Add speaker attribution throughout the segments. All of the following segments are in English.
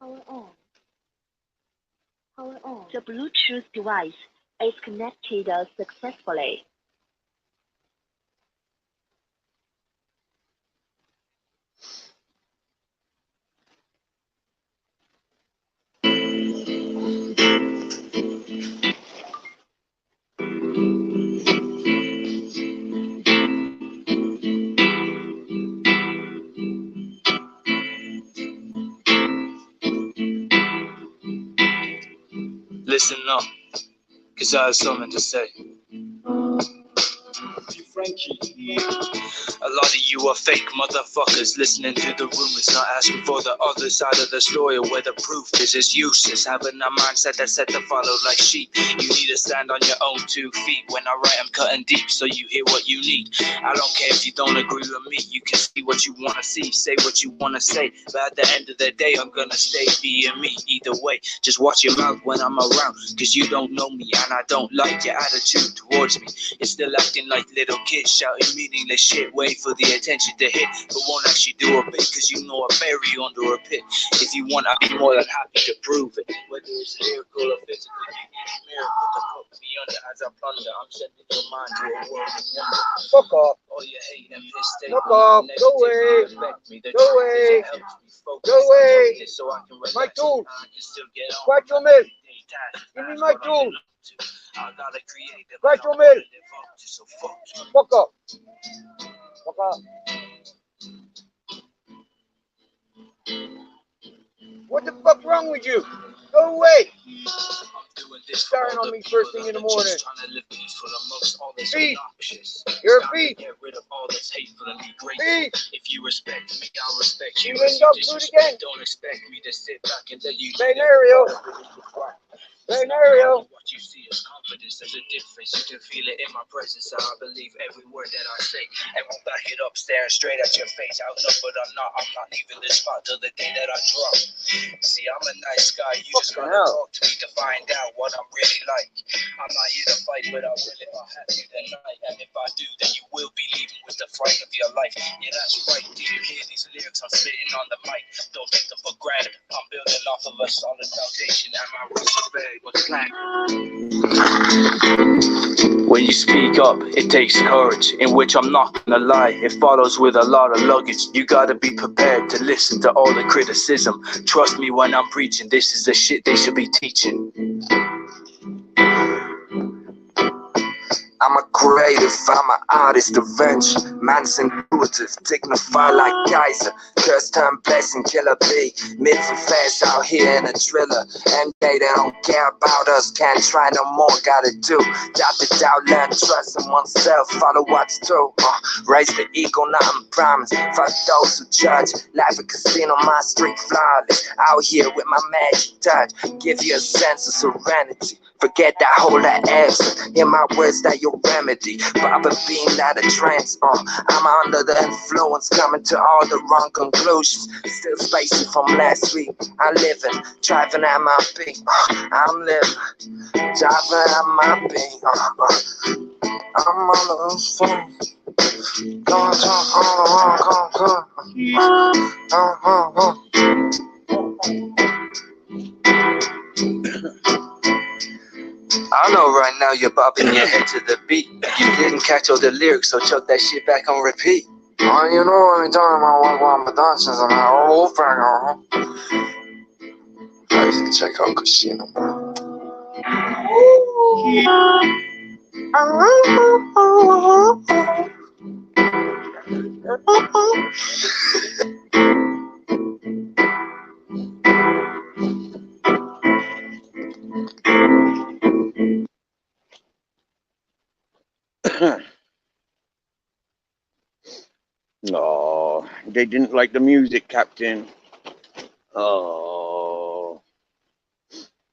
Speaker 1: Power on. Power on. The Bluetooth device is connected successfully.
Speaker 2: Listen up, cause I have something to say. Frankie. A lot of you are fake motherfuckers listening to the rumors, not asking for the other side of the story where the proof is. It's useless having a mindset that's set to follow like sheep. You need to stand on your own 2 feet. When I write, I'm cutting deep so you hear what you need. I don't care if you don't agree with me. You can see what you want to see, say what you want to say, but at the end of the day, I'm gonna stay being me. Either way, just watch your mouth when I'm around, cause you don't know me and I don't like your attitude towards me. You're still acting like little kids, shouting meaningless shit, wait for the attention to hit, but won't actually do a bit, cause you know I bury you under a pit. If you want, I'll be more than happy to prove it, whether it's lyrical or physical. It's a miracle to put me under as I plunder. I'm sending your mind to a world of wonder.
Speaker 3: Fuck off.
Speaker 2: All you hate and piss take
Speaker 3: Fuck off. Go away. Go away. Go away.
Speaker 2: So I can
Speaker 3: my tools.
Speaker 2: I can still get on.
Speaker 3: Scratch your mill. Give me my tools. Scratch your mill. Fuck off. Fuck off. What the fuck's wrong with you? Go away. Starting on me first thing in the morning. Feed. You're a feed. Feed.
Speaker 2: If you respect me, I'll respect you.
Speaker 3: You end up food again.
Speaker 2: Don't expect me to sit back and let you.
Speaker 3: Scenario. Scenario.
Speaker 2: What you see is confidence. There's a difference. You can feel it in my presence. I believe every word that I say. And won't back it up, staring straight at your face. Outnumbered I'm not leaving this spot till the day that I drop. See, I'm a nice guy. You just gotta talk to me to find out what I'm really like. I'm not here to fight, but I will if I have to tonight. And if I do, then you will be leaving with the fright of your life. Yeah, that's right. Do you hear these lyrics I'm spitting on the mic? Don't take them for granted. I'm building off of a solid foundation, and my roots are buried. When you speak up, it takes courage, in which I'm not gonna lie, it follows with a lot of luggage. You gotta be prepared to listen to all the criticism. Trust me when I'm preaching, this is the shit they should be teaching.
Speaker 4: I'm a creative, I'm an artist of venture. Man's intuitive, dignified like Kaiser. Curse turn blessing, killer bee. Mid for fast out here in a driller. And they don't care about us, can't try no more, gotta do. Doubt the doubt, learn trust in oneself, follow what's true. Raise the ego, nothing promise. Fuck those who judge. Life a casino, my street flawless. Out here with my magic touch. Give you a sense of serenity. Forget that whole lot answer. Hear my words that your remedy. Baba being out of trance. I'm under the influence, coming to all the wrong conclusions. Still spacey from last week. I'm living, driving at my peak. I'm living, driving at my peak. I'm on the phone. Going
Speaker 2: I know right now you're bopping your head to the beat. You didn't catch all the lyrics, so chuck that shit back on repeat.
Speaker 4: You know every time I walk my dancers and I roll back on. I used to check out Casino.
Speaker 3: No, they didn't like the music, Captain. Oh,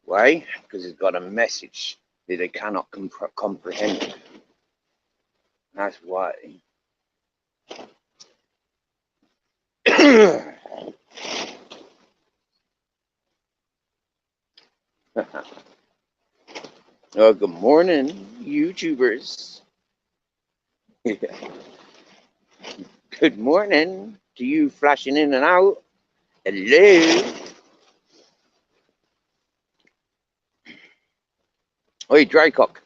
Speaker 3: why? Because it's got a message that they cannot comprehend. That's why. Oh, good morning, YouTubers. Good morning to you flashing in and out. Hello. Oi, Drycock,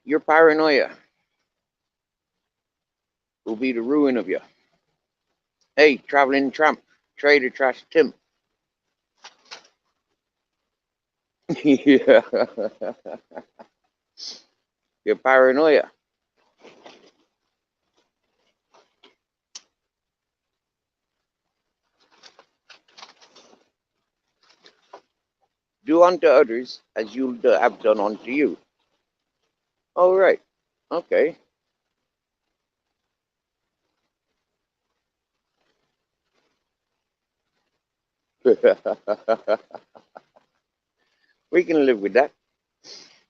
Speaker 3: your paranoia will be the ruin of you. Hey, traveling tramp, trader trash Tim. Yeah. Your paranoia. Do unto others as you'll have done unto you. All right. Okay. We can live with that.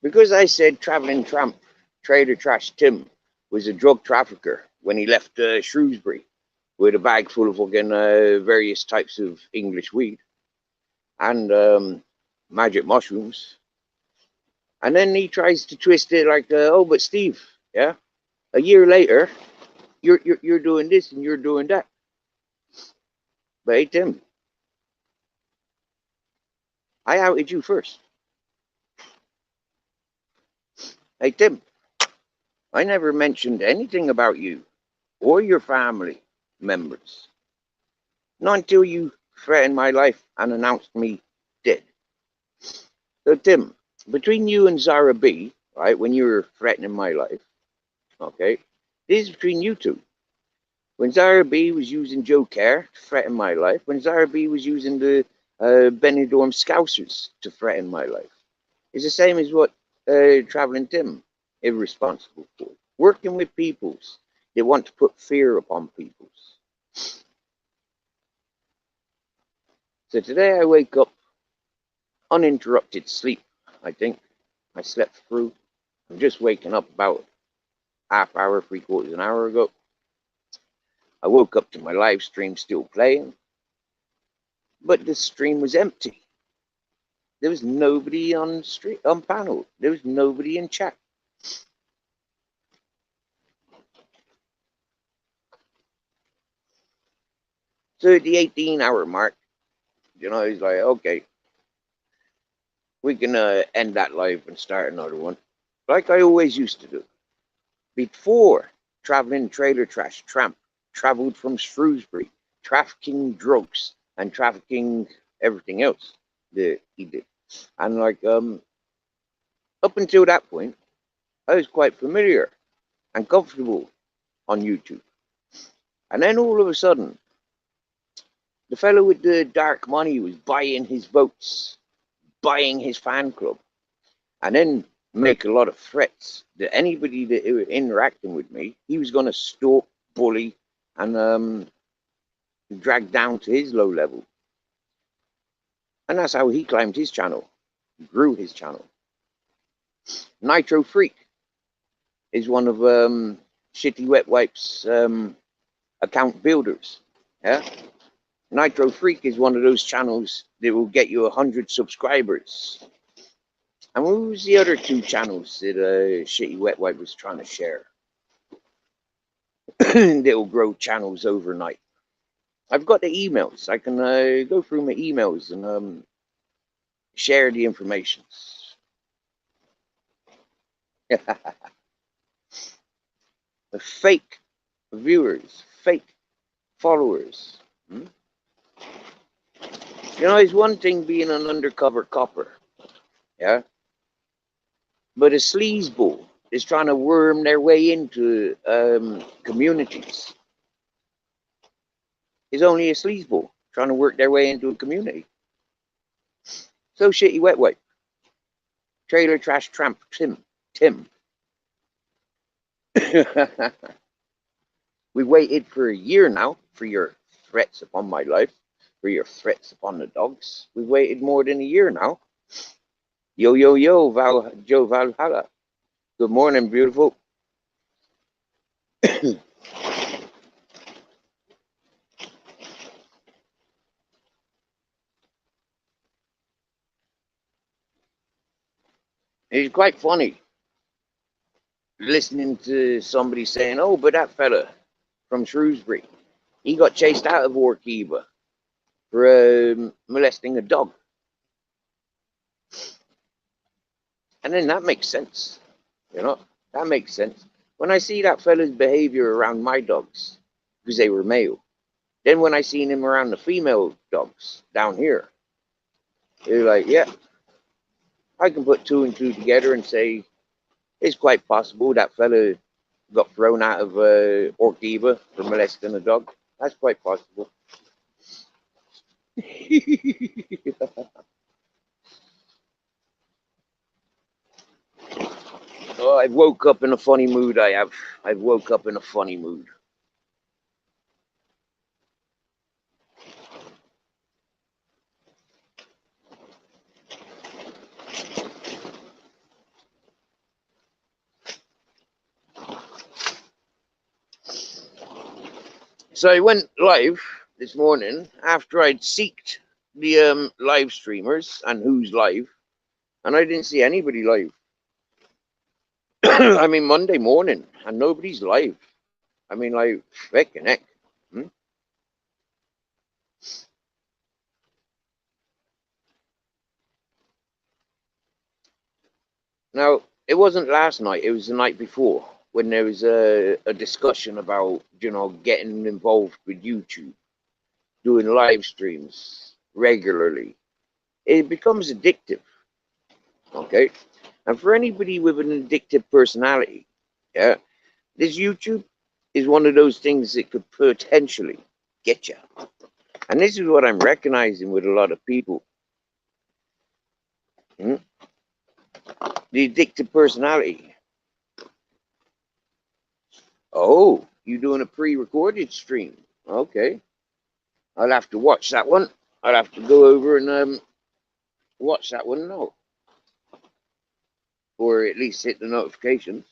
Speaker 3: Because I said traveling tramp, trader trash Tim was a drug trafficker when he left Shrewsbury with a bag full of fucking various types of English weed and magic mushrooms. And then he tries to twist it like, oh, but Steve, yeah, a year later, you're doing this and you're doing that. But hey, Tim, I outed you first. Hey, Tim, I never mentioned anything about you or your family members. Not until you threatened my life and announced me dead. So, Tim, between you and Zara B, right, when you were threatening my life, okay, this is between you two. When Zara B was using Joe Care to threaten my life, when Zara B was using the Benidorm Scousers to threaten my life, it's the same as what Traveling Tim is responsible for. Working with peoples, they want to put fear upon peoples. So today I wake up uninterrupted sleep, I think. I slept through. I'm just waking up about half hour, 3/4 an hour ago. I woke up to my live stream still playing, but the stream was empty. There was nobody on stream, on panel. There was nobody in chat. So at the 18-hour mark, you know, he's like, okay, we can end that live and start another one, like I always used to do. Before traveling trailer trash tramp traveled from Shrewsbury, trafficking drugs and trafficking everything else that he did. And like up until that point, I was quite familiar and comfortable on YouTube. And then all of a sudden, the fellow with the dark money was buying his votes, buying his fan club, and then make a lot of threats that anybody that was interacting with me, he was going to stalk, bully, and drag down to his low level. And that's how he climbed his channel, grew his channel. Nitro Freak is one of Shitty Wet Wipes account builders. Yeah, Nitro Freak is one of those channels that will get you 100 subscribers. And what was the other two channels that Shitty Wet Wipe was trying to share? That will grow channels overnight. I've got the emails. I can go through my emails and share the information. The fake viewers, fake followers. You know, it's one thing being an undercover copper, yeah? But a sleazeball is trying to worm their way into communities. It's only a sleazeball trying to work their way into a community. So Shitty Wet Wipe, trailer trash tramp Tim. We waited for a year now for your threats upon my life, for your threats upon the dogs. We waited more than a year now. Yo, yo, yo, Joe Valhalla. Good morning, beautiful. It's quite funny listening to somebody saying, oh, but that fella from Shrewsbury, he got chased out of Orkiva for molesting a dog. And then that makes sense. You know, that makes sense. When I see that fella's behavior around my dogs, because they were male, then when I seen him around the female dogs down here, they're like, yeah, I can put two and two together and say it's quite possible that fella got thrown out of Orkiva for molesting a dog. That's quite possible. Oh, I've woke up in a funny mood. I have. I've woke up in a funny mood. So I went live this morning after I'd seeked the live streamers and who's live, and I didn't see anybody live. I mean, Monday morning, and nobody's live. I mean, like, feckin' heck. Hmm? Now, it wasn't last night, it was the night before when there was a discussion about, you know, getting involved with YouTube, doing live streams regularly. It becomes addictive, okay? And for anybody with an addictive personality, yeah, this YouTube is one of those things that could potentially get you. And this is what I'm recognizing with a lot of people. Hmm? The addictive personality. Oh, you doing a pre-recorded stream? Okay, I'll have to watch that one. I'll have to go over and watch that one now, or at least hit the notifications.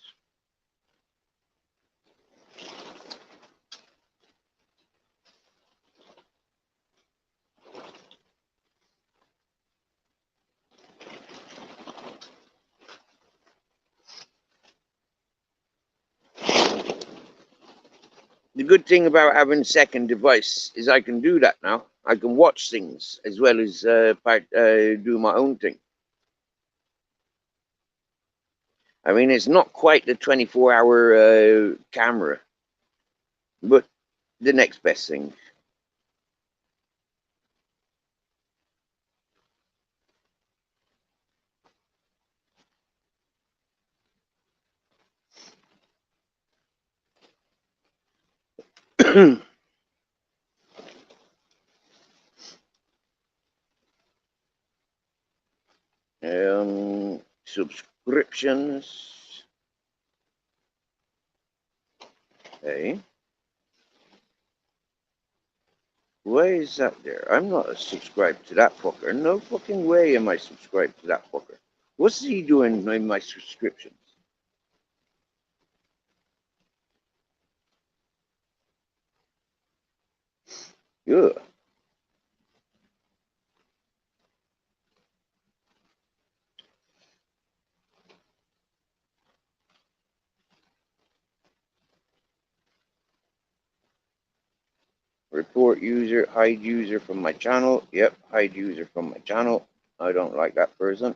Speaker 3: The good thing about having a second device is I can do that now. I can watch things as well as do my own thing. I mean, it's not quite the 24-hour camera, but the next best thing. Subscriptions. Okay. Why is that there? I'm not subscribed to that fucker. No fucking way am I subscribed to that fucker. What's he doing in my subscriptions? Yeah. Report user, hide user from my channel. Yep, hide user from my channel. I don't like that person.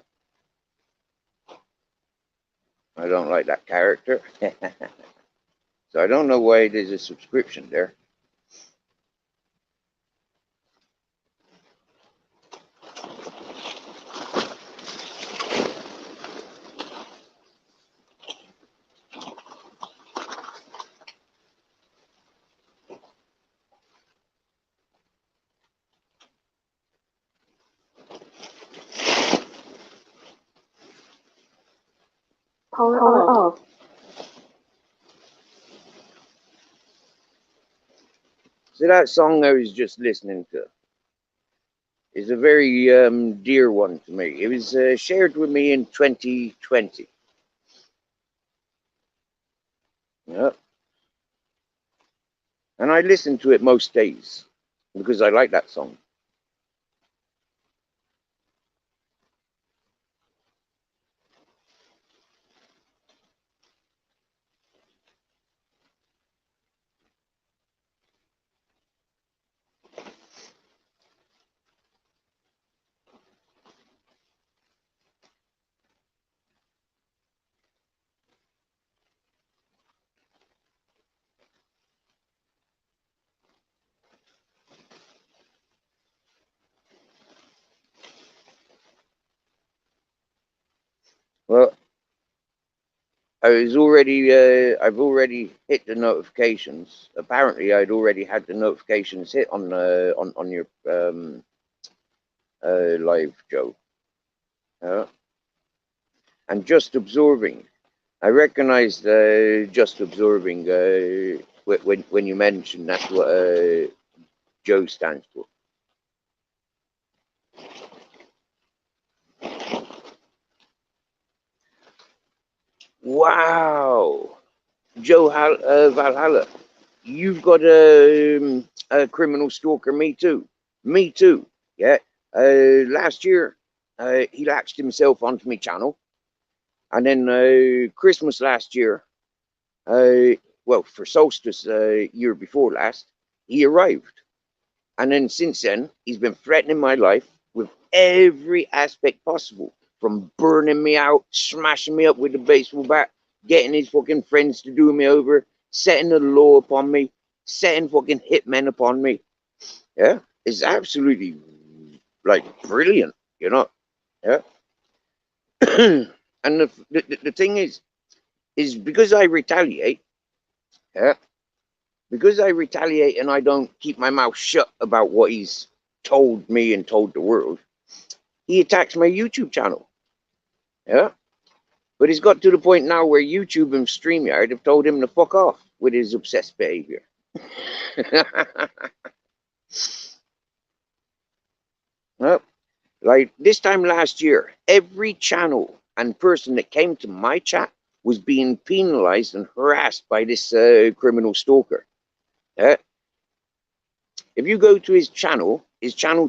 Speaker 3: I don't like that character. So I don't know why there's a subscription there.
Speaker 1: Power off.
Speaker 3: So that song I was just listening to is a very dear one to me. It was shared with me in 2020. Yep. And I listen to it most days because I like that song. Well, I've already hit the notifications. Apparently, I'd already had the notifications hit on your live, Joe. And just absorbing. I recognized just absorbing when you mentioned that's what Joe stands for. Wow, Joe Valhalla, you've got a criminal stalker. Me too. Me too. Yeah. Last year, he latched himself onto my channel, and then Christmas last year, well, for solstice year before last, he arrived, and then since then, he's been threatening my life with every aspect possible, from burning me out, smashing me up with a baseball bat, getting his fucking friends to do me over, setting the law upon me, setting fucking hitmen upon me. Yeah, it's absolutely like brilliant, you know. Yeah. And the thing is because I retaliate, yeah, because I retaliate and I don't keep my mouth shut about what he's told me and told the world, he attacks my YouTube channel. Yeah. But he's got to the point now where YouTube and StreamYard have told him to fuck off with his obsessed behavior. Well, like this time last year, every channel and person that came to my chat was being penalized and harassed by this criminal stalker. If you go to his channel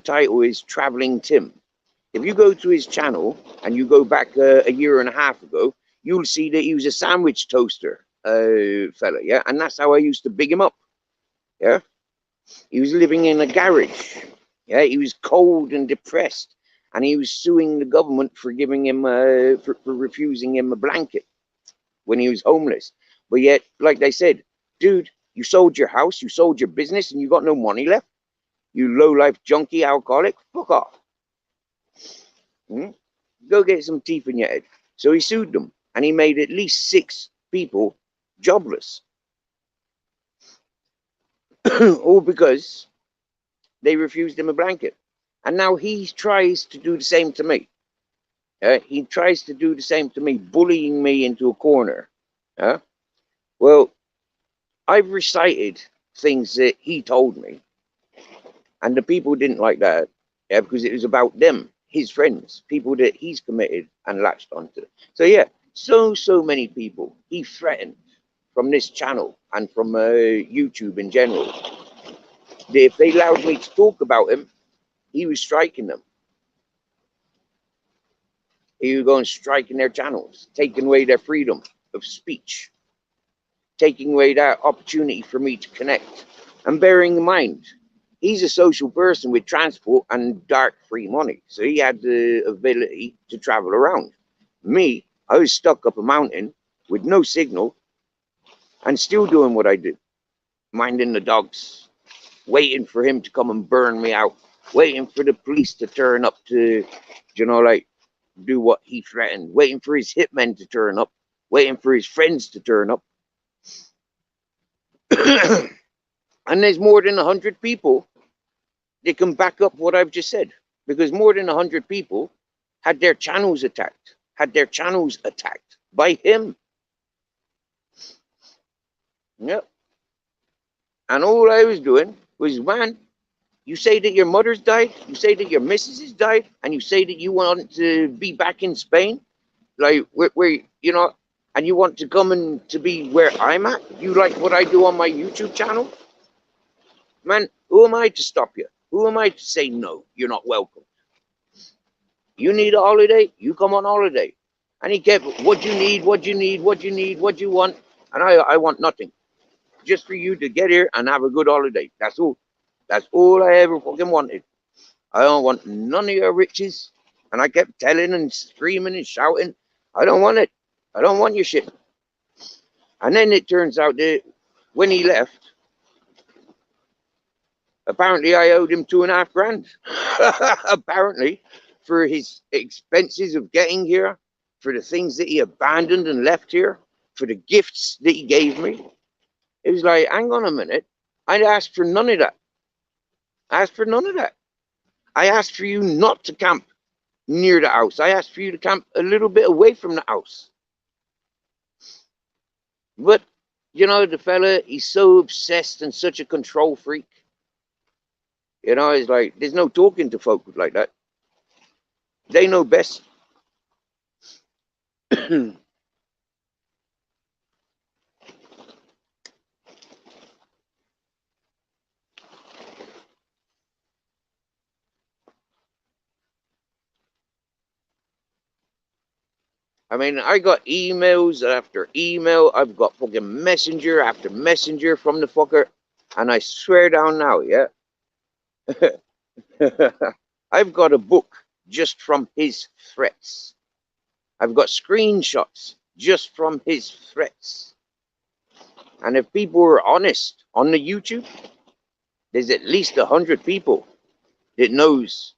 Speaker 3: title is Traveling Tim. If you go to his channel and you go back a year and a half ago, you'll see that he was a sandwich toaster fella, yeah? And that's how I used to big him up, yeah? He was living in a garage, yeah? He was cold and depressed, and he was suing the government for giving him, for refusing him a blanket when he was homeless. But yet, like they said, dude, you sold your house, you sold your business, and you got no money left? You low-life junkie alcoholic? Fuck off. Go get some teeth in your head. So he sued them, and he made at least 6 people jobless. All because they refused him a blanket. And now he tries to do the same to me. He tries to do the same to me, bullying me into a corner. Well, I've recited things that he told me, and the people didn't like that, because it was about them, his friends, people that he's committed and latched onto. So yeah, so many people he threatened from this channel and from YouTube in general, that if they allowed me to talk about him, he was striking them. He was going striking their channels, taking away their freedom of speech, taking away that opportunity for me to connect. And bearing in mind, he's a social person with transport and dark free money. So he had the ability to travel around. Me, I was stuck up a mountain with no signal and still doing what I do. Minding the dogs, waiting for him to come and burn me out, waiting for the police to turn up to, you know, like, do what he threatened, waiting for his hitmen to turn up, waiting for his friends to turn up. And there's more than 100 people that can back up what I've just said, because more than 100 people had their channels attacked, by him. Yep. And all I was doing was, man, you say that your mother's died, you say that your missus has died, and you say that you want to be back in Spain, like where you know, and you want to come and to be where I'm at. You like what I do on my YouTube channel? Man, who am I to stop you? Who am I to say no, you're not welcome? You need a holiday, you come on holiday. And he kept, what you need, what you need, what you need, what you want. And I want nothing. Just for you to get here and have a good holiday. That's all. That's all I ever fucking wanted. I don't want none of your riches. And I kept telling and screaming and shouting, I don't want it. I don't want your shit. And then it turns out that when he left, apparently I owed him $2.5 grand. Apparently, for his expenses of getting here for the things that he abandoned and left here, for the gifts that he gave me. It was like, hang on a minute. I'd asked for none of that. I asked for none of that. I asked for you not to camp near the house. I asked for you to camp a little bit away from the house. But, you know, the fella, he's so obsessed and such a control freak. You know, it's like, there's no talking to folk like that. They know best. I mean, I got emails after email. I've got fucking messenger after messenger from the fucker. And I swear down now, yeah. I've got a book just from his threats. I've got screenshots just from his threats. And if people were honest on the YouTube, there's at least 100 people that knows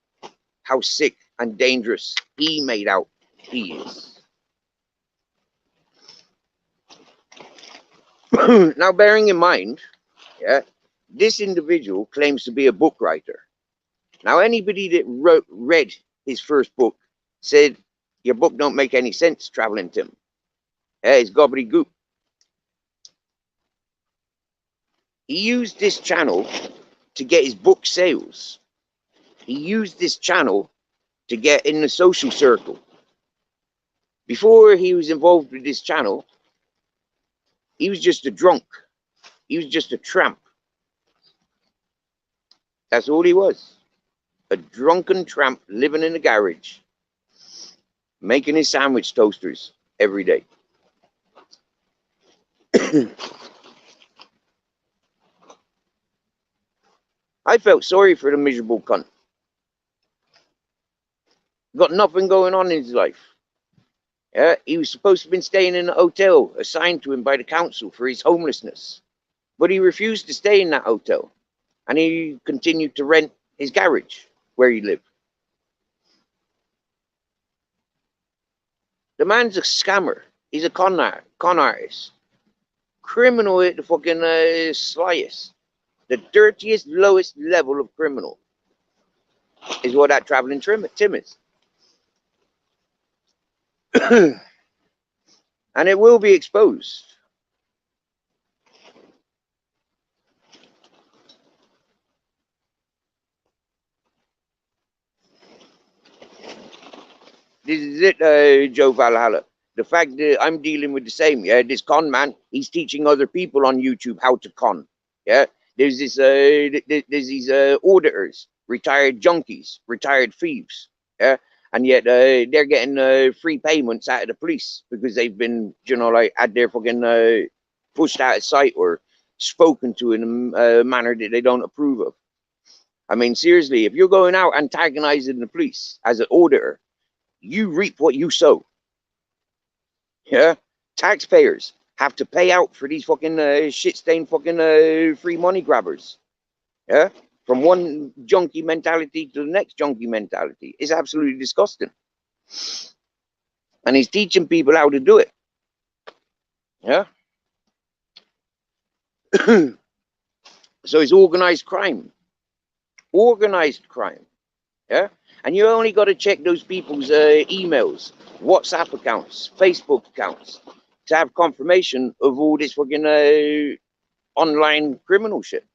Speaker 3: how sick and dangerous he made out he is. Now, bearing in mind, yeah, this individual claims to be a book writer. Now, anybody that read his first book said, your book don't make any sense, Traveling Tim. Yeah, it's gobbledygook. He used this channel to get his book sales. He used this channel to get in the social circle. Before he was involved with this channel, he was just a drunk. He was just a tramp. That's all he was. A drunken tramp living in a garage, making his sandwich toasters every day. I felt sorry for the miserable cunt. Got nothing going on in his life. Yeah, he was supposed to have been staying in a hotel assigned to him by the council for his homelessness. But he refused to stay in that hotel. And he continued to rent his garage where he lived. The man's a scammer. He's a con artist. Criminal at the fucking slyest. The dirtiest, lowest level of criminal is what that Traveling Tim is. And it will be exposed. This is it, Joe Valhalla. The fact that I'm dealing with the same, yeah, this con man, he's teaching other people on YouTube how to con. Yeah, there's this, there's these auditors, retired junkies, retired thieves. Yeah, and yet they're getting free payments out of the police because they've been, you know, like had their fucking pushed out of sight or spoken to in a manner that they don't approve of. I mean, seriously, if you're going out antagonizing the police as an auditor, you reap what you sow. Yeah, taxpayers have to pay out for these fucking shit-stained fucking free money grabbers. Yeah, from one junkie mentality to the next junkie mentality. It's absolutely disgusting. And he's teaching people how to do it. Yeah. So it's organized crime. Organized crime. Yeah. And you only got to check those people's emails, WhatsApp accounts, Facebook accounts to have confirmation of all this fucking online criminal shit.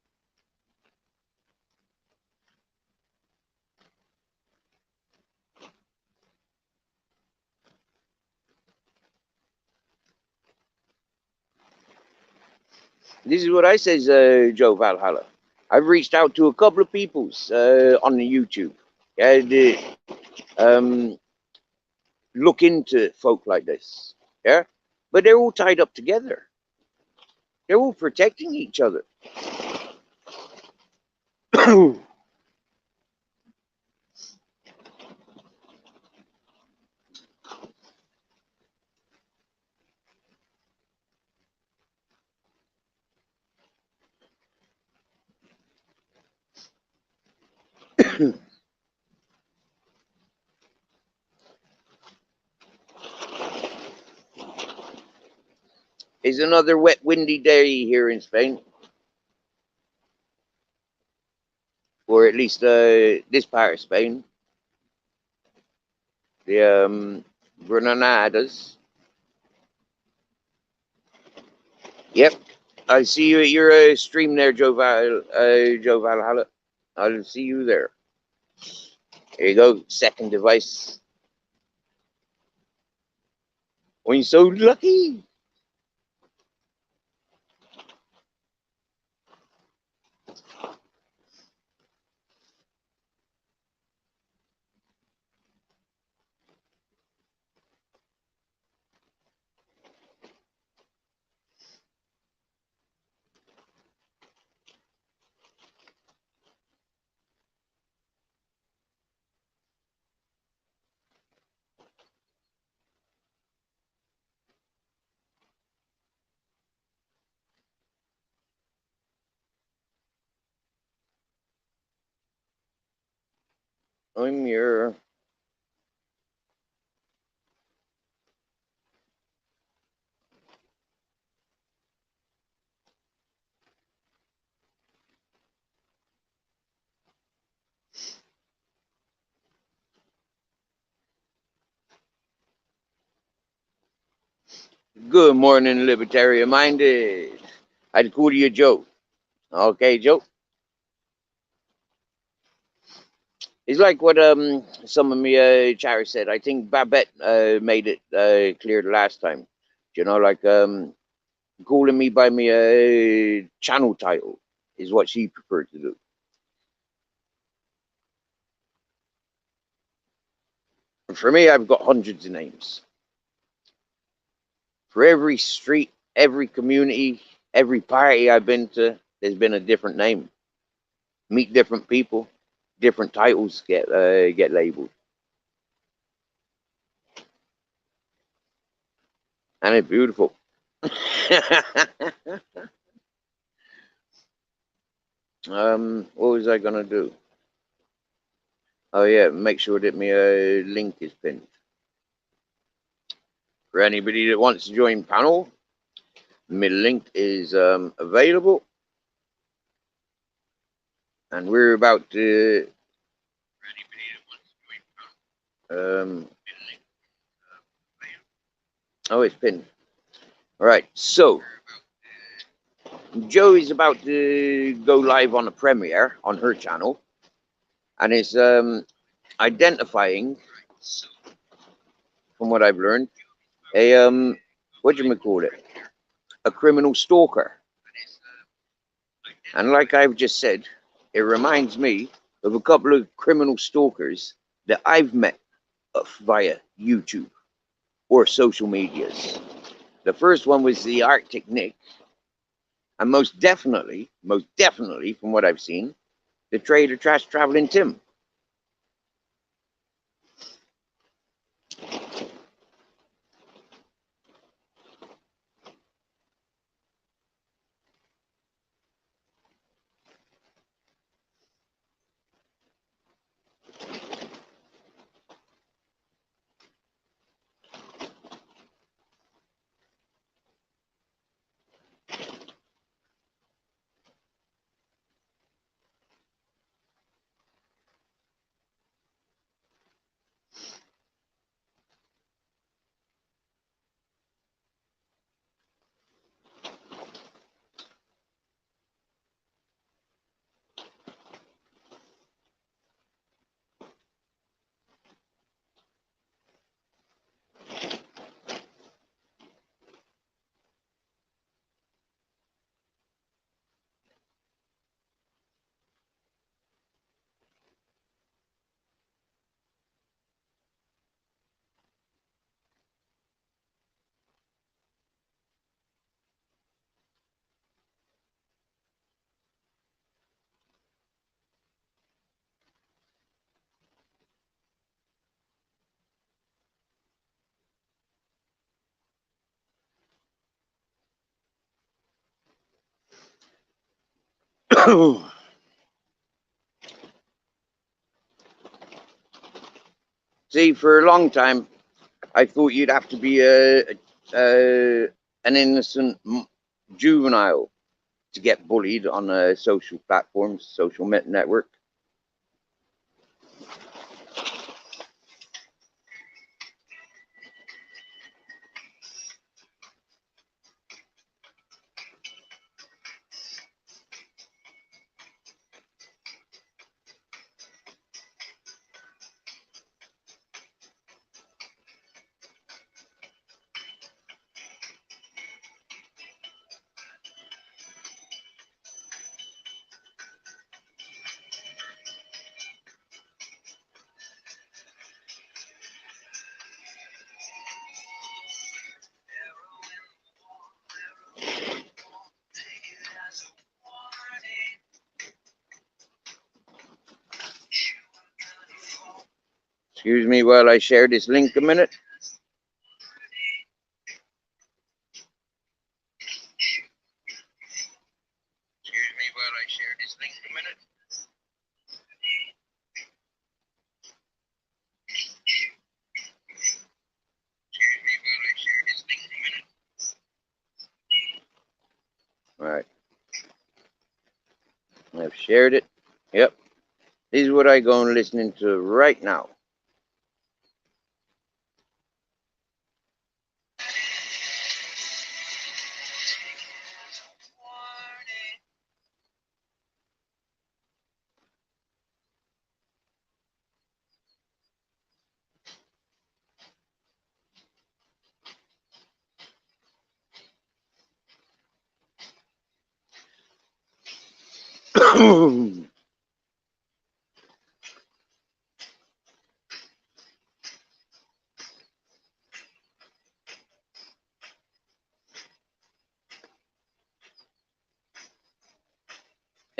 Speaker 3: This is what I says, Joe Valhalla. I've reached out to a couple of peoples on the YouTube. Yeah, look into folk like this. Yeah, but they're all tied up together. They're all protecting each other. It's another wet, windy day here in Spain, or at least this part of Spain, the Granada's. Yep, I see you at your stream there, Joe Valhalla. I'll see you there. There you go, second device. I'm so lucky. I'm your good morning, libertarian minded. I'd call you Joe. Okay, Joe. It's like what some of me chatters said. I think Babette made it clear the last time. You know, like calling me by my channel title is what she preferred to do. And for me, I've got hundreds of names. For every street, every community, every party I've been to, there's been a different name. Meet different people, different titles get labeled, and it's beautiful. What was I gonna do? Oh yeah, make sure that my link is pinned. For anybody that wants to join panel, my link is available, and we're about to. Oh, it's pinned. All right, so Joe is about to go live on a premiere on her channel, and it's identifying, from what I've learned, a what do you call it? A criminal stalker. And like I've just said, it reminds me of a couple of criminal stalkers that I've met via YouTube or social medias. The first one was the Arctic Nick, and most definitely, from what I've seen, the Trader Trash Traveling Tim. See, for a long time, I thought you'd have to be a an innocent juvenile to get bullied on a social platform, social network. Excuse me while I share this link a minute. All right. I've shared it. Yep. This is what I go and listening to right now.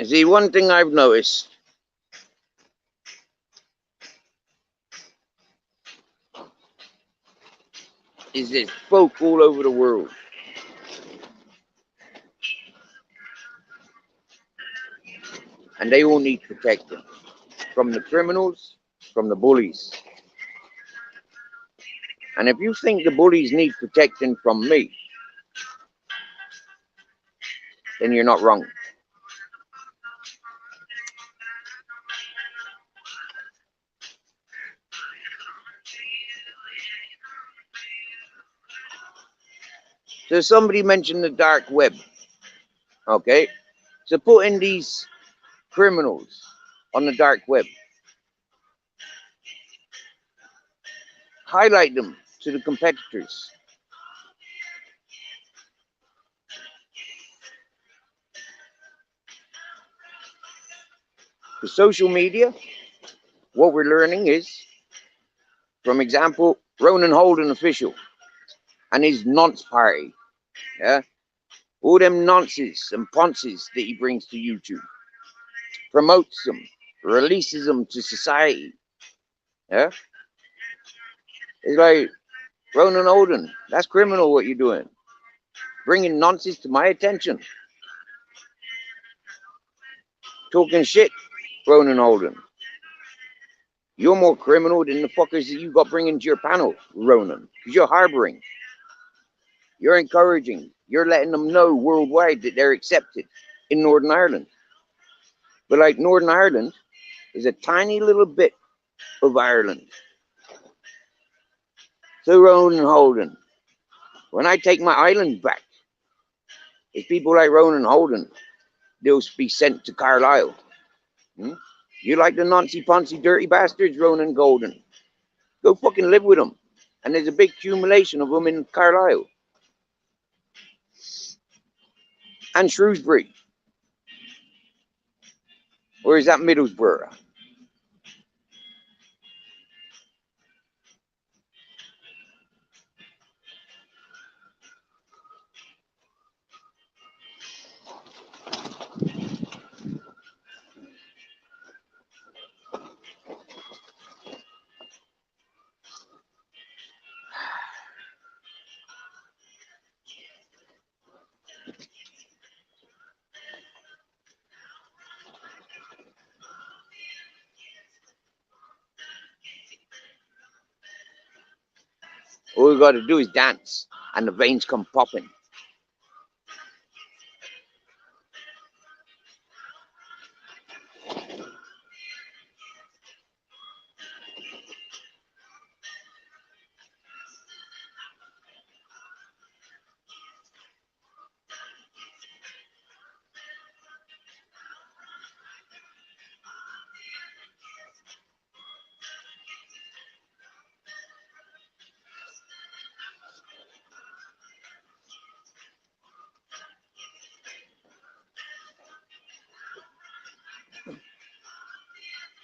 Speaker 3: See, one thing I've noticed is there's folk all over the world. And they all need protecting. From the criminals, from the bullies. And if you think the bullies need protecting from me, then you're not wrong. So somebody mentioned the dark web. Okay? So put in these criminals on the dark web. Highlight them to the competitors. For social media, what we're learning is, from example, Ronan Holden official and his nonce party. Yeah? All them nonces and ponces that he brings to YouTube. Promotes them, releases them to society. Yeah? It's like, Ronan Holden, that's criminal what you're doing. Bringing nonsense to my attention. Talking shit, Ronan Holden. You're more criminal than the fuckers that you got bringing to your panel, Ronan. Because you're harboring. You're encouraging. You're letting them know worldwide that they're accepted in Northern Ireland. But like Northern Ireland is a tiny little bit of Ireland. So Ronan Holden, when I take my island back, if people like Ronan Holden, they'll be sent to Carlisle. You like the noncy-poncy dirty bastards, Ronan Golden? Go fucking live with them. And there's a big accumulation of them in Carlisle. And Shrewsbury. Or is that Middlesbrough? All we got to do is dance, and the veins come popping.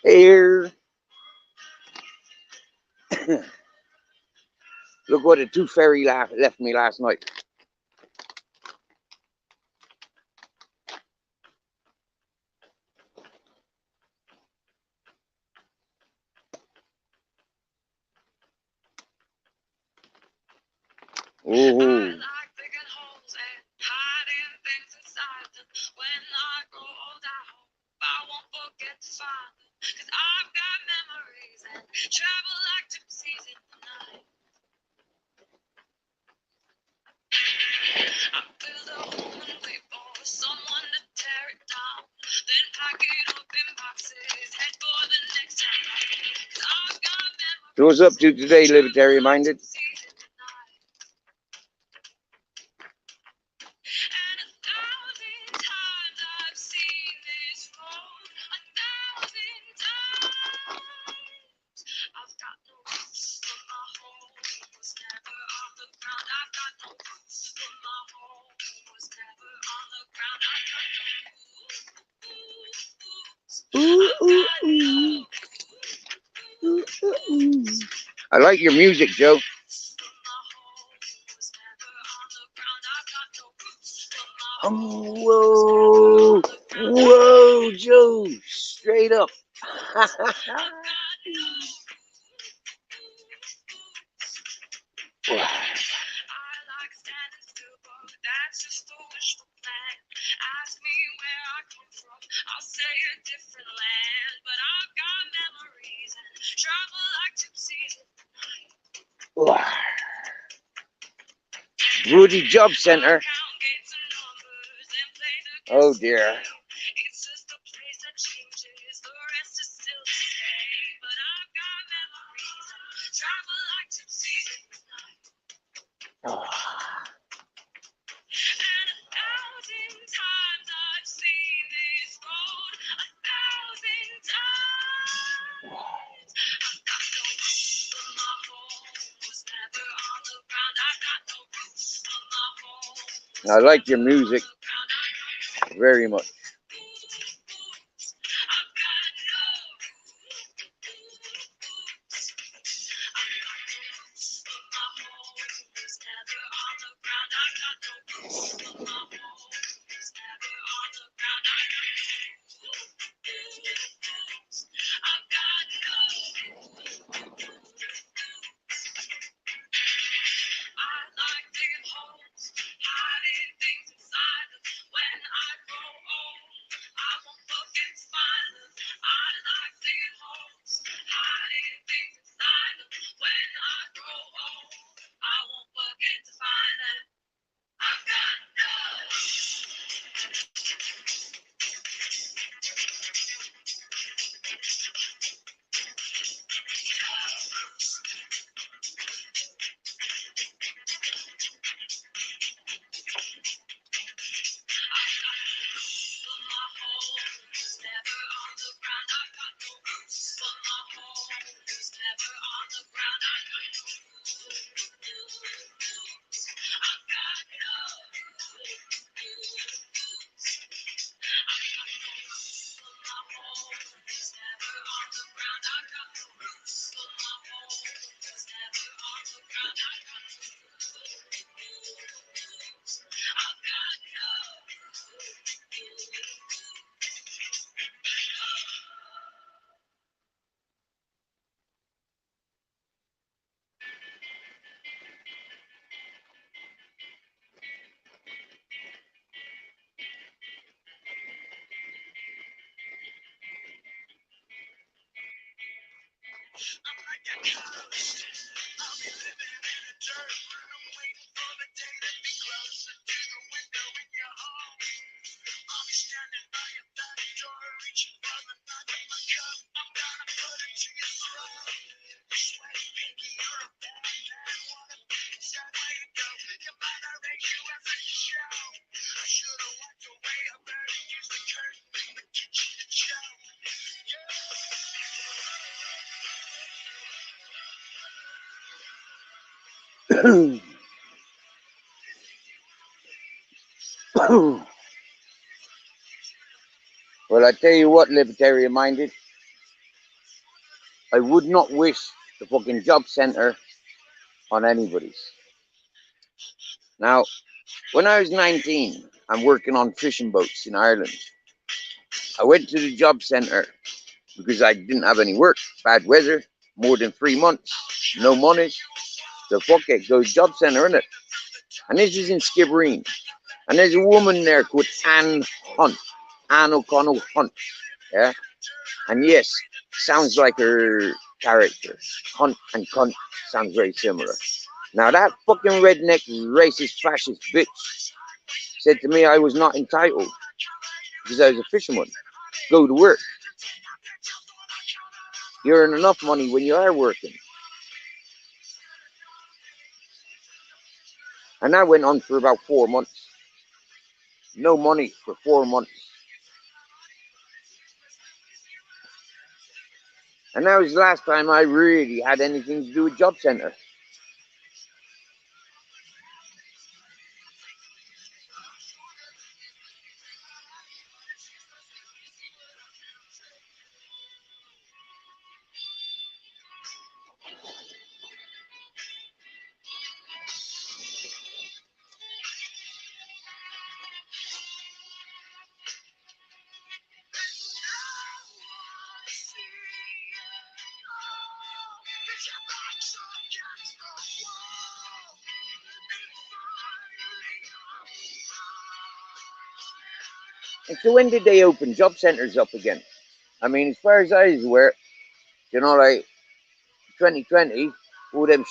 Speaker 3: Here. Look what the tooth fairy left me last night. Oh. So what's up to today, libertarian minded? I like your music, Joe. Whoa, whoa, Joe, straight up. Rudy Job Center. Oh dear. Oh. I like your music very much. Well, I tell you what, libertarian minded, I would not wish the fucking job centre on anybody's. Now, when I was 19, I'm working on fishing boats in Ireland. I went to the job centre because I didn't have any work, bad weather, more than 3 months, no money. So fuck it, go job centre, innit? And this is in Skibbereen. And there's a woman there called Anne Hunt. Anne O'Connell Hunt. Yeah? And yes, sounds like her character. Hunt and cunt sounds very similar. Now that fucking redneck racist fascist bitch said to me I was not entitled because I was a fisherman. Go to work. You earn enough money when you are working. And that went on for about 4 months. No money for 4 months. And that was the last time I really had anything to do with job centre. And so when did they open job centres up again? I mean, as far as I was aware, you know, like 2020, all them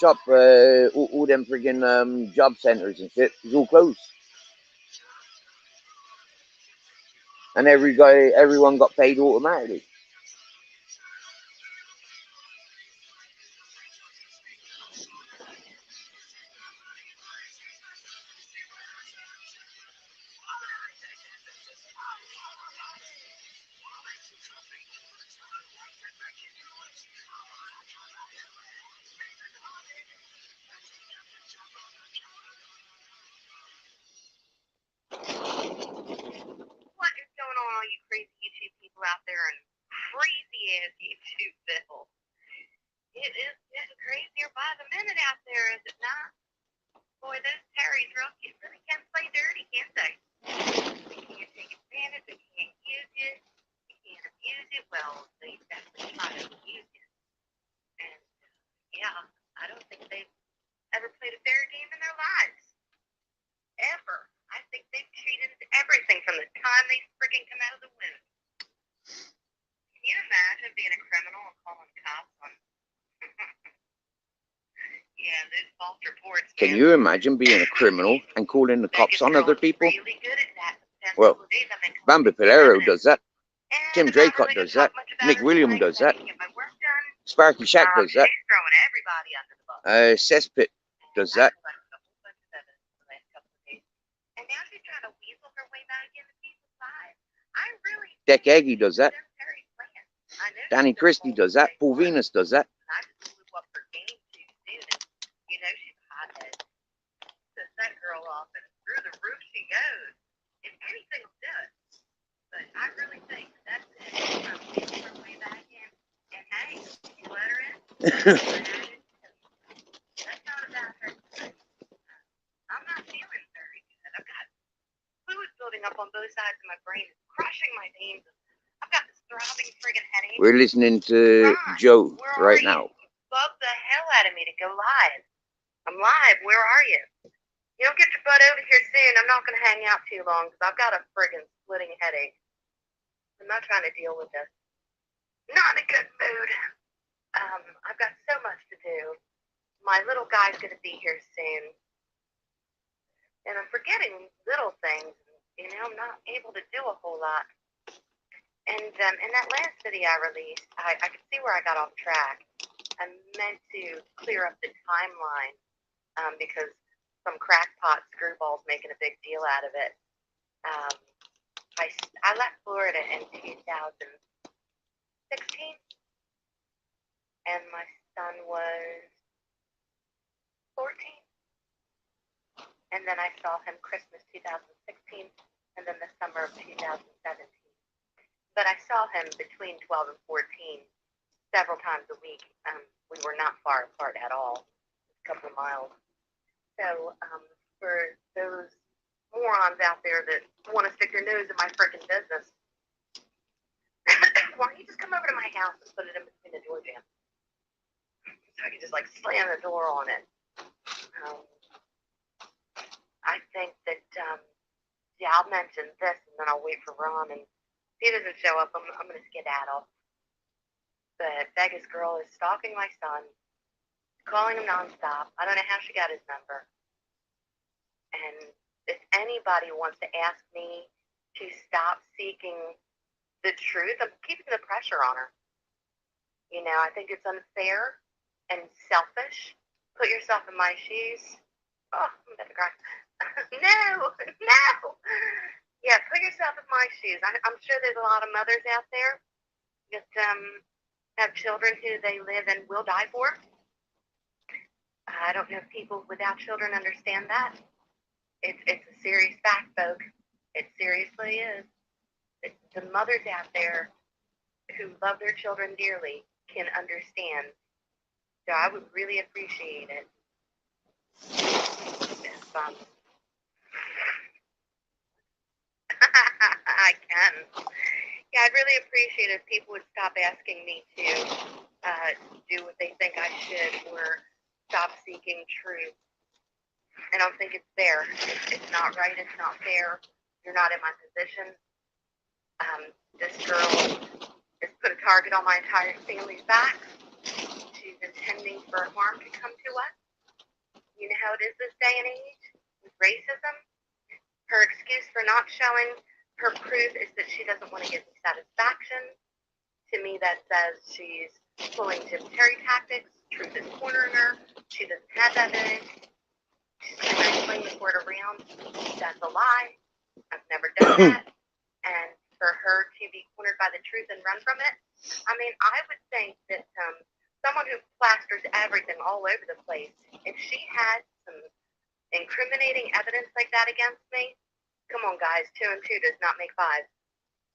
Speaker 3: all them friggin' job centres and shit was all closed. And everyone got paid automatically.
Speaker 5: What is going on, all you crazy YouTube people out there and crazy ass YouTube people? It is getting crazier by the minute out there, is it not? Boy, those Terry's really can play dirty, can't they? They can't take advantage, they can't use it, they can't abuse it. Well, they definitely try to abuse it. And yeah, I don't think they've ever played a fair game in their lives. Ever. I think they've cheated everything from the time they friggin' come out of the womb. Can you imagine being a criminal and calling cops on? Yeah, those false reports.
Speaker 3: Can you imagine being a criminal and calling the cops on other people?
Speaker 5: Really good at that.
Speaker 3: Well, Bambi Pilero does that. Tim Draycott does that. Nick Williams does that. Sparky Shack does that.
Speaker 5: Throwing everybody under the bus.
Speaker 3: Cesspit does that.
Speaker 5: And now she's trying to weasel her way back into people's lives. I really
Speaker 3: Deck Aggie does that. Danny Christie does that. Paul Venus does that.
Speaker 5: I just blew up her game too soon. And, you know she's a hothead. Sets that girl off and through the roof she goes. If anything will do it. But I really think that's it. She's trying to weasel her way back in. And hey, you let her in. That's not about her. I'm not feeling very good. I've got fluid building up on both sides of my brain. It's crushing my veins. I've got this throbbing friggin' headache.
Speaker 3: We're listening to Joe right now.
Speaker 5: You bugged the hell out of me to go live. I'm live. Where are you? You don't get your butt over here soon. I'm not going to hang out too long because I've got a friggin' splitting headache. I'm not trying to deal with this. Not in a good mood. I've got so much to do. My little guy's going to be here soon. And I'm forgetting little things. You know, I'm not able to do a whole lot. And in that last video I released, I could see where I got off track. I meant to clear up the timeline because some crackpot screwball's making a big deal out of it. I left Florida in 2016, and my son was 14. And then I saw him Christmas 2016, and then the summer of 2017. But I saw him between 12 and 14, several times a week. We were not far apart at all, a couple of miles. So for those morons out there that want to stick their nose in my freaking business, why don't you just come over to my house and put it in between the door jam? So I can just like slam the door on it. I think that, yeah, I'll mention this and then I'll wait for Ron. And if he doesn't show up, I'm going to skedaddle. The Vegas girl is stalking my son, calling him nonstop. I don't know how she got his number. And if anybody wants to ask me to stop seeking the truth, I'm keeping the pressure on her. You know, I think it's unfair and selfish. Put yourself in my shoes. Oh, I'm about to cry. No. Yeah, put yourself in my shoes. I'm sure there's a lot of mothers out there that have children who they live and will die for. I don't know if people without children understand that. It's a serious fact, folks. It seriously is. The mothers out there who love their children dearly can understand. So I would really appreciate it if I can. Yeah, I'd really appreciate it if people would stop asking me to do what they think I should or stop seeking truth. I don't think it's fair. It's not right. It's not fair. You're not in my position. This girl has put a target on my entire family's back. She's intending for harm to come to us. You know how it is this day and age with racism? Her excuse for not showing her proof is that she doesn't want to give me satisfaction. To me, that says she's pulling Jim Terry tactics. Truth is cornering her. She doesn't have evidence. She's going to fling the court around. That's a lie. I've never done that. And for her to be cornered by the truth and run from it, I mean, I would think that someone who plasters everything all over the place, if she had some incriminating evidence like that against me, come on, guys, 2 and 2 does not make 5.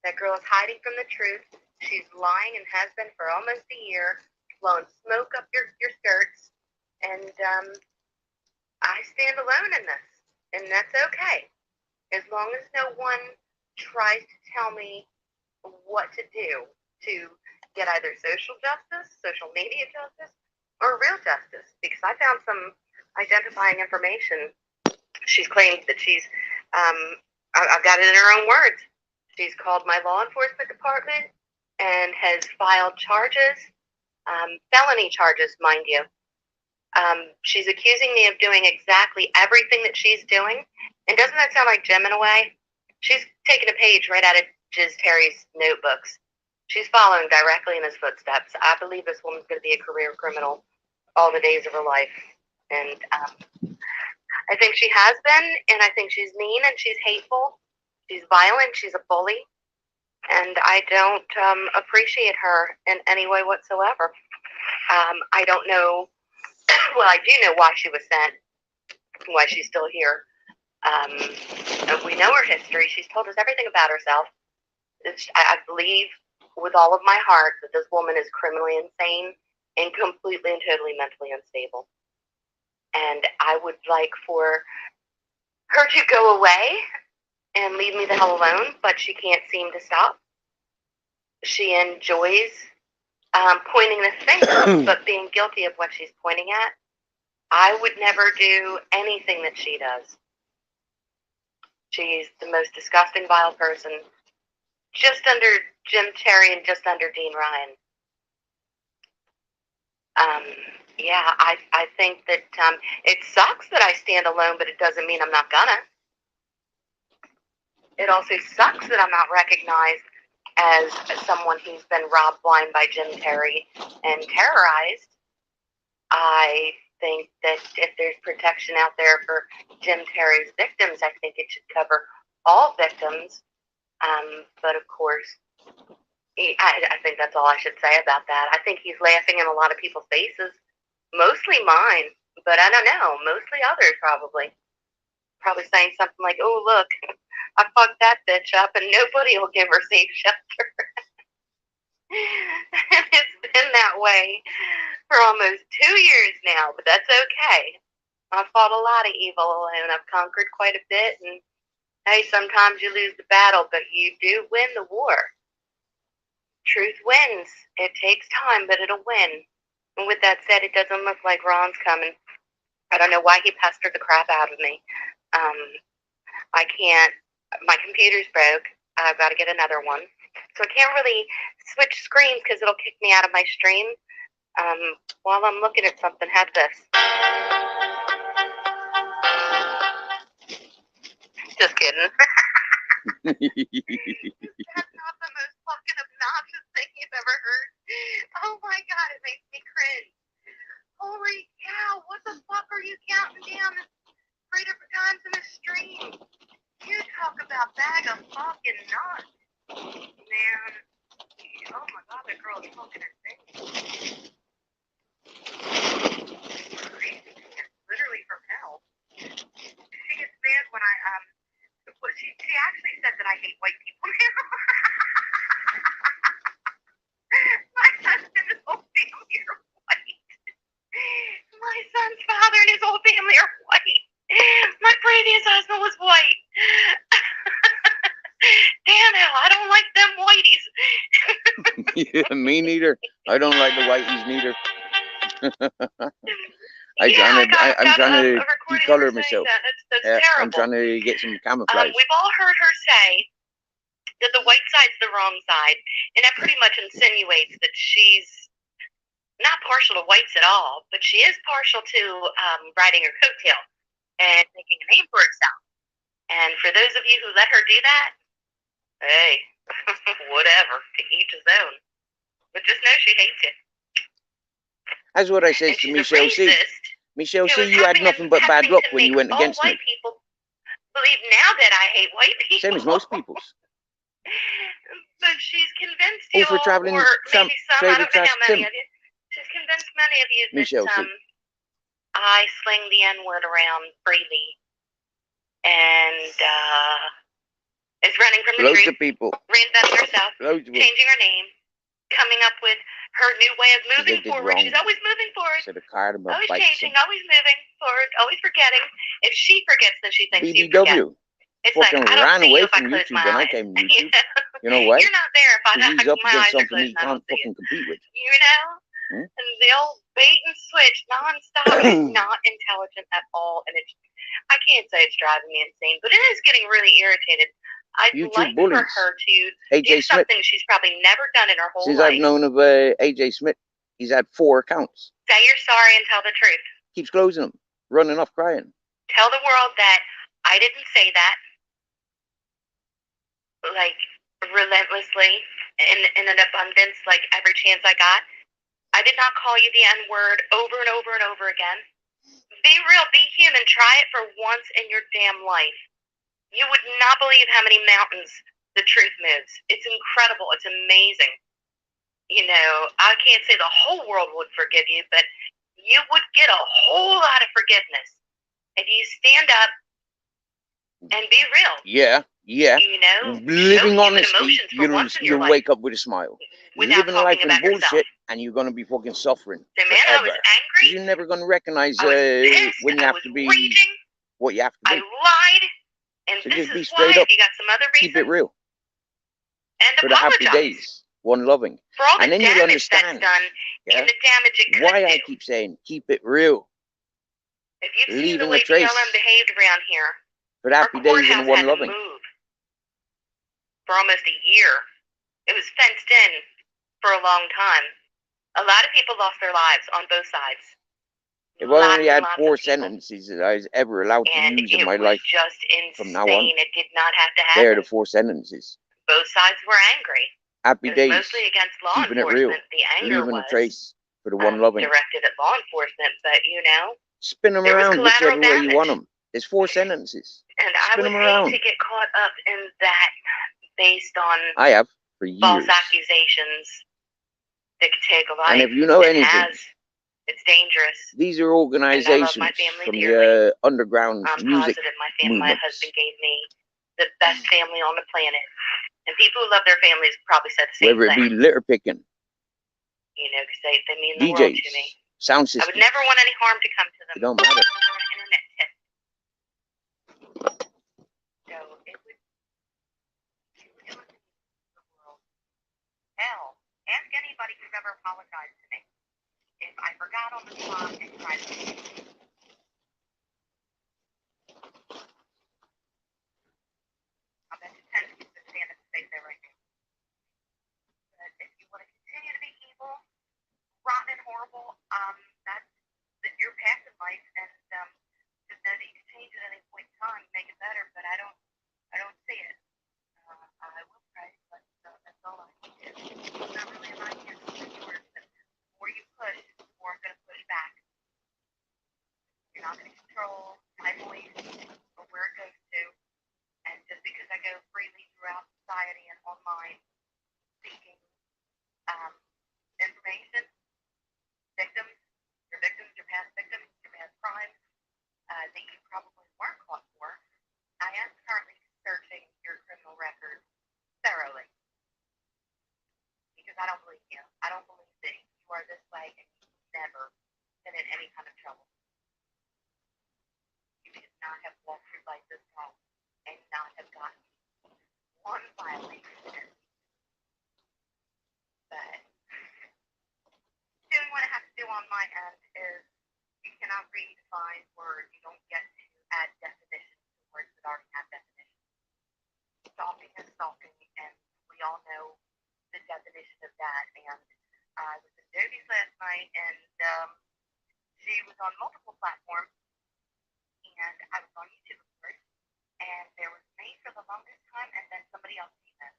Speaker 5: That girl is hiding from the truth. She's lying and has been for almost a year, blowing smoke up your skirts, and I stand alone in this, and that's okay. As long as no one tries to tell me what to do to get either social justice, social media justice, or real justice, because I found some identifying information. She's claimed that she's, I've got it in her own words, she's called my law enforcement department and has filed charges, felony charges, mind you. She's accusing me of doing exactly everything that she's doing. And doesn't that sound like Jim in a way? She's taken a page right out of Jiz Terry's notebooks. She's following directly in his footsteps. I believe this woman's going to be a career criminal all the days of her life. And I think she has been, and I think she's mean and she's hateful. She's violent. She's a bully. And I don't appreciate her in any way whatsoever. I don't know. Well, I do know why she was sent, why she's still here. We know her history. She's told us everything about herself. I believe with all of my heart that this woman is criminally insane and completely and totally mentally unstable. And I would like for her to go away and leave me the hell alone, but she can't seem to stop. She enjoys pointing the finger, but being guilty of what she's pointing at. I would never do anything that she does. She's the most disgusting, vile person, just under Jim Terry and just under Dean Ryan. Yeah, I think that it sucks that I stand alone, but it doesn't mean I'm not gonna. It also sucks that I'm not recognized as someone who's been robbed blind by Jim Terry and terrorized. I think that if there's protection out there for Jim Terry's victims, I think it should cover all victims. But of course, I think that's all I should say about that. I think he's laughing in a lot of people's faces, mostly mine, but I don't know, mostly others probably. Probably saying something like, "Oh, look, I fucked that bitch up and nobody will give her safe shelter." It's been that way for almost 2 years now, but that's okay. I've fought a lot of evil and I've conquered quite a bit. And hey, sometimes you lose the battle, but you do win the war. Truth wins. It takes time, but it'll win. And with that said, it doesn't look like Ron's coming. I don't know why he pestered the crap out of me. I can't. My computer's broke. I've got to get another one. So I can't really switch screens because it'll kick me out of my stream. While I'm looking at something, have this. Just kidding. That's not the most fucking obnoxious thing you've ever heard. Oh my god, it makes me cringe. Holy cow, what the fuck are you counting down 3 different times in a stream? You talk about bag of fucking nuts. Man. Oh my god, that girl is fucking insane. Literally from hell. She gets mad when I, well, she actually said that I hate white people now. My husband and his whole family are white. My son's father and his whole family are white. My previous husband was white. Damn hell, I don't like them whiteys.
Speaker 3: Yeah, me neither. I don't like the whiteys neither. I'm trying to decolor myself.
Speaker 5: That's terrible.
Speaker 3: I'm trying to get some camouflage.
Speaker 5: We've all heard her say that the white side's the wrong side, and that pretty much insinuates that she's not partial to whites at all, but she is partial to riding her coattail and making a name for herself. And for those of you who let her do that, hey, whatever, to each his own. But just know she hates it.
Speaker 3: That's what I said to Michelle C. Michelle C, you had nothing but bad luck when you went against me.
Speaker 5: White people believe now that I hate white people.
Speaker 3: Same as most people's.
Speaker 5: But she's convinced you
Speaker 3: for traveling,
Speaker 5: or maybe some, I don't know how many
Speaker 3: Tim.
Speaker 5: of you. She's convinced many of you that
Speaker 3: Michelle C.
Speaker 5: I sling the N-word around freely. And is running from the
Speaker 3: Loads
Speaker 5: truth,
Speaker 3: of people.
Speaker 5: reinventing herself,
Speaker 3: Loads of them.
Speaker 5: changing her name, coming up with her new way of moving forward.
Speaker 3: Wrong.
Speaker 5: She's always moving forward.
Speaker 3: Should have carded my
Speaker 5: Always
Speaker 3: bike.
Speaker 5: changing, always moving forward, always forgetting. If she forgets, then she thinks you forget.
Speaker 3: BBW.
Speaker 5: It's
Speaker 3: Fucking
Speaker 5: like, I don't
Speaker 3: ran
Speaker 5: see
Speaker 3: away
Speaker 5: you if I
Speaker 3: from
Speaker 5: close
Speaker 3: YouTube
Speaker 5: my
Speaker 3: when I
Speaker 5: eyes.
Speaker 3: came to YouTube. You know why?
Speaker 5: You're not there if I
Speaker 3: Because he's up
Speaker 5: my
Speaker 3: against
Speaker 5: eyes are
Speaker 3: something he
Speaker 5: closed. I
Speaker 3: can't
Speaker 5: don't see
Speaker 3: fucking compete with.
Speaker 5: You know?
Speaker 3: Hmm?
Speaker 5: And the old bait and switch nonstop is not intelligent at all. And it's, I can't say it's driving me insane, but it is getting really irritated. I'd
Speaker 3: YouTube
Speaker 5: like
Speaker 3: bullies.
Speaker 5: for her to
Speaker 3: AJ
Speaker 5: do
Speaker 3: Smith.
Speaker 5: something she's probably never done in her whole
Speaker 3: Since
Speaker 5: life.
Speaker 3: I've known of AJ Smith, he's had 4 accounts.
Speaker 5: Say you're sorry and tell the truth.
Speaker 3: Keeps closing them, running off crying.
Speaker 5: Tell the world that I didn't say that, like, relentlessly, in an abundance, like, every chance I got. I did not call you the N-word over and over and over again. Be real, be human, try it for once in your damn life. You would not believe how many mountains the truth moves. It's incredible, it's amazing. You know, I can't say the whole world would forgive you, but you would get a whole lot of forgiveness if you stand up and be real.
Speaker 3: Yeah. You know, living honestly, you'll wake up with a smile. Living a life in bullshit, and you're gonna be fucking suffering.
Speaker 5: So, man, I was angry.
Speaker 3: You're never gonna recognize
Speaker 5: pissed,
Speaker 3: when you have to be
Speaker 5: raging,
Speaker 3: what you have to be.
Speaker 5: I lied, and
Speaker 3: so
Speaker 5: this
Speaker 3: just be
Speaker 5: is
Speaker 3: straight
Speaker 5: why,
Speaker 3: up.
Speaker 5: if you got some other reasons,
Speaker 3: Keep it real.
Speaker 5: And
Speaker 3: for the happy days, one loving.
Speaker 5: For all the
Speaker 3: and then you'll
Speaker 5: damage
Speaker 3: understand
Speaker 5: that's done,
Speaker 3: yeah,
Speaker 5: and the damage it could
Speaker 3: why
Speaker 5: do.
Speaker 3: I keep saying keep it real.
Speaker 5: If you've seen
Speaker 3: Leaving
Speaker 5: the way
Speaker 3: a trace
Speaker 5: BLM behaved around here,
Speaker 3: for the happy days and one loving.
Speaker 5: Move for almost a year. It was fenced in for a long time. A lot of people lost their lives on both sides.
Speaker 3: If I only had 4 sentences that I was ever allowed to use in my life
Speaker 5: just insane.
Speaker 3: From now on,
Speaker 5: it did not have to happen.
Speaker 3: they're the 4 sentences.
Speaker 5: Both sides were angry.
Speaker 3: Happy days,
Speaker 5: mostly against law
Speaker 3: keeping it real,
Speaker 5: the anger
Speaker 3: leaving
Speaker 5: was,
Speaker 3: a trace for the one loving.
Speaker 5: Directed at law enforcement, but you know,
Speaker 3: spin them around whichever way you want them. There's 4 sentences.
Speaker 5: And
Speaker 3: spin
Speaker 5: I would hate to get caught up in that based on
Speaker 3: I have for years.
Speaker 5: False accusations that could take a life.
Speaker 3: And if you know anything,
Speaker 5: it's dangerous.
Speaker 3: These are organizations from the underground music
Speaker 5: my
Speaker 3: movements.
Speaker 5: husband gave me the best family on the planet. And people who love their families probably said the same
Speaker 3: Whether it
Speaker 5: thing.
Speaker 3: be litter picking,
Speaker 5: You know, because they mean the world to me.
Speaker 3: DJs, sound
Speaker 5: I
Speaker 3: system.
Speaker 5: would never want any harm to come to them.
Speaker 3: It don't matter.
Speaker 5: Over an internet tip. So it would really the world. Hell, ask anybody who's ever apologized to me. If I forgot on the spot and tried to I bet you 10 people would stand up and say they're right now. But if you want to continue to be evil, rotten and horrible, that's your path in life, and just know that you can change it at any point in time, make it better. But I don't see it. I will try, but that's all I can do. It's not really an idea. It's yours. The more you push, the more I'm going to push back. You're not going to control my voice or where it goes to. And just because I go freely throughout society and online seeking information, victims, your past victims, your past crimes that you probably weren't caught for, I am currently searching your criminal record thoroughly because I don't believe you. I don't believe that you are this way and you've never been in any kind of trouble. You should not have walked through life this long and not have gotten one violation. But doing what I have to do on my end is you cannot redefine words. You don't get to add definitions to words that already have definitions. Stalking is stalking, and we all know the definition of that. And I was in Jody's last night, and she was on multiple platforms, and I was on YouTube, of course, and there was me for the longest time, and then somebody else came in.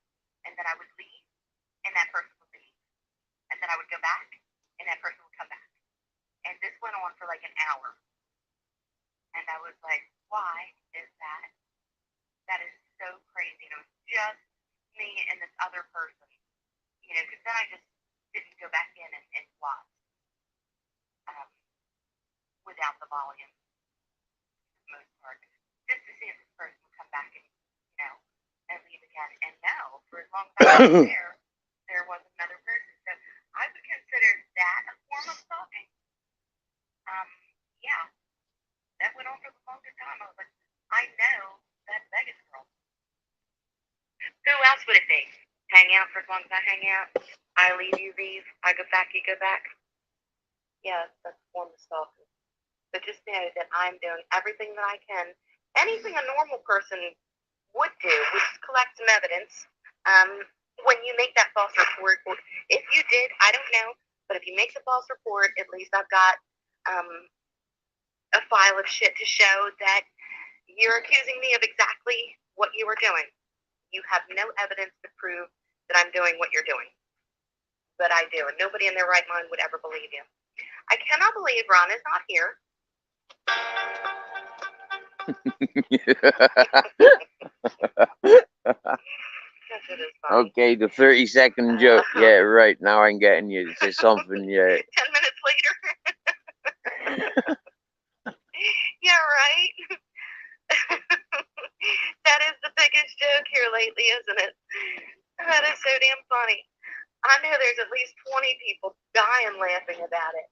Speaker 5: And then I would leave, and that person would leave. And then I would go back, and that person would come back. And this went on for like an hour. And I was like, why is that? That is so crazy. And it was just me and this other person. You know, because then I just didn't go back in and watch without the volume, for the most part. Just to see if this person would come back and, you know, and leave again. And no, for as long as I was there was another person. So I would consider that a form of stalking. Yeah, that went on for the longest time. I was like, I know that Vegas girl. Who else would it be? Hang out for as long as I hang out. I leave, you leave. I go back, you go back. Yeah, that's a form of stalking. But just know that I'm doing everything that I can. Anything a normal person would do, which is collect some evidence. When you make that false report, or if you did, I don't know, but if you make the false report, at least I've got a file of shit to show that you're accusing me of exactly what you were doing. You have no evidence to prove that I'm doing what you're doing. But I do, and nobody in their right mind would ever believe you. I cannot believe Ron is not here.
Speaker 3: Okay, the 30-second joke. Yeah, right. Now I'm getting you. It's just something, yeah.
Speaker 5: 10 minutes later. Yeah, right? That is the biggest joke here lately, isn't it? That is so damn funny. I know there's at least 20 people dying laughing about it.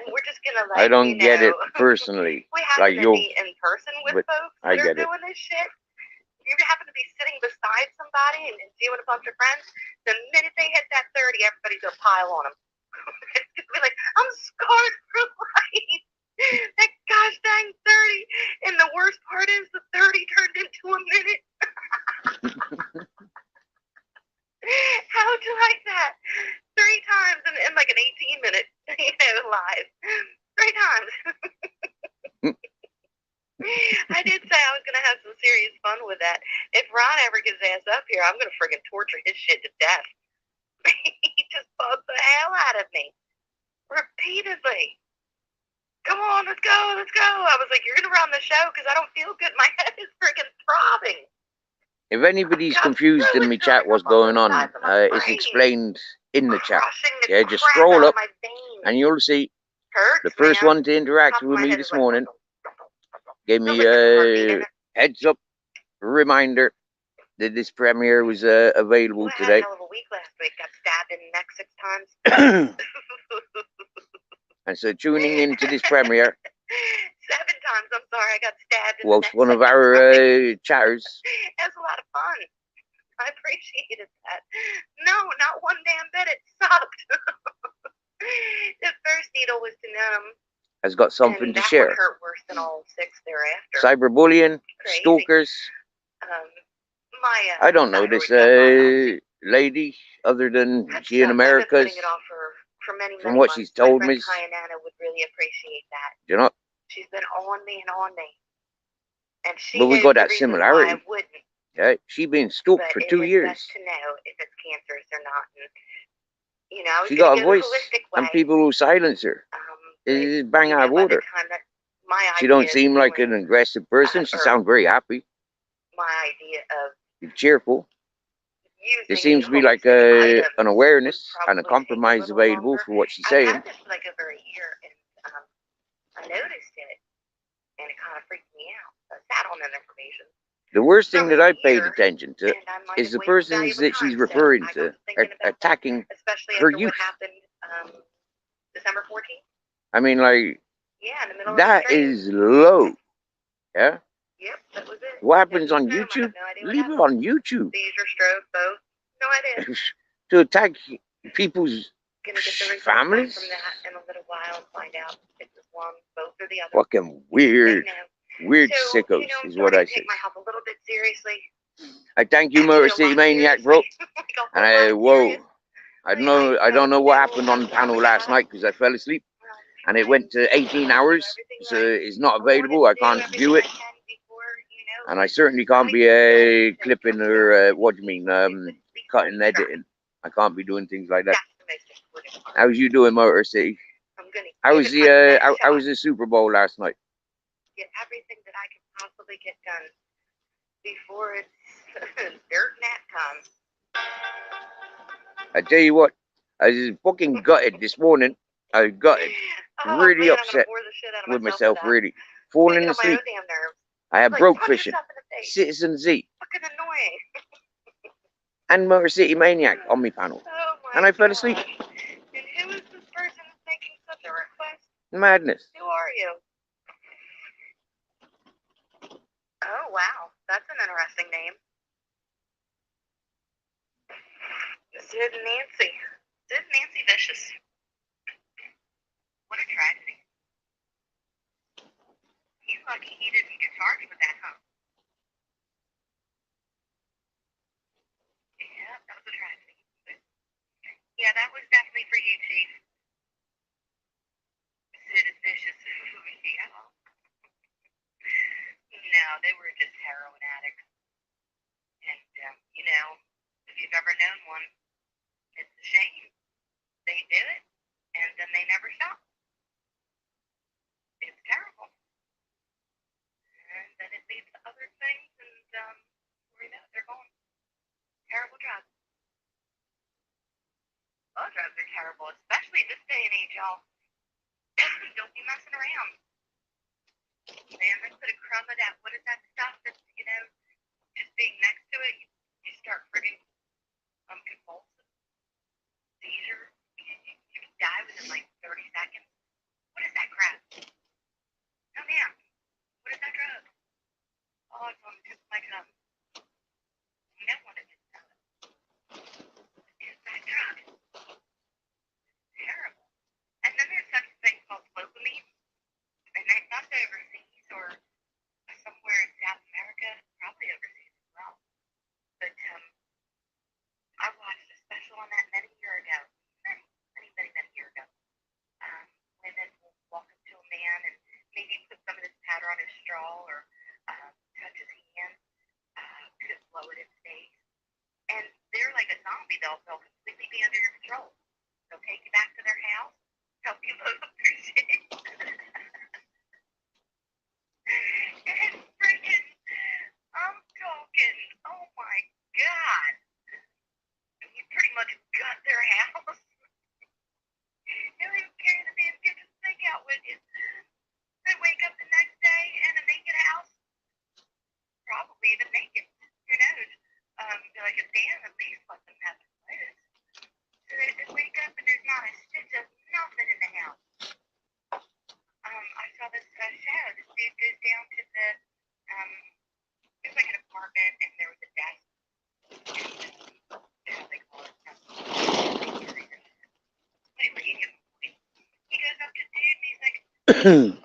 Speaker 5: And we're just going to
Speaker 3: I don't get it personally.
Speaker 5: We happen
Speaker 3: like
Speaker 5: to be in person with folks that are doing this shit. If you happen to be sitting beside somebody and you and a bunch of friends, the minute they hit that 30, everybody's going to pile on them. It's going to be like, I'm scarred for life. That gosh dang 30. And the worst part is the 30 turned into a minute. How would you like that? 3 times in like an 18-minute, live. 3 times. I did say I was going to have some serious fun with that. If Ron ever gets his ass up here, I'm going to friggin' torture his shit to death. He just bugged the hell out of me. Repeatedly. Come on, let's go, let's go. I was like, you're going to run the show because I don't feel good. My head is friggin' throbbing.
Speaker 3: If anybody's confused in my chat what's going on, it's explained in the chat. Yeah, just scroll up and you'll see the first one to interact with me this morning gave me a heads up reminder that this premiere was available
Speaker 5: Well, I had a
Speaker 3: today.
Speaker 5: hell of a week last week. Got stabbed in the neck 6 times.
Speaker 3: And so tuning into this premiere
Speaker 5: 7 times, I'm sorry. I got stabbed in
Speaker 3: was
Speaker 5: the neck
Speaker 3: one of
Speaker 5: 7
Speaker 3: our
Speaker 5: times.
Speaker 3: chatters.
Speaker 5: It was a lot of fun. I appreciated that. No, not one damn bit. It sucked. The first needle was to numb.
Speaker 3: Has got something
Speaker 5: and
Speaker 3: to
Speaker 5: that
Speaker 3: share.
Speaker 5: one hurt worse than all 6 thereafter.
Speaker 3: Cyberbullying,
Speaker 5: Crazy.
Speaker 3: stalkers.
Speaker 5: My
Speaker 3: I don't know
Speaker 5: thyroid
Speaker 3: this
Speaker 5: got biopsy.
Speaker 3: lady other than
Speaker 5: That
Speaker 3: she in
Speaker 5: sucks. I've
Speaker 3: America's.
Speaker 5: been putting it off for many,
Speaker 3: From
Speaker 5: many
Speaker 3: what
Speaker 5: months.
Speaker 3: she's told
Speaker 5: My
Speaker 3: me,
Speaker 5: friend Kyanana would really appreciate that.
Speaker 3: you know.
Speaker 5: She's been on me and on me. And she
Speaker 3: But we
Speaker 5: knows
Speaker 3: got
Speaker 5: the
Speaker 3: that
Speaker 5: reason
Speaker 3: similarity.
Speaker 5: why I wouldn't.
Speaker 3: Yeah, she been stalked
Speaker 5: But
Speaker 3: for
Speaker 5: it
Speaker 3: 2
Speaker 5: is
Speaker 3: years.
Speaker 5: best to know if it's cancerous or not. And, you know, I was
Speaker 3: She
Speaker 5: going
Speaker 3: got
Speaker 5: to
Speaker 3: a
Speaker 5: go the
Speaker 3: voice,
Speaker 5: holistic way.
Speaker 3: and people who silence her
Speaker 5: But,
Speaker 3: is bang
Speaker 5: you
Speaker 3: out of
Speaker 5: know, by the
Speaker 3: order.
Speaker 5: time that my
Speaker 3: She
Speaker 5: idea
Speaker 3: don't
Speaker 5: of
Speaker 3: seem like an
Speaker 5: doing,
Speaker 3: aggressive person. She
Speaker 5: or
Speaker 3: sounds very happy,
Speaker 5: my idea of
Speaker 3: cheerful.
Speaker 5: using
Speaker 3: There seems to be like
Speaker 5: holistic items
Speaker 3: an
Speaker 5: would
Speaker 3: awareness and a
Speaker 5: probably take
Speaker 3: compromise
Speaker 5: little
Speaker 3: available
Speaker 5: longer.
Speaker 3: for what she's
Speaker 5: I've
Speaker 3: saying.
Speaker 5: had this for like over a year, and I noticed it, and it kind of freaked me out. So I sat on that information.
Speaker 3: The worst thing
Speaker 5: From
Speaker 3: that
Speaker 5: a
Speaker 3: I paid
Speaker 5: year,
Speaker 3: attention to
Speaker 5: and I might
Speaker 3: is
Speaker 5: have
Speaker 3: the
Speaker 5: wasted
Speaker 3: persons
Speaker 5: valuable
Speaker 3: that she's
Speaker 5: time.
Speaker 3: referring
Speaker 5: So I
Speaker 3: to
Speaker 5: got to thinking about
Speaker 3: attacking
Speaker 5: that, especially
Speaker 3: her
Speaker 5: after
Speaker 3: youth.
Speaker 5: what happened December 14th.
Speaker 3: I mean, like,
Speaker 5: Yeah, in the middle of
Speaker 3: that
Speaker 5: the stream.
Speaker 3: is low. Yeah?
Speaker 5: Yep, that was it.
Speaker 3: What happens on
Speaker 5: Hypnotism, I
Speaker 3: YouTube?
Speaker 5: have no idea what
Speaker 3: Leave it
Speaker 5: happened.
Speaker 3: on YouTube.
Speaker 5: Seizure, stroke, both. No idea.
Speaker 3: To attack people's
Speaker 5: Gonna get the results
Speaker 3: families?
Speaker 5: from that in a little while and find out if it's one, both, or the other.
Speaker 3: Fucking weird.
Speaker 5: Don't know.
Speaker 3: Weird
Speaker 5: So,
Speaker 3: sickos
Speaker 5: you know, I'm
Speaker 3: is what
Speaker 5: starting
Speaker 3: I
Speaker 5: to
Speaker 3: say.
Speaker 5: take my health a little bit seriously.
Speaker 3: I thank you,
Speaker 5: You
Speaker 3: Motor
Speaker 5: know,
Speaker 3: City
Speaker 5: lot
Speaker 3: Maniac,
Speaker 5: seriously.
Speaker 3: bro.
Speaker 5: Like a whole
Speaker 3: And I,
Speaker 5: lot
Speaker 3: whoa.
Speaker 5: serious.
Speaker 3: I don't know what happened on the panel last night because I fell asleep. And it went to 18 hours, so it's not available. I can't view it. And I certainly can't be clipping or, what do you mean, cutting and editing. I can't be doing things like that. How's you doing, Motor City? How was the Super Bowl last night?
Speaker 5: Get everything that I can possibly get done before it's dirt nap time.
Speaker 3: I tell you what, I was fucking gutted this morning. I was gutted. Really upset with myself, really. Falling asleep. I had broke fishing. Citizen Z.
Speaker 5: Fucking annoying.
Speaker 3: And Motor City Maniac on my panel.
Speaker 5: Oh my
Speaker 3: And I fell asleep.
Speaker 5: gosh. And who is this person that's making such a request?
Speaker 3: Madness.
Speaker 5: Who are you? Oh wow, that's an interesting name. Sid and Nancy. Sid and Nancy Vicious. What a tragedy. He's lucky he didn't get charged with that, huh? Yeah, that was a tragedy. Yeah, that was definitely for you, Chief. Sid is vicious. Yeah. No, they were just heroin addicts. And, you know, if you've ever known one, it's a shame. They do it, and then they never stop. It's terrible. And then it leads to other things, and you know, they're gone. Terrible drugs. All drugs are terrible, especially this day and age, y'all. Don't be messing around. Man, they put a crumb of that, what is that stuff that's, you know, just being next to it, you start friggin' convulsive seizure. You can die within like 30 seconds. What is that crap? Come here. What is that drug? Oh, it's on the tip of my tongue. You don't want to just know it. What is that drug? It's terrible. And then there's such a thing called dopamine. And that's overseas or somewhere in South America, probably overseas as well. But I watched a special on that many years ago. Many years ago. Women will walk up to a man and maybe put some of this powder on his straw or touch his hand, could blow it in his face. And they're like a zombie. They'll completely be under your control. They'll take you back to their house, help you load up their shit. And freaking, I'm talking, oh my God. You pretty much gut their house. You don't even carry the damn kitchen sink out with you. They wake up the next day in a naked house saw this show. This dude goes down to the, there's like an apartment and there was a desk. And, how they call it. Anyway, he goes up to dude and he's like, dude.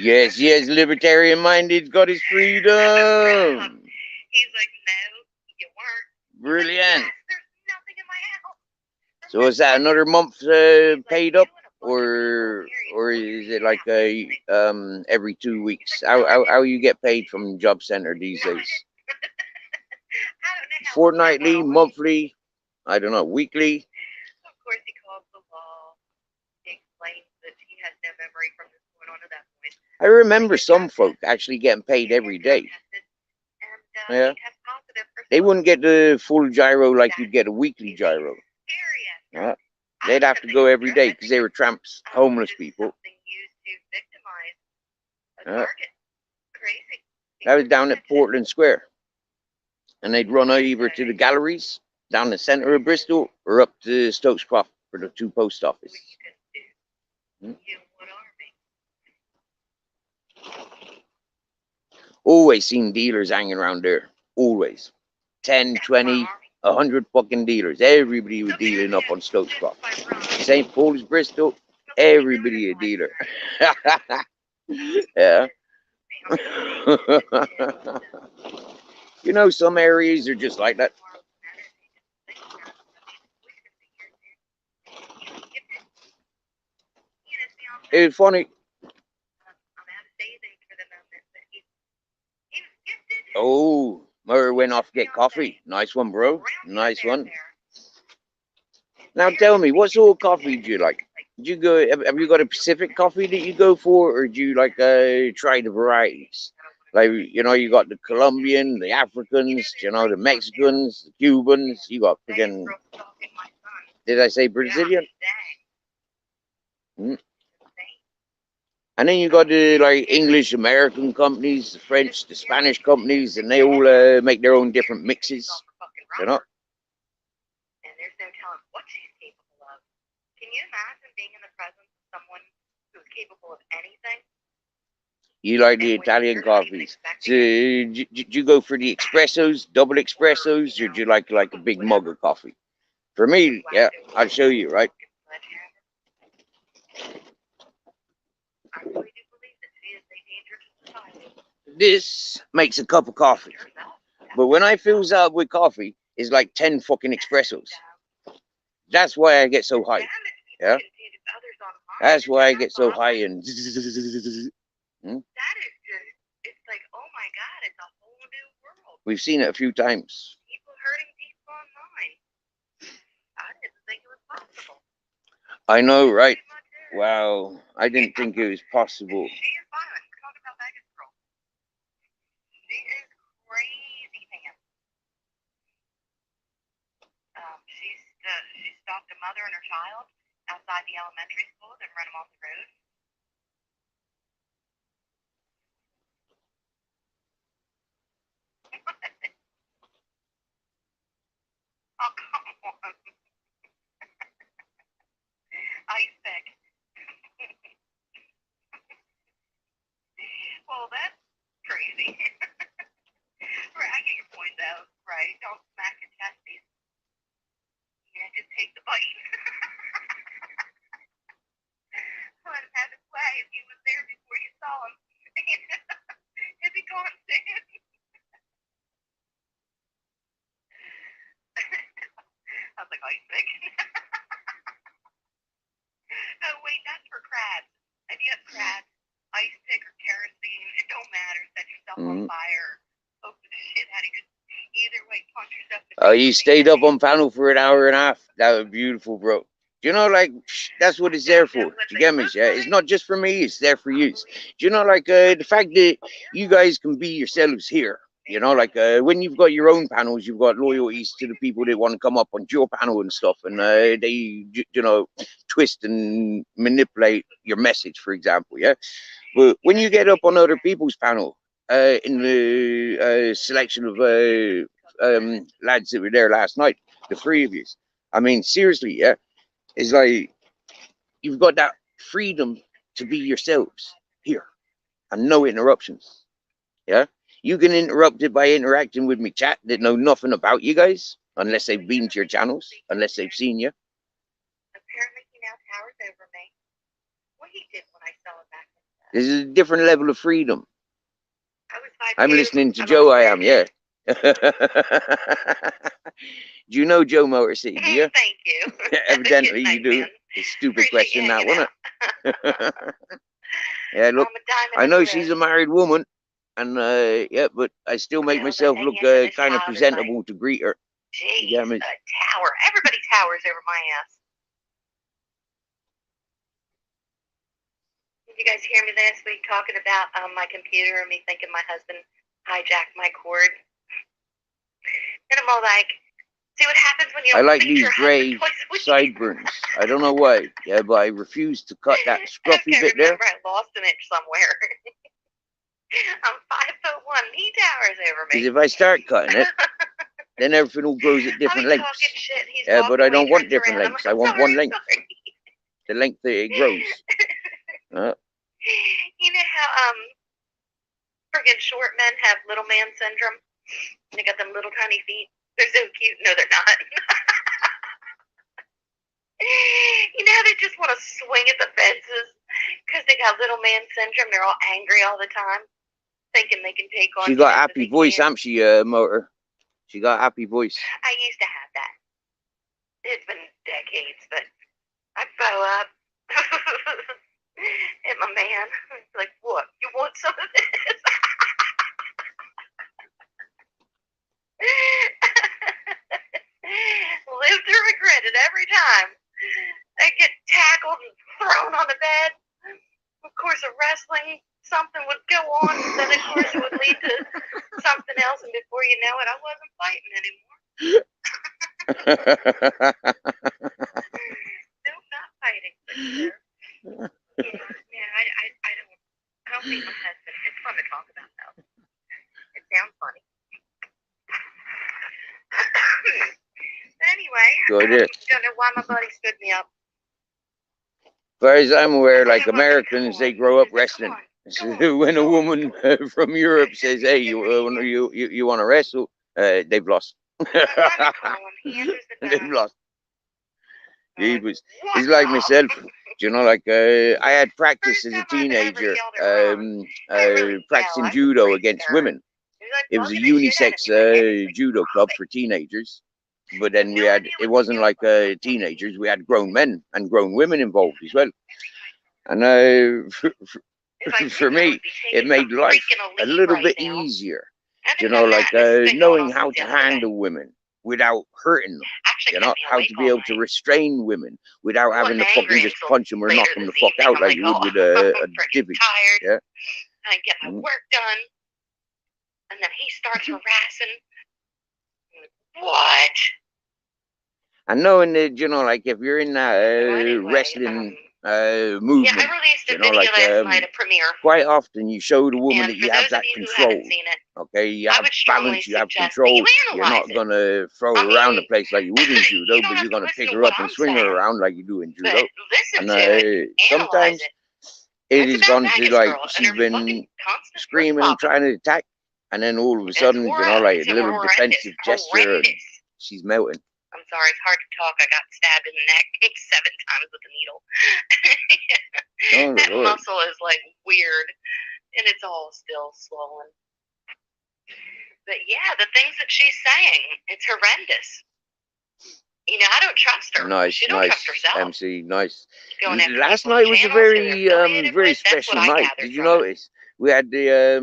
Speaker 3: Yes, yes, libertarian minded, got his freedom.
Speaker 5: He's like, no, you weren't.
Speaker 3: Brilliant.
Speaker 5: Yes, there's nothing in my house.
Speaker 3: So is that another month paid up, or is it like every 2 weeks? How you get paid from job center these days?
Speaker 5: I don't know how
Speaker 3: Fortnightly, monthly, I don't know, weekly.
Speaker 5: Of course, he calls the law. He explains that he has no memory from this point on to that point.
Speaker 3: I remember some folk actually getting paid every day. Yeah. They wouldn't get the full gyro like you'd get a weekly gyro. Yeah. They'd have to go every day because they were tramps, homeless people. Yeah. That was down at Portland Square. And they'd run either to the galleries down the centre of Bristol or up to Stokes Croft for the 2 post office. Always seen dealers hanging around there. Always. 10, 20, 100 fucking dealers. Everybody was dealing up on Stokes Croft. St. Paul's, Bristol, everybody a dealer. Yeah. You know, some areas are just like that. It's funny. Oh, Murray went off to get coffee. Nice one, bro. Nice one. Now tell me, what sort of coffee do you like? Do you go? Have you got a specific coffee that you go for, or do you like try the varieties? Like, you know, you got the Colombian, the Africans, you know, the Mexicans, the Cubans. You got freaking. Did I say Brazilian? Hmm. And then you got the like English American companies, the French, the Spanish companies, and they all make their own different mixes. You know.
Speaker 5: And there's no telling what she's capable of. Can you imagine being in the presence of someone who's capable of anything?
Speaker 3: You like the Italian coffees. So, do you go for the espressos, double espressos, or do you like a big mug of coffee? For me, yeah, I'll show you, right?
Speaker 5: I really do believe that she is a danger to society.
Speaker 3: This makes a cup of coffee. But when I fills up with coffee, it's like 10 fucking espressos. That's why I get so high. Yeah? That's why I get so high and...
Speaker 5: That is just, it's like, oh my God, it's a whole new world.
Speaker 3: We've seen it a few times.
Speaker 5: People hurting people online. I didn't think it was possible.
Speaker 3: I know, right? Wow, I didn't think it was possible.
Speaker 5: She is violent. We're talking about Vegas girl. She is crazy, man. She stalked a mother and her child outside the elementary school, then run them off the road. Oh, come on. Ice pick. Well, that's crazy. Right, I get your point, though. Right? Don't smack your testes. Yeah, just take the bite. Let him have his way if he was there before you saw him. He'd be gone soon. I was like, ice pick. Oh, wait, that's for crabs. If you have crabs, ice pick or kerosene, it don't matter. Set yourself on fire. Poke the shit out of you. Either way, punch yourself in the face.
Speaker 3: Oh, you stayed up on panel for an hour and a half. That was beautiful, bro. Do you know, like, that's what it's there for. Do you get me? Yeah, it's not just for me, it's there for you. Do you know, like, the fact that you guys can be yourselves here. You know, like, when you've got your own panels, you've got loyalties to the people that want to come up on your panel and stuff, and they, you know, twist and manipulate your message, for example, yeah? But when you get up on other people's panel, in the selection of lads that were there last night, the 3 of you, I mean, seriously, yeah? It's like, you've got that freedom to be yourselves. here, and no interruptions. Yeah, you can interrupt it by interacting with me chat that know nothing about you guys, unless they've been to your channels, unless they've seen you.
Speaker 5: Apparently he now towers over me. Well, he did when I saw him back.
Speaker 3: This is a different level of freedom.
Speaker 5: I was 5'2".
Speaker 3: I'm listening to Joe, I am, yeah. Do you know Joe Motor City, do you?
Speaker 5: Thank you.
Speaker 3: Evidently
Speaker 5: Nice,
Speaker 3: you do.
Speaker 5: man.
Speaker 3: It's a stupid
Speaker 5: Appreciate
Speaker 3: question,
Speaker 5: you
Speaker 3: that,
Speaker 5: hanging
Speaker 3: wasn't
Speaker 5: out.
Speaker 3: it? Yeah, look,
Speaker 5: I'm a diamond
Speaker 3: I
Speaker 5: in
Speaker 3: know
Speaker 5: the
Speaker 3: she's
Speaker 5: rough.
Speaker 3: a married woman, and yeah, but I still make
Speaker 5: Yeah, but
Speaker 3: myself
Speaker 5: hanging
Speaker 3: look
Speaker 5: in this
Speaker 3: kind of
Speaker 5: house is
Speaker 3: presentable to greet her.
Speaker 5: Jeez,
Speaker 3: You get me?
Speaker 5: a tower. Everybody towers over my ass. Did you guys hear me last week talking about my computer and me thinking my husband hijacked my cord? And I'm all like, see what happens when you
Speaker 3: I
Speaker 5: don't
Speaker 3: like
Speaker 5: think
Speaker 3: these
Speaker 5: your
Speaker 3: gray
Speaker 5: husband toys with you.
Speaker 3: sideburns. I don't know why. Yeah, but I refuse to cut that scruffy
Speaker 5: Okay,
Speaker 3: bit there.
Speaker 5: remember I lost an inch somewhere. I'm 5'1". He towers over
Speaker 3: Because
Speaker 5: me.
Speaker 3: if I start cutting it, then everything all grows at different
Speaker 5: I'll be
Speaker 3: lengths.
Speaker 5: talking shit. He's
Speaker 3: Yeah, but I
Speaker 5: walking away,
Speaker 3: don't want
Speaker 5: turns
Speaker 3: different
Speaker 5: around. I'm
Speaker 3: lengths.
Speaker 5: like,
Speaker 3: I want
Speaker 5: sorry,
Speaker 3: one length.
Speaker 5: sorry.
Speaker 3: The length that it grows.
Speaker 5: You know how friggin' short men have little man syndrome? They got them little tiny feet. They're so cute. No, they're not. You know how they just want to swing at the fences because they got little man syndrome. They're all angry all the time, thinking they can take on.
Speaker 3: She got happy voice, hasn't she, Motor? She got happy voice.
Speaker 5: I used to have that. It's been decades, but I bow up. And my man, he's like, what? You want some of this? Live to regret it every time. I get tackled and thrown on the bed. Of course, a wrestling something would go on, and then of course it would lead to something else, and before you know it, I wasn't fighting anymore. No, not fighting. But, yeah, I don't think my husband. It's fun to talk about though. It sounds funny. Anyway,
Speaker 3: Good.
Speaker 5: I don't know why my buddy stood me up.
Speaker 3: As far as I'm aware, like
Speaker 5: Come on,
Speaker 3: Americans, they grow up wrestling. So when a woman from Europe says, "Hey, you want to wrestle?" They've lost. They've lost. It's like myself. You know, like I had practice as a teenager, practicing judo against women. It was a unisex judo club for teenagers. But then we had, it wasn't like teenagers, we had grown men and grown women involved as well. And for me, it made life a little bit easier. You know, like knowing how to handle women without hurting them. You know, how to be able to restrain women without having to fucking just punch them or knock them the fuck out like you would with a divvy. Yeah.
Speaker 5: I get my work done, and then he starts harassing. What?
Speaker 3: And knowing that, you know, like if you're in that wrestling movement,
Speaker 5: yeah, I released a
Speaker 3: you know,
Speaker 5: video
Speaker 3: like
Speaker 5: last night, a premiere.
Speaker 3: quite often you show the woman
Speaker 5: And
Speaker 3: that you have that control. Okay, you have balance, you have control. You're not gonna throw her around the place like you would in judo, but you're gonna pick her up and swing her around like you do in judo. And sometimes it has gone to like she's been screaming and trying to attack, and then all of a sudden, you know, like a little defensive gesture, and she's melting.
Speaker 5: I'm sorry, it's hard to talk. I got stabbed in the neck 7 times with a needle. That muscle is like weird, and it's all still swollen. But yeah, the things that she's saying, it's horrendous. You know, I don't trust her.
Speaker 3: Nice,
Speaker 5: she don't trust herself.
Speaker 3: MC, nice.
Speaker 5: Last
Speaker 3: night was a very special night. Did you notice? We had the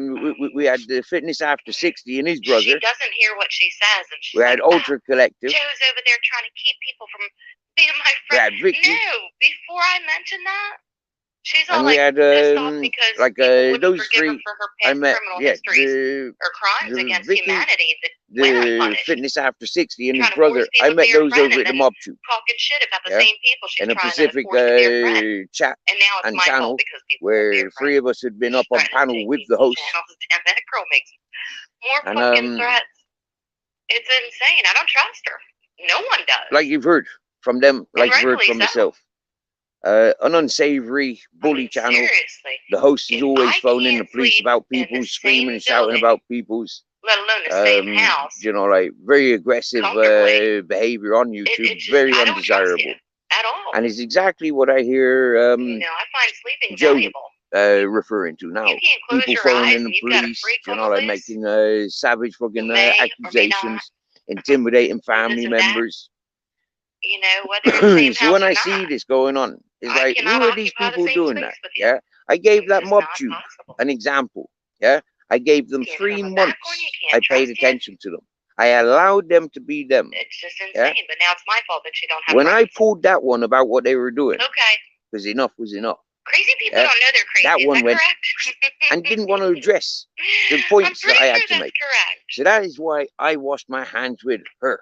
Speaker 3: we had the Fitness After 60 and his brother.
Speaker 5: She doesn't hear what she says, and she's
Speaker 3: we had
Speaker 5: like,
Speaker 3: Ultra Collective.
Speaker 5: Joe's over there trying to keep people from being my friend.
Speaker 3: We had Vicky.
Speaker 5: No, before I mention that, she's all
Speaker 3: and we had
Speaker 5: pissed off because
Speaker 3: like those three.
Speaker 5: For her past
Speaker 3: I met
Speaker 5: or crimes against
Speaker 3: Vicky,
Speaker 5: humanity that
Speaker 3: the Fitness After 60 and his brother. I met those over at the Mob Tube.
Speaker 5: Talking shit about the same people she's
Speaker 3: in a
Speaker 5: trying
Speaker 3: Pacific
Speaker 5: to force to be her friend.
Speaker 3: chat
Speaker 5: and now it's
Speaker 3: and
Speaker 5: my
Speaker 3: channel
Speaker 5: fault because people
Speaker 3: where 3 of us had been up on panel with the host.
Speaker 5: And that girl makes more fucking threats. It's insane. I don't trust her. No one does.
Speaker 3: Like you've heard from them, like you've heard from myself. An unsavory bully channel.
Speaker 5: Seriously.
Speaker 3: The host is
Speaker 5: If
Speaker 3: always
Speaker 5: I
Speaker 3: phoning the
Speaker 5: can't
Speaker 3: police
Speaker 5: sleep
Speaker 3: about
Speaker 5: in the
Speaker 3: people, screaming
Speaker 5: same
Speaker 3: and shouting
Speaker 5: building,
Speaker 3: about people's,
Speaker 5: let alone the same house,
Speaker 3: you know, like very aggressive
Speaker 5: comfortably,
Speaker 3: behavior on
Speaker 5: it
Speaker 3: YouTube.
Speaker 5: just,
Speaker 3: Very
Speaker 5: I don't trust
Speaker 3: undesirable.
Speaker 5: you at all.
Speaker 3: And it's exactly what I hear
Speaker 5: I find sleeping
Speaker 3: Joe
Speaker 5: valuable.
Speaker 3: referring to now.
Speaker 5: You can't close
Speaker 3: People
Speaker 5: your
Speaker 3: phoning
Speaker 5: eyes
Speaker 3: the
Speaker 5: and you've got a
Speaker 3: police,
Speaker 5: freak
Speaker 3: you
Speaker 5: on
Speaker 3: know,
Speaker 5: the
Speaker 3: like
Speaker 5: loose
Speaker 3: making savage fucking
Speaker 5: who may or may not
Speaker 3: accusations, intimidating
Speaker 5: do this
Speaker 3: family
Speaker 5: and that.
Speaker 3: members.
Speaker 5: Whether in the same
Speaker 3: So
Speaker 5: house
Speaker 3: when
Speaker 5: or
Speaker 3: I
Speaker 5: not,
Speaker 3: see this going on, it's
Speaker 5: I
Speaker 3: like,
Speaker 5: cannot
Speaker 3: who are these
Speaker 5: occupy the
Speaker 3: people
Speaker 5: same
Speaker 3: doing
Speaker 5: space
Speaker 3: that?
Speaker 5: with you.
Speaker 3: Yeah, I gave
Speaker 5: It's
Speaker 3: that
Speaker 5: just not
Speaker 3: MobTube
Speaker 5: possible.
Speaker 3: an example. Yeah, I gave them
Speaker 5: Can't
Speaker 3: 3
Speaker 5: turn my back
Speaker 3: months.
Speaker 5: on you,
Speaker 3: I
Speaker 5: can't
Speaker 3: paid
Speaker 5: trust you.
Speaker 3: attention to them. I allowed them to be them.
Speaker 5: It's just insane.
Speaker 3: Yeah?
Speaker 5: But now it's my fault that you don't have
Speaker 3: When I
Speaker 5: rights.
Speaker 3: pulled that one about what they were doing,
Speaker 5: Okay.
Speaker 3: because enough was enough,
Speaker 5: Crazy people
Speaker 3: Yeah.
Speaker 5: don't know they're crazy.
Speaker 3: that
Speaker 5: Is
Speaker 3: one
Speaker 5: that
Speaker 3: went
Speaker 5: correct?
Speaker 3: and didn't want to address the
Speaker 5: I'm
Speaker 3: points
Speaker 5: pretty
Speaker 3: that I
Speaker 5: sure
Speaker 3: had to
Speaker 5: that's
Speaker 3: make.
Speaker 5: correct.
Speaker 3: So that is why I washed my hands with her.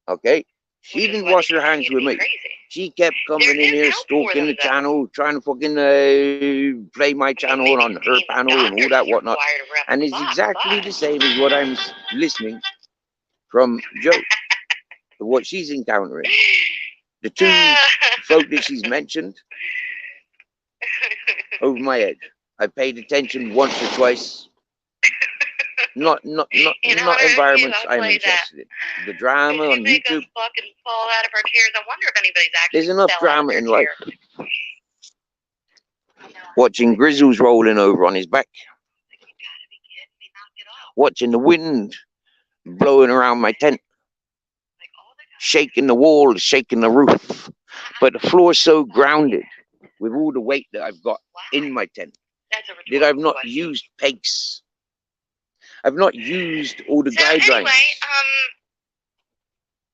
Speaker 3: Okay? She
Speaker 5: Which is
Speaker 3: didn't
Speaker 5: why they
Speaker 3: wash her hands
Speaker 5: continue to
Speaker 3: with
Speaker 5: be
Speaker 3: me.
Speaker 5: crazy.
Speaker 3: She kept coming
Speaker 5: There
Speaker 3: in
Speaker 5: is
Speaker 3: here,
Speaker 5: help for
Speaker 3: stalking
Speaker 5: them,
Speaker 3: the
Speaker 5: though.
Speaker 3: channel, trying to fucking play my channel
Speaker 5: maybe
Speaker 3: on
Speaker 5: the
Speaker 3: her
Speaker 5: team of
Speaker 3: panel and all
Speaker 5: doctors
Speaker 3: that
Speaker 5: is
Speaker 3: whatnot.
Speaker 5: required to rep
Speaker 3: And
Speaker 5: the
Speaker 3: it's
Speaker 5: box,
Speaker 3: exactly
Speaker 5: but
Speaker 3: the same as what I'm listening from Joe, what she's encountering. The two folk that she's mentioned, over my head. I paid attention once or twice. Not environments I'm interested in. The drama on
Speaker 5: you make us
Speaker 3: YouTube.
Speaker 5: fucking fall out of our chairs. I wonder if anybody's actually
Speaker 3: There's enough
Speaker 5: fell out of
Speaker 3: drama
Speaker 5: their
Speaker 3: in life.
Speaker 5: chair.
Speaker 3: Watching Grizzles rolling over on his back.
Speaker 5: You gotta be kidding me. Knock it off.
Speaker 3: Watching the wind blowing around my tent.
Speaker 5: Like all the
Speaker 3: Shaking the walls, shaking the roof. But the floor's so grounded with all the weight that I've got in my tent
Speaker 5: That's a
Speaker 3: that I've
Speaker 5: rhetorical
Speaker 3: not
Speaker 5: question.
Speaker 3: used pegs. I've not used all the
Speaker 5: So
Speaker 3: guidelines.
Speaker 5: anyway,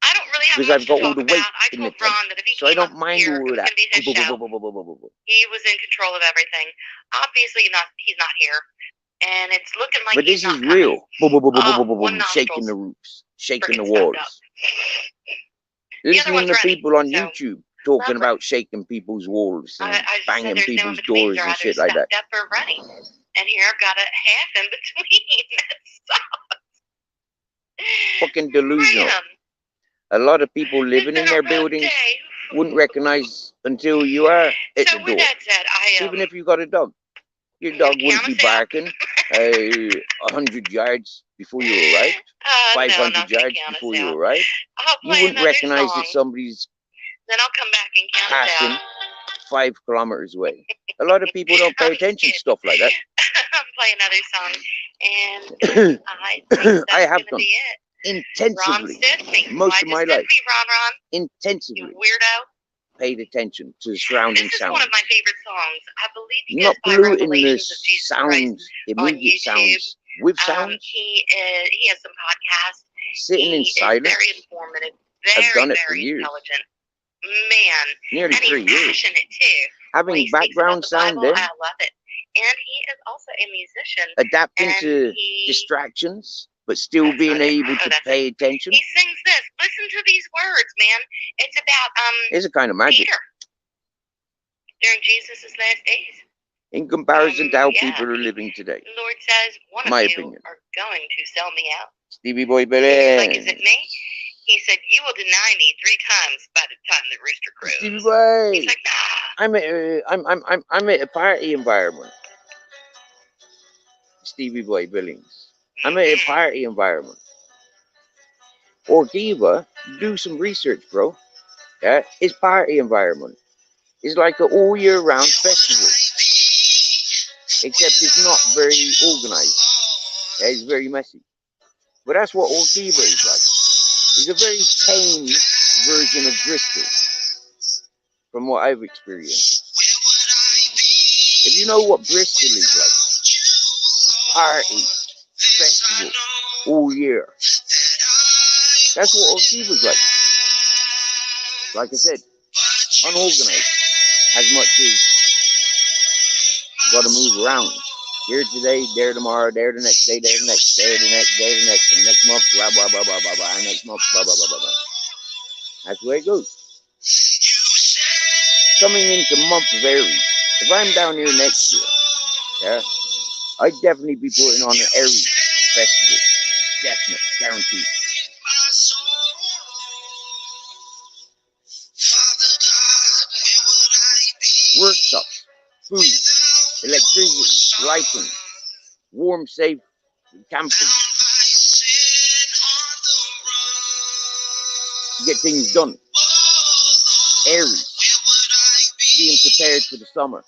Speaker 5: I don't really have
Speaker 3: because
Speaker 5: much
Speaker 3: I've got
Speaker 5: to
Speaker 3: all
Speaker 5: talk
Speaker 3: the weight
Speaker 5: about. I
Speaker 3: in the
Speaker 5: told
Speaker 3: tent.
Speaker 5: Ron that if he
Speaker 3: So I
Speaker 5: came
Speaker 3: don't
Speaker 5: up
Speaker 3: mind
Speaker 5: here,
Speaker 3: all
Speaker 5: it was
Speaker 3: of that.
Speaker 5: going to be his show. He was in control of everything. Obviously, he's not here, and it's looking like
Speaker 3: But
Speaker 5: he's
Speaker 3: this
Speaker 5: not
Speaker 3: is real.
Speaker 5: coming. One
Speaker 3: Shaking
Speaker 5: nostril's
Speaker 3: the roofs, shaking the
Speaker 5: freaking stuffed
Speaker 3: walls.
Speaker 5: up. The other
Speaker 3: Listening
Speaker 5: one's
Speaker 3: to
Speaker 5: running,
Speaker 3: people on
Speaker 5: so
Speaker 3: YouTube talking
Speaker 5: lovely.
Speaker 3: about shaking people's walls and
Speaker 5: I just said
Speaker 3: banging
Speaker 5: there's no in
Speaker 3: people's
Speaker 5: between.
Speaker 3: doors
Speaker 5: They're
Speaker 3: and
Speaker 5: either
Speaker 3: shit like that.
Speaker 5: stuffed up or running, and here I've got a half in between.
Speaker 3: Fucking delusional.
Speaker 5: Man,
Speaker 3: A lot of people living in
Speaker 5: it's been a
Speaker 3: their
Speaker 5: rough
Speaker 3: buildings
Speaker 5: day.
Speaker 3: wouldn't recognize until you are at
Speaker 5: So
Speaker 3: the
Speaker 5: with
Speaker 3: door.
Speaker 5: that said,
Speaker 3: Even if you got a dog. Your dog wouldn't be barking 100 yards before you arrived, 500 yards before you arrived.
Speaker 5: I'll
Speaker 3: You
Speaker 5: play
Speaker 3: wouldn't
Speaker 5: another
Speaker 3: recognize
Speaker 5: song,
Speaker 3: that somebody's
Speaker 5: then I'll come back and count us
Speaker 3: passing
Speaker 5: out.
Speaker 3: 5 kilometers away. A lot of people don't pay attention to stuff like that.
Speaker 5: I'll play another song, and I think that's
Speaker 3: I have
Speaker 5: gonna
Speaker 3: done
Speaker 5: be it. Ron
Speaker 3: intensively,
Speaker 5: stiffed me.
Speaker 3: most
Speaker 5: Why
Speaker 3: of my
Speaker 5: you stiff
Speaker 3: life,
Speaker 5: me, Ron? You
Speaker 3: intensively
Speaker 5: weirdo.
Speaker 3: paid attention to the surrounding
Speaker 5: This is
Speaker 3: sounds.
Speaker 5: one of my favorite songs. I believe he
Speaker 3: Not
Speaker 5: goes by
Speaker 3: polluting the
Speaker 5: Revelations of Jesus Christ
Speaker 3: sounds,
Speaker 5: on
Speaker 3: immediate
Speaker 5: YouTube.
Speaker 3: sounds, with sounds,
Speaker 5: He has some podcasts.
Speaker 3: sitting in
Speaker 5: He is
Speaker 3: silence.
Speaker 5: very informative,
Speaker 3: I've
Speaker 5: very,
Speaker 3: done it for
Speaker 5: very
Speaker 3: years.
Speaker 5: intelligent. Man,
Speaker 3: Nearly
Speaker 5: and
Speaker 3: 3
Speaker 5: he's
Speaker 3: years.
Speaker 5: passionate too. When
Speaker 3: Having
Speaker 5: he speaks about
Speaker 3: background
Speaker 5: the
Speaker 3: sound
Speaker 5: Bible,
Speaker 3: then,
Speaker 5: I love it. And he is also a musician.
Speaker 3: adapting
Speaker 5: And
Speaker 3: to
Speaker 5: he,
Speaker 3: distractions, but still
Speaker 5: that's
Speaker 3: being
Speaker 5: not it.
Speaker 3: able
Speaker 5: Oh,
Speaker 3: to
Speaker 5: that's
Speaker 3: pay
Speaker 5: it.
Speaker 3: attention.
Speaker 5: He sings this. Listen to these words, man. It's about
Speaker 3: It's a kind of magic
Speaker 5: Peter during Jesus' last days.
Speaker 3: in comparison to how
Speaker 5: Yeah.
Speaker 3: people are living today.
Speaker 5: The Lord says, one
Speaker 3: My
Speaker 5: of you
Speaker 3: opinion.
Speaker 5: are going to sell me out.
Speaker 3: Stevie Boy
Speaker 5: He's like, is
Speaker 3: Billy.
Speaker 5: it me? He said, you will deny me 3 times by the time the rooster crows.
Speaker 3: Stevie Boy.
Speaker 5: He's like, nah.
Speaker 3: I'm at a party environment. Stevie Boy Billings. I'm at a party environment. Orkiva, do some research, bro. Yeah, it's party environment. It's like an all year round festival. Except it's not very organized. Yeah, it's very messy. But that's what Orkiva is like. It's a very tame version of Bristol, from what I've experienced. If you know what Bristol is like, party, festival, all year. That's what Orkiva's like. Like I said, unorganized, as much as got to move around. Here today, there tomorrow, there the next day, there the next, there the next, there the next, and next month, blah, blah, blah, blah, blah, blah, and next month, blah, blah, blah, blah, blah. That's the way it goes. Coming into month varies. If I'm down here next year, yeah, I'd definitely be putting on an airy festival. Definite, guaranteed. food, electricity, lighting, warm, safe camping. Get things done. Aries, being prepared for the summer,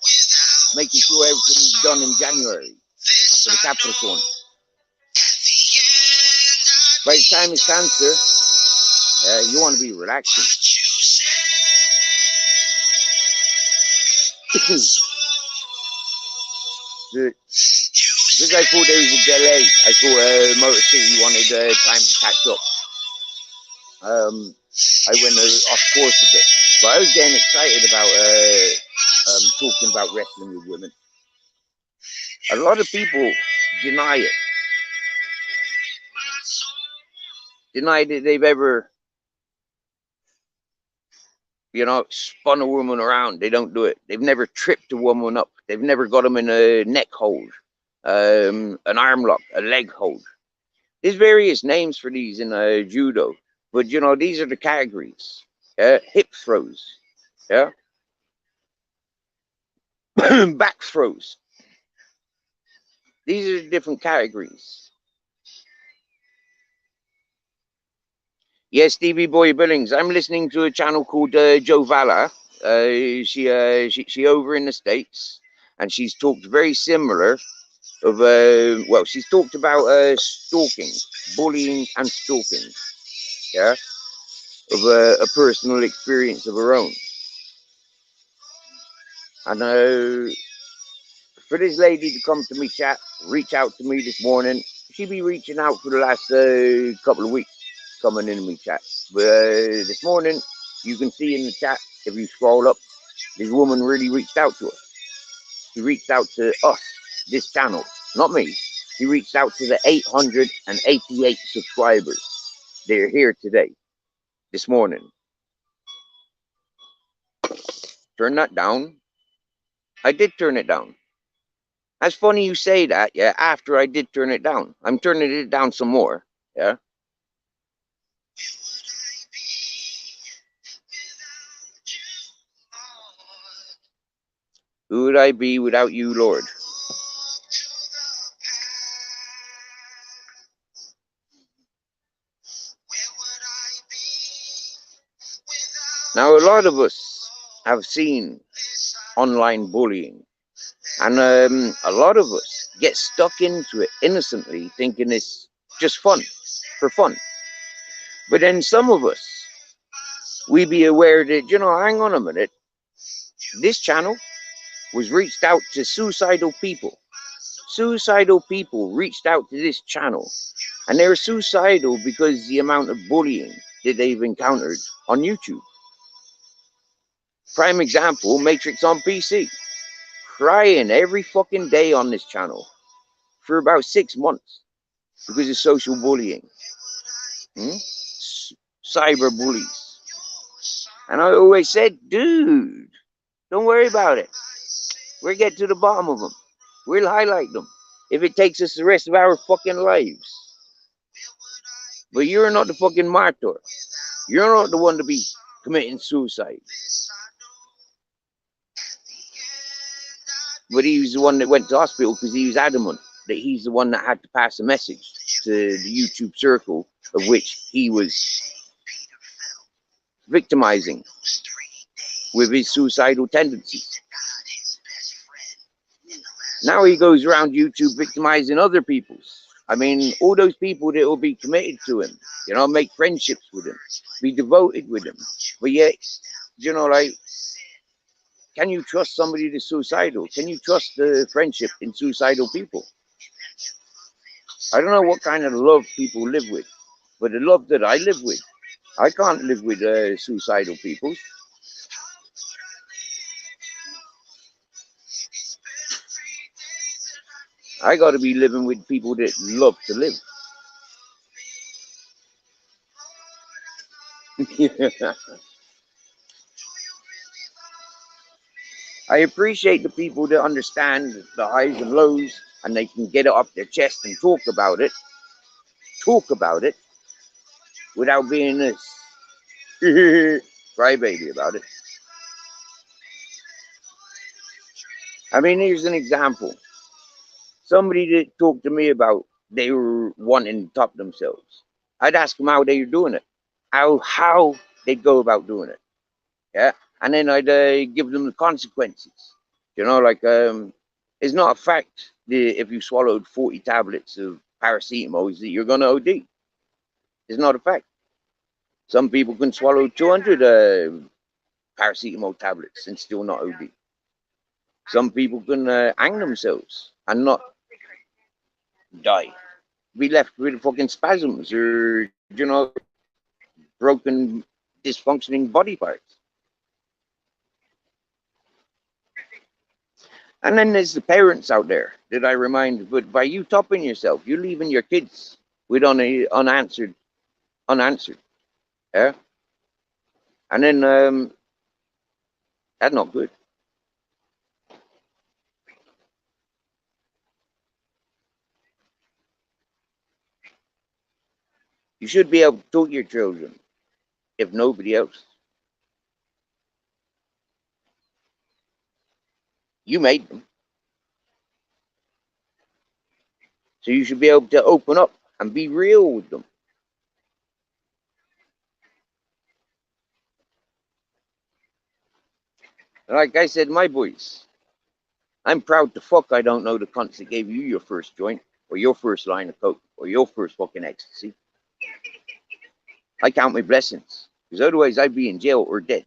Speaker 3: making sure everything is done in January for the Capricorn. By the time it's Cancer, you want to be relaxing. Because I thought there was a delay. I thought Motor City wanted time to catch up. I went off course a bit, but I was getting excited about talking about wrestling with women. A lot of people deny it. Deny that they've ever, spun a woman around. They don't do it. They've never tripped a woman up. They've never got them in a neck hold, an arm lock, a leg hold. There's various names for these in judo, but these are the categories. Hip throws, yeah, back throws. These are the different categories. Yes, Stevie Boy Billings. I'm listening to a channel called Joe Valla. She over in the States, and she's talked very similar of she's talked about stalking, bullying, and stalking. Yeah, of a personal experience of her own. And for this lady to come to me reach out to me this morning, she be reaching out for the last couple of weeks, coming into me chat. But this morning, you can see in the chat, if you scroll up, this woman really reached out to us. She reached out to us, this channel, not me. She reached out to the 888 subscribers. They're here today, this morning. Turn that down. I did turn it down. That's funny you say that, yeah, after I did turn it down. I'm turning it down some more, yeah. Who would I be without you, Lord? Now, a lot of us have seen online bullying, and a lot of us get stuck into it innocently, thinking it's just fun, for fun. But then some of us, we be aware that, hang on a minute, this channel was reached out to suicidal people. Suicidal people reached out to this channel, and they're suicidal because the amount of bullying that they've encountered on YouTube. Prime example, Matrix on PC. Crying every fucking day on this channel for about 6 months because of social bullying. Cyber bullies. And I always said, dude, don't worry about it. We'll get to the bottom of them. We'll highlight them if it takes us the rest of our fucking lives. But you're not the fucking martyr. You're not the one to be committing suicide. But he was the one that went to hospital because he was adamant that he's the one that had to pass a message to the YouTube circle of which he was victimizing with his suicidal tendencies. Now he goes around YouTube victimizing other people's. I mean, all those people that will be committed to him, make friendships with him, be devoted with him. But yet, can you trust somebody that's suicidal? Can you trust the friendship in suicidal people? I don't know what kind of love people live with, but the love that I live with, I can't live with suicidal people. I got to be living with people that love to live. I appreciate the people that understand the highs and lows and they can get it off their chest and talk about it without being this crybaby about it. I mean, here's an example. Somebody that talked to me about they were wanting to top themselves. I'd ask them how they were doing it, how they'd go about doing it. Yeah, and then I'd give them the consequences. You know, like it's not a fact that if you swallowed 40 tablets of paracetamol that you're gonna OD. It's not a fact. Some people can swallow 200 paracetamol tablets and still not OD. Some people can hang themselves and not die. Be left with fucking spasms or, you know, broken, dysfunctioning body parts. And then there's the parents out there that I remind, but by you topping yourself, you're leaving your kids with unanswered. Yeah. And then that's not good. You should be able to talk to your children, if nobody else. You made them. So you should be able to open up and be real with them. Like I said, my boys, I'm proud to fuck I don't know the cunts that gave you your first joint, or your first line of coke, or your first fucking ecstasy. I count my blessings, because otherwise I'd be in jail or dead.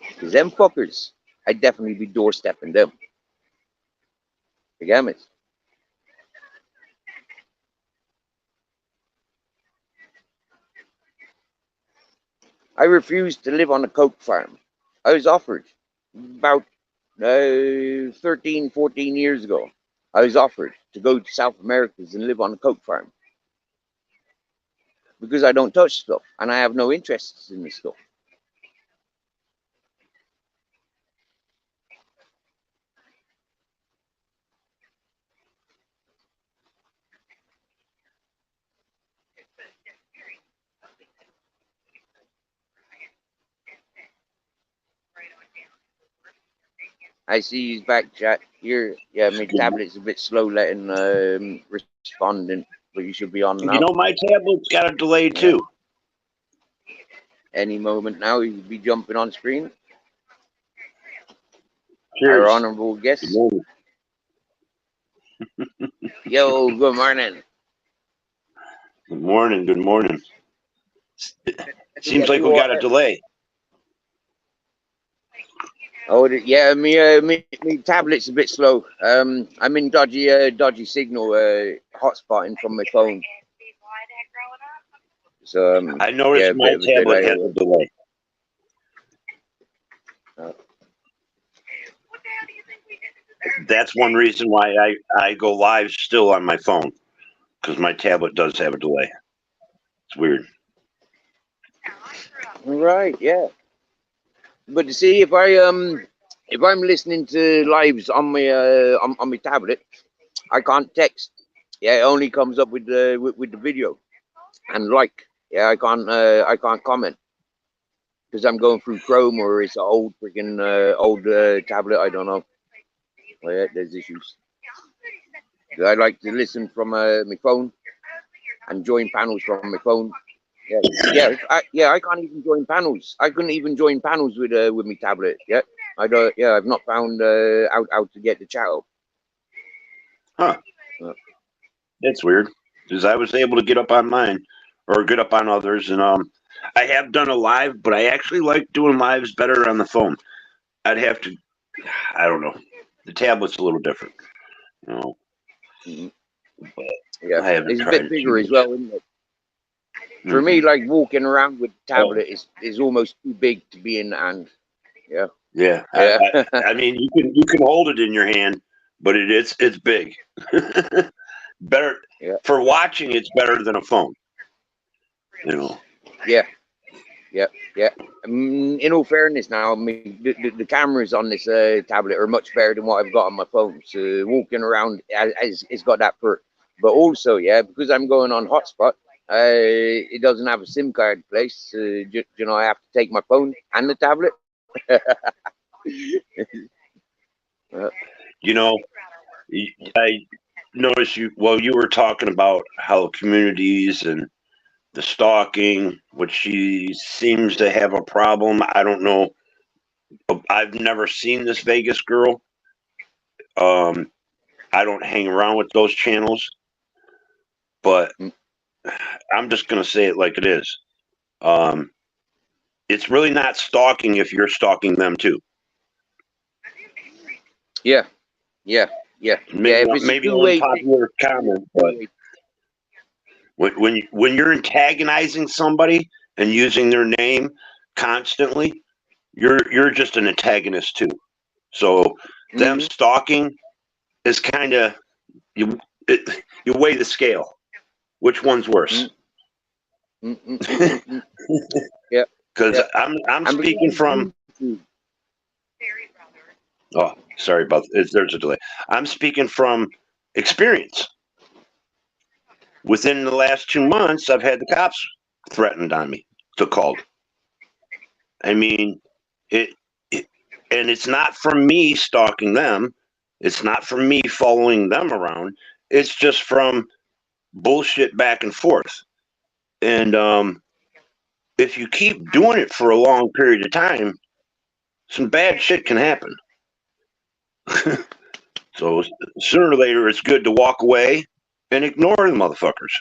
Speaker 3: Because them fuckers, I'd definitely be doorstepping them. You get me? I refused to live on a coke farm. I was offered about 13, 14 years ago. I was offered to go to South Americas and live on a coke farm. Because I don't touch stuff and I have no interest in this stuff. I see he's back, chat. Here, yeah, my tablet's a bit slow letting responding, but you should be on now.
Speaker 6: You know, my tablet's got a delay too.
Speaker 3: Any moment now, he'll be jumping on screen.
Speaker 6: Cheers.
Speaker 3: Our honorable guest. Yo, good morning.
Speaker 6: Good morning. Good morning. Seems like we got a delay.
Speaker 3: Oh yeah, me tablet's a bit slow. I'm in dodgy signal hotspotting from my phone. So
Speaker 6: I noticed my tablet has a delay. That's one reason why I go live still on my phone, because my tablet does have a delay. It's weird.
Speaker 3: Right, yeah. But to see if I'm listening to lives on my tablet, I can't text. Yeah, it only comes up with the video and like. Yeah, I can't comment because I'm going through Chrome or it's an old freaking old tablet. I don't know. Well, yeah, there's issues. I like to listen from my phone and join panels from my phone. Yeah, I can't even join panels. I couldn't even join panels with my tablet. Yeah, I've not found out how to get the chat up.
Speaker 6: Huh? That's weird. Because I was able to get up on mine or get up on others, and I have done a live, but I actually like doing lives better on the phone. I'd have to. I don't know. The tablet's a little different. You know.
Speaker 3: But yeah, it's a
Speaker 6: tried
Speaker 3: bit bigger as well, isn't it? For me, like walking around with the tablet is almost too big to be in the hand. Yeah.
Speaker 6: Yeah. I mean, you can hold it in your hand, but it's big. Better for watching. It's better than a phone. You know.
Speaker 3: Yeah. In all fairness, now the cameras on this tablet are much better than what I've got on my phone. So walking around, it's got that perk. But also, because I'm going on hotspot, it doesn't have a SIM card place. You know, I have to take my phone and the tablet.
Speaker 6: You know, I noticed you. Well, you were talking about how communities and the stalking, which she seems to have a problem. I don't know. I've never seen this Vegas girl. Um, I don't hang around with those channels, but
Speaker 3: Mm.
Speaker 6: I'm just gonna say it like it is. Um, it's really not stalking if you're stalking them too.
Speaker 3: Yeah, yeah, yeah, yeah.
Speaker 6: Maybe
Speaker 3: If it's a
Speaker 6: maybe an
Speaker 3: two-way thing,
Speaker 6: unpopular comment, but when you're antagonizing somebody and using their name constantly, you're just an antagonist too. So them
Speaker 3: mm-hmm.
Speaker 6: stalking is kind of you you weigh the scale. Which one's worse?
Speaker 3: Mm-hmm. Yeah,
Speaker 6: Because
Speaker 3: yeah.
Speaker 6: I'm
Speaker 3: And because
Speaker 6: speaking
Speaker 3: of
Speaker 6: from.
Speaker 3: YouTube,
Speaker 6: Oh, sorry about there's a delay. I'm speaking from experience. Within the last 2 months, I've had the cops threatened on me to call. I mean, it, it, and it's not from me stalking them. It's not from me following them around. It's just from bullshit back and forth. And if you keep doing it for a long period of time, some bad shit can happen. So sooner or later, it's good to walk away and ignore the motherfuckers.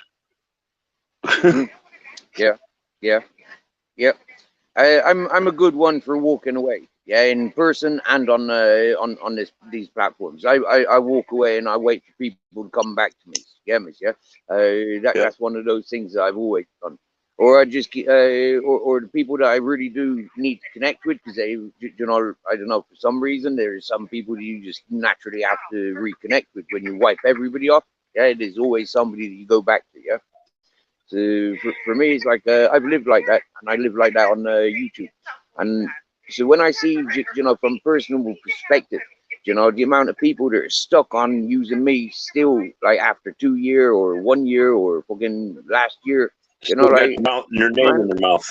Speaker 3: yeah, yeah, yeah. I'm a good one for walking away. Yeah, in person and on these platforms. I walk away and I wait for people to come back to me. Yeah, miss. Yeah,
Speaker 6: Yeah.
Speaker 3: that's one of those things that I've always done. Or I just or the people that I really do need to connect with because they, you know, I don't know, for some reason there's some people that you just naturally have to reconnect with when you wipe everybody off. Yeah, there's always somebody that you go back to. Yeah. So for me, it's like I've lived like that, and I live like that on YouTube. And so when I see, you know, from personal perspective, you know, the amount of people that are stuck on using me still, like after 2 year or 1 year or fucking last year, you know,
Speaker 6: Still got
Speaker 3: like
Speaker 6: their name in
Speaker 3: man,
Speaker 6: their mouth.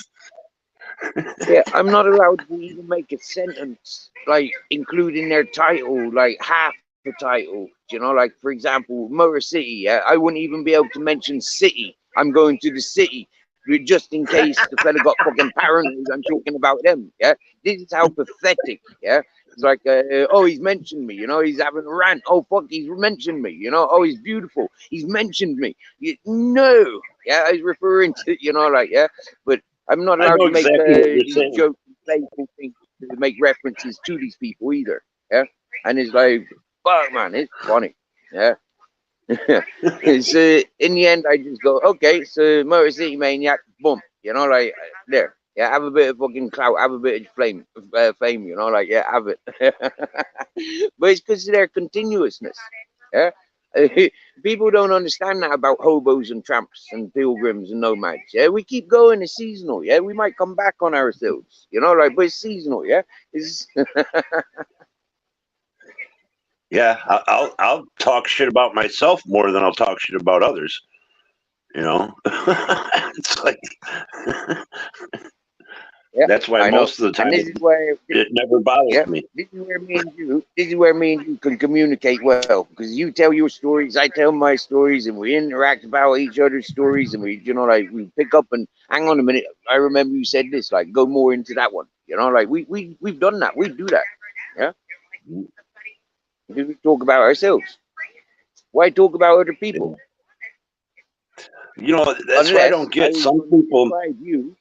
Speaker 3: yeah, I'm not allowed to even make a sentence like including their title, like half the title. You know, like for example, Motor City. Yeah, I wouldn't even be able to mention city. I'm going to the city, just in case the fella got fucking paranoid. I'm talking about them. Yeah, this is how pathetic. Yeah, it's like, oh, he's mentioned me. You know, he's having a rant. Oh fuck, he's mentioned me. You know, oh, he's beautiful. He's mentioned me. No, yeah, I was referring to, you know, like, yeah, but I'm not
Speaker 6: I
Speaker 3: allowed
Speaker 6: know
Speaker 3: to make
Speaker 6: exactly what you're
Speaker 3: these
Speaker 6: saying.
Speaker 3: jokes, playful things to make references to these people either. Yeah, and it's like, fuck, man, it's funny. Yeah, it's in the end, I just go, okay, so Motor City Maniac, boom, you know, like there. Yeah, have a bit of fucking clout, have a bit of fame, you know, like yeah, have it. But it's because of their continuousness. Yeah, people don't understand that about hobos and tramps and pilgrims and nomads. Yeah, we keep going. It's seasonal. Yeah, we might come back on ourselves. You know, like, but it's seasonal. Yeah, it's
Speaker 6: Yeah, I'll talk shit about myself more than I'll talk shit about others. You know, it's like
Speaker 3: yeah.
Speaker 6: that's why
Speaker 3: I know,
Speaker 6: most of the
Speaker 3: and
Speaker 6: time
Speaker 3: this is where
Speaker 6: it never bothers
Speaker 3: yeah,
Speaker 6: me.
Speaker 3: this is where me and you. This is where me and you can communicate well because you tell your stories, I tell my stories, and we interact about each other's stories, and we, you know, like we pick up and hang on a minute. I remember you said this, like go more into that one. You know, like we've done that. We do that. Yeah, we talk about ourselves. Why talk about other people?
Speaker 6: You know, that's what I
Speaker 3: Unless
Speaker 6: don't
Speaker 3: I
Speaker 6: get.
Speaker 3: was
Speaker 6: Some
Speaker 3: going to
Speaker 6: people,
Speaker 3: describe you.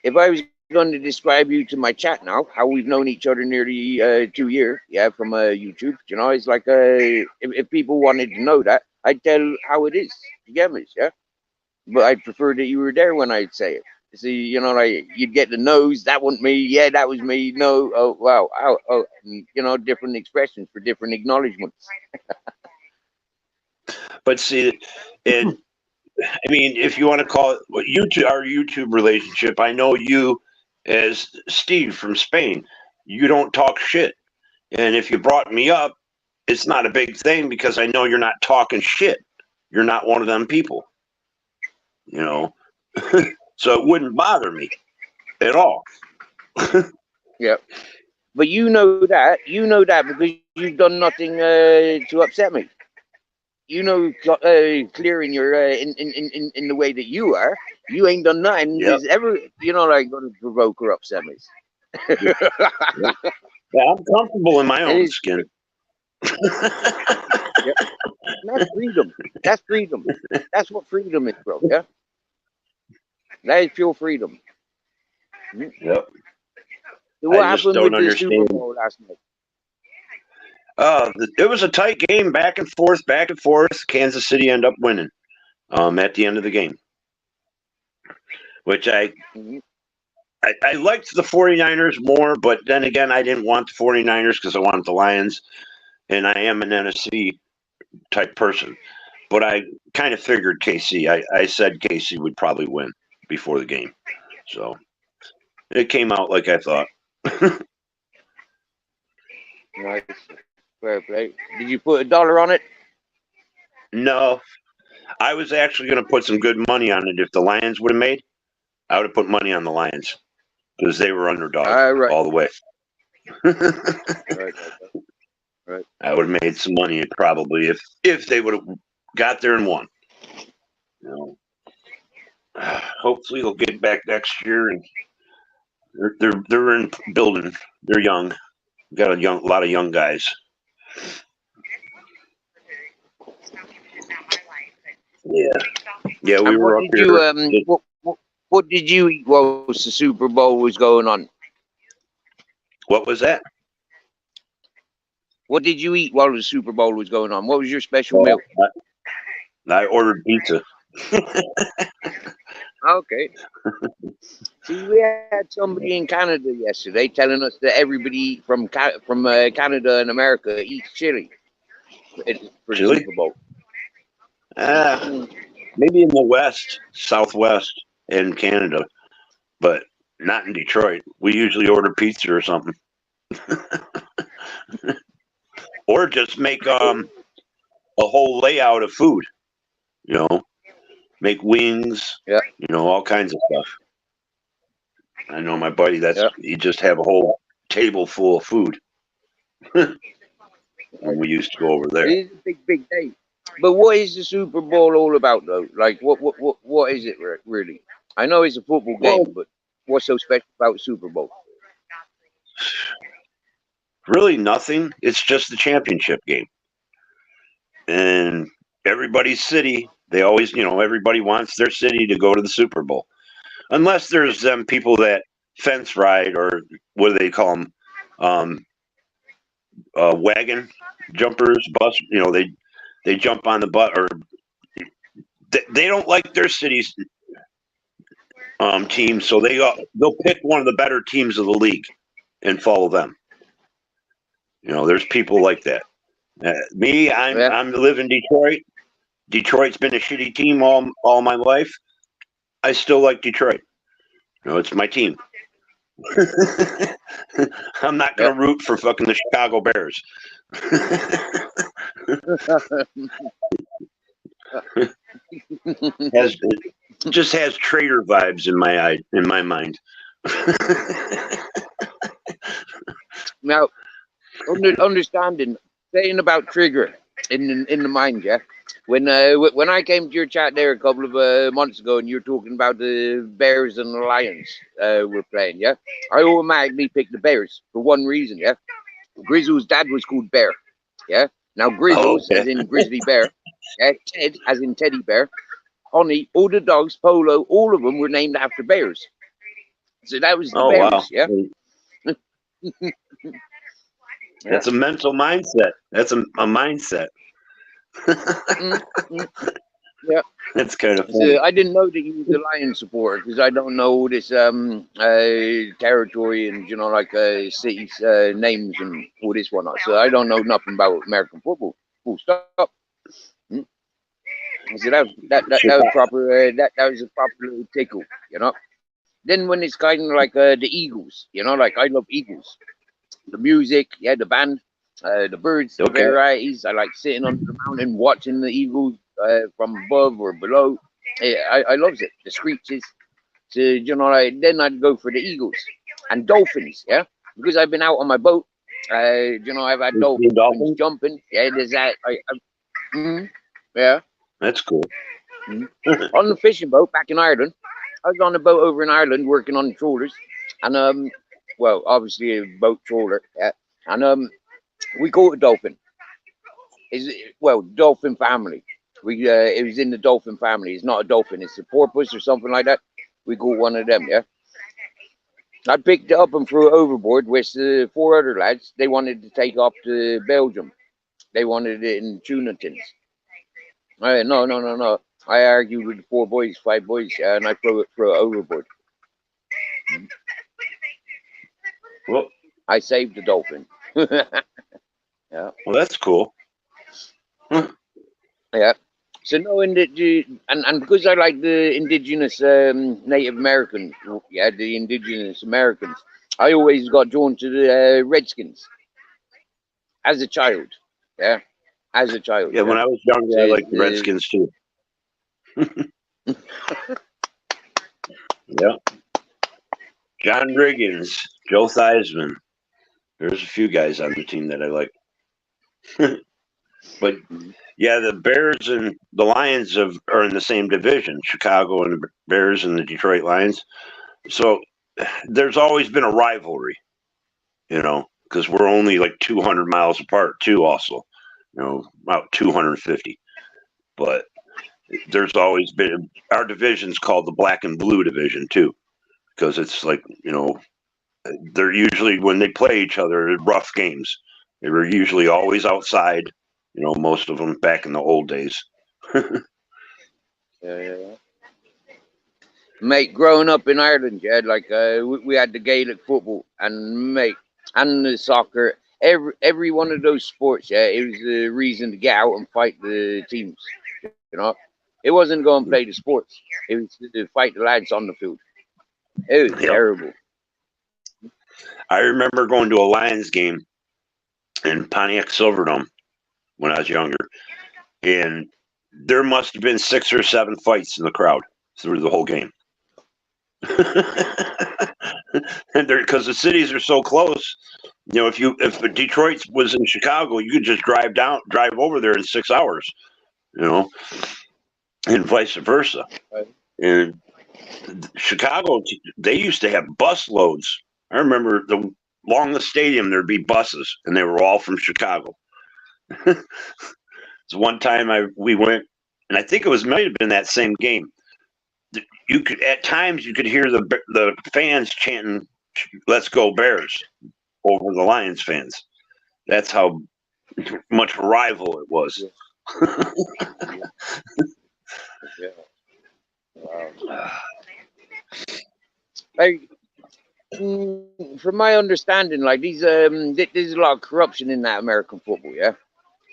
Speaker 3: If I was going to describe you to my chat now, how we've known each other nearly 2 years, yeah, from YouTube, you know, it's like if people wanted to know that, I'd tell how it is. You get me? Yeah, but I prefer that you were there when I'd say it. See, you know, like you'd get the nose, that wasn't me. Yeah, that was me. No, oh wow, oh, and, you know, different expressions for different acknowledgements.
Speaker 6: but see, and I mean, if you want to call it what YouTube, our YouTube relationship, I know you as Steve from Spain. You don't talk shit, and if you brought me up, it's not a big thing because I know you're not talking shit. You're not one of them people, you know. So it wouldn't bother me at all.
Speaker 3: Yeah. But you know that because you've done nothing to upset me. You know, clearing your in the way that you are, you ain't done nothing
Speaker 6: Yep.
Speaker 3: that's ever, like, going to provoke or upset me.
Speaker 6: Yep. Yeah, I'm comfortable in my own skin.
Speaker 3: Yep. That's freedom. That's freedom. That's what freedom is, bro. Yeah. That is pure freedom.
Speaker 6: Yep.
Speaker 3: So what
Speaker 6: I just
Speaker 3: happened
Speaker 6: don't
Speaker 3: with the Super
Speaker 6: understand.
Speaker 3: Bowl last night?
Speaker 6: It was a tight game, back and forth, back and forth. Kansas City ended up winning at the end of the game, which I liked the 49ers more, but then again, I didn't want the 49ers because I wanted the Lions, and I am an NFC type person. But I kind of figured KC. I said KC would probably win before the game. So it came out like I thought.
Speaker 3: Nice. Fair play. Did you put $1 on it?
Speaker 6: No, I was actually going to put some good money on it. If the Lions would have made, I would have put money on the Lions because they were underdog
Speaker 3: Right.
Speaker 6: all the way.
Speaker 3: Right.
Speaker 6: I would have made some money probably if they would have got there and won. Hopefully they'll get back next year, and they're in building. They're young. Got a lot of young guys. Yeah. We
Speaker 3: And
Speaker 6: were up here.
Speaker 3: what did you eat while the Super Bowl was going on?
Speaker 6: What was that?
Speaker 3: What did you eat while the Super Bowl was going on? What was your special meal?
Speaker 6: I ordered pizza.
Speaker 3: Okay. See, we had somebody in Canada yesterday telling us that everybody from Canada and America eats chili for the
Speaker 6: Chili?
Speaker 3: Super Bowl.
Speaker 6: Maybe in the West, Southwest, in Canada, but not in Detroit. We usually order pizza or something, or just make a whole layout of food. Make wings.
Speaker 3: Yeah.
Speaker 6: All kinds of stuff. I know my buddy. You just have a whole table full of food. When we used to go over there.
Speaker 3: It is a big day. But what is the Super Bowl all about, though? Like, what is it really? I know it's a football game, but what's so special about Super Bowl?
Speaker 6: Really nothing. It's just the championship game. And everybody's city, they always, everybody wants their city to go to the Super Bowl. Unless there's people that fence ride, or what do they call them? Wagon jumpers, bus, they jump on the bus, or they don't like their city's team, so they'll pick one of the better teams of the league and follow them. There's people like that. Me, I'm live in Detroit. Detroit's been a shitty team all my life. I still like Detroit. It's my team. I'm not going to root for fucking the Chicago Bears. It just has traitor vibes in my mind.
Speaker 3: Now, understanding, saying about trigger in the mind, yeah. When I came to your chat there a couple of months ago, and you were talking about the Bears and the Lions were playing, yeah, I automatically picked the Bears for one reason, yeah. Grizzle's dad was called Bear, yeah. Now Grizzles, as in Grizzly Bear, yeah. Ted, as in Teddy Bear, Honey, all the dogs, Polo, all of them were named after bears. So that was the Bears,
Speaker 6: wow.
Speaker 3: Yeah.
Speaker 6: That's a mental mindset. That's a mindset.
Speaker 3: Yeah,
Speaker 6: that's kind of funny.
Speaker 3: So I didn't know that you was a Lions supporter because I don't know all this territory and like cities names and all this whatnot. So I don't know nothing about American football. Full stop. So that was proper. That was a proper little tickle, Then when it's kind of like the Eagles, like I love Eagles. The music, the band, the birds, the varieties. I like sitting on the mountain watching the Eagles from above or below. I loves it. The screeches. So then I'd go for the Eagles and Dolphins. Yeah, because I've been out on my boat. You know, I've had
Speaker 6: You see
Speaker 3: dolphins
Speaker 6: dolphins?
Speaker 3: jumping. Yeah, there's that. Yeah.
Speaker 6: That's cool.
Speaker 3: On the fishing boat back in Ireland. I was on a boat over in Ireland working on the trawlers, and well, obviously a boat trawler. Yeah, and we caught a dolphin. Well, dolphin family. It was in the dolphin family. It's not a dolphin. It's a porpoise or something like that. We caught one of them. Yeah. I picked it up and threw it overboard with the four other lads. They wanted to take off to Belgium. They wanted it in tuna tins. No. I argued with the four boys, five boys, and I threw it overboard.
Speaker 6: Well,
Speaker 3: I saved the dolphin. Yeah.
Speaker 6: well, that's cool.
Speaker 3: Yeah. So knowing that and because I like the indigenous Native Americans, yeah, the indigenous Americans, I always got drawn to the Redskins as a child. Yeah. As a child.
Speaker 6: Yeah, when I was younger, I liked the
Speaker 3: So,
Speaker 6: Redskins too. Yeah. John Riggins, Joe Theismann. There's a few guys on the team that I like. But yeah, the Bears and the Lions are in the same division, Chicago and the Bears and the Detroit Lions. So there's always been a rivalry, you know, because we're only like 200 miles apart too, also, you know, about 250. But there's always been, our division's called the Black and Blue division too, because it's like, you know, they're usually, when they play each other, rough games. They were usually always outside, you know, most of them back in the old days.
Speaker 3: yeah. Mate, growing up in Ireland, yeah, like we had the Gaelic football and mate, and the soccer. Every one of those sports, yeah, it was a reason to get out and fight the teams. You know, it wasn't go and play the sports. It was to fight the lads on the field. It was
Speaker 6: Yep.
Speaker 3: terrible.
Speaker 6: I remember going to a Lions game in Pontiac Silverdome when I was younger, and there must have been 6 or 7 fights in the crowd through the whole game. And because the cities are so close, you know, if Detroit was in Chicago, you could just drive over there in 6 hours, you know, and vice versa.
Speaker 3: Right.
Speaker 6: And Chicago, they used to have bus loads. I remember along the stadium there'd be buses, and they were all from Chicago. So one time we went, and I think it might have been that same game. You could at times you could hear the fans chanting "Let's go Bears" over the Lions fans. That's how much rival it was.
Speaker 3: Yeah. Wow. Like, from my understanding, like there's a lot of corruption in that American football. Yeah.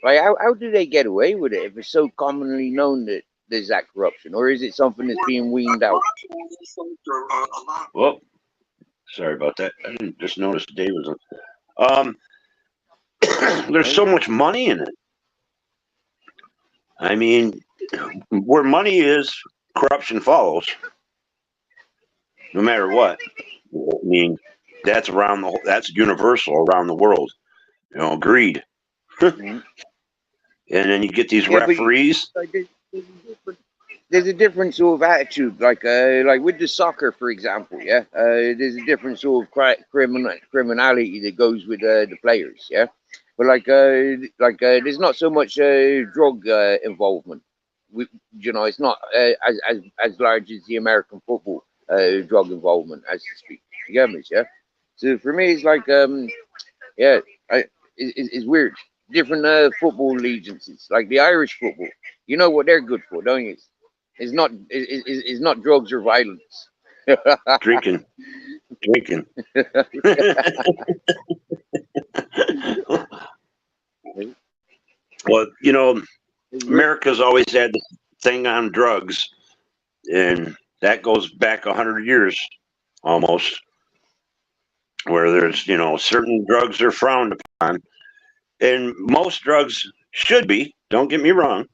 Speaker 3: Like, how do they get away with it if it's so commonly known that there's that corruption, or is it something that's being weaned out?
Speaker 6: Well, sorry about that. I didn't just notice Dave was on. There's so much money in it. I mean, where money is, corruption follows. No matter what. I mean, that's universal around the world. You know, greed. And then you get these referees.
Speaker 3: There's a different sort of attitude, like with the soccer, for example. Yeah, there's a different sort of criminality that goes with the players. Yeah, but there's not so much drug involvement. You know, it's not as large as the American football drug involvement, as to speak. You get me? Yeah. So for me, it's like yeah, it's weird. Different football allegiances, like the Irish football. You know what they're good for, don't you? It's not drugs or violence.
Speaker 6: Drinking. Well, you know, America's always had this thing on drugs, and that goes back 100 years almost, where there's, you know, certain drugs are frowned upon, and most drugs should be. Don't get me wrong,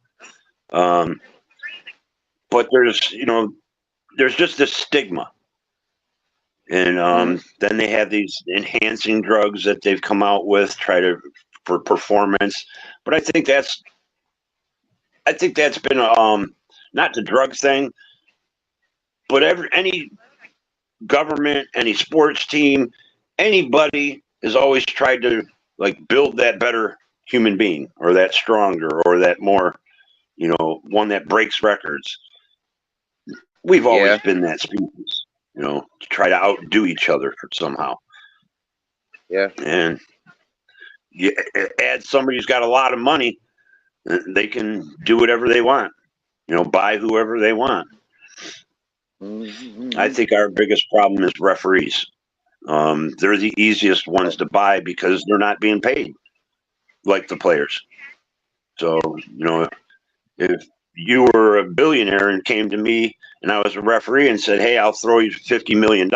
Speaker 6: but there's just this stigma, And then they have these enhancing drugs that they've come out with, for performance. But I think that's been not the drug thing, but any government, any sports team, anybody has always tried to like build that better human being, or that stronger, or that more, one that breaks records. We've always
Speaker 3: Yeah,
Speaker 6: been that species, to try to outdo each other somehow.
Speaker 3: yeah.
Speaker 6: And you add somebody who's got a lot of money, they can do whatever they want, buy whoever they want. I
Speaker 3: Mm-hmm.
Speaker 6: think our biggest problem is referees. They're the easiest ones to buy because they're not being paid like the players. So, if you were a billionaire and came to me and I was a referee and said, "Hey, I'll throw you $50 million,"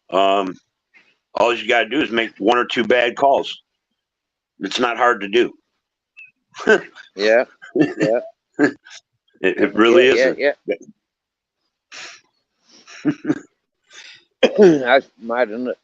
Speaker 6: all you got to do is make one or two bad calls. It's not hard to do.
Speaker 3: Yeah, yeah,
Speaker 6: It
Speaker 3: yeah,
Speaker 6: really
Speaker 3: yeah,
Speaker 6: isn't.
Speaker 3: yeah. That's mad, isn't it?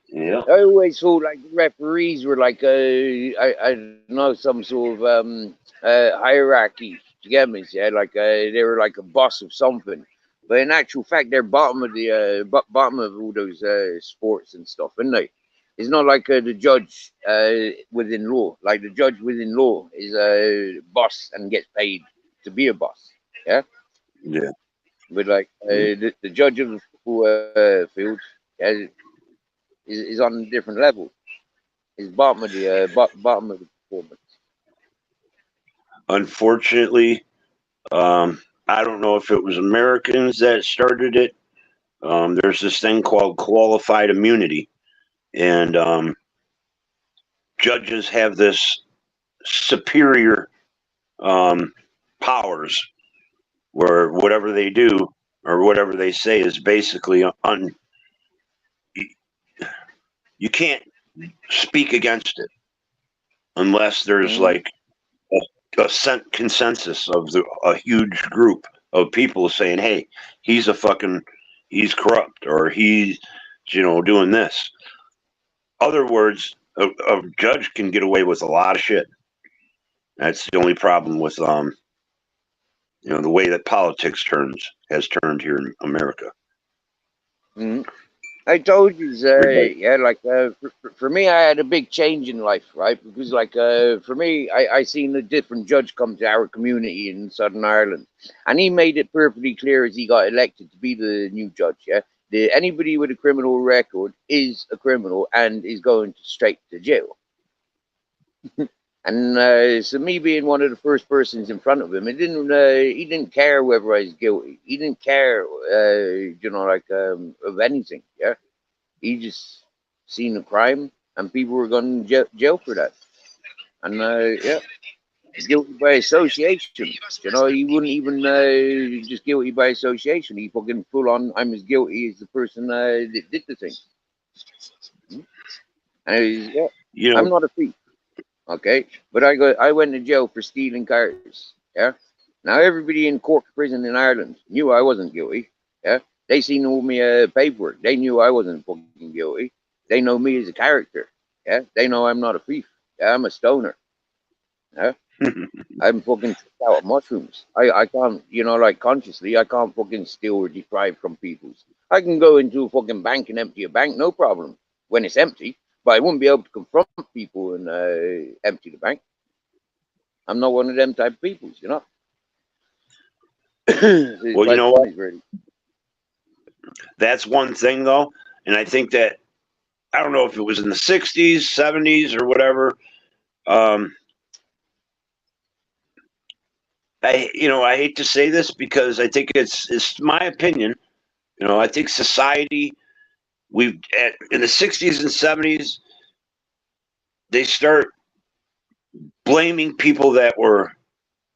Speaker 6: Yeah.
Speaker 3: I always thought like the referees were like I don't know, some sort of hierarchy. You get me? Yeah, like they were like a boss of something. But in actual fact, they're bottom of the bottom of all those sports and stuff, isn't they? It's not like the judge within law. Like the judge within law is a boss and gets paid to be a boss. Yeah,
Speaker 6: Yeah.
Speaker 3: but like the judge of the football field yeah, is on a different level. Is bottom of the bottom of the performance.
Speaker 6: Unfortunately, I don't know if it was Americans that started it. There's this thing called qualified immunity, and judges have this superior powers where whatever they do or whatever they say is basically you can't speak against it unless there's
Speaker 3: Mm-hmm.
Speaker 6: like a consensus of a huge group of people saying, "Hey, he's corrupt, or he's doing this." Other words, a judge can get away with a lot of shit. That's the only problem with the way that politics has turned here in America.
Speaker 3: Mm-hmm. I told you,
Speaker 6: Everybody,
Speaker 3: yeah, like for me, I had a big change in life, right? Because like for me, I seen a different judge come to our community in Southern Ireland, and he made it perfectly clear as he got elected to be the new judge. Yeah, anybody with a criminal record is a criminal and is going straight to jail. And so me being one of the first persons in front of him, he didn't care whether I was guilty. He didn't care, like of anything. Yeah, he just seen a crime and people were going to jail for that. And yeah, guilty by association. He wouldn't even just guilty by association. He fucking full on. I'm as guilty as the person that did the thing. And yeah,
Speaker 6: you
Speaker 3: I'm
Speaker 6: know,
Speaker 3: not a thief. Okay, but I went to jail for stealing cars. Yeah. Now everybody in Cork prison in Ireland knew I wasn't guilty. Yeah. They seen all me paperwork. They knew I wasn't fucking guilty. They know me as a character. Yeah. They know I'm not a thief. Yeah. I'm a stoner. Yeah. I'm fucking tripped out of mushrooms. I can't, like consciously, I can't fucking steal or deprive from people's. I can go into a fucking bank and empty a bank, no problem, when it's empty. But I wouldn't be able to confront people and empty the bank. I'm not one of them type of people. It's
Speaker 6: well, you
Speaker 3: quite
Speaker 6: know what?
Speaker 3: funny, really.
Speaker 6: That's one thing though, and I think that I don't know if it was in the '60s, '70s, or whatever. Um, I hate to say this because I think it's my opinion. I think society in the '60s and '70s they start blaming people that were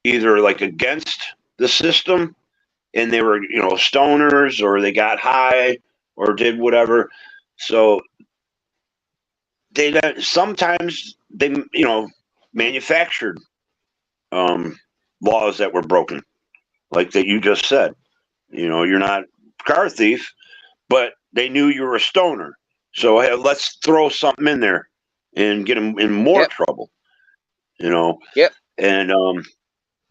Speaker 6: either like against the system and they were stoners, or they got high or did whatever. So sometimes they manufactured um, laws that were broken, like that you just said. You're not a car thief, but they knew you were a stoner. So hey, let's throw something in there and get them in more trouble, you know.
Speaker 3: Yep.
Speaker 6: And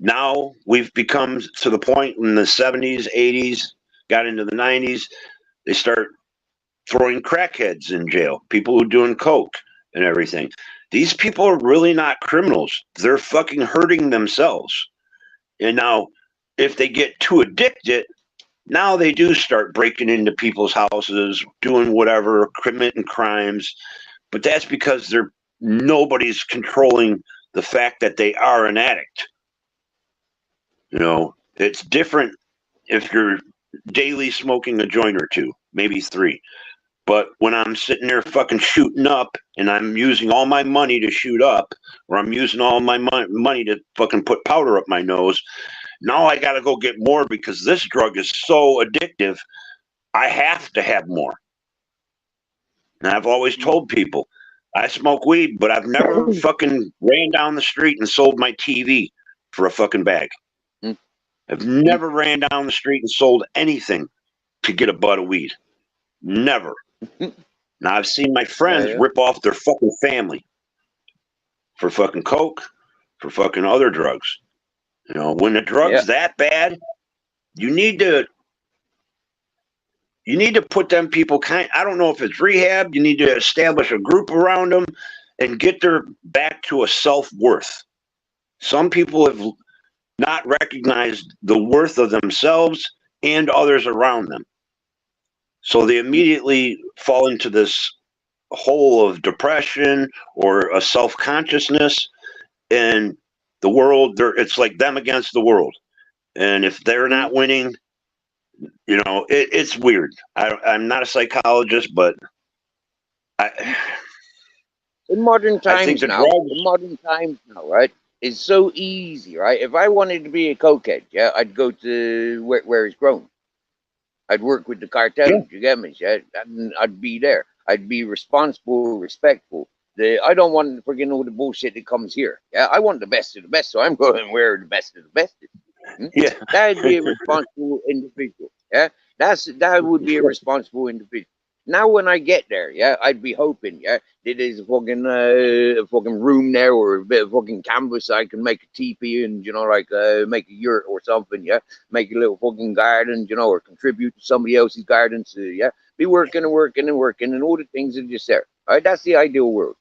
Speaker 6: now we've become to the point in the 70s, 80s, got into the 90s, they start throwing crackheads in jail, people who are doing coke and everything. These people are really not criminals. They're fucking hurting themselves. And now, if they get too addicted, now they do start breaking into people's houses, doing whatever, committing crimes. But that's because nobody's controlling the fact that they are an addict. You know, it's different if you're daily smoking a joint or two, maybe three. But when I'm sitting there fucking shooting up and I'm using all my money to shoot up, or I'm using all my money to fucking put powder up my nose, now I got to go get more because this drug is so addictive. I have to have more. And I've always told people, I smoke weed, but I've never fucking ran down the street and sold my TV for a fucking bag. I've never ran down the street and sold anything to get a bud of weed. Never. Now I've seen my friends rip off their fucking family for fucking coke, for fucking other drugs. You know, when the drug's that bad, you need to put them people I don't know if it's rehab, you need to establish a group around them and get their back to a self-worth. Some people have not recognized the worth of themselves and others around them. So they immediately fall into this hole of depression or a self-consciousness, and the world, it's like them against the world. And if they're not winning, you know, it's weird. I'm not a psychologist, but
Speaker 3: in modern times now, right, it's so easy, right? If I wanted to be a cokehead, I'd go to where it's grown. I'd work with the cartel, you get me? And I'd be there. I'd be responsible, respectful. I don't want freaking all the bullshit that comes here. I want the best of the best, so I'm going where the best of the best is. That'd be a responsible individual. That would be a responsible individual. Now when I get there, I'd be hoping, that there's a fucking room there or a bit of fucking canvas I can make a teepee and, you know, like make a yurt or something, make a little fucking garden, you know, or contribute to somebody else's garden, so be working and working and working and all the things are just there. All right, that's the ideal world.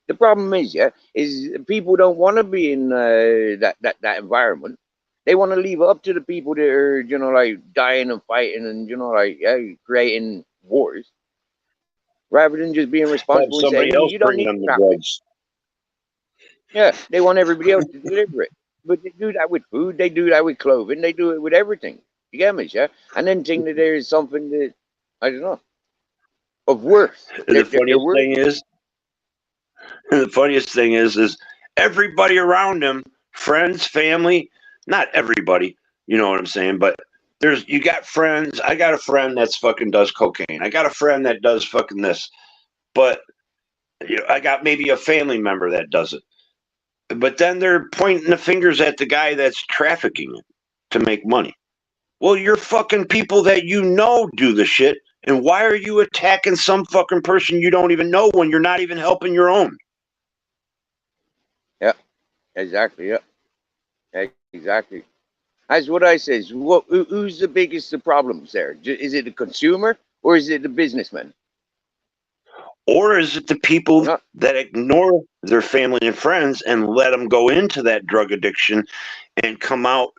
Speaker 3: The problem is, is people don't want to be in that environment. They want to leave it up to the people that are, you know, like dying and fighting and, you know, like creating wars, rather than just being responsible and saying, you don't need drugs. They want everybody else to deliver it. But they do that with food, they do that with clothing, they do it with everything. You get me, And then think that there is something that, I don't know, of worth.
Speaker 6: The funniest thing is everybody around him, friends, family, not everybody, you know what I'm saying, but you got friends. I got a friend that's fucking does cocaine. I got a friend that does fucking this, but you know, I got maybe a family member that does it. But then they're pointing the fingers at the guy that's trafficking it to make money. Well, you're fucking people that you know do the shit, and why are you attacking some fucking person you don't even know when you're not even helping your own?
Speaker 3: Yeah, exactly. Yeah, exactly. That's what I say. Who's the biggest of problems there? Is it the consumer or is it the businessman?
Speaker 6: Or is it the people that ignore their family and friends and let them go into that drug addiction and come out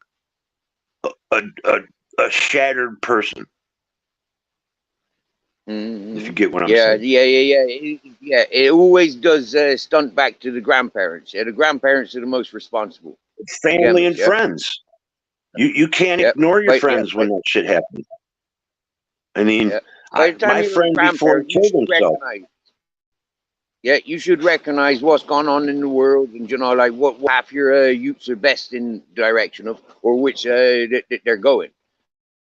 Speaker 6: a shattered person? If you get what I'm saying.
Speaker 3: Yeah. It always does stunt back to the grandparents. The grandparents are the most responsible.
Speaker 6: Family and friends. You can't ignore your friends when that shit happens. I mean, my friend before he killed himself.
Speaker 3: You should recognize what's going on in the world, and you know, like what half your youths are best in the direction of, or which they're going.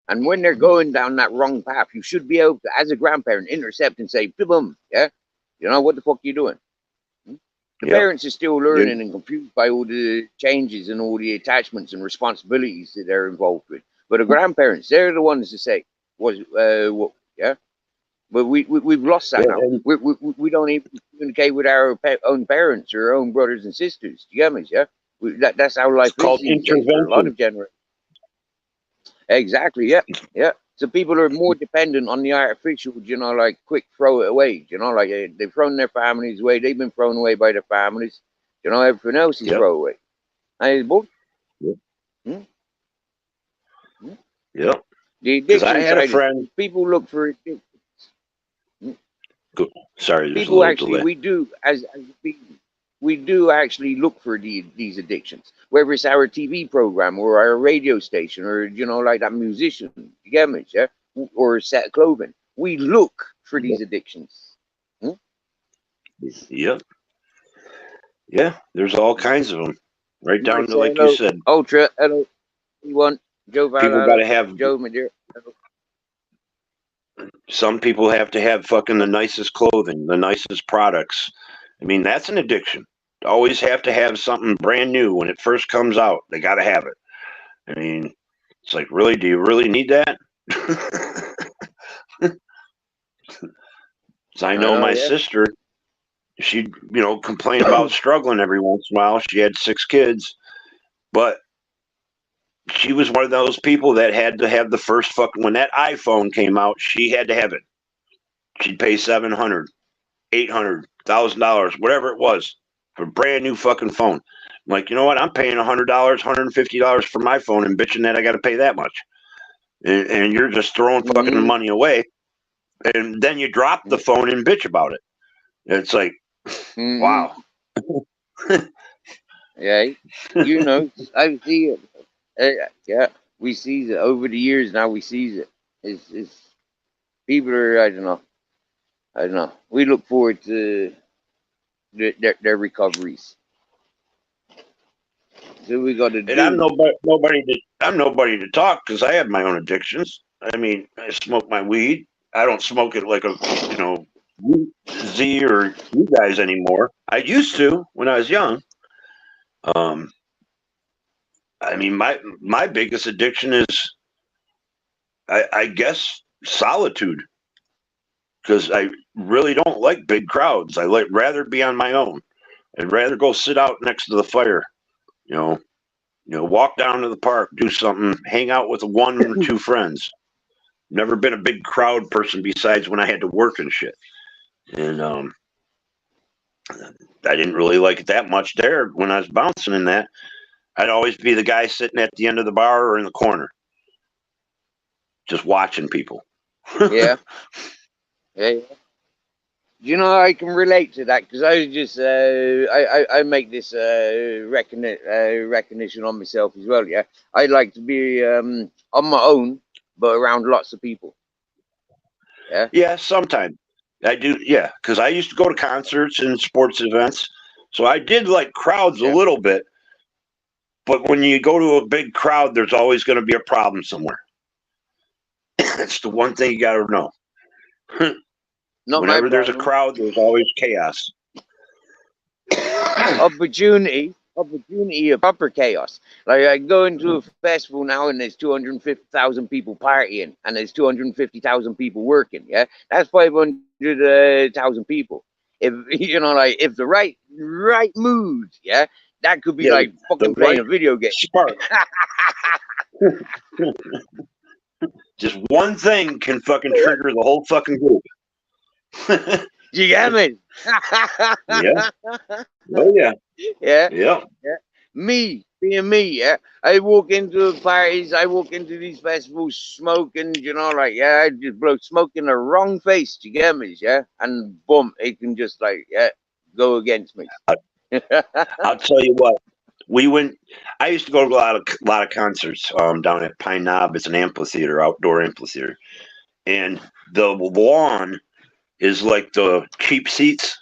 Speaker 3: And when they're going down that wrong path, you should be able to, as a grandparent, intercept and say, boom, you know, what the fuck are you doing? The parents are still learning and confused by all the changes and all the attachments and responsibilities that they're involved with. But the grandparents, they're the ones to say, what, But we've lost that
Speaker 6: Yeah,
Speaker 3: now.
Speaker 6: and
Speaker 3: We don't even communicate with our own parents or our own brothers and sisters. Do you get me? Yeah, that's how
Speaker 6: it's
Speaker 3: life is
Speaker 6: called
Speaker 3: these days for a lot
Speaker 6: intervention.
Speaker 3: of generations. Exactly. Yeah. Yeah. So people are more dependent on the artificial, like quick throw it away. Like they've thrown their families away. They've been thrown away by their families. Everything else is
Speaker 6: Yep.
Speaker 3: throw away. And it's bull.
Speaker 6: Yep.
Speaker 3: Hmm? Hmm?
Speaker 6: Yep.
Speaker 3: The
Speaker 6: Because I
Speaker 3: addiction
Speaker 6: had a
Speaker 3: side of
Speaker 6: friend.
Speaker 3: people look for it.
Speaker 6: Sorry, there's a
Speaker 3: People
Speaker 6: little
Speaker 3: actually,
Speaker 6: delay.
Speaker 3: we do we do actually look for these addictions, whether it's our TV program or our radio station or like that musician, you get me, yeah, or a set of clothing. We look for
Speaker 6: Yep.
Speaker 3: these addictions. Hmm?
Speaker 6: Yep. Yeah, there's all kinds of them, right down
Speaker 3: Might
Speaker 6: to
Speaker 3: say
Speaker 6: like you
Speaker 3: hello,
Speaker 6: said.
Speaker 3: Ultra, hello, you Joe
Speaker 6: People got
Speaker 3: Valhalla,
Speaker 6: to have.
Speaker 3: Joe Madeira.
Speaker 6: Some people have to have fucking the nicest clothing, the nicest products. I mean, that's an addiction. Always have to have something brand new when it first comes out. They got to have it. I mean, it's like, really? Do you really need that? So I know
Speaker 3: Oh
Speaker 6: my
Speaker 3: yeah.
Speaker 6: sister. She'd complain about struggling every once in a while. She had 6 kids, but she was one of those people that had to have the first fucking when that iPhone came out. She had to have it. She'd pay $700, $800, $1,000, whatever it was, for a brand new fucking phone. I'm like, you know what? I'm paying $100, $150 for my phone and bitching that I got to pay that much, and you're just throwing fucking
Speaker 3: Mm-hmm.
Speaker 6: money away. And then you drop the phone and bitch about it. It's like,
Speaker 3: Mm-hmm.
Speaker 6: wow.
Speaker 3: Yeah, I see it. Yeah, we see it over the years. Now we see it. It's people are. I don't know. I don't know. We look forward to their recoveries. So we got to
Speaker 6: And I'm
Speaker 3: do.
Speaker 6: nobody to talk because I have my own addictions. I mean, I smoke my weed. I don't smoke it like a Z or you guys anymore. I used to when I was young. Um, I mean, my biggest addiction is, I guess, solitude, because I really don't like big crowds. I like rather be on my own. I'd rather go sit out next to the fire. You know, walk down to the park, do something, hang out with 1 or 2 friends. Never been a big crowd person besides when I had to work and shit. And I didn't really like it that much there when I was bouncing in that. I'd always be the guy sitting at the end of the bar or in the corner, just watching people.
Speaker 3: Yeah, yeah. I can relate to that because I was just I make this recognition on myself as well. Yeah, I like to be on my own, but around lots of people. Yeah,
Speaker 6: Yeah, sometimes I do. Yeah, because I used to go to concerts and sports events, so I did like crowds a
Speaker 3: yeah.
Speaker 6: little bit. But when you go to a big crowd, there's always going to be a problem somewhere. That's the one thing you got to know.
Speaker 3: Not my
Speaker 6: Whenever there's a
Speaker 3: problem.
Speaker 6: crowd, there's always chaos.
Speaker 3: Opportunity of proper chaos. Like I go into a festival now and there's 250,000 people partying and there's 250,000 people working. Yeah, that's 500,000 people. If like if the right mood, yeah, that could be
Speaker 6: Yeah,
Speaker 3: like
Speaker 6: the
Speaker 3: fucking playing
Speaker 6: right
Speaker 3: a video game.
Speaker 6: spark. Just one thing can fucking trigger the whole fucking group.
Speaker 3: You get me?
Speaker 6: Yeah. Oh yeah.
Speaker 3: Yeah.
Speaker 6: Yeah.
Speaker 3: Yeah. Me, being me, yeah. I walk into parties, I walk into these festivals smoking, like, yeah, I just blow smoke in the wrong face, you get me, yeah? And boom, it can just, like, yeah, go against me.
Speaker 6: I'll tell you what. We went. I used to go to a lot of concerts down at Pine Knob. It's an amphitheater, outdoor amphitheater, and the lawn is like the cheap seats.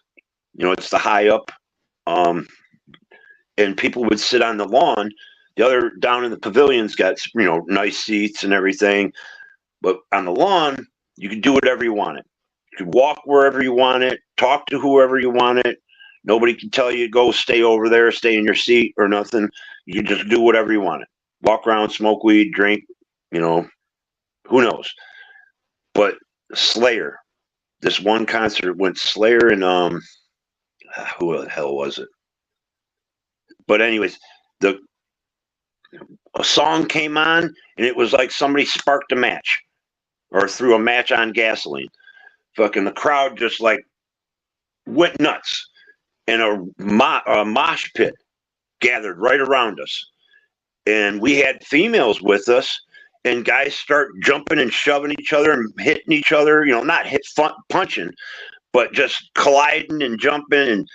Speaker 6: It's the high up, um, and people would sit on the lawn. The other down in the pavilions got nice seats and everything, but on the lawn you could do whatever you wanted. You could walk wherever you wanted, talk to whoever you wanted. Nobody can tell you go stay over there, stay in your seat or nothing. You could just do whatever you wanted. Walk around, smoke weed, drink. Who knows? But Slayer. this one concert went Slayer and who the hell was it? But anyways, a song came on and it was like somebody sparked a match or threw a match on gasoline. Fucking the crowd just like went nuts, and a mosh pit gathered right around us, and we had females with us, and guys start jumping and shoving each other and hitting each other, you know, not punching, but just colliding and jumping. And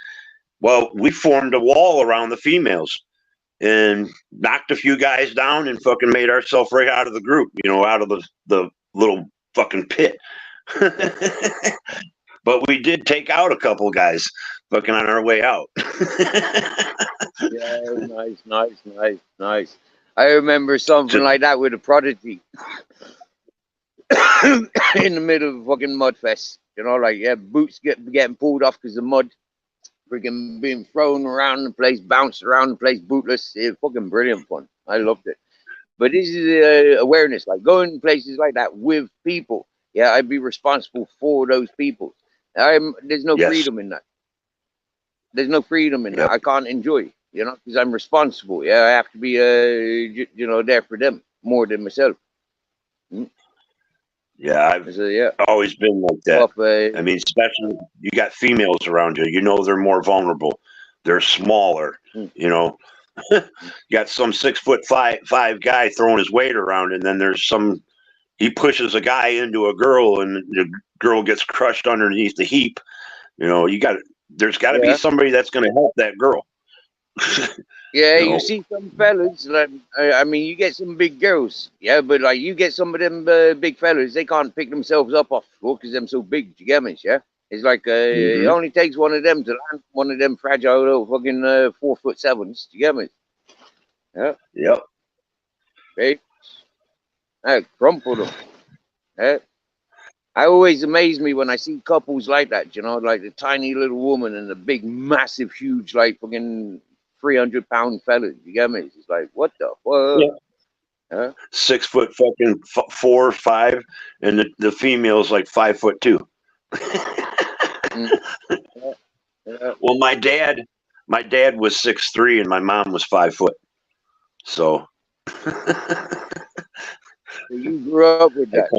Speaker 6: well, we formed a wall around the females and knocked a few guys down and fucking made ourselves right out of the group, you know, out of the little fucking pit. But we did take out a couple guys fucking on our way out.
Speaker 3: Yeah, nice. I remember something like that with a Prodigy in the middle of a fucking mud fest. You know, like, yeah, boots getting pulled off because of mud, freaking being thrown around the place, bounced around the place, bootless. It's fucking brilliant fun. I loved it. But this is awareness, like going places like that with people. Yeah, I'd be responsible for those people. There's no freedom in that. There's no freedom in that. I can't enjoy, you know, because I'm responsible. Yeah, I have to be, you know, there for them more than myself.
Speaker 6: Yeah, I've always been like that. I mean, especially you got females around you. You know, they're more vulnerable. They're smaller. You know, you got some 6'5" guy throwing his weight around, and then there's some. He pushes a guy into a girl, and the girl gets crushed underneath the heap. You know, there's got to be somebody that's going to help that girl.
Speaker 3: Yeah, you see some fellas, like, I mean, you get some big girls, yeah, but like you get some of them big fellas, they can't pick themselves up off the floor because they're so big, you get me, yeah? It's like, it only takes one of them to land one of them fragile little fucking 4'7", you get me? Yeah.
Speaker 6: Yep.
Speaker 3: Right? I crumple them. Yeah. I always amaze me when I see couples like that, you know, like the tiny little woman and the big, massive, huge, like fucking 300-pound fellas. You get me? It's like, what the fuck?
Speaker 6: Yeah. 6 foot fucking 4 or 5, and the female's like 5'2". Well, my dad was 6'3" and my mom was 5 foot. So
Speaker 3: you grew up with that.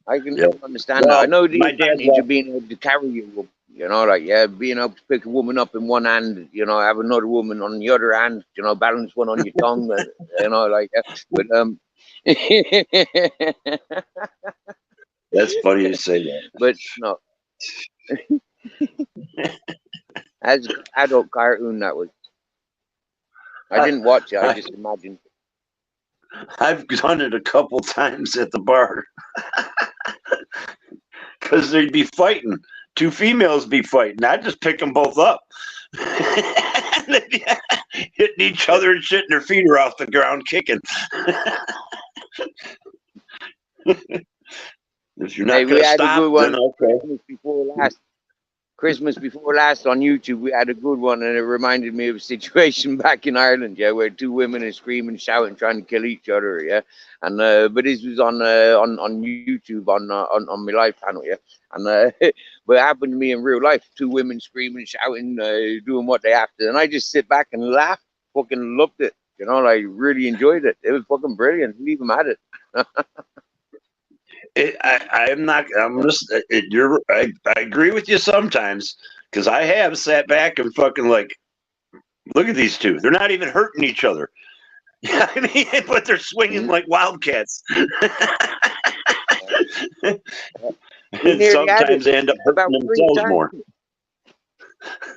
Speaker 3: I can understand that. I know the advantage of being able to carry you. You know, like, yeah, being able to pick a woman up in one hand, you know, have another woman on the other hand, you know, balance one on your tongue, you know, like, but,
Speaker 6: that's funny you say that.
Speaker 3: But, no. As an adult cartoon, that was. I didn't watch it, I just imagined.
Speaker 6: I've done it a couple times at the bar. Because they'd be fighting. Two females be fighting. I'd just pick them both up. Hitting each other and shitting their feet are off the ground kicking. If you're not going to stop, then okay.
Speaker 3: Christmas before last on YouTube, we had a good one, and it reminded me of a situation back in Ireland, yeah, where two women are screaming, shouting, trying to kill each other, yeah, and but this was on YouTube on my live panel, yeah, and but it happened to me in real life, two women screaming, shouting, doing what they have to, and I just sit back and laugh, fucking loved it, you know, like really enjoyed it. It was fucking brilliant. Leave them at it.
Speaker 6: I agree with you sometimes, because I have sat back and fucking like, look at these two. They're not even hurting each other. Yeah, I mean, but they're swinging like wildcats. And sometimes they end up hurting themselves more.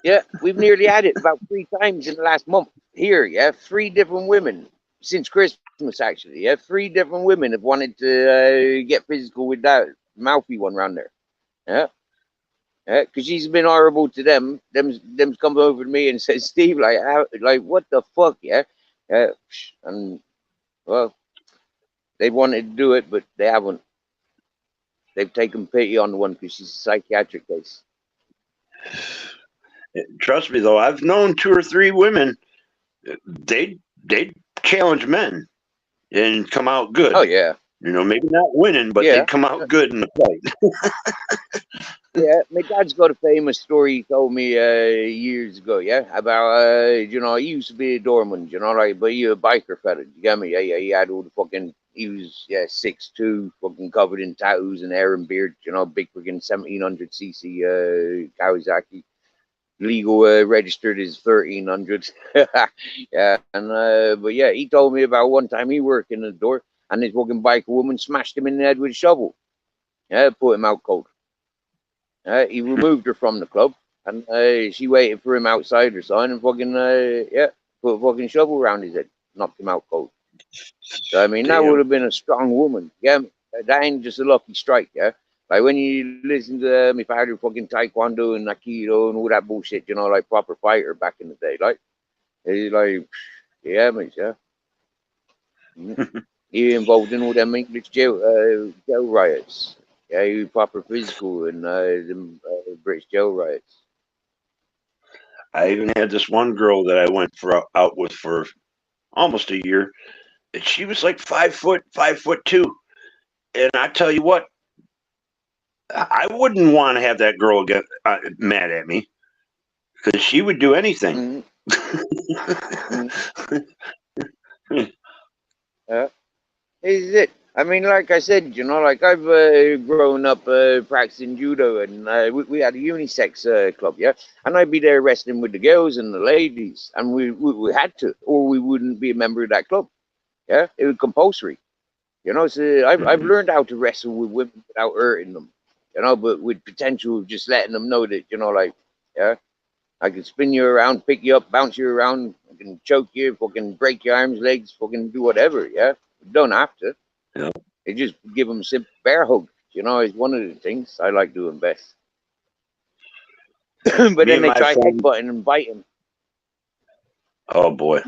Speaker 3: Yeah, we've nearly had it about 3 times in the last month here. Yeah, 3 different women since Christmas, actually. Yeah, 3 different women have wanted to get physical with that mouthy one around there. Yeah, yeah, because she's been horrible to them. Them's come over to me and said, Steve, like what the fuck, yeah, yeah, and well, they wanted to do it, but they haven't. They've taken pity on the one because she's a psychiatric case.
Speaker 6: Trust me, though, I've known 2 or 3 women. They challenge men and come out good.
Speaker 3: Oh yeah.
Speaker 6: You know, maybe not winning, but
Speaker 3: Yeah.
Speaker 6: they'd come out good in the fight.
Speaker 3: Yeah, my dad's got a famous story he told me years ago, yeah, about, he used to be a doorman, like, but he a biker fella, you get me? Yeah, yeah, he had all the fucking, he was, 6'2", fucking covered in tattoos and hair and beard, big fucking 1700cc Kawasaki. Legal registered is 1300. Yeah, and, but yeah, he told me about one time he worked in the door and this fucking biker woman smashed him in the head with a shovel. Yeah, put him out cold. He removed her from the club, and she waited for him outside or something, and fucking put a fucking shovel around his head, knocked him out cold. So I mean, that would
Speaker 6: Damn.
Speaker 3: have been a strong woman. Yeah, that ain't just a lucky strike. Yeah, like when you listen to my father fucking taekwondo and aikido and all that bullshit, like proper fighter back in the day, like he's like, yeah, mate, yeah. He involved in all them English jail riots. Yeah, he was proper physical in the British jail riots.
Speaker 6: I even had this one girl that I went out with for almost a year, and she was like 5', 5'2", and I tell you what, I wouldn't want to have that girl get mad at me because she would do anything.
Speaker 3: Mm-hmm. Is it? I mean, like I said, like I've grown up practicing judo, and we had a unisex club, yeah, and I'd be there wrestling with the girls and the ladies, and we had to, or we wouldn't be a member of that club. Yeah, it was compulsory. So I've learned how to wrestle with women without hurting them, but with potential of just letting them know that, like, yeah, I can spin you around, pick you up, bounce you around, I can choke you, fucking break your arms, legs, fucking do whatever, yeah? You don't have to.
Speaker 6: Yeah.
Speaker 3: You just give them a simple bear hug, is one of the things I like doing best. But
Speaker 6: Me
Speaker 3: then
Speaker 6: and
Speaker 3: they
Speaker 6: my
Speaker 3: try
Speaker 6: friend,
Speaker 3: headbutting and biting.
Speaker 6: oh boy.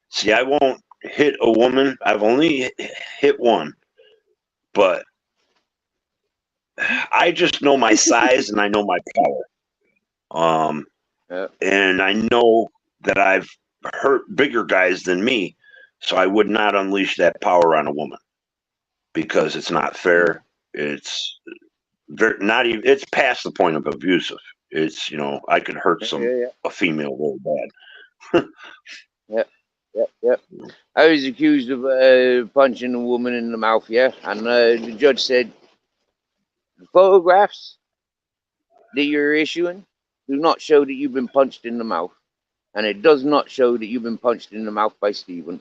Speaker 6: See, I won't hit a woman. I've only hit one, but I just know my size and I know my power.
Speaker 3: Yeah.
Speaker 6: And I know that I've hurt bigger guys than me, so I would not unleash that power on a woman because it's not fair. It's not even. It's past the point of abusive. It's I could hurt
Speaker 3: Yeah.
Speaker 6: a female really bad.
Speaker 3: Yeah. I was accused of punching a woman in the mouth, yeah, and the judge said, the photographs that you're issuing do not show that you've been punched in the mouth, and it does not show that you've been punched in the mouth by Stephen.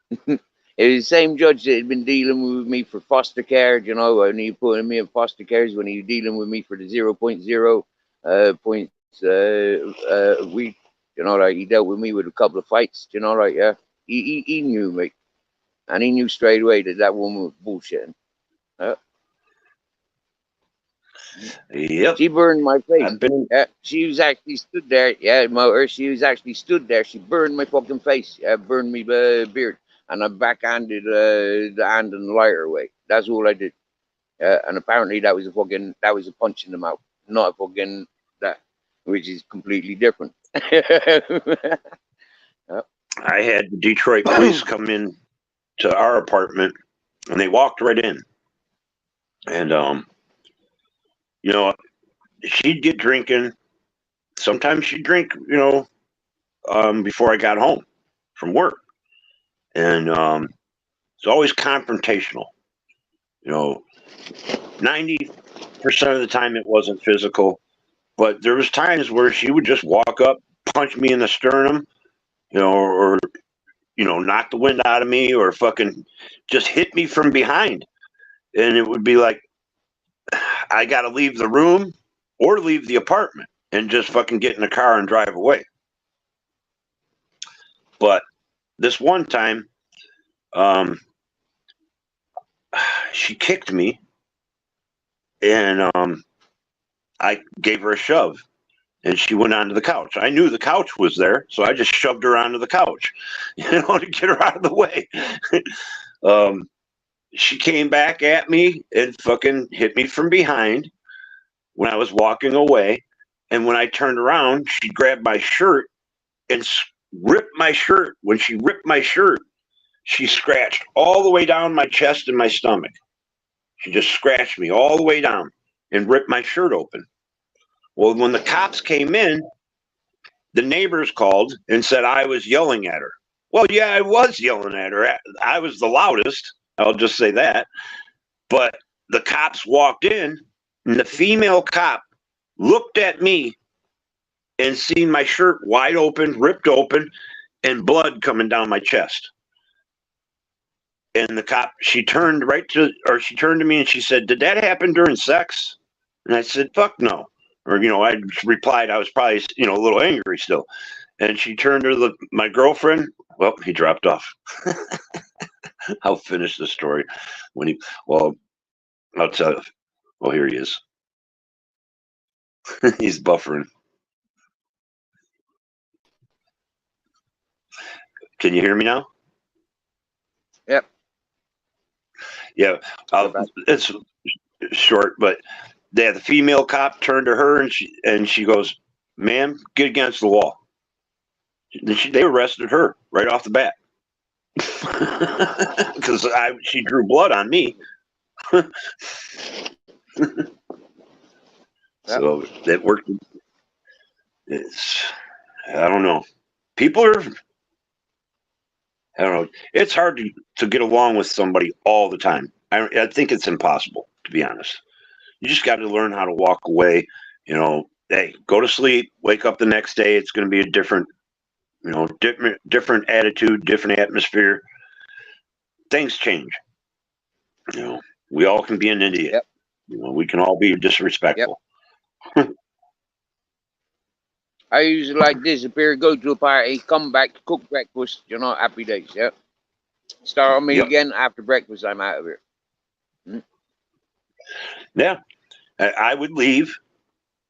Speaker 3: It was the same judge that had been dealing with me for foster care, when he putting me in foster cares, when he was dealing with me for the 0.0 points a week, like he dealt with me with a couple of fights, like, yeah, he knew me, and he knew straight away that woman was bullshitting.
Speaker 6: Yep.
Speaker 3: She burned my face.
Speaker 6: I've been.
Speaker 3: Yeah, she was actually stood there. Yeah, motor. She was actually stood there. She burned my fucking face. Yeah, burned me beard, and I backhanded the hand and the lighter away. That's all I did. Yeah, and apparently that was a punch in the mouth, not a fucking that, which is completely different. Yeah.
Speaker 6: I had the Detroit police come in to our apartment, and they walked right in, and she'd get drinking. Sometimes she'd drink, before I got home from work, and it's always confrontational. 90% of the time it wasn't physical, but there was times where she would just walk up, punch me in the sternum, or knock the wind out of me, or fucking just hit me from behind, and it would be like I got to leave the room or leave the apartment and just fucking get in the car and drive away. But this one time, she kicked me, and I gave her a shove, and she went onto the couch. I knew the couch was there, so I just shoved her onto the couch, to get her out of the way. She came back at me and fucking hit me from behind when I was walking away. And when I turned around, she grabbed my shirt and ripped my shirt. When she ripped my shirt, she scratched all the way down my chest and my stomach. She just scratched me all the way down and ripped my shirt open. Well, when the cops came in, the neighbors called and said I was yelling at her. Well, yeah, I was yelling at her. I was the loudest. I'll just say that. But the cops walked in, and the female cop looked at me and seen my shirt wide open, ripped open, and blood coming down my chest. And the cop, she turned to me and she said, "Did that happen during sex?" And I said, "Fuck no." Or, I replied, I was probably, a little angry still. And she turned to my girlfriend. Well, he dropped off. I'll finish the story I'll tell you. Well, here he is. He's buffering. Can you hear me now?
Speaker 3: Yep.
Speaker 6: Yeah. It's short, but the female cop turned to her and she goes, "Ma'am, get against the wall." They arrested her right off the bat because she drew blood on me. So that worked. I don't know. People are. I don't know. It's hard to get along with somebody all the time. I think it's impossible, to be honest. You just got to learn how to walk away. Hey, go to sleep, wake up the next day. It's going to be a different, different attitude, different atmosphere. Things change. We all can be an idiot.
Speaker 3: Yep.
Speaker 6: We can all be disrespectful.
Speaker 3: Yep. I usually like disappear, go to a party, come back, cook breakfast, happy days, yeah. Start on me again after breakfast, I'm out of here.
Speaker 6: Yeah. I would leave,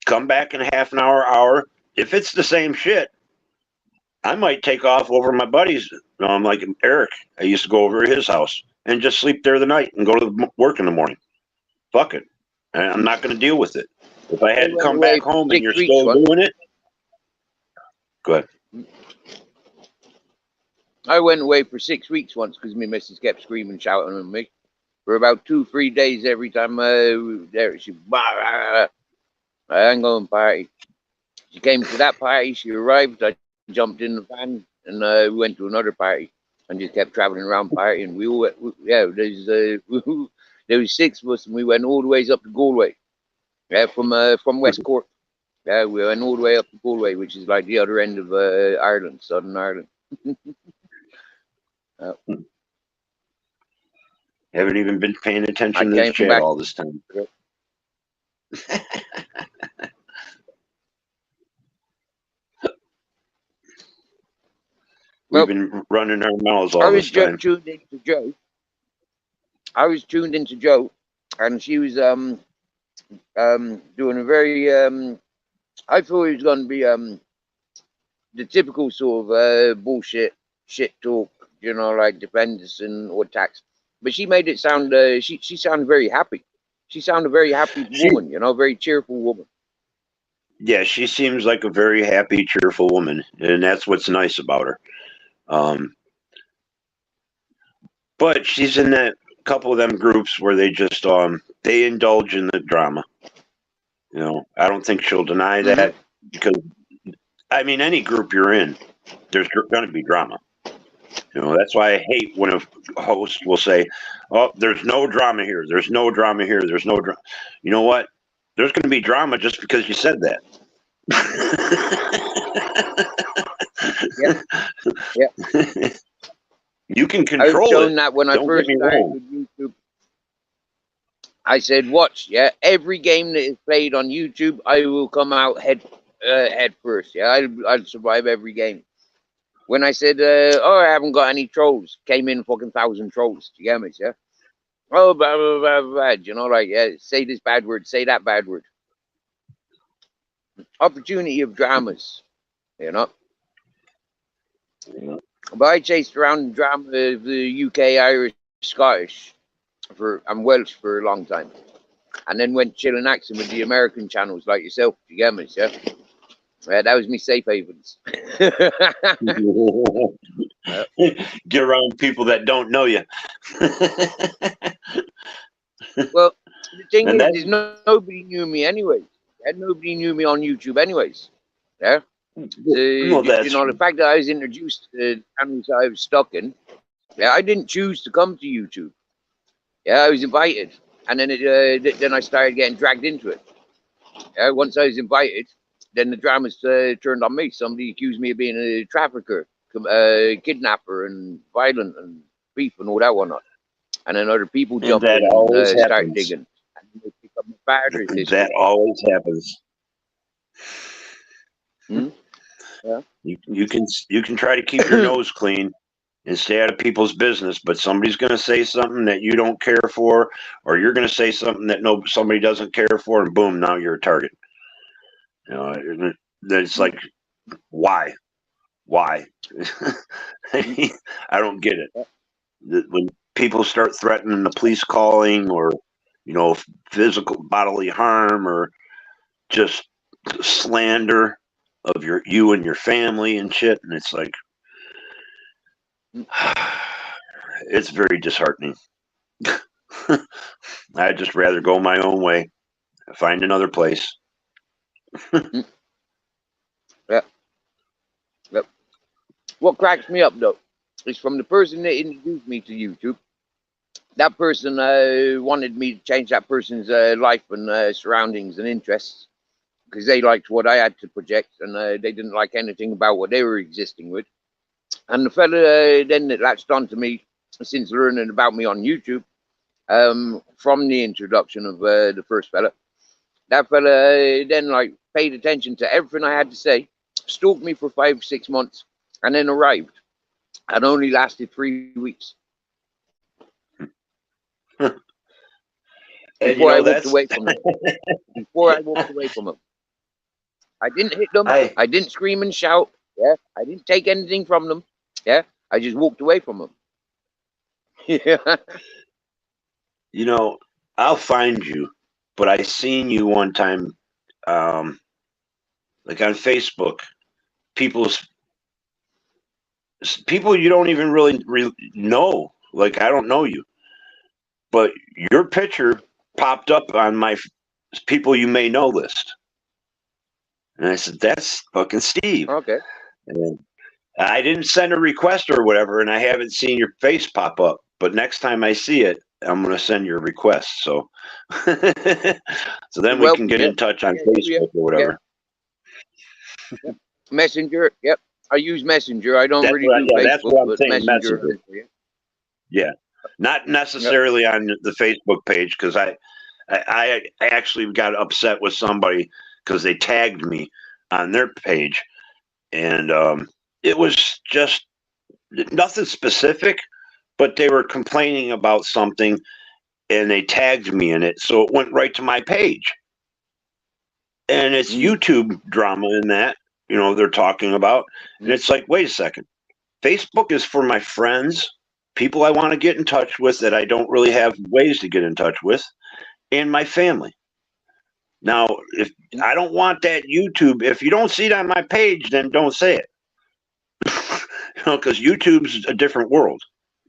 Speaker 6: come back in a half an hour. If it's the same shit, I might take off over my buddies. I'm like Eric. I used to go over to his house and just sleep there the night and go to work in the morning. Fuck it. I'm not going to deal with it. If I had to come back home and you're still doing it, go ahead.
Speaker 3: I went away for 6 weeks once because my missus kept screaming, shouting at me for about 2-3 days every time there. She, I ain't going to party. She came to that party. She arrived. I jumped in the van and we went to another party and just kept traveling around partying. We all, there was 6 of us and we went all the ways up to Galway. Yeah, from West Cork. Yeah, we went all the way up to Galway, which is like the other end of Ireland, Southern Ireland.
Speaker 6: Haven't even been paying attention to this chat all this time. We've been running our mouths all this time.
Speaker 3: Tuned into Joe. I was tuned into Joe, and she was doing a very. I thought it was going to be the typical sort of bullshit, shit talk, like defenders and or attacks. But she made it sound. She sounded very happy. She sounded a very happy woman, very cheerful woman.
Speaker 6: Yeah, she seems like a very happy, cheerful woman, and that's what's nice about her. But she's in that couple of them groups where they just they indulge in the drama. I don't think she'll deny that because any group you're in, there's going to be drama. That's why I hate when a host will say, "Oh, there's no drama here. There's no drama here. There's no drama." You know what? There's going to be drama just because you said that.
Speaker 3: Yeah.
Speaker 6: You can control it.
Speaker 3: I was shown that when I first started with YouTube. I said, "Watch, every game that is played on YouTube, I will come out head first. Yeah, I'll survive every game." When I said, "I haven't got any trolls," came in fucking 1,000 trolls. Do you get me? Yeah. Oh, blah blah blah blah. Say this bad word, say that bad word. Opportunity of dramas, But I chased around the drama of the UK, Irish, Scottish, and Welsh for a long time, and then went chilling acting with the American channels like yourself. You get me? Yeah. That was me safe havens.
Speaker 6: Get around people that don't know you.
Speaker 3: Well, the thing
Speaker 6: And
Speaker 3: is nobody knew me anyways. And nobody knew me on YouTube anyways. Yeah.
Speaker 6: well,
Speaker 3: You
Speaker 6: that's
Speaker 3: know, the fact that I was introduced to the channels I was stuck in, yeah, I didn't choose to come to YouTube. Yeah, I was invited, and then then I started getting dragged into it. Yeah, once I was invited, then the dramas turned on me. Somebody accused me of being a trafficker, kidnapper, and violent, and thief, and all that whatnot. And then other people
Speaker 6: and
Speaker 3: jumped
Speaker 6: that
Speaker 3: in and
Speaker 6: always
Speaker 3: started
Speaker 6: happens.
Speaker 3: digging. And they picked up my father's history.
Speaker 6: That always happens.
Speaker 3: Hmm? Yeah.
Speaker 6: You can try to keep your nose clean and stay out of people's business, but somebody's going to say something that you don't care for, or you're going to say something that somebody doesn't care for, and boom, now you're a target. You know, it's like, why? I don't get it. When people start threatening the police calling, or physical bodily harm, or just slander of you and your family and shit, and it's like, it's very disheartening. I'd just rather go my own way, find another place.
Speaker 3: Yep. What cracks me up though is from the person that introduced me to YouTube. That person wanted me to change that person's life and surroundings and interests because they liked what I had to project, and they didn't like anything about what they were existing with. And the fella then that latched on to me since learning about me on YouTube, from the introduction of the first fella, that fella then like paid attention to everything I had to say, stalked me for 5-6 months, and then arrived, and only lasted 3 weeks before I walked away from him. Before I walked away from him, I didn't hit them. I didn't scream and shout. Yeah, I didn't take anything from them. Yeah, I just walked away from them. Yeah.
Speaker 6: I'll find you, but I seen you one time, like on Facebook. People you don't even really know. Like, I don't know you, but your picture popped up on my people you may know list, and I said, "That's fucking Steve."
Speaker 3: Okay.
Speaker 6: And I didn't send a request or whatever, and I haven't seen your face pop up. But next time I see it, I'm gonna send you a request. So, so then we can get in touch on Facebook or whatever.
Speaker 3: Yep. Messenger. Yep. I use Messenger. I don't really do Facebook,
Speaker 6: that's what I'm
Speaker 3: but
Speaker 6: saying.
Speaker 3: Messenger.
Speaker 6: Yeah, not necessarily on the Facebook page, because I actually got upset with somebody because they tagged me on their page, and it was just nothing specific, but they were complaining about something, and they tagged me in it, so it went right to my page. And it's YouTube drama in that, they're talking about. And it's like, wait a second. Facebook is for my friends, people I want to get in touch with that I don't really have ways to get in touch with, and my family. Now, if I don't want that YouTube, if you don't see it on my page, then don't say it. Because YouTube's a different world.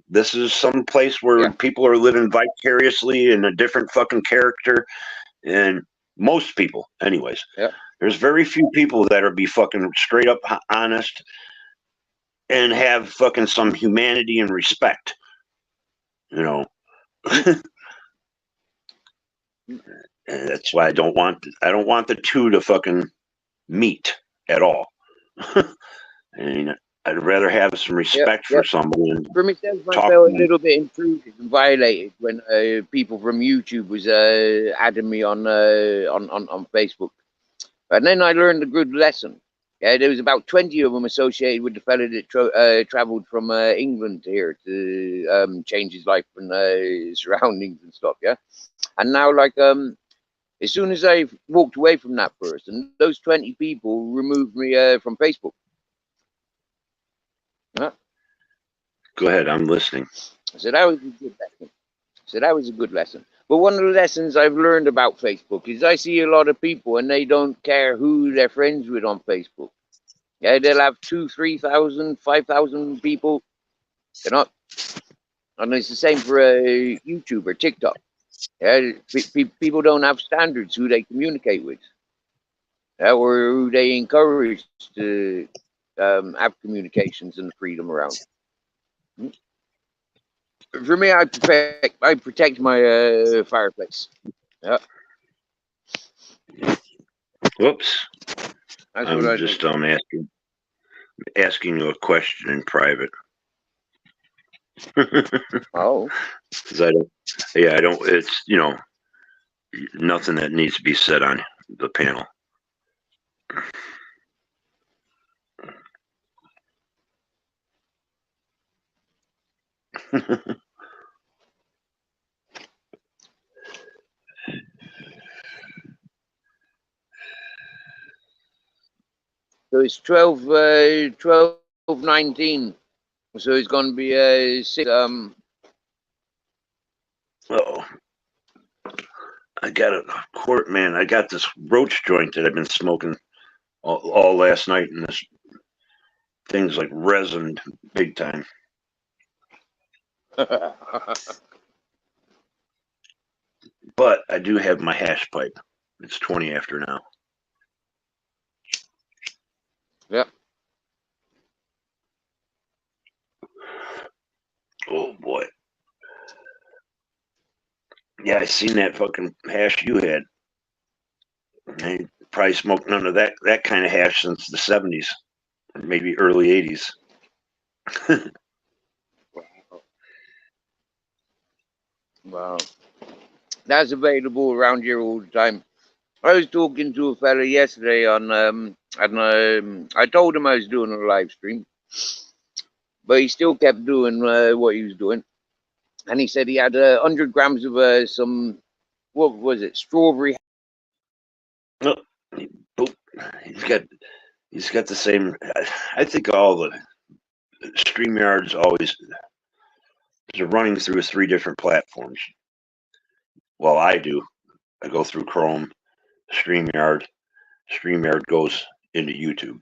Speaker 6: This is some place where people are living vicariously in a different fucking character. And most people, anyways.
Speaker 3: Yeah.
Speaker 6: There's very few people that are be fucking straight up honest and have fucking some humanity and respect. And that's why I don't want the two to fucking meet at all. I mean, I'd rather have some respect for somebody. And
Speaker 3: for myself, I felt a little bit intruded and violated when people from YouTube was adding me on Facebook. And then I learned a good lesson. Yeah, there was about 20 of them associated with the fella that traveled from England to here to change his life and surroundings and stuff. Yeah, and now like as soon as I walked away from that person, those 20 people removed me from Facebook. Yeah.
Speaker 6: Go ahead, I'm listening.
Speaker 3: So that was a good lesson. But one of the lessons I've learned about Facebook is I see a lot of people and they don't care who they're friends with on Facebook. Yeah, they'll have 2, 3,000, 5,000 people. You know, and it's the same for YouTube or TikTok. Yeah, people don't have standards who they communicate with, or who they encourage to have communications and freedom around. For me, I protect my fireplace. Yeah,
Speaker 6: Whoops.
Speaker 3: that's what
Speaker 6: I'm
Speaker 3: I
Speaker 6: just
Speaker 3: do.
Speaker 6: asking you a question in private.
Speaker 3: Oh,
Speaker 6: Because I don't. Yeah, I don't. It's nothing that needs to be said on the panel.
Speaker 3: so it's 12:19. So it's going to be 6.
Speaker 6: Oh, I got a quart, man. I got this roach joint that I've been smoking all last night, and this thing's like resined big time. But I do have my hash pipe. It's 20 after now.
Speaker 3: Yeah.
Speaker 6: Oh boy. Yeah, I seen that fucking hash you had. I probably smoked none of that kind of hash since the 70s, or maybe early 80s.
Speaker 3: Wow. That's available around here all the time. I was talking to a fella yesterday and I told him I was doing a live stream, but he still kept doing what he was doing. And he said he had 100 grams of some, what was it, strawberry.
Speaker 6: Oh, he's got the same. I think all the StreamYards always are running through 3 different platforms. Well, I do. I go through Chrome, StreamYard. StreamYard goes into YouTube.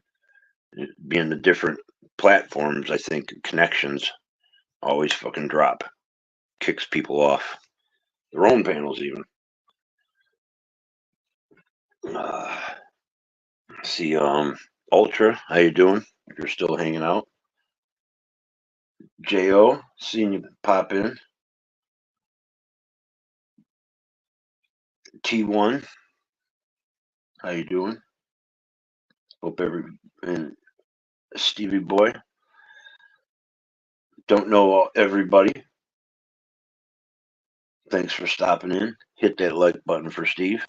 Speaker 6: Being the different platforms, I think connections always fucking drop. Kicks people off their own panels even. See, Ultra, how you doing? If you're still hanging out. Jo, seeing you pop in. T1, how you doing? Hope and Stevie Boy. Don't know everybody. Thanks for stopping in. Hit that like button for Steve.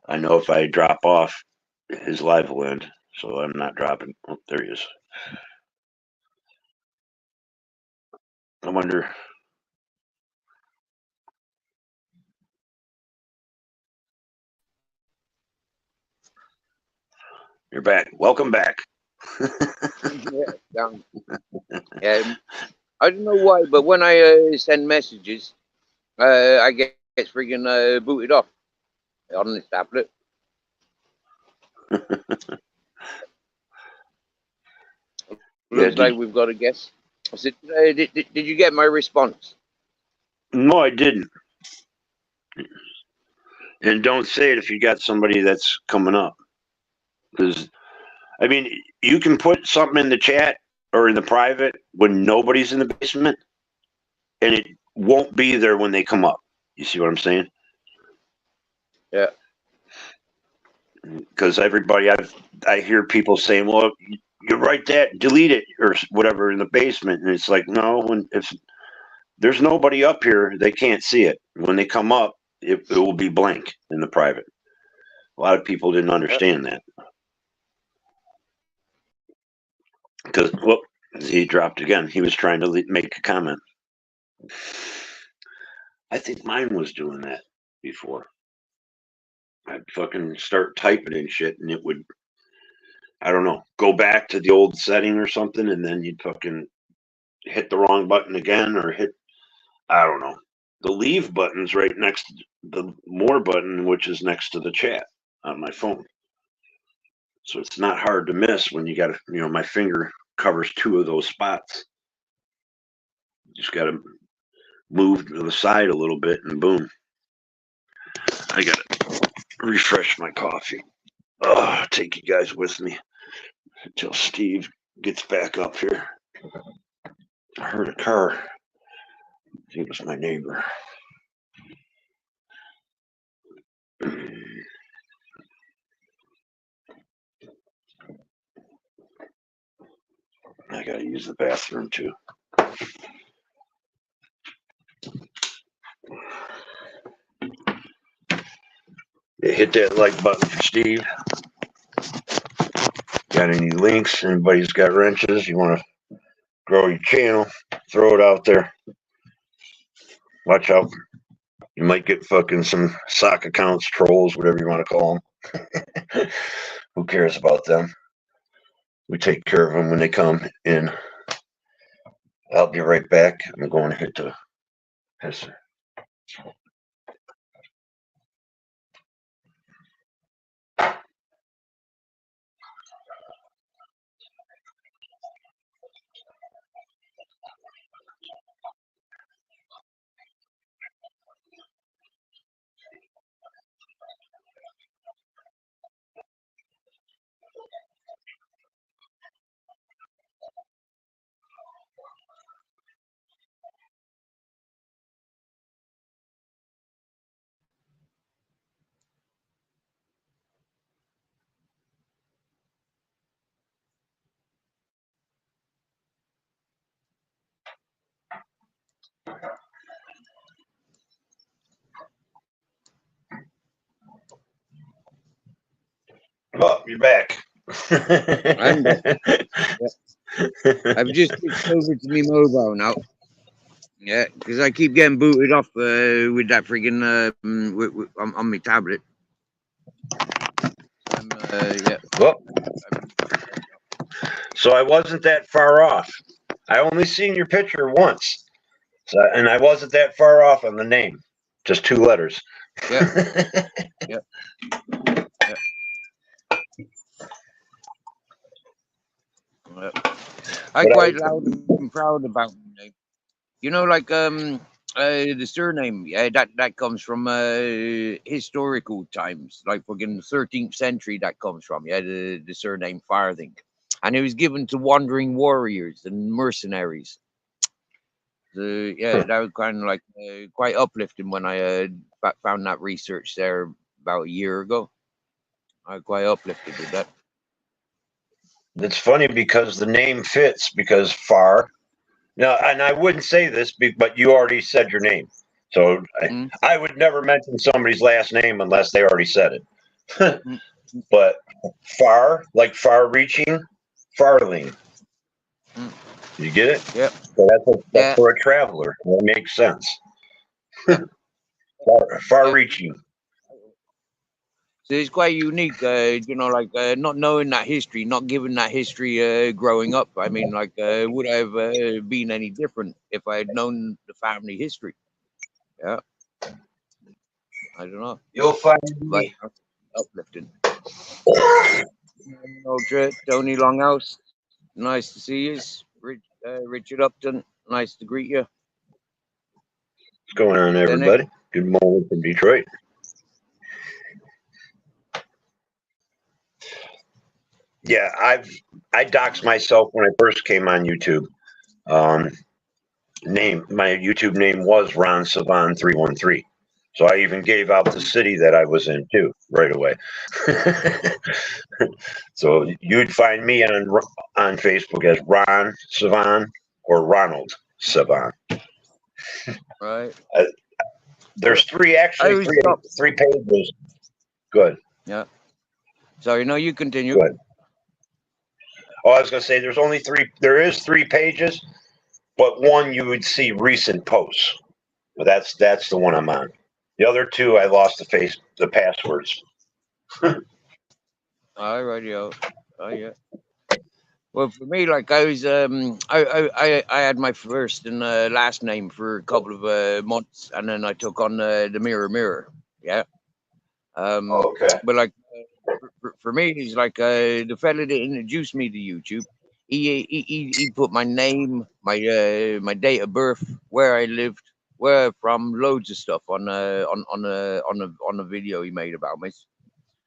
Speaker 6: I know if I drop off, his live will end, so I'm not dropping. Oh, there he is. I wonder. You're back. Welcome back.
Speaker 3: Yeah, I don't know why, but when I send messages, I get freaking booted off on this tablet. Looks like we've got a guess. I said, did you get my response?
Speaker 6: No, I didn't. And don't say it if you got somebody that's coming up. Because, I mean, you can put something in the chat or in the private when nobody's in the basement, and it won't be there when they come up. You see what I'm saying?
Speaker 3: Yeah.
Speaker 6: Because everybody, I hear people saying, "Well, you write that, delete it, or whatever in the basement," and it's like, no, if there's nobody up here, they can't see it. When they come up, it will be blank in the private. A lot of people didn't understand that. Because, well, he dropped again. He was trying to make a comment. I think mine was doing that before. I'd fucking start typing in shit, and it would, I don't know, go back to the old setting or something, and then you'd fucking hit the wrong button again, or hit, I don't know. The leave button's right next to the more button, which is next to the chat on my phone. So it's not hard to miss when you got to, you know, my finger covers 2 of those spots. Just got to move to the side a little bit and boom. I got to refresh my coffee. Oh, take you guys with me until Steve gets back up here. I heard a car. I think it was my neighbor. I gotta use the bathroom too. Yeah, hit that like button for Steve. Got any links? Anybody's got wrenches? You want to grow your channel? Throw it out there. Watch out. You might get fucking some sock accounts, trolls, whatever you want to call them. Who cares about them? We take care of them when they come in. I'll be right back. I'm going to hit the pisser. Oh, you're back.
Speaker 3: I'm back. Yeah. I've just switched over to my mobile now. Yeah, because I keep getting booted off with that friggin' on my tablet. Yeah.
Speaker 6: Well, so I wasn't that far off. I only seen your picture once, and I wasn't that far off on the name. Just 2 letters.
Speaker 3: Yeah. Yeah. Yeah. I'm quite loud and proud about my name. You know, like the surname, yeah, that comes from historical times, like fucking 13th century. That comes from, yeah, the surname Farthing, and it was given to wandering warriors and mercenaries. Yeah, that was kind of like quite uplifting when I found that research there about a year ago. I was quite uplifted with that.
Speaker 6: It's funny because the name fits because Far. Now, and I wouldn't say this, but you already said your name. So I would never mention somebody's last name unless they already said it. But Far, like far-reaching, Farthing. You get it?
Speaker 3: Yep.
Speaker 6: So that's for a traveler. That makes sense. Far-reaching.
Speaker 3: So it's quite unique, you know, like not knowing that history, not giving that history growing up. I mean, like, would I have been any different if I had known the family history? Yeah. I don't know.
Speaker 6: You'll find me.
Speaker 3: Uplifting. Tony Longhouse, nice to see you. Richard Upton, nice to greet you.
Speaker 6: What's going on, everybody? Good morning from Detroit. Yeah, I doxed myself when I first came on YouTube. My YouTube name was Ron Savan 313. So I even gave out the city that I was in too right away. So you'd find me on Facebook as Ron Savan or Ronald Savan.
Speaker 3: Right.
Speaker 6: There's three pages. Good.
Speaker 3: Yeah. Sorry, no, you continue.
Speaker 6: Good. Oh, I was going to say there's only 3. There is 3 pages, but one you would see recent posts. But that's the one I'm on. The other 2, I lost the passwords.
Speaker 3: All right, yo. Oh yeah. Well, for me, like I was, I had my first and last name for a couple of months, and then I took on the Mirror. Yeah.
Speaker 6: Okay.
Speaker 3: But like for me, it's like the fella that introduced me to YouTube. He put my name, my date of birth, where I lived, where I'm from, loads of stuff on a video he made about me.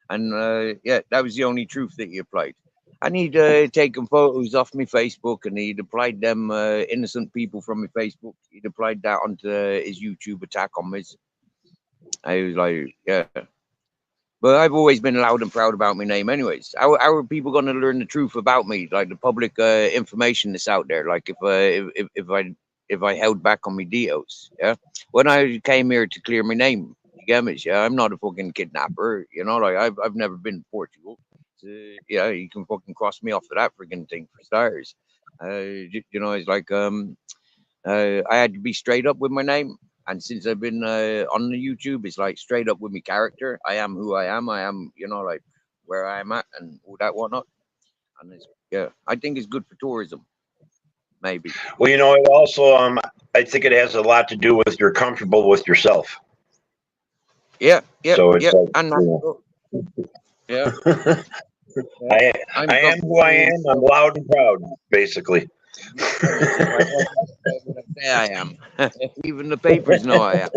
Speaker 3: And yeah, that was the only truth that he applied. And he'd taken photos off my Facebook, and he'd applied them innocent people from my Facebook. He'd applied that onto his YouTube attack on me. I was like, yeah. But I've always been loud and proud about my name, anyways. How are people going to learn the truth about me? Like the public information that's out there. Like if I held back on my details, yeah. When I came here to clear my name, you get me? Yeah, I'm not a fucking kidnapper. You know, like I've never been to Portugal. So, yeah, you can fucking cross me off of that friggin' thing for starters. You know, it's like I had to be straight up with my name. And since I've been on the YouTube, it's like straight up with my character. I am who I am. I am, you know, like where I am at and all that whatnot. And it's, yeah, I think it's good for tourism. Maybe.
Speaker 6: Well, you know, it also, I think it has a lot to do with you're comfortable with yourself.
Speaker 3: Yeah, yeah,
Speaker 6: so it's
Speaker 3: yeah.
Speaker 6: like,
Speaker 3: And yeah,
Speaker 6: I
Speaker 3: I'm
Speaker 6: am who I am. I'm loud and proud, basically.
Speaker 3: what I say I am. Even the papers know I am.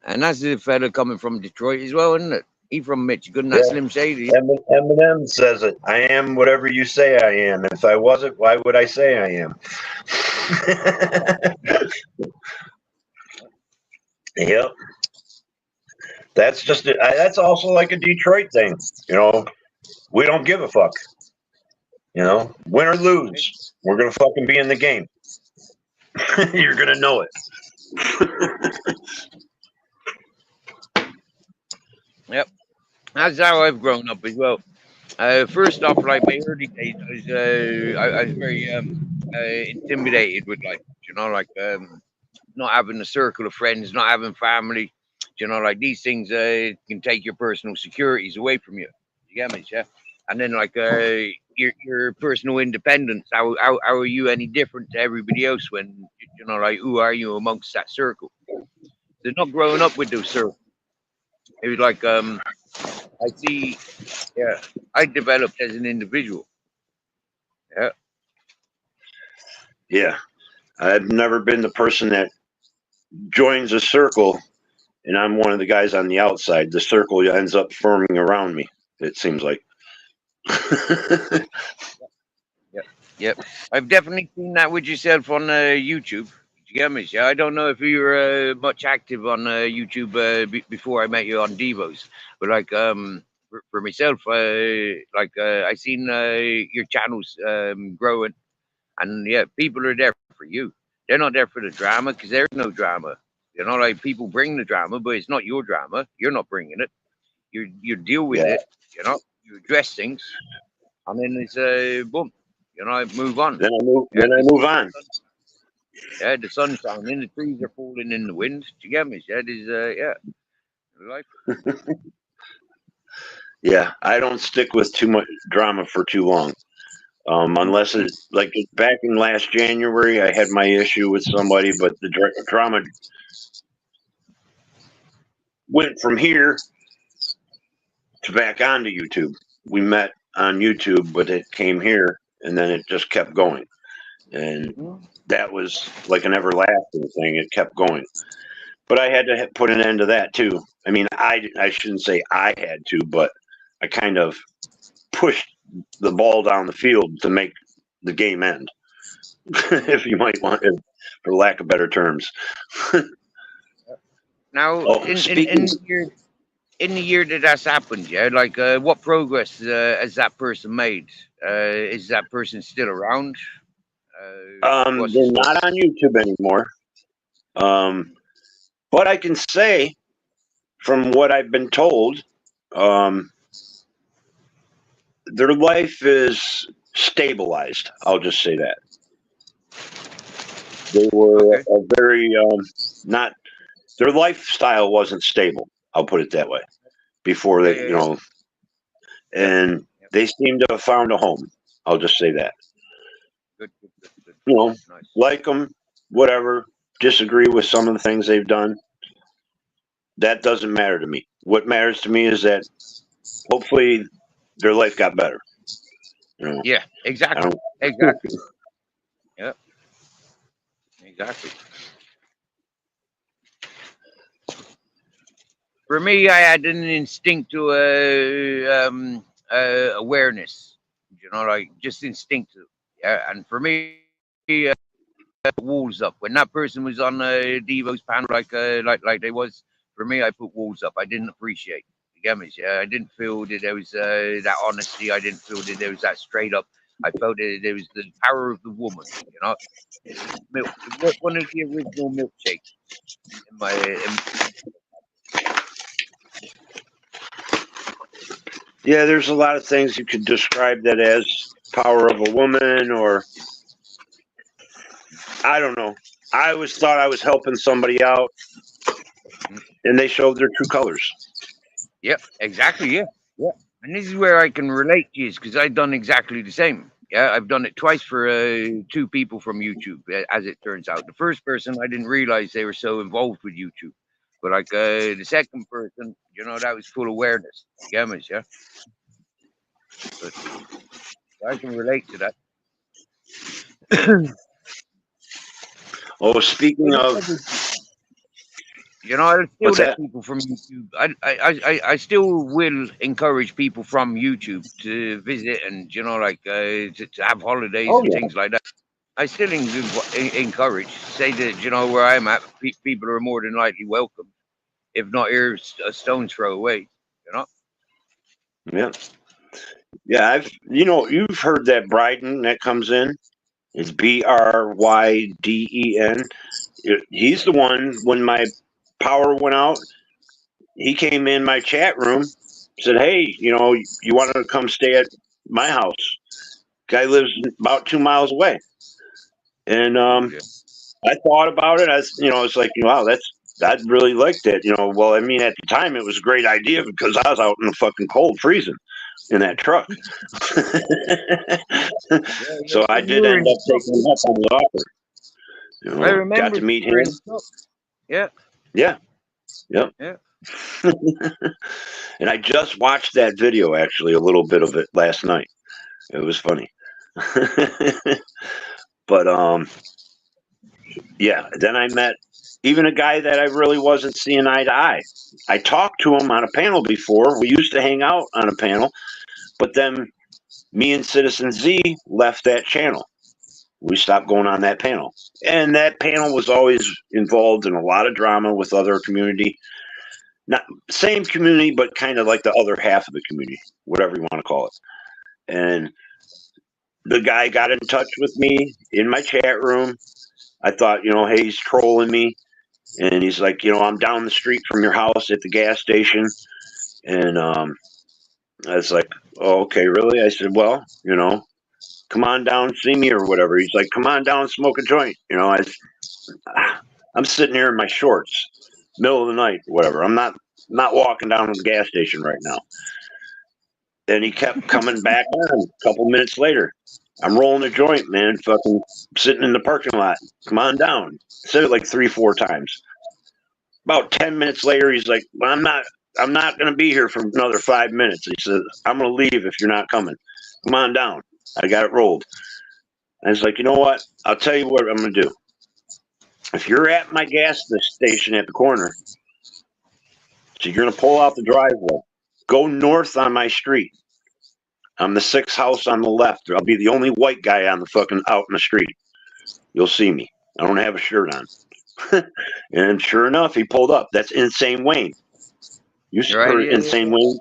Speaker 3: And that's the fella coming from Detroit as well, isn't it? He from Michigan. That's
Speaker 6: Yeah.
Speaker 3: Slim Shady.
Speaker 6: Eminem says it. I am whatever you say I am. If I wasn't, why would I say I am? Yep. That's just that's also like a Detroit thing. You know, we don't give a fuck. You know, win or lose, we're gonna fucking be in the game. You're gonna know it.
Speaker 3: Yep. That's how I've grown up as well. First off, like my early days, I was very intimidated with like, you know, like not having a circle of friends, not having family. You know, like these things can take your personal securities away from you. You get me, yeah? And then like your personal independence. How are you any different to everybody else when you know, like who are you amongst that circle? They're not growing up with those circles. It was like I see, yeah, I developed as an individual. Yeah.
Speaker 6: Yeah, I've never been the person that joins a circle, and I'm one of the guys on the outside. The circle ends up forming around me. It seems like.
Speaker 3: Yep. I've definitely seen that with yourself on YouTube. You get me? Yeah, I don't know if you were much active on YouTube before I met you on Devos, but like for myself, I seen your channels growing, and yeah, people are there for you. They're not there for the drama because there's no drama. You know, like people bring the drama, but it's not your drama. You're not bringing it. You deal with
Speaker 6: Yeah.
Speaker 3: it. You know, you address things, and then it's boom. You know, move on.
Speaker 6: Then I move on.
Speaker 3: Yeah, the sun's shining, the trees are falling in the wind. Do you get me? That is, yeah, life.
Speaker 6: Yeah, I don't stick with too much drama for too long. Unless it's like back in last January, I had my issue with somebody, but the drama went from here to back onto YouTube. We met on YouTube, but it came here, and then it just kept going. And that was like an everlasting thing. It kept going. But I had to put an end to that too. I mean, I shouldn't say I had to, but I kind of pushed the ball down the field to make the game end, if you might want it, for lack of better terms.
Speaker 3: Now, in the year that that's happened, yeah, like what progress has that person made? Is that person still around?
Speaker 6: They're not on YouTube anymore. But I can say, from what I've been told, their life is stabilized. I'll just say that. They were a very not. Their lifestyle wasn't stable. I'll put it that way. Before they, you know, and they seem to have found a home. I'll just say that.
Speaker 3: Good.
Speaker 6: You know,
Speaker 3: Nice.
Speaker 6: like them, whatever. Disagree with some of the things they've done. that doesn't matter to me. What matters to me is that hopefully their life got better. You know,
Speaker 3: Yeah,
Speaker 6: I
Speaker 3: exactly.
Speaker 6: don't.
Speaker 3: Exactly. Yeah, exactly. For me, I had an instinct to awareness. You know, like just instinctive. Yeah, and for me, walls up. When that person was on Devo's panel, like they was, for me, I put walls up. I didn't appreciate. You get me? Yeah, I didn't feel that there was that honesty. I didn't feel that there was that straight up. I felt that there was the power of the woman. You know, milk. One of the original milkshakes in my.
Speaker 6: Yeah, there's a lot of things you could describe that as power of a woman, or I don't know. I always thought I was helping somebody out, and they showed their true colors.
Speaker 3: Yep, exactly. Yeah, yeah. And this is where I can relate to you, because I've done exactly the same. Yeah, I've done it twice for two people from YouTube, as it turns out. The first person, I didn't realize they were so involved with YouTube, but like the second person, you know, that was full awareness. You get me? Yeah, but I can relate to that.
Speaker 6: Oh, speaking of,
Speaker 3: You know, I still
Speaker 6: what's
Speaker 3: let
Speaker 6: that?
Speaker 3: people from YouTube. I still will encourage people from YouTube to visit and, you know, like to have holidays
Speaker 6: Oh
Speaker 3: and
Speaker 6: yeah,
Speaker 3: things like that. I still encourage, say that, you know, where I'm at, people are more than likely welcome. If not here, a stone's throw away, you know?
Speaker 6: yeah, yeah. You've heard that Bryden that comes in. It's Bryden. He's the one when my power went out. He came in my chat room, said, "Hey, you want to come stay at my house?" Guy lives about 2 miles away, and
Speaker 3: Yeah.
Speaker 6: I thought about it. It's like, wow, I'd really like that. Well, I mean, at the time, it was a great idea because I was out in the fucking cold, freezing in that truck.
Speaker 3: Yeah,
Speaker 6: So I
Speaker 3: you
Speaker 6: did
Speaker 3: were
Speaker 6: end
Speaker 3: in
Speaker 6: up taking him up on the offer.
Speaker 3: I
Speaker 6: Got
Speaker 3: remember
Speaker 6: to
Speaker 3: you
Speaker 6: meet
Speaker 3: were
Speaker 6: him.
Speaker 3: in Yeah,
Speaker 6: Yeah, yep.
Speaker 3: yeah.
Speaker 6: And I just watched that video, actually, a little bit of it last night. It was funny. But yeah. Then I met even a guy that I really wasn't seeing eye to eye. I talked to him on a panel before. We used to hang out on a panel, but then me and Citizen Z left that channel. We stopped going on that panel. And that panel was always involved in a lot of drama with other community. Not same community, but kind of like the other half of the community, whatever you want to call it. And the guy got in touch with me in my chat room. I thought, hey, he's trolling me. And he's like, I'm down the street from your house at the gas station. And I was like, oh, okay, really? I said, well, come on down and see me or whatever. He's like, come on down and smoke a joint. I'm sitting here in my shorts, middle of the night, whatever. I'm not walking down to the gas station right now. And he kept coming back on a couple minutes later. I'm rolling a joint, man, fucking sitting in the parking lot. Come on down. Said it like 3-4 times. About 10 minutes later, he's like, well, I'm not going to be here for another 5 minutes. He says, I'm going to leave if you're not coming. Come on down. I got it rolled. And it's like, you know what? I'll tell you what I'm going to do. If you're at my gas station at the corner, so you're going to pull out the driveway, go north on my street. I'm the 6th house on the left. I'll be the only white guy on the fucking out in the street. You'll see me. I don't have a shirt on. And sure enough, he pulled up. That's Insane Wayne. You
Speaker 3: Right,
Speaker 6: heard Insane Wayne?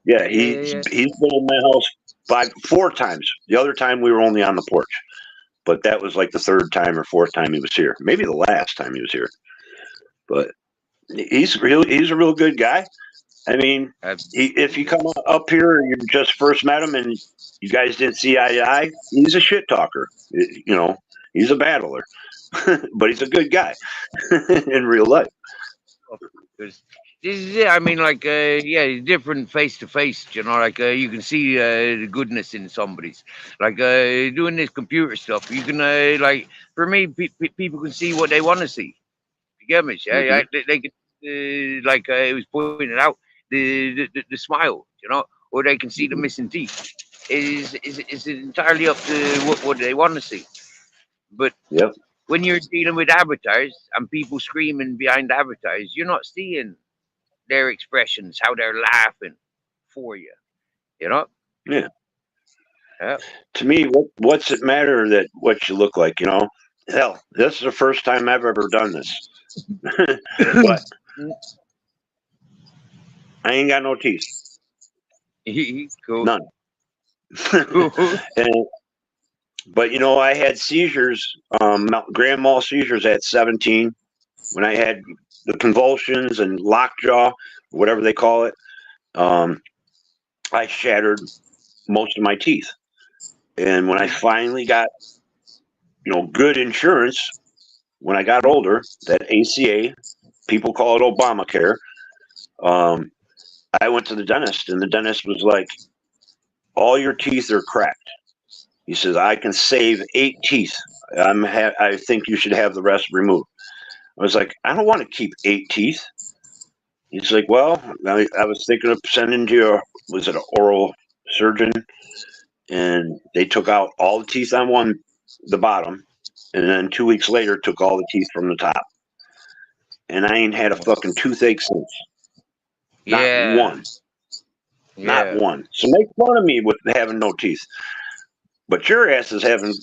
Speaker 6: Yeah, he's been in my house 4 times. The other time we were only on the porch, but that was like the 3rd time or 4th time he was here. Maybe the last time he was here. But he's a real good guy. I mean, if you come up here and you just first met him and you guys didn't see eye to eye, he's a shit talker. He's a battler, but he's a good guy in real life.
Speaker 3: This is it. I mean, like, yeah, different face to face. You know, like you can see the goodness in somebody's. Like doing this computer stuff, you can like, for me, people can see what they want to see. You get me? Yeah,
Speaker 6: Mhm.
Speaker 3: they can like it was pointed out, the smile, or they can see the missing teeth. Is entirely up to what they want to see. But
Speaker 6: Yep.
Speaker 3: when you're dealing with avatars and people screaming behind avatars, you're not seeing their expressions, how they're laughing for you. You know?
Speaker 6: Yeah.
Speaker 3: Yeah.
Speaker 6: To me, what's it matter that what you look like? Hell, this is the first time I've ever done this, but I ain't got no teeth,
Speaker 3: Cool.
Speaker 6: none. and, but I had seizures, grand mal seizures at 17 when I had the convulsions and lockjaw, whatever they call it. I shattered most of my teeth, and when I finally got good insurance, when I got older, that ACA, people call it Obamacare. I went to the dentist, and the dentist was like, "All your teeth are cracked." He says, "I can save 8 teeth. I think you should have the rest removed." I was like, "I don't want to keep 8 teeth." He's like, "Well, I was thinking of sending to your, was it an oral surgeon?" And they took out all the teeth on the bottom, and then 2 weeks later took all the teeth from the top. And I ain't had a fucking toothache since. Not
Speaker 3: Yeah.
Speaker 6: one. Not one. So make fun of me with having no teeth. But your ass is having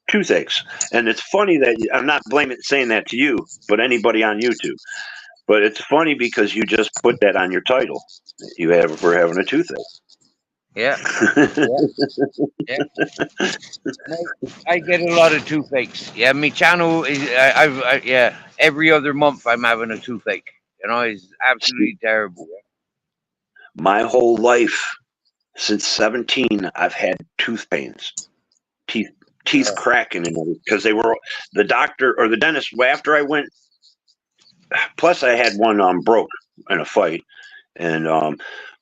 Speaker 6: toothaches. And it's funny that I'm not saying that to you, but anybody on YouTube. But it's funny because you just put that on your title. We're having a toothache.
Speaker 3: Yeah. Yeah. I get a lot of toothaches. Yeah, my channel is. Yeah. Every other month, I'm having a toothache. It's absolutely terrible.
Speaker 6: My whole life, since 17, I've had tooth pains, teeth cracking, because they were the doctor or the dentist after I went. Plus, I had one broke in a fight, and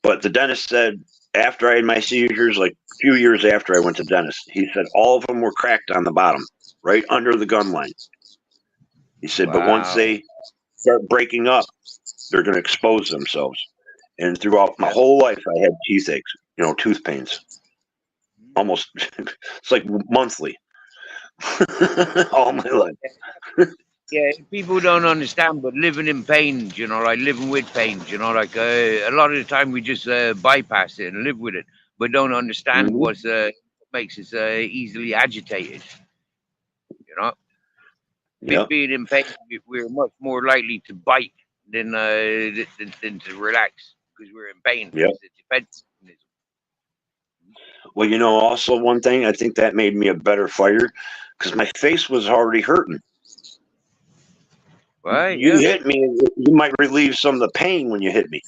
Speaker 6: but the dentist said after I had my seizures, like a few years after I went to the dentist, he said all of them were cracked on the bottom, right under the gum line. He said, but once they start breaking up, they're going to expose themselves. And throughout my whole life, I had toothaches, tooth pains. Almost, it's like monthly, all my life.
Speaker 3: Yeah, people don't understand, but living in pain, like living with pain, like a lot of the time we just bypass it and live with it, but don't understand what makes us easily agitated.
Speaker 6: Yep.
Speaker 3: Being in pain, we're much more likely to bite than to relax because we're in pain.
Speaker 6: Yep.
Speaker 3: It's a defense mechanism.
Speaker 6: Well, also one thing, I think that made me a better fighter because my face was already hurting.
Speaker 3: Right?
Speaker 6: You hit me, you might relieve some of the pain when you hit me.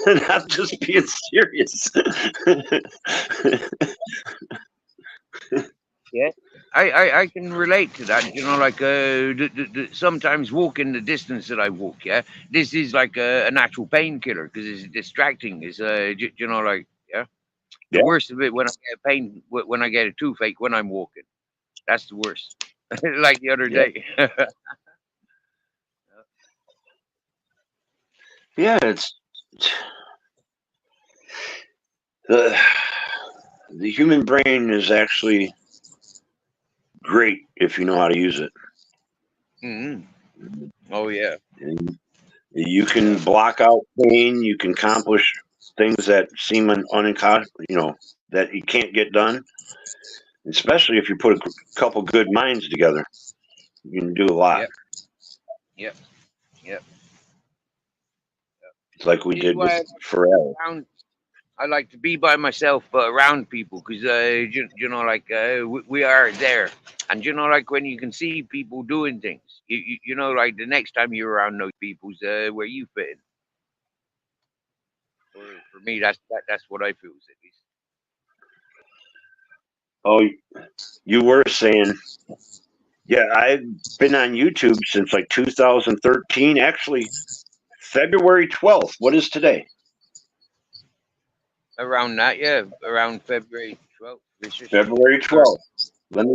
Speaker 6: And I'm just being serious.
Speaker 3: Yeah, I can relate to that. Like sometimes walking the distance that I walk. Yeah, this is like a natural painkiller because it's distracting. It's like the worst of it when I get pain when I get a toothache when I'm walking. That's the worst. Like the other day.
Speaker 6: Yeah, it's the human brain is actually great if you know how to use it.
Speaker 3: Mm-hmm. Oh yeah.
Speaker 6: And you can block out pain. You can accomplish things that seem that you can't get done. Especially if you put a couple good minds together, you can do a lot.
Speaker 3: Yep.
Speaker 6: It's like we did with forever.
Speaker 3: I like to be by myself, but around people, because we are there, and like when you can see people doing things, like the next time you're around those people's where you fit in. For me, that's what I feel at least.
Speaker 6: Oh, you were saying, yeah, I've been on YouTube since like 2013. Actually, February 12th. What is today?
Speaker 3: Around that, yeah, around February 12th.
Speaker 6: February 12th. Let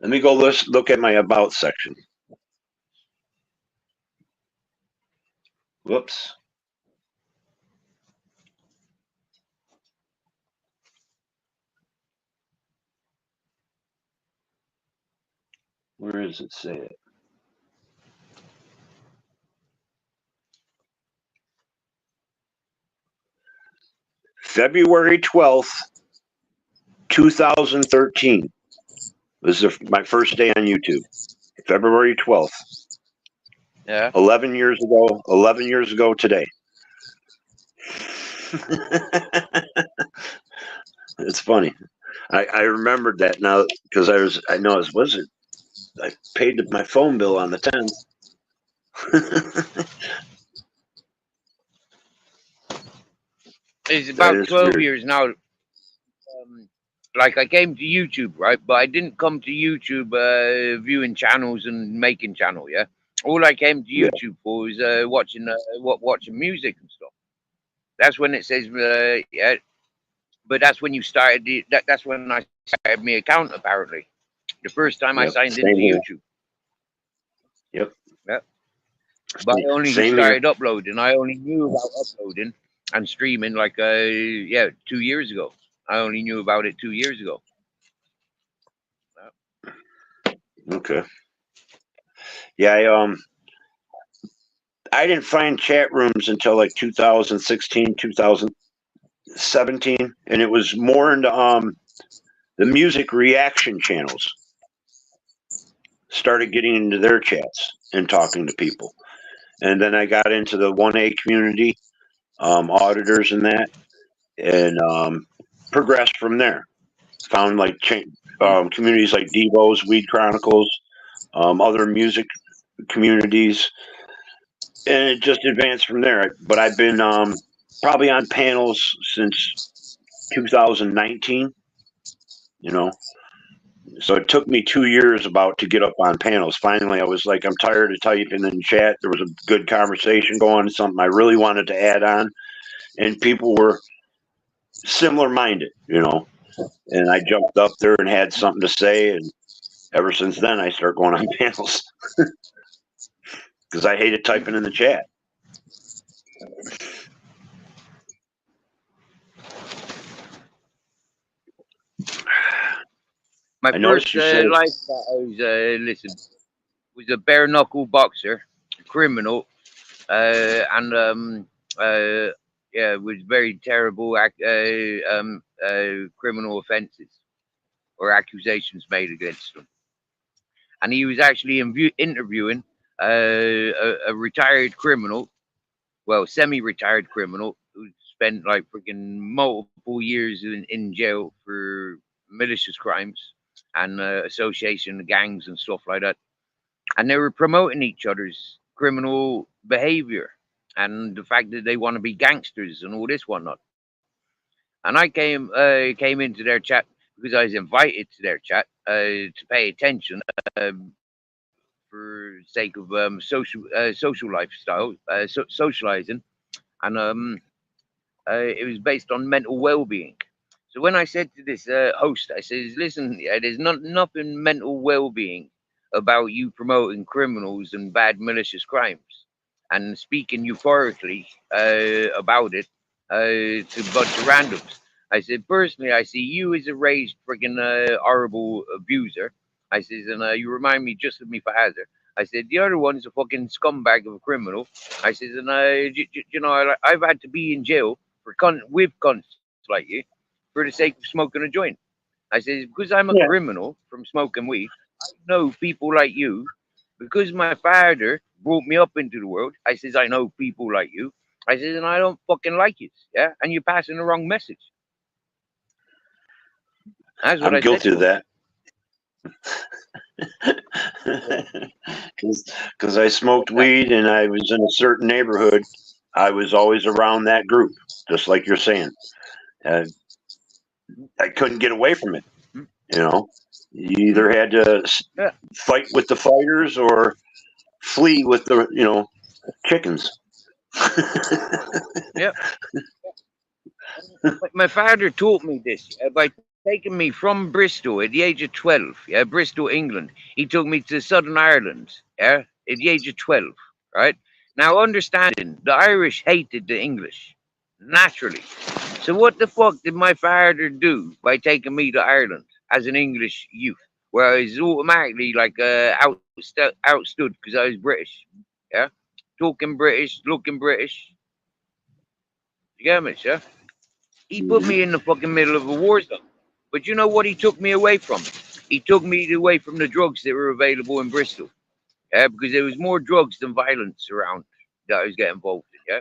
Speaker 6: me go look at my about section. Whoops. Where does it say it? February 12th, 2013. This is my first day on YouTube. February 12th.
Speaker 3: Yeah.
Speaker 6: 11 years ago. 11 years ago today. It's funny. I remembered that now because I paid my phone bill on the 10th.
Speaker 3: It's about 12
Speaker 6: weird.
Speaker 3: years now. Like I came to YouTube, right? But I didn't come to YouTube viewing channels and making channel. Yeah, all I came to YouTube for was watching music and stuff. That's when it says yeah. But that's when you started that's when I started my account. Apparently, the first time I signed into YouTube.
Speaker 6: Yep.
Speaker 3: Yep. But I only started uploading. I only knew about uploading and streaming like 2 years ago. I only knew about it 2 years ago.
Speaker 6: Okay. Yeah, I didn't find chat rooms until like 2016, 2017, and it was more into the music reaction channels. Started getting into their chats and talking to people, and then I got into the 1A community, auditors and that, and progressed from there. Found like communities like Devo's, Weed Chronicles, other music communities, and it just advanced from there. But I've been probably on panels since 2019. You know, so it took me 2 years about to get up on panels. Finally, I was like, I'm tired of typing in chat. There was a good conversation going, something I really wanted to add on, and people were similar minded. You know, and I jumped up there and had something to say, and ever since then, I start going on panels because I hated typing in the chat.
Speaker 3: My first life that I was was a bare knuckle boxer, criminal, and was very terrible criminal offences or accusations made against him. And he was actually interviewing a retired criminal, well, semi-retired criminal who spent like freaking multiple years in jail for malicious crimes and association of gangs and stuff like that. And they were promoting each other's criminal behavior and the fact that they want to be gangsters and all this whatnot. And I came into their chat because I was invited to their chat to pay attention for sake of social lifestyle, socializing, and it was based on mental well-being. So when I said to this host, I says, "Listen, there's nothing mental well-being about you promoting criminals and bad malicious crimes and speaking euphorically about it to a bunch of randoms." I said, personally, I see you as a raised friggin' horrible abuser. I says, and you remind me just of me father. I said, the other one's a fucking scumbag of a criminal. I says, and you know, I've had to be in jail for with cunts like you for the sake of smoking a joint. I says, because I'm a criminal from smoking weed, I know people like you. Because my father brought me up into the world, I says, I know people like you. I says, and I don't fucking like you. Yeah. And you're passing the wrong message. That's what
Speaker 6: I'm guilty of that. Because I smoked weed and I was in a certain neighborhood. I was always around that group, just like you're saying. I couldn't get away from it. You know, you either had to fight with the fighters or flee with the, chickens.
Speaker 3: Yep. My father taught me this by taking me from Bristol at the age of 12. Yeah, Bristol, England. He took me to Southern Ireland. Yeah, at the age of 12. Right Now, understanding, the Irish hated the English, naturally. So what the fuck did my father do by taking me to Ireland as an English youth, where I was automatically like outstood because I was British, yeah, talking British, looking British. You get me, sir? He put me in the fucking middle of a war zone. But you know what he took me away from? He took me away from the drugs that were available in Bristol. Yeah, because there was more drugs than violence around that I was getting involved in. Yeah.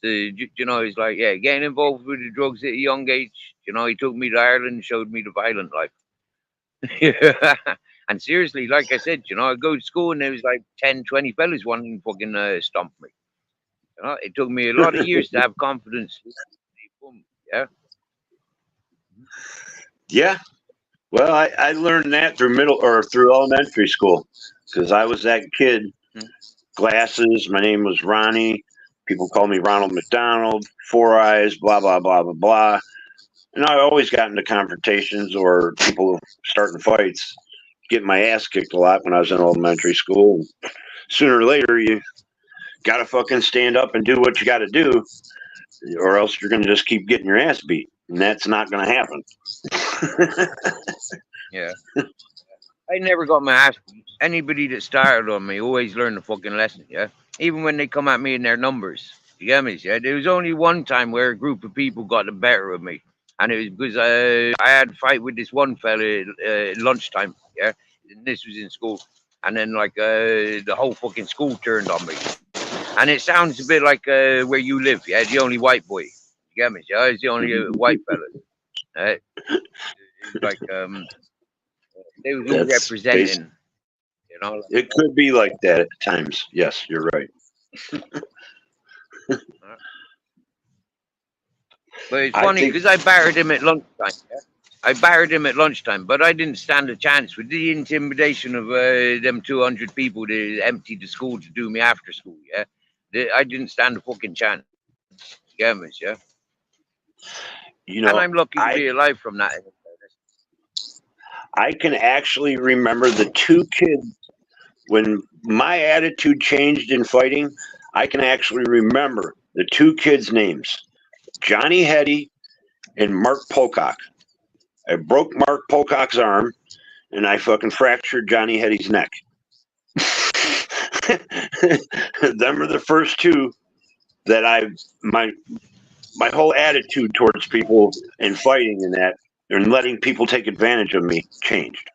Speaker 3: So, you know, he's like, yeah, getting involved with the drugs at a young age. You know, he took me to Ireland and showed me the violent life. And seriously, like I said, you know, I go to school and there was like 10, 20 fellas wanting to fucking stomp me. You know, it took me a lot of years to have confidence. Yeah.
Speaker 6: Yeah. Well, I learned that through through elementary school because I was that kid. Glasses. My name was Ronnie. People called me Ronald McDonald. 4 eyes. Blah blah blah blah blah. And I always got into confrontations or people starting fights, getting my ass kicked a lot when I was in elementary school. Sooner or later, you got to fucking stand up and do what you got to do, or else you're going to just keep getting your ass beat. And that's not going to happen.
Speaker 3: Yeah. I never got my ass beat. Anybody that started on me always learned the fucking lesson, yeah? Even when they come at me in their numbers. You get me? Yeah? There was only one time where a group of people got the better of me. And it was because I had a fight with this one fella at lunchtime, yeah? And this was in school. And then, like, the whole fucking school turned on me. And it sounds a bit like where you live, yeah? The only white boy. You get me? Yeah? I was the only white fella. It was like, they was all
Speaker 6: That's
Speaker 3: representing, you know.
Speaker 6: It could be like that at times. Yes, you're right.
Speaker 3: But it's funny because I battered him at lunchtime. Yeah? I battered him at lunchtime, but I didn't stand a chance with the intimidation of them 200 people that emptied the school to do me after school. Yeah, I didn't stand a fucking chance. Yeah, miss, yeah.
Speaker 6: You know,
Speaker 3: and I'm lucky to be alive from that.
Speaker 6: I can actually remember the two kids when my attitude changed in fighting. I can actually remember the two kids' names, Johnny Hetty and Mark Pocock. I broke Mark Pocock's arm and I fucking fractured Johnny Hetty's neck. Them are the first two that my whole attitude towards people and fighting and that and letting people take advantage of me changed.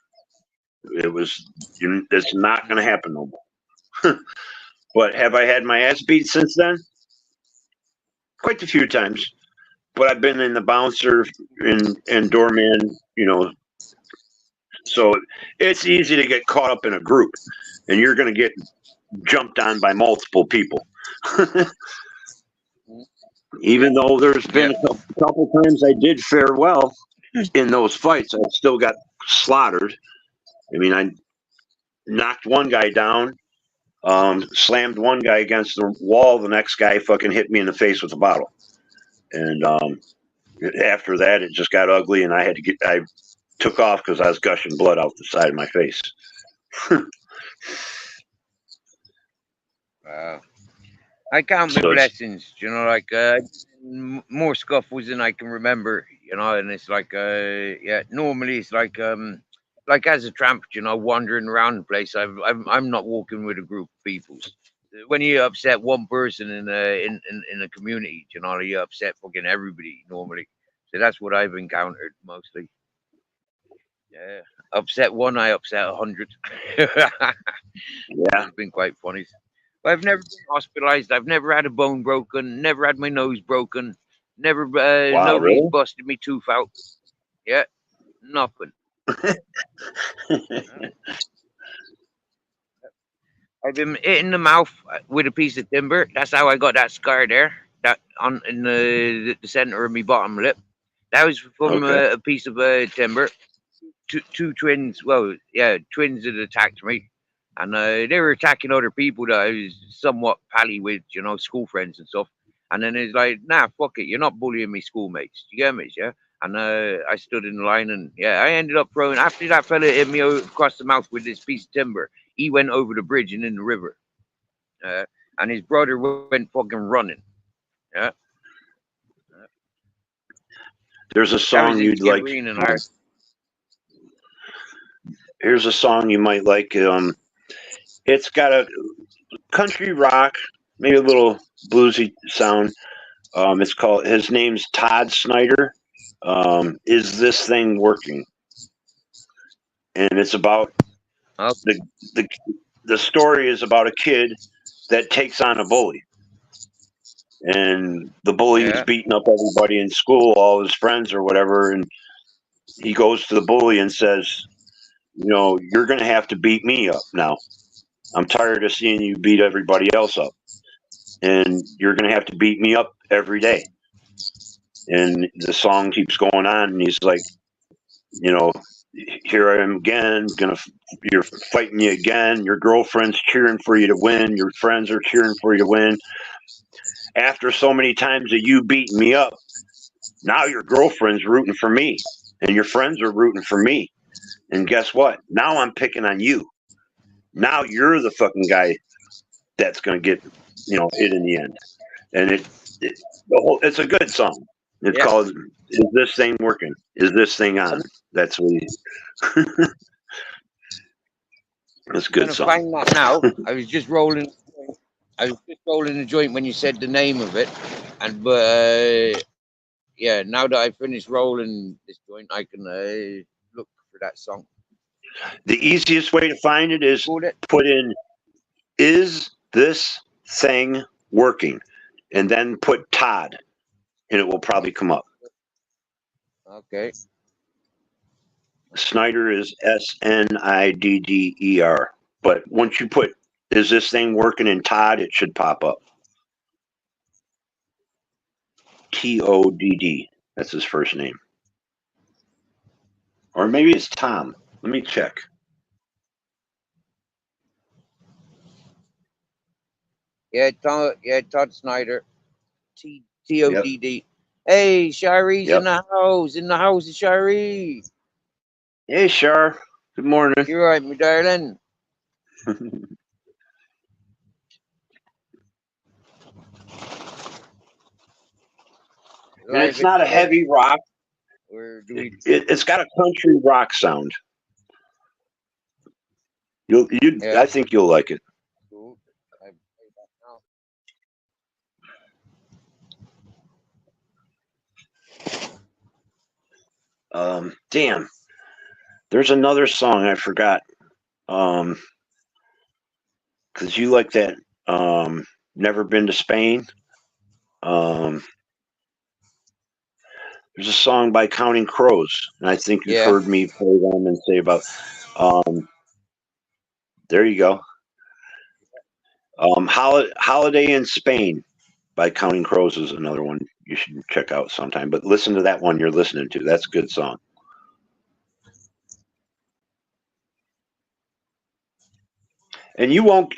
Speaker 6: It was, it's not going to happen no more. But have I had my ass beat since then? Quite a few times. But I've been in the bouncer and doorman, you know. So it's easy to get caught up in a group and you're going to get jumped on by multiple people. Even though there's been a couple times I did fare well in those fights, I still got slaughtered. I mean, I knocked one guy down, slammed one guy against the wall. The next guy fucking hit me in the face with a bottle. And after that, it just got ugly, and I took off because I was gushing blood out the side of my face.
Speaker 3: Wow. I count my blessings, you know, like more scuffles than I can remember, you know, and it's like, normally it's like as a tramp, you know, wandering around the place, I'm not walking with a group of people. When you upset one person in a community, you know, you upset fucking everybody normally. So that's what I've encountered mostly. Yeah, upset one, I upset 100.
Speaker 6: Yeah,
Speaker 3: it's been quite funny. I've never been hospitalized. I've never had a bone broken. Never had my nose broken. Never. Nobody's
Speaker 6: really?
Speaker 3: busted me tooth out. Yeah, nothing. I've been hit in the mouth with a piece of timber. That's how I got that scar there. That in the center of my bottom lip. That was from a piece of timber. Two twins. Well, yeah, twins that attacked me. And they were attacking other people that I was somewhat pally with, you know, school friends and stuff. And then it's like, nah, fuck it, you're not bullying me schoolmates. You get me, yeah? And I stood in line and, yeah, I ended up throwing, after that fella hit me across the mouth with this piece of timber, he went over the bridge and in the river. and his brother went fucking running. Yeah.
Speaker 6: There's a song you'd like. Here's a song you might like. It's got a country rock, maybe a little bluesy sound. It's called. His name's Todd Snyder. Is this thing working? And it's about the story is about a kid that takes on a bully, and the bully is beating up everybody in school, all his friends or whatever, and he goes to the bully and says, you know, you're going to have to beat me up now. I'm tired of seeing you beat everybody else up, and you're going to have to beat me up every day. And the song keeps going on, and he's like, you know, here I am again, you're fighting me again. Your girlfriend's cheering for you to win. Your friends are cheering for you to win. After so many times that you beating me up, now your girlfriend's rooting for me, and your friends are rooting for me. And guess what? Now I'm picking on you. Now you're the fucking guy that's going to get, you know, hit in the end. And it's a good song. It's called "Is This Thing Working? Is This Thing On?" That's what. That's a good song.
Speaker 3: Find that now. I was just rolling the joint when you said the name of it, and yeah, now that I finished rolling this joint, I can look for that song.
Speaker 6: The easiest way to find it is put in "Is This Thing Working?" and then put Todd, and it will probably come up.
Speaker 3: Okay.
Speaker 6: Snyder is Snidder. But once you put "Is This Thing Working?" in Todd, it should pop up. Todd. That's his first name. Or maybe it's Tom. Let me check.
Speaker 3: Yeah, Todd Snyder. Todd. Yep. Hey, Shari's in the house. In the house is Shari.
Speaker 6: Hey, Shar. Good morning.
Speaker 3: You're right, my darling.
Speaker 6: And it's not a heavy rock. It's got a country rock sound. I think you'll like it. Damn. There's another song I forgot. Because you like that. Never Been to Spain. There's a song by Counting Crows, and I think you've heard me play them and say about. There you go. Holiday in Spain by Counting Crows is another one you should check out sometime. But listen to that one you're listening to. That's a good song. And you won't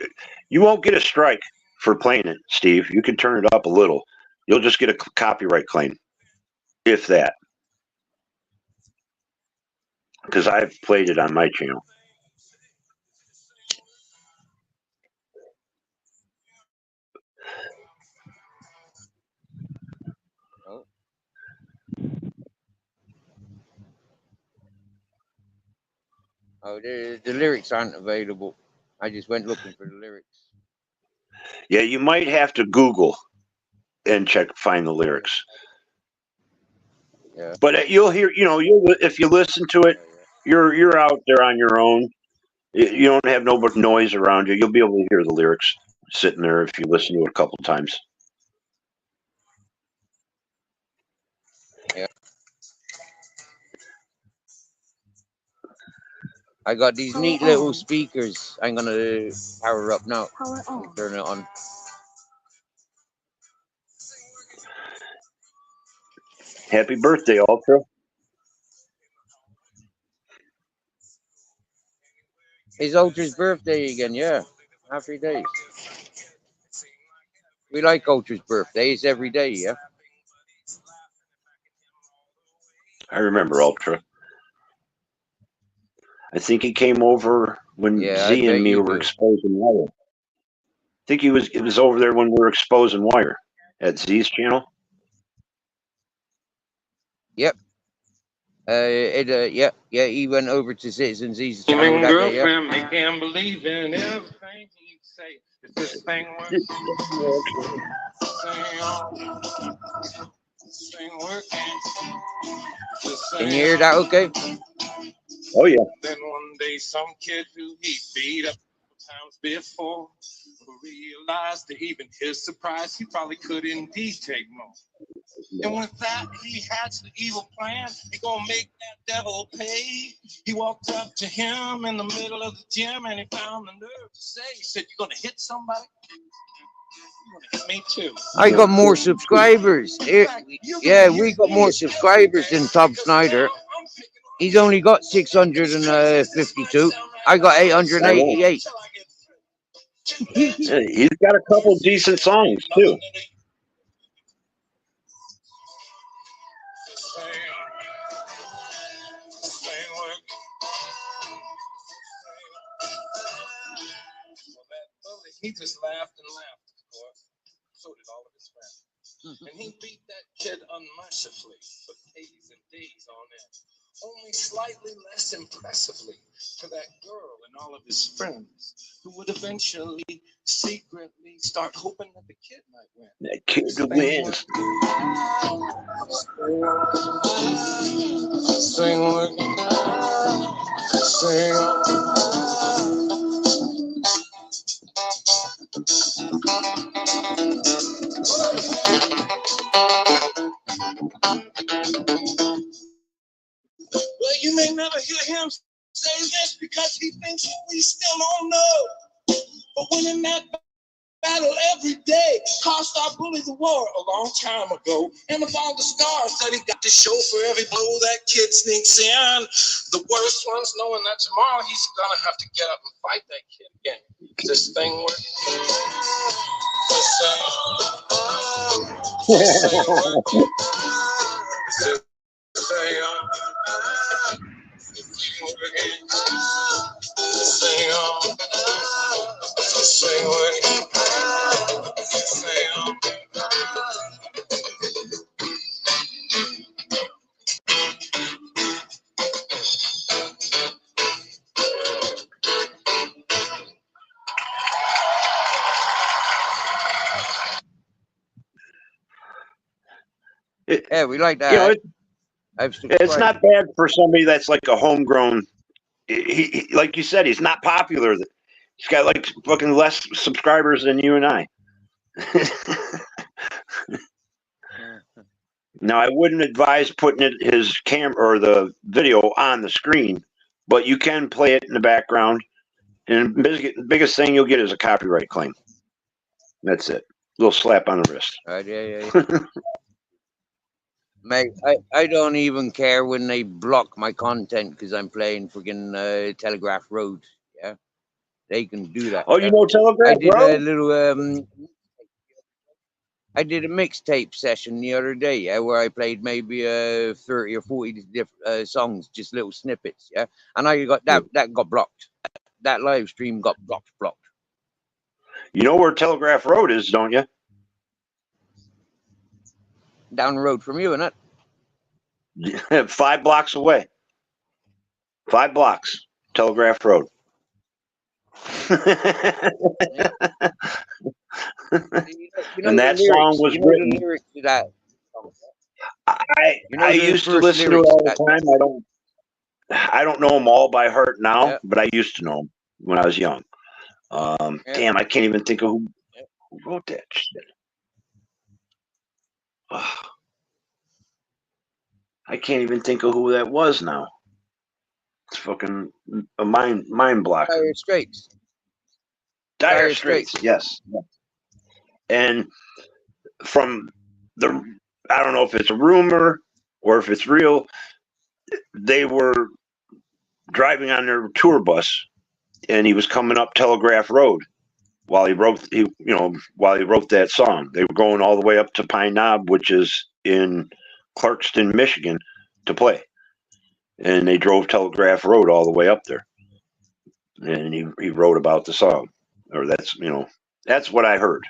Speaker 6: get a strike for playing it, Steve. You can turn it up a little. You'll just get a copyright claim, if that. Because I've played it on my channel.
Speaker 3: Oh, the lyrics aren't available. I just went looking for the lyrics.
Speaker 6: Yeah, you might have to Google and find the lyrics.
Speaker 3: Yeah.
Speaker 6: But you'll hear, if you listen to it, you're out there on your own. You don't have no noise around you. You'll be able to hear the lyrics sitting there if you listen to it a couple times.
Speaker 3: Yeah. I got these neat little speakers. I'm gonna power up now.
Speaker 1: Power on.
Speaker 3: Turn it on.
Speaker 6: Happy birthday, Ultra.
Speaker 3: It's Ultra's birthday again, yeah. Happy days. We like Ultra's birthdays every day, yeah.
Speaker 6: I remember Ultra. I think he came over when Z and me were exposing level. think he was over there when we were exposing wire at Z's channel.
Speaker 3: Yep. Yeah, he went over to Citizens. He's a channel that day. Yeah.
Speaker 7: They can't believe in everything he say. Is this thing working?
Speaker 3: Can you hear that? Okay.
Speaker 6: Oh yeah.
Speaker 7: Then one day, some kid who he beat up times before realized that even his surprise, he probably could indeed take more. And with that, he hatched the evil plan. He gonna make that devil pay. He walked up to him in the middle of the gym and he found the nerve to say, he said, "You gonna hit somebody? You gonna hit me too."
Speaker 3: I got more subscribers. Yeah, we got more subscribers than Tom Snyder. He's only got 652. I got 888.
Speaker 6: Yeah, he's got a couple decent songs too.
Speaker 7: He just laughed and laughed, of course. So did all of his friends. And he beat that kid unmercifully for days and days on end. Only slightly less impressively to that girl and all of his friends, who would eventually secretly start hoping that the kid might win.
Speaker 6: That kid to win.
Speaker 7: Sing with me. Sing. Well, you may never hear him say this because he thinks we still don't know. But when in that battle every day cost our bully the war a long time ago, and of all the scars that he got to show for every blow that kid sneaks in, the worst ones knowing that tomorrow he's gonna have to get up and fight that kid again. This thing works.
Speaker 3: Yeah, we like that.
Speaker 6: You know, it's not bad for somebody that's like a homegrown. He like you said, he's not popular. He's got like fucking less subscribers than you and I. Now, I wouldn't advise putting his camera or the video on the screen, but you can play it in the background. And biggest thing you'll get is a copyright claim. That's it. A little slap on the wrist.
Speaker 3: Right, yeah. Mate, I don't even care when they block my content because I'm playing friggin' Telegraph Road. Yeah, they can do that.
Speaker 6: Oh, you know Telegraph Road?
Speaker 3: I did a mixtape session the other day, yeah, where I played maybe 30 or 40 different songs, just little snippets, yeah. And I got that got blocked. That live stream got blocked.
Speaker 6: You know where Telegraph Road is, don't you?
Speaker 3: Down the road from you, isn't
Speaker 6: it? 5 blocks away. 5 blocks. Telegraph Road. And that song was written.
Speaker 3: To that song,
Speaker 6: I used to listen to it all the time. I don't know them all by heart now, but I used to know them when I was young. Damn, I can't even think of who wrote that shit. I can't even think of who that was now. It's fucking a mind block.
Speaker 3: Dire Straits.
Speaker 6: Dire Straits, yes. And from I don't know if it's a rumor or if it's real, they were driving on their tour bus and he was coming up Telegraph Road while he wrote that song. They were going all the way up to Pine Knob, which is in Clarkston, Michigan, to play. And they drove Telegraph Road all the way up there. And he wrote about the song. Or that's, That's what I heard.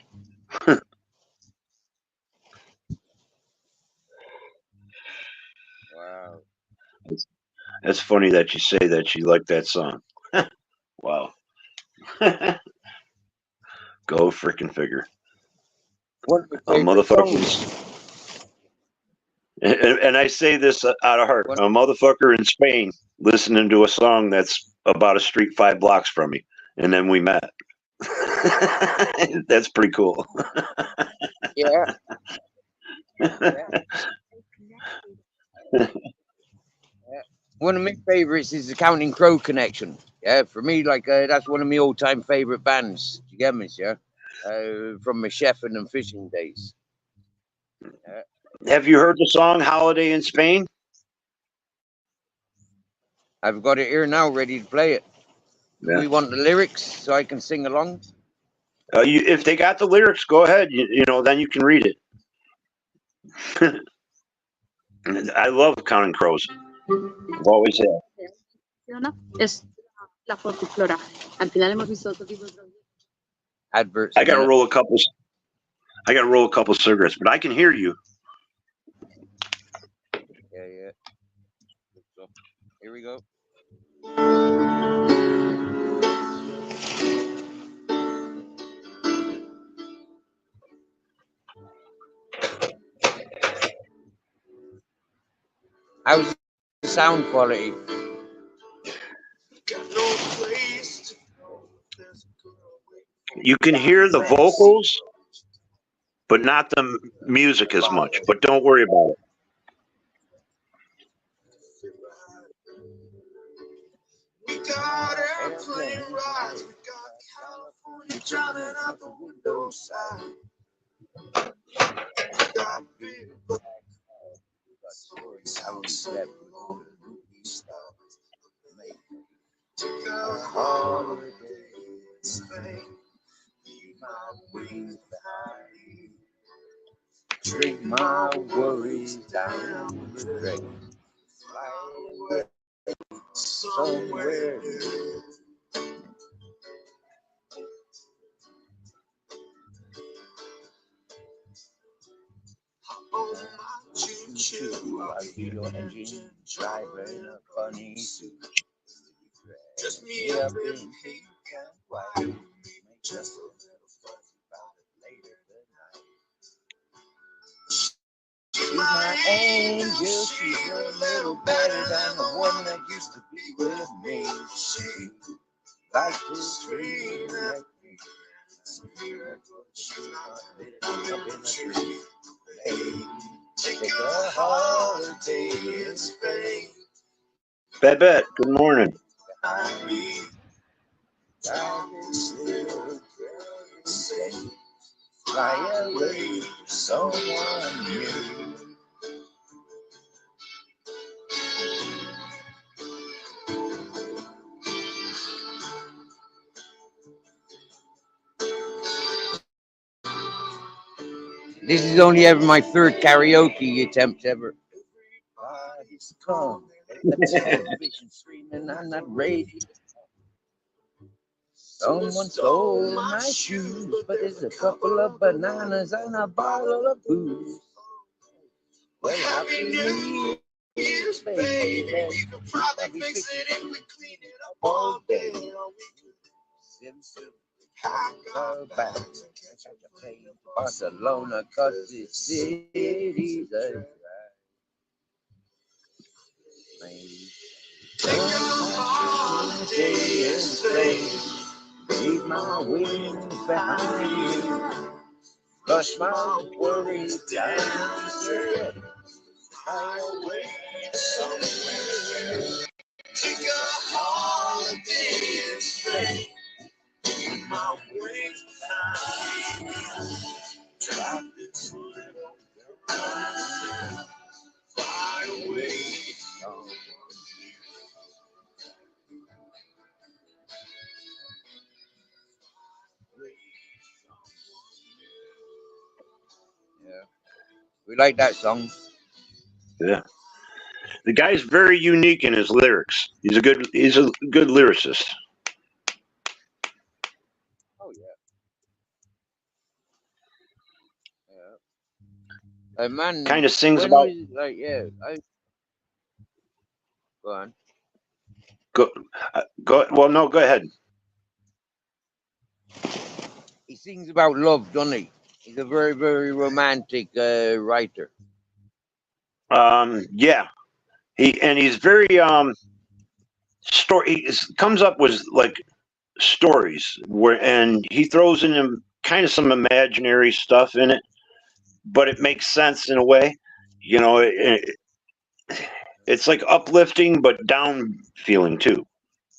Speaker 3: Wow.
Speaker 6: That's funny that you say that you like that song. Wow. Go frickin' figure.
Speaker 3: One of my
Speaker 6: A
Speaker 3: favorite
Speaker 6: motherfucker.
Speaker 3: songs.
Speaker 6: And I say this out of heart. A motherfucker in Spain listening to a song that's about a street 5 blocks from me. And then we met. That's pretty cool.
Speaker 3: Yeah. One of my favorites is the Counting Crow Connection. Yeah, for me, like that's one of my all-time favorite bands. You get me, yeah? From my chefing and fishing days. Yeah.
Speaker 6: Have you heard the song "Holiday in Spain"?
Speaker 3: I've got it here now, ready to play it.
Speaker 6: Yeah.
Speaker 3: We want the lyrics so I can sing along.
Speaker 6: If they got the lyrics, go ahead. Then you can read it. I love Counting Crows. I've always have.
Speaker 8: Es la fortiflora. Al final hemos visto otro tipo de
Speaker 3: Adverts.
Speaker 6: I got to roll a couple. I got to roll a couple cigarettes, but I can hear you.
Speaker 3: Yeah. So, here we go. How's the sound quality?
Speaker 6: You can hear the vocals, but not the music as much. But don't worry about it.
Speaker 4: We got airplane rides, we got California drowning out the window side. We got big stories outside below the movie stars. Took a holiday in Spain. Leave my wings behind me. Drink my worries down the drain. Fly away somewhere new. Oh, my choo-choo, I feel your engine driving a funny suit. Just me up in pink and white. Make just a little fuss about it later tonight. She's my angel, she's a little better than the one that used to be with me. She likes to scream at me. It's a miracle she's not lit up in a tree. Hey, take a holiday in Spain.
Speaker 6: Babette, good morning.
Speaker 4: Behind me, down this little girl insane. Fly away to someone new.
Speaker 3: This is only ever my third karaoke attempt ever. Everybody's come. The television screaming on that radio. Someone stole my shoes, but there's a couple of bananas and a bottle of booze. Well, happy New Year's, baby. We could probably fix it if we clean it up all day. Simply pack our bags and catch a plane to Barcelona, 'cause this city's a take a holiday in Spain. Leave my wings behind me. Flush my worries down the drain. Fly away somewhere. Take a holiday in Spain. Leave my wings behind me. Drop this little girl. Fly away somewhere. Yeah, we like that song.
Speaker 6: Yeah, the guy's very unique in his lyrics. He's a good lyricist.
Speaker 3: Oh yeah. Man,
Speaker 6: kind of sings
Speaker 3: when
Speaker 6: about.
Speaker 3: was like, yeah, go on.
Speaker 6: Go. Well, no, go ahead.
Speaker 3: He sings about love, doesn't he? He's a very, very romantic writer.
Speaker 6: Yeah, he's very story. He comes up with like stories and he throws in kind of some imaginary stuff in it, but it makes sense in a way. You know, it's like uplifting but down feeling too,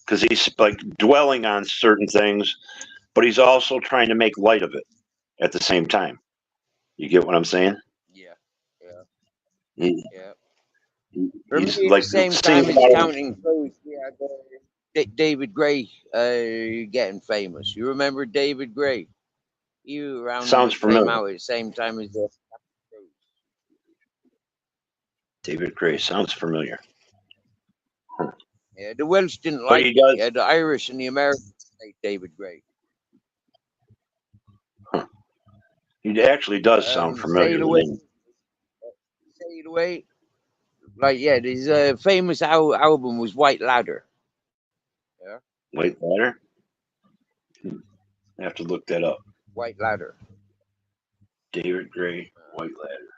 Speaker 6: because he's like dwelling on certain things, but he's also trying to make light of it at the same time. You get what I'm saying?
Speaker 3: Yeah, yeah,
Speaker 6: He,
Speaker 3: yeah. For me,
Speaker 6: he's
Speaker 3: at the
Speaker 6: like
Speaker 3: same
Speaker 6: sings
Speaker 3: time as
Speaker 6: about.
Speaker 3: Counting Crows, we had David Gray getting famous. You remember David Gray? You
Speaker 6: Sounds
Speaker 3: around came
Speaker 6: familiar.
Speaker 3: out at the same time as
Speaker 6: David Gray sounds familiar.
Speaker 3: yeah, the Welsh didn't
Speaker 6: But
Speaker 3: like
Speaker 6: he
Speaker 3: him.
Speaker 6: does.
Speaker 3: Yeah, the Irish and the Americans like David Gray.
Speaker 6: He actually does sound familiar.
Speaker 3: Sail
Speaker 6: The
Speaker 3: Away,
Speaker 6: name.
Speaker 3: Sail Away. Like, yeah, his famous album was White Ladder. Yeah,
Speaker 6: White Ladder. I have to look that up.
Speaker 3: White Ladder.
Speaker 6: David Gray, White Ladder.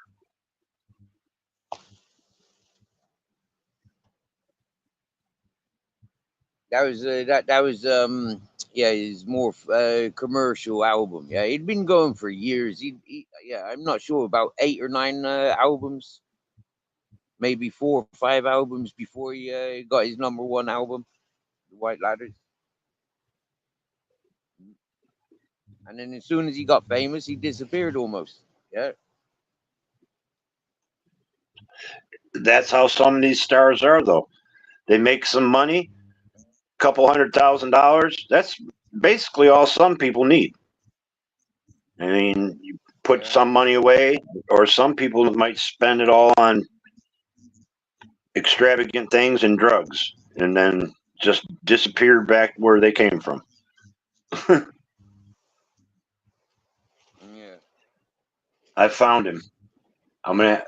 Speaker 3: That was yeah, his more commercial album. Yeah, he'd been going for years. Yeah, I'm not sure, about 8 or 9 albums, maybe 4 or 5 albums before he got his #1 album, The White Ladders. And then as soon as he got famous, he disappeared almost. Yeah.
Speaker 6: That's how some of these stars are, though. They make some money, couple $100,000. That's basically all some people need. I mean, you put
Speaker 3: Yeah.
Speaker 6: some money away, or some people might spend it all on extravagant things and drugs, and then just disappear back where they came from.
Speaker 3: Yeah.
Speaker 6: I found him. I'm gonna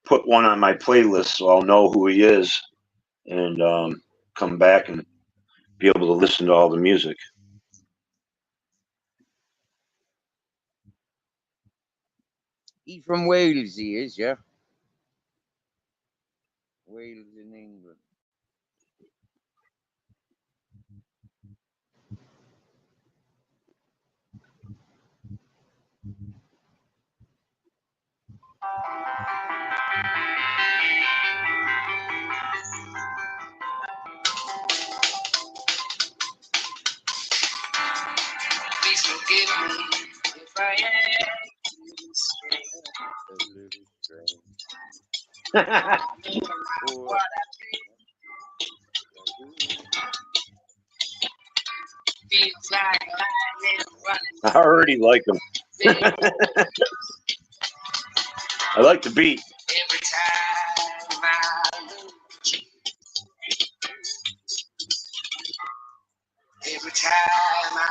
Speaker 6: put one on my playlist so I'll know who he is, and come back and be able to listen to all the music.
Speaker 3: He from Wales, he is, yeah. Wales in England.
Speaker 2: Please forgive me if I am
Speaker 3: A little strange.
Speaker 2: what I feel like lightning running.
Speaker 6: I already like him. I like the beat.
Speaker 2: Every time I lose, every time I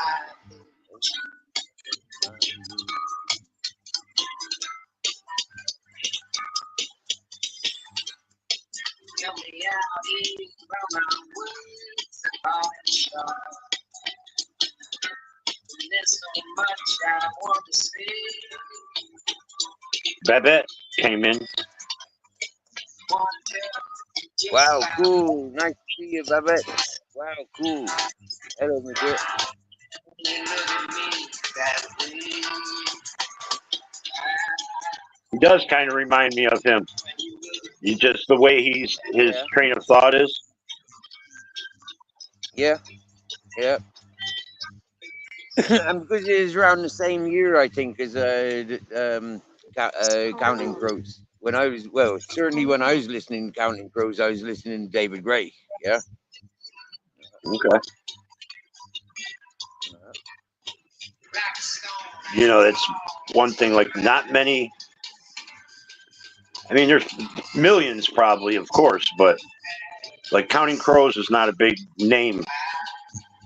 Speaker 2: tell me out here from my woods about the star. There's so much I want to say.
Speaker 6: Babette came in.
Speaker 3: Wow, cool. Nice to see you, Babette. Wow, cool. Hello, my dear.
Speaker 6: He does kind of remind me of him. He just the way his
Speaker 3: Yeah.
Speaker 6: train of thought is.
Speaker 3: Yeah. Yeah. And because it was around the same year, I think, as Counting Crows. When I was, well, certainly when I was listening to Counting Crows, I was listening to David Gray. Yeah.
Speaker 6: Okay. You know, that's one thing. Like, not many. I mean, there's millions probably, of course, but like Counting Crows is not a big name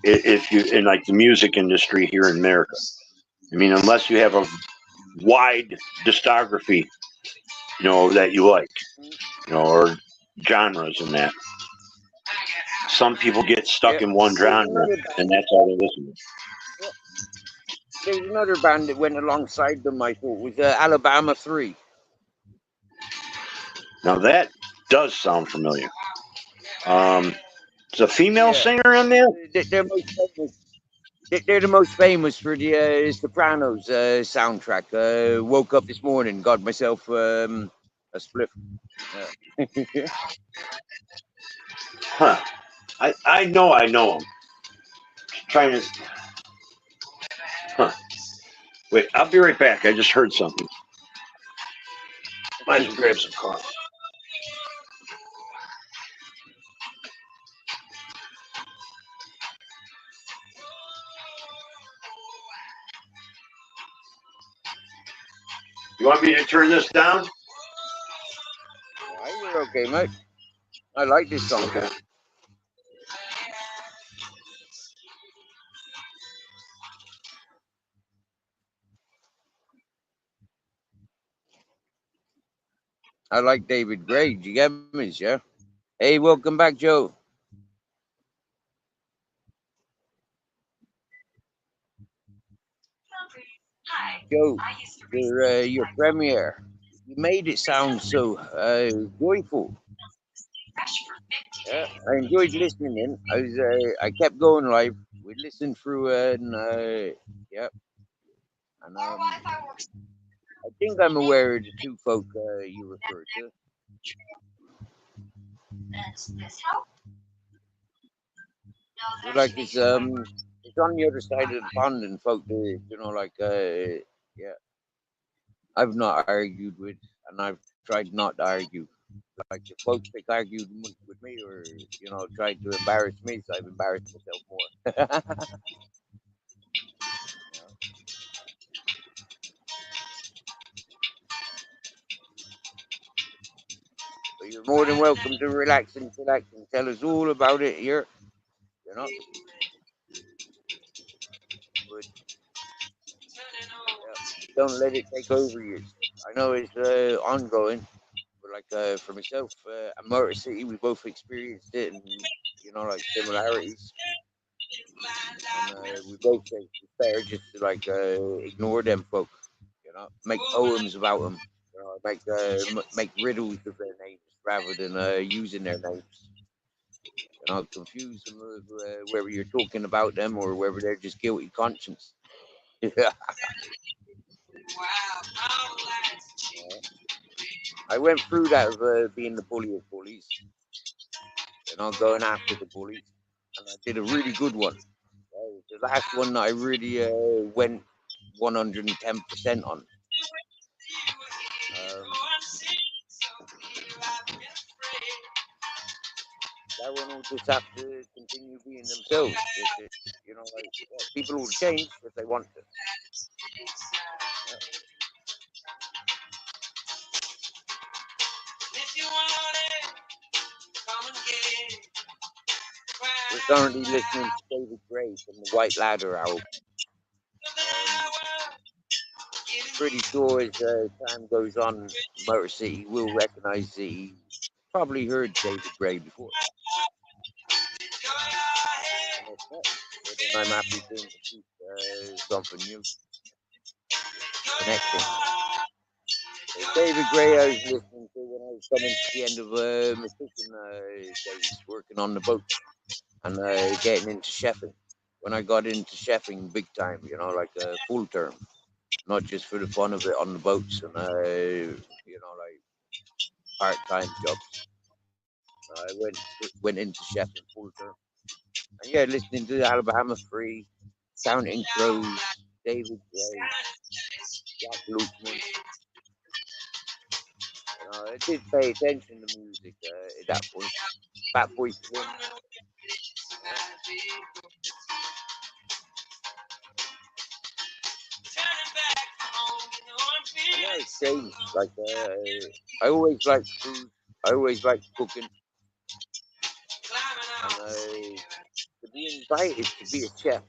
Speaker 6: if you in like the music industry here in America. I mean, unless you have a wide discography, that you like, or genres and that. Some people get stuck
Speaker 3: Yeah.
Speaker 6: in one
Speaker 3: There's
Speaker 6: genre,
Speaker 3: another band.
Speaker 6: and that's all they listen to.
Speaker 3: Yeah. There's another band that went alongside them. I thought was Alabama 3.
Speaker 6: Now that does sound familiar. It's a female
Speaker 3: Yeah.
Speaker 6: singer in there.
Speaker 3: They're most famous. They're the most famous for the Sopranos soundtrack. Woke up this morning, got myself a spliff. Yeah.
Speaker 6: Huh. I know them. Trying to. Huh. Wait, I'll be right back. I just heard something. Might as well grab some coffee. You want me to turn this down?
Speaker 3: You're okay, mate. I like this song.
Speaker 6: Okay.
Speaker 3: I like David Gray. Do you get me, yeah? Hey, welcome back, Joe. Joe, your premiere. You made it sound so joyful. Yeah, I enjoyed listening in. I kept going live. We listened through and yeah, and I think I'm aware of the two folk you referred to. They're like it's on the other side of the pond, and folk, like yeah. I've not argued with, and I've tried not to argue. Like the folks that argued with me, or tried to embarrass me, so I've embarrassed myself more. But you're more than welcome to relax and tell us all about it here. But don't let it take over you. I know it's ongoing, but like for myself, at Motor City, we both experienced it, and like similarities. And we both think it's better just to like ignore them folk. Make poems about them. Make riddles of their names rather than using their names. Confuse them with whether you're talking about them or whether they're just guilty conscience. Yeah. I went through that of being the bully of bullies, going after the bullies, and I did a really good one. The last one that I really went 110% on. That one will just have to continue being themselves. People will change if they want to. We're currently listening to David Gray from the White Ladder album. Pretty sure as time goes on, Motor City will recognize that he probably heard David Gray before. And I'm happy to introduce something new. Connection. David Gray I was listening to when I was coming to the end of my fishing days, working on the boat and getting into chefing. When I got into chefing big time, like full term, not just for the fun of it on the boats and like part-time jobs. I went into chefing full term. And yeah, listening to Alabama 3, Counting Crows, David Gray, Jack Lukeman. I did pay attention to music at that point. Fat Boy Slim. Yeah, it's changed. Like I always liked food. I always liked cooking. And to be invited to be a chef,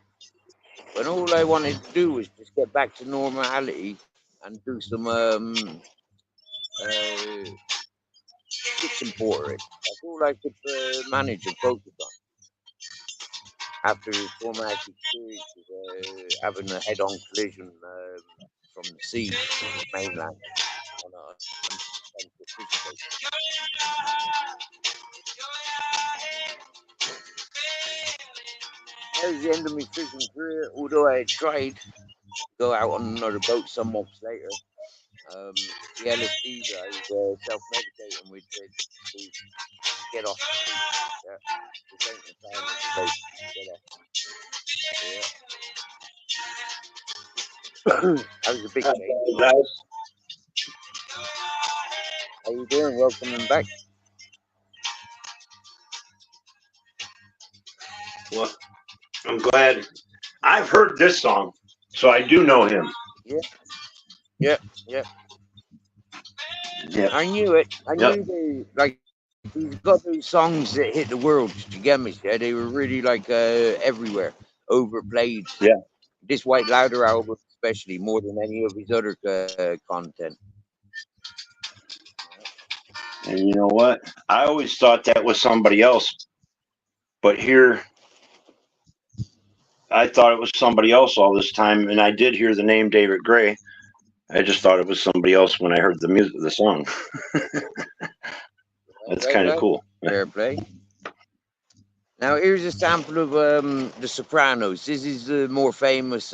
Speaker 3: when all I wanted to do was just get back to normality and do some fix and porter it. That's all I could manage and focus on after traumatic experience of having a head-on collision from the sea to the mainland on a unsuspected fishing boat. That was the end of my fishing career, although I had tried to go out on another boat some months later. The LSD that I was self-medicating with said, "Please get off the sea. Yeah, this ain't the time and the place. Get off." Yeah. That was a big change.
Speaker 6: Guys,
Speaker 3: How you doing? Welcome back.
Speaker 6: well, I'm glad. I've heard this song, so I do know him.
Speaker 3: Yeah.
Speaker 6: Yeah.
Speaker 3: I knew it. I
Speaker 6: Yep.
Speaker 3: knew he's got those songs that hit the world. Do you get me? Yeah, they were really like everywhere, overplayed.
Speaker 6: Yeah.
Speaker 3: This White Louder album, especially more than any of his other content.
Speaker 6: And you know what? I always thought that was somebody else, but here I thought it was somebody else all this time, and I did hear the name David Gray. I just thought it was somebody else when I heard the music, the song. That's kind of cool.
Speaker 3: Fair play. Now here's a sample of The Sopranos. This is the more famous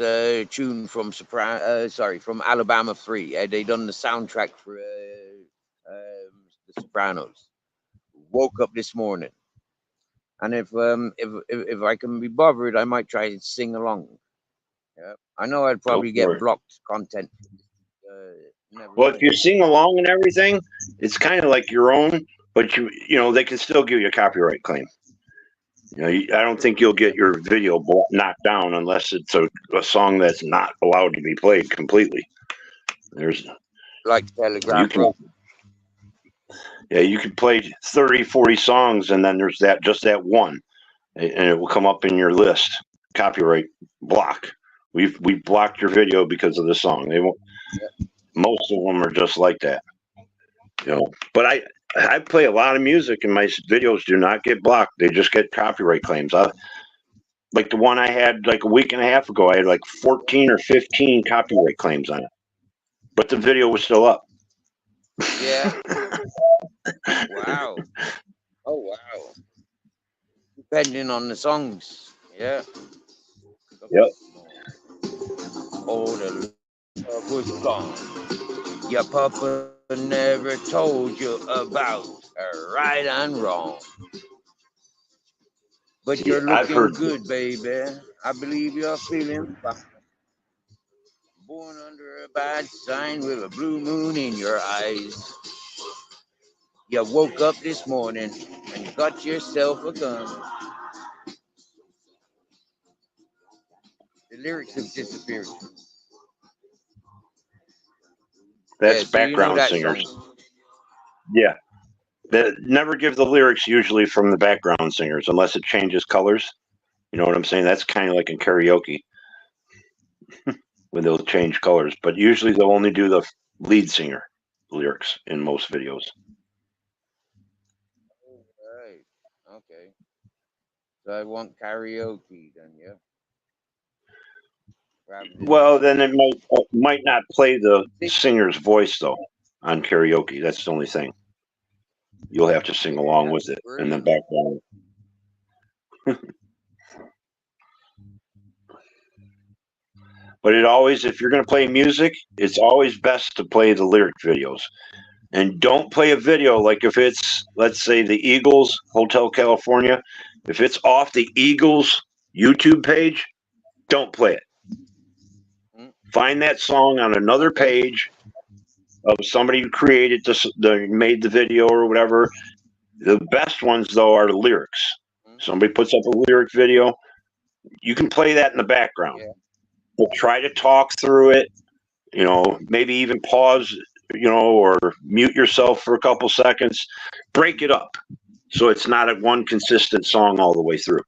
Speaker 3: tune from from Alabama 3. They done the soundtrack for The Sopranos. Woke up this morning, and if I can be bothered, I might try and sing along. Yeah, I know I'd probably get blocked content.
Speaker 6: Well, if you sing along and everything, it's kind of like your own, but you know they can still give you a copyright claim. You know, I don't think you'll get your video knocked down unless it's a song that's not allowed to be played completely. There's
Speaker 3: like Telegraph Road.
Speaker 6: Yeah, you can play 30, 40 songs, and then there's just that one, and it will come up in your list. Copyright block. We blocked your video because of the song. They won't. Most of them are just like that. You know, but I play a lot of music, and my videos do not get blocked. They just get copyright claims. Like the one I had like a week and a half ago, I had like 14 or 15 copyright claims on it, but the video was still up.
Speaker 3: Yeah. Wow. Oh wow. Depending on the songs. Yeah.
Speaker 6: Yep.
Speaker 3: Oh, the love was gone. Your papa never told you about right and wrong. But you're looking good, baby. I believe you're feeling fine. Born under a bad sign with a blue moon in your eyes. You woke up this morning and got yourself a gun. The lyrics have disappeared.
Speaker 6: That's background singers. Song. Yeah. They never give the lyrics usually from the background singers unless it changes colors. You know what I'm saying? That's kind of like in karaoke when they'll change colors. But usually they'll only do the lead singer lyrics in most videos.
Speaker 3: Right. Okay. So I want karaoke then, yeah.
Speaker 6: Well, then it might not play the singer's voice though on karaoke. That's the only thing. You'll have to sing along with it in the background. But it always, if you're going to play music, it's always best to play the lyric videos. And don't play a video like if it's, let's say, the Eagles, Hotel California. If it's off the Eagles YouTube page, don't play it. Find that song on another page of somebody who created made the video or whatever. The best ones, though, are the lyrics. Somebody puts up a lyric video. You can play that in the background. But try to talk through it. You know, maybe even pause, or mute yourself for a couple seconds. Break it up so it's not a one consistent song all the way through.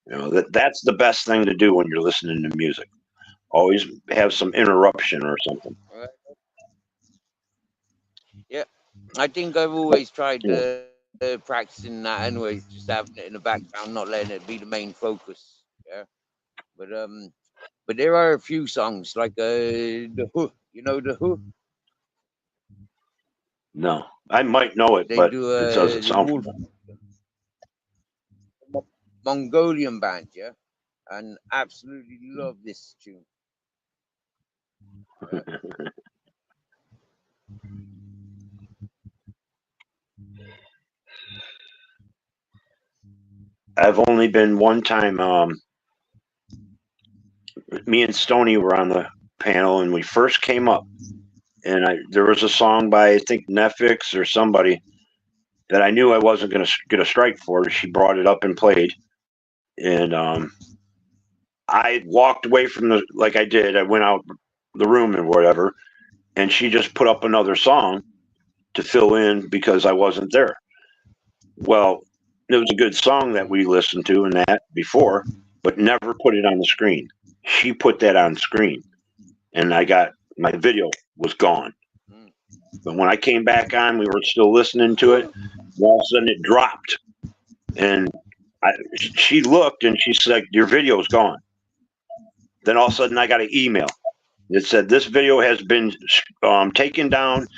Speaker 6: That's the best thing to do when you're listening to music. Always have some interruption or something.
Speaker 3: I think I've always tried practicing that anyway, just having it in the background, not letting it be the main focus. Yeah, but there are a few songs like the Who. You know the Who?
Speaker 6: No, I might know it,
Speaker 3: They
Speaker 6: but
Speaker 3: do
Speaker 6: it doesn't
Speaker 3: the
Speaker 6: sound.
Speaker 3: Wolf Mongolian band, yeah, and absolutely love this tune. Yeah.
Speaker 6: I've only been one time. Me and Stony were on the panel, and we first came up, and there was a song by I think Netflix or somebody that I knew I wasn't going to get a strike for. She brought it up and played, and I walked away from the like I did. I went out the room and whatever, and she just put up another song to fill in because I wasn't there. Well, it was a good song that we listened to and that before, but never put it on the screen. She put that on screen, and I got my video was gone.
Speaker 3: Mm.
Speaker 6: But when I came back on, we were still listening to it. All of a sudden, it dropped, and she looked and she said, "Your video's gone." Then all of a sudden, I got an email. It said this video has been taken down,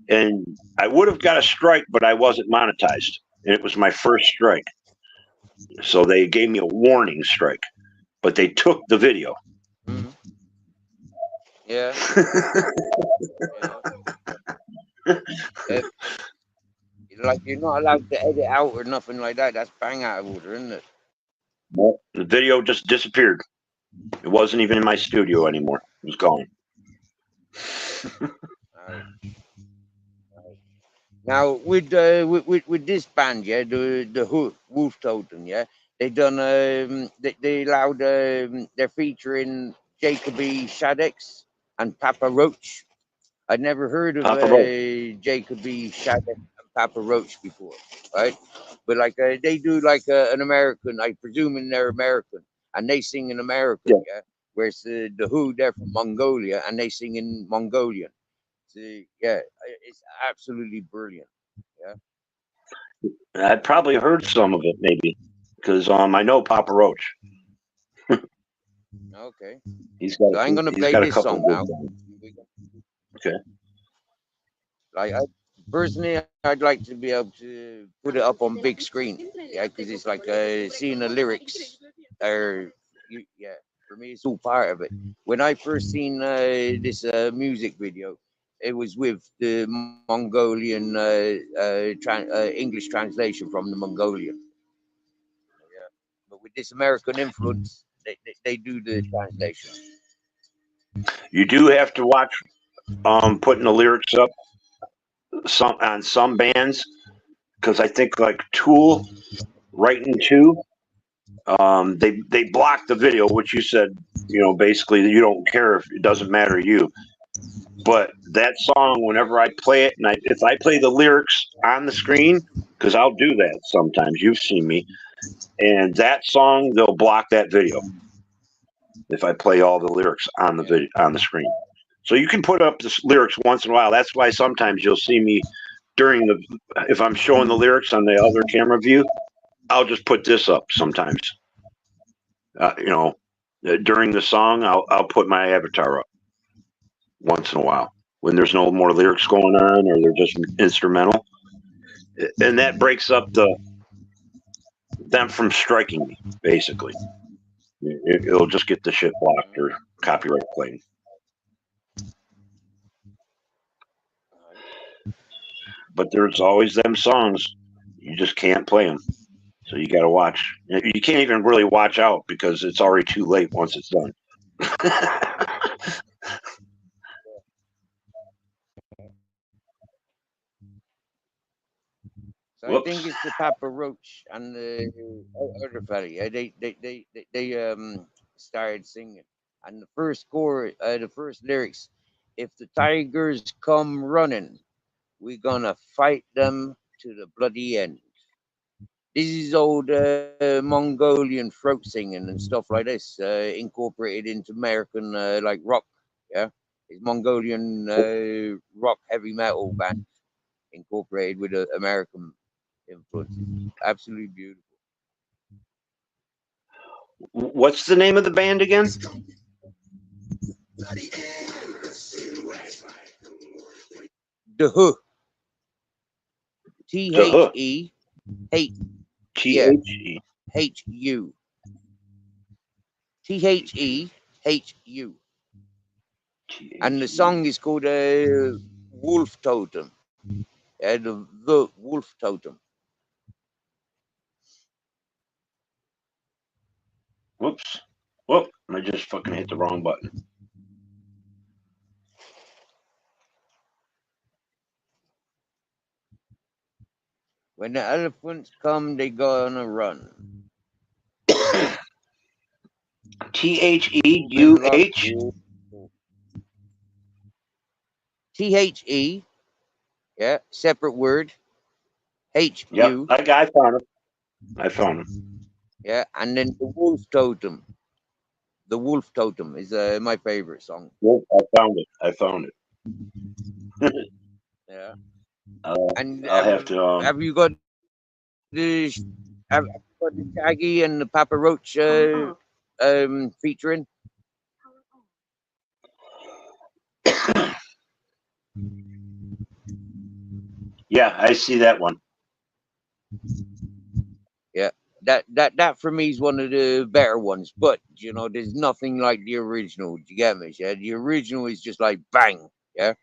Speaker 6: and I would have got a strike, but I wasn't monetized, and it was my first strike. So they gave me a warning strike, but they took the video.
Speaker 3: Mm. Yeah. Yeah. Like you're not allowed to edit out or nothing like that. That's bang out of order, isn't it?
Speaker 6: The video just disappeared. It wasn't even in my studio anymore. It was gone.
Speaker 3: Now with this band, yeah, the Wolf Totem, yeah, they done they allowed they're featuring Jacoby Shaddix and Papa Roach. I'd never heard of
Speaker 6: Papa Roach.
Speaker 3: Jacoby Shaddix and Papa Roach before, right? But like they do like an American, I presume they're American, and they sing in American,
Speaker 6: Yeah.
Speaker 3: yeah. Whereas the Who, they're from Mongolia, and they sing in Mongolian. So, yeah, it's absolutely brilliant. Yeah.
Speaker 6: I'd probably heard some of it maybe because I know Papa Roach.
Speaker 3: Okay.
Speaker 6: He's got
Speaker 3: So I'm gonna
Speaker 6: he's
Speaker 3: play
Speaker 6: got a
Speaker 3: this
Speaker 6: couple
Speaker 3: song
Speaker 6: of good
Speaker 3: now.
Speaker 6: songs. Okay.
Speaker 3: Like personally, I'd like to be able to put it up on big screen. Yeah, because it's like seeing the lyrics. Yeah, for me, it's all part of it. When I first seen this music video, it was with the Mongolian English translation from the Mongolian. Yeah, but with this American influence, they do the translation.
Speaker 6: You do have to watch putting the lyrics up some bands because I think like Tool, Writing Two, they blocked the video, which you said basically you don't care if it doesn't matter to you. But that song, whenever I play it, and if I play the lyrics on the screen, because I'll do that sometimes, you've seen me, and that song they'll block that video if I play all the lyrics on the video on the screen. So you can put up the lyrics once in a while. That's why sometimes you'll see me during if I'm showing the lyrics on the other camera view, I'll just put this up sometimes. During the song, I'll put my avatar up once in a while when there's no more lyrics going on or they're just instrumental, and that breaks up them from striking me. Basically, it'll just get the shit blocked or copyright claim. But there's always them songs you just can't play them. So you got to watch. You can't even really watch out because it's already too late once it's done.
Speaker 3: So I think it's the Papa Roach and the other fella. Yeah, they started singing, and the first chorus, the first lyrics: "If the tigers come running, we gonna fight them to the bloody end." This is old Mongolian throat singing and stuff like this, incorporated into American like rock. Yeah, it's Mongolian rock heavy metal band. incorporated with American influences. Absolutely beautiful.
Speaker 6: What's the name of the band again?
Speaker 3: The Who.
Speaker 6: The Who.
Speaker 3: H. Yeah.
Speaker 6: T-H-E.
Speaker 3: H-U. T-H-E-H-U. And the song is called Wolf Totem. Yeah, the Wolf Totem.
Speaker 6: Whoops. Whoop. I just fucking hit the wrong button.
Speaker 3: When the elephants come, they gonna run.
Speaker 6: T-H-E-U-H.
Speaker 3: T-H-E. Yeah, separate word. H-U.
Speaker 6: Yep, I found it. I found it.
Speaker 3: Yeah, and then the Wolf Totem. The Wolf Totem is my favorite song.
Speaker 6: Yep, I found it.
Speaker 3: Yeah.
Speaker 6: And I'll have to.
Speaker 3: Have you got the Shaggy and the Papa Roach featuring?
Speaker 6: Yeah, I see that one.
Speaker 3: Yeah, that for me is one of the better ones. But you know, there's nothing like the original. Do you get me? Yeah, the original is just like bang. Yeah,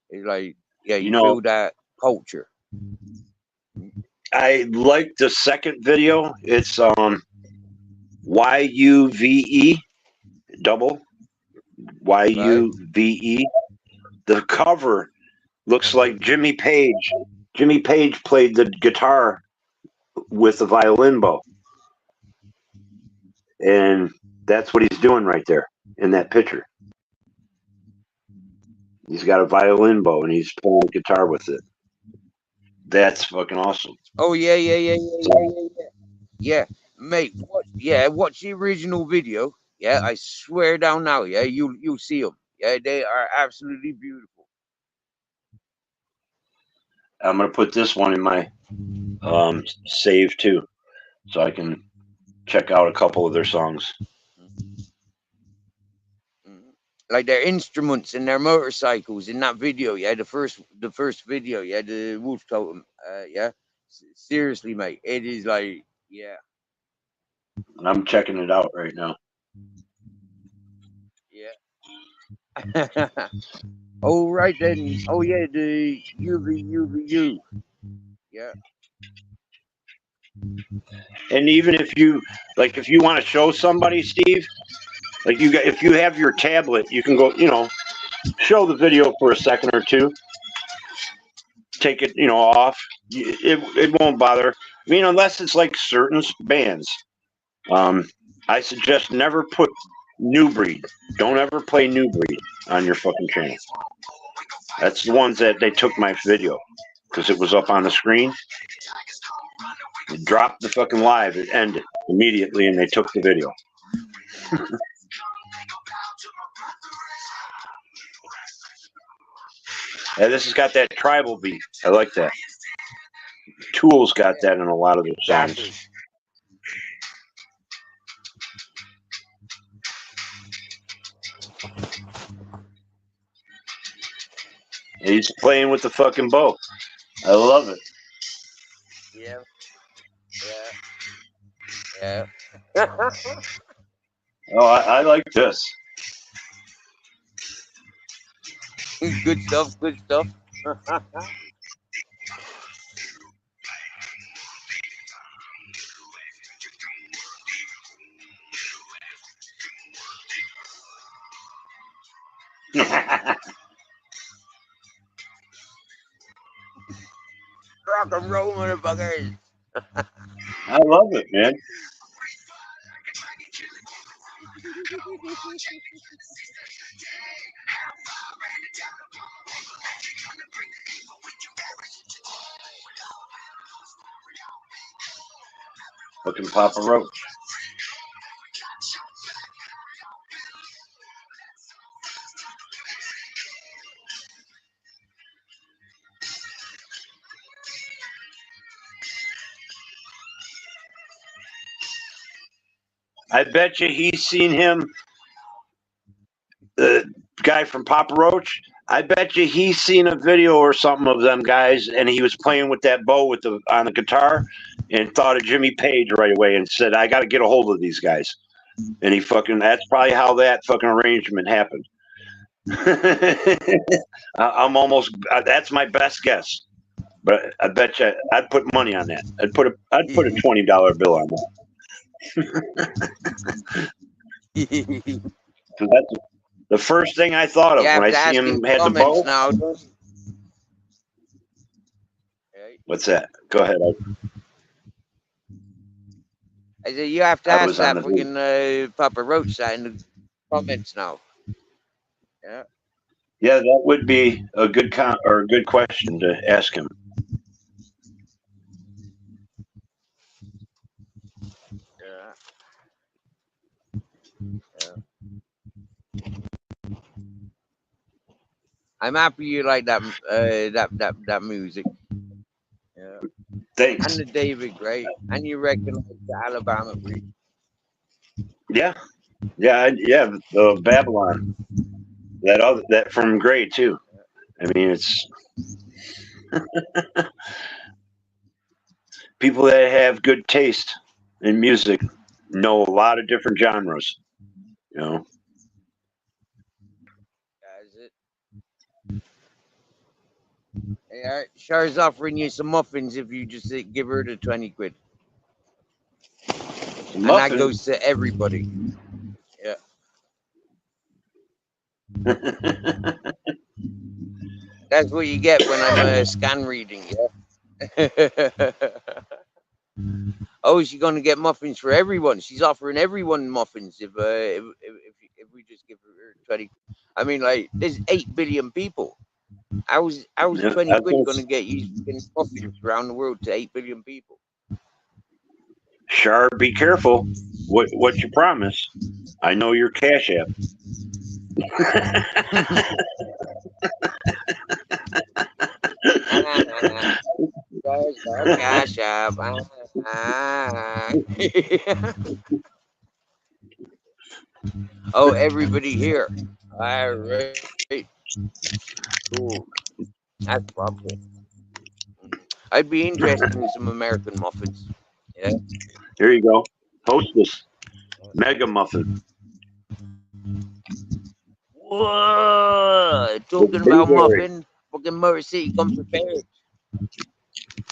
Speaker 3: it's like you feel that culture.
Speaker 6: I like the second video. It's YUVE double YUVE. The cover looks like Jimmy Page. Jimmy Page played the guitar with the violin bow. And that's what he's doing right there in that picture. He's got a violin bow and he's playing guitar with it. That's fucking awesome.
Speaker 3: Oh yeah, mate. Watch the original video. Yeah, I swear down now. Yeah, you'll see them. Yeah, they are absolutely beautiful.
Speaker 6: I'm gonna put this one in my save too, so I can check out a couple of their songs.
Speaker 3: Like their instruments and their motorcycles in that video. Yeah, the first video. Yeah, the Wolf Totem. Yeah, seriously, mate. It is like
Speaker 6: I'm checking it out right now.
Speaker 3: Yeah. Oh right then. Oh yeah, the UVU. Yeah.
Speaker 6: And even if you want to show somebody, Steve, like if you have your tablet, you can go, show the video for a second or two. Take it, off. It won't bother. I mean, unless it's like certain bands. I suggest never put New Breed. Don't ever play New Breed on your fucking channel. That's the ones that they took my video because it was up on the screen. It dropped the fucking live. It ended immediately, and they took the video. Yeah, this has got that tribal beat. I like that. Tool's got that in a lot of their songs. He's playing with the fucking bow. I love it.
Speaker 3: Yeah.
Speaker 6: Oh, I like this.
Speaker 3: Good stuff. Rock and roll, motherfuckers.
Speaker 6: I love it, man. Fucking Papa Roach. I bet you he's seen him, the guy from Papa Roach. I bet you he's seen a video or something of them guys, and he was playing with that bow with the on the guitar, and thought of Jimmy Page right away, and said, "I got to get a hold of these guys." And he fucking, that's probably how that fucking arrangement happened. I'm almost, that's my best guess. But I bet you I'd put money on that. I'd put a $20 bill on that. So that's the first thing I thought of
Speaker 3: You
Speaker 6: when
Speaker 3: have
Speaker 6: I
Speaker 3: to
Speaker 6: see
Speaker 3: ask
Speaker 6: him
Speaker 3: in
Speaker 6: had the
Speaker 3: comments
Speaker 6: bow.
Speaker 3: now. Don't you? Right.
Speaker 6: What's that? Go ahead.
Speaker 3: I said you have to
Speaker 6: I
Speaker 3: ask
Speaker 6: was on
Speaker 3: that
Speaker 6: the boat.
Speaker 3: fucking Papa Roach that in the comments now. Yeah.
Speaker 6: Yeah, that would be a good or a good question to ask him.
Speaker 3: Yeah. I'm happy you like that that music. Yeah.
Speaker 6: Thanks.
Speaker 3: And the David Gray, and you recognize the Alabama Breeze.
Speaker 6: Yeah, the Babylon. That from Gray too. I mean, it's people that have good taste in music know a lot of different genres. You know.
Speaker 3: That's it. Yeah, Char's offering you some muffins if you just give her the 20 quid. And that goes to everybody. Yeah. That's what you get when I'm scan reading, yeah. Oh, she's gonna get muffins for everyone. She's offering everyone muffins if we just give her 20. I mean, like, there's 8 billion people. How's 20 quid gonna get you muffins around the world to 8 billion people?
Speaker 6: Char, be careful. What you promise? I know your Cash App.
Speaker 3: Cash App. Oh, everybody here. All right. Cool. That's lovely. I'd be interested in some American muffins. Yeah.
Speaker 6: Here you go. Hostess. Mega Muffin.
Speaker 3: Whoa! Talking about muffin, fucking Motor City comes prepared.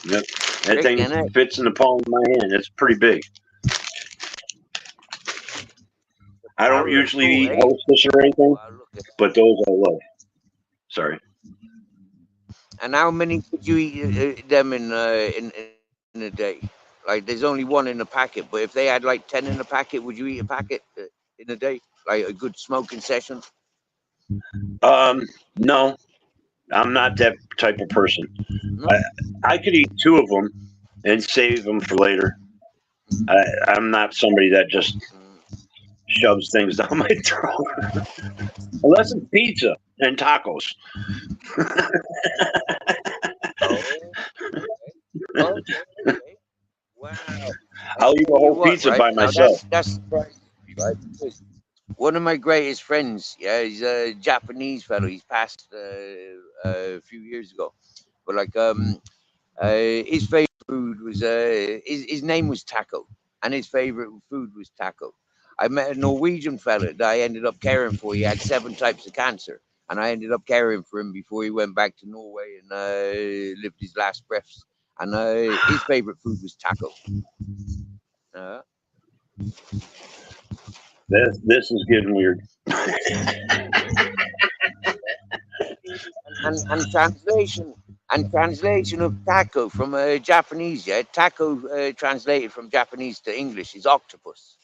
Speaker 6: Yep. That thing fits in the palm of my hand. It's pretty big. I don't usually eat Hostess or anything, but those I love. Sorry.
Speaker 3: And how many could you eat them in a day? Like, there's only one in a packet, but if they had like 10 in a packet, would you eat a packet in a day? Like a good smoking session?
Speaker 6: No, I'm not that type of person. No? I could eat 2 of them and save them for later. I'm not somebody that just shoves things down my throat. Unless it's pizza and tacos.
Speaker 3: Okay. Wow.
Speaker 6: I'll eat a whole pizza by myself.
Speaker 3: That's surprising, right? Because one of my greatest friends, yeah, he's a Japanese fellow. He's passed a few years ago, but like his favorite food was his name was Taco, and his favorite food was taco. I met a Norwegian fella that I ended up caring for. He had 7 types of cancer, and I ended up caring for him before he went back to Norway and lived his last breaths. And his favorite food was taco.
Speaker 6: This is getting weird.
Speaker 3: and translation of taco from Japanese, yeah. Taco translated from Japanese to English is octopus.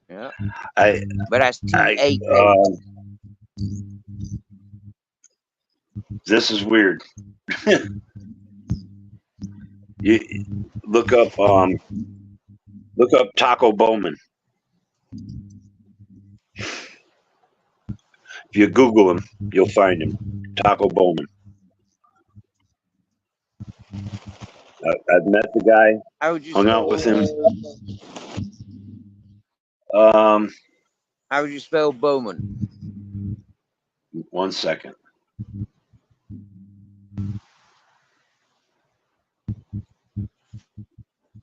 Speaker 3: Yeah. But that's T-A-K.
Speaker 6: This is weird. You look up Taco Bowman. If you Google him, you'll find him. Taco Bowman. I've met the guy,
Speaker 3: How would you
Speaker 6: hung
Speaker 3: spell,
Speaker 6: out with him.
Speaker 3: how would you spell Bowman?
Speaker 6: 1 second.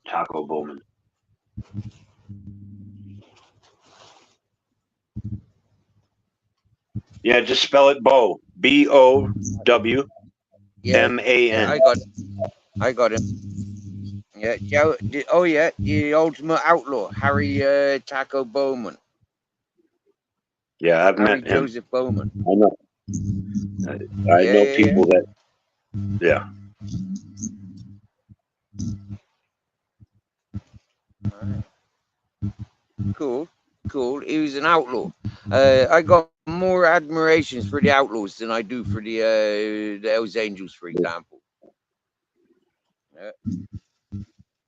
Speaker 6: Taco Bowman. Yeah, just spell it Bow. BOWMAN.
Speaker 3: Yeah, I got him. Yeah, Joe. Oh yeah, the ultimate outlaw, Harry Taco Bowman.
Speaker 6: Yeah, I've
Speaker 3: Harry
Speaker 6: met him.
Speaker 3: Joseph Bowman.
Speaker 6: I know. I know people that. Yeah.
Speaker 3: Right. Cool. He was an outlaw. I got more admirations for the outlaws than I do for the Hells Angels, for example.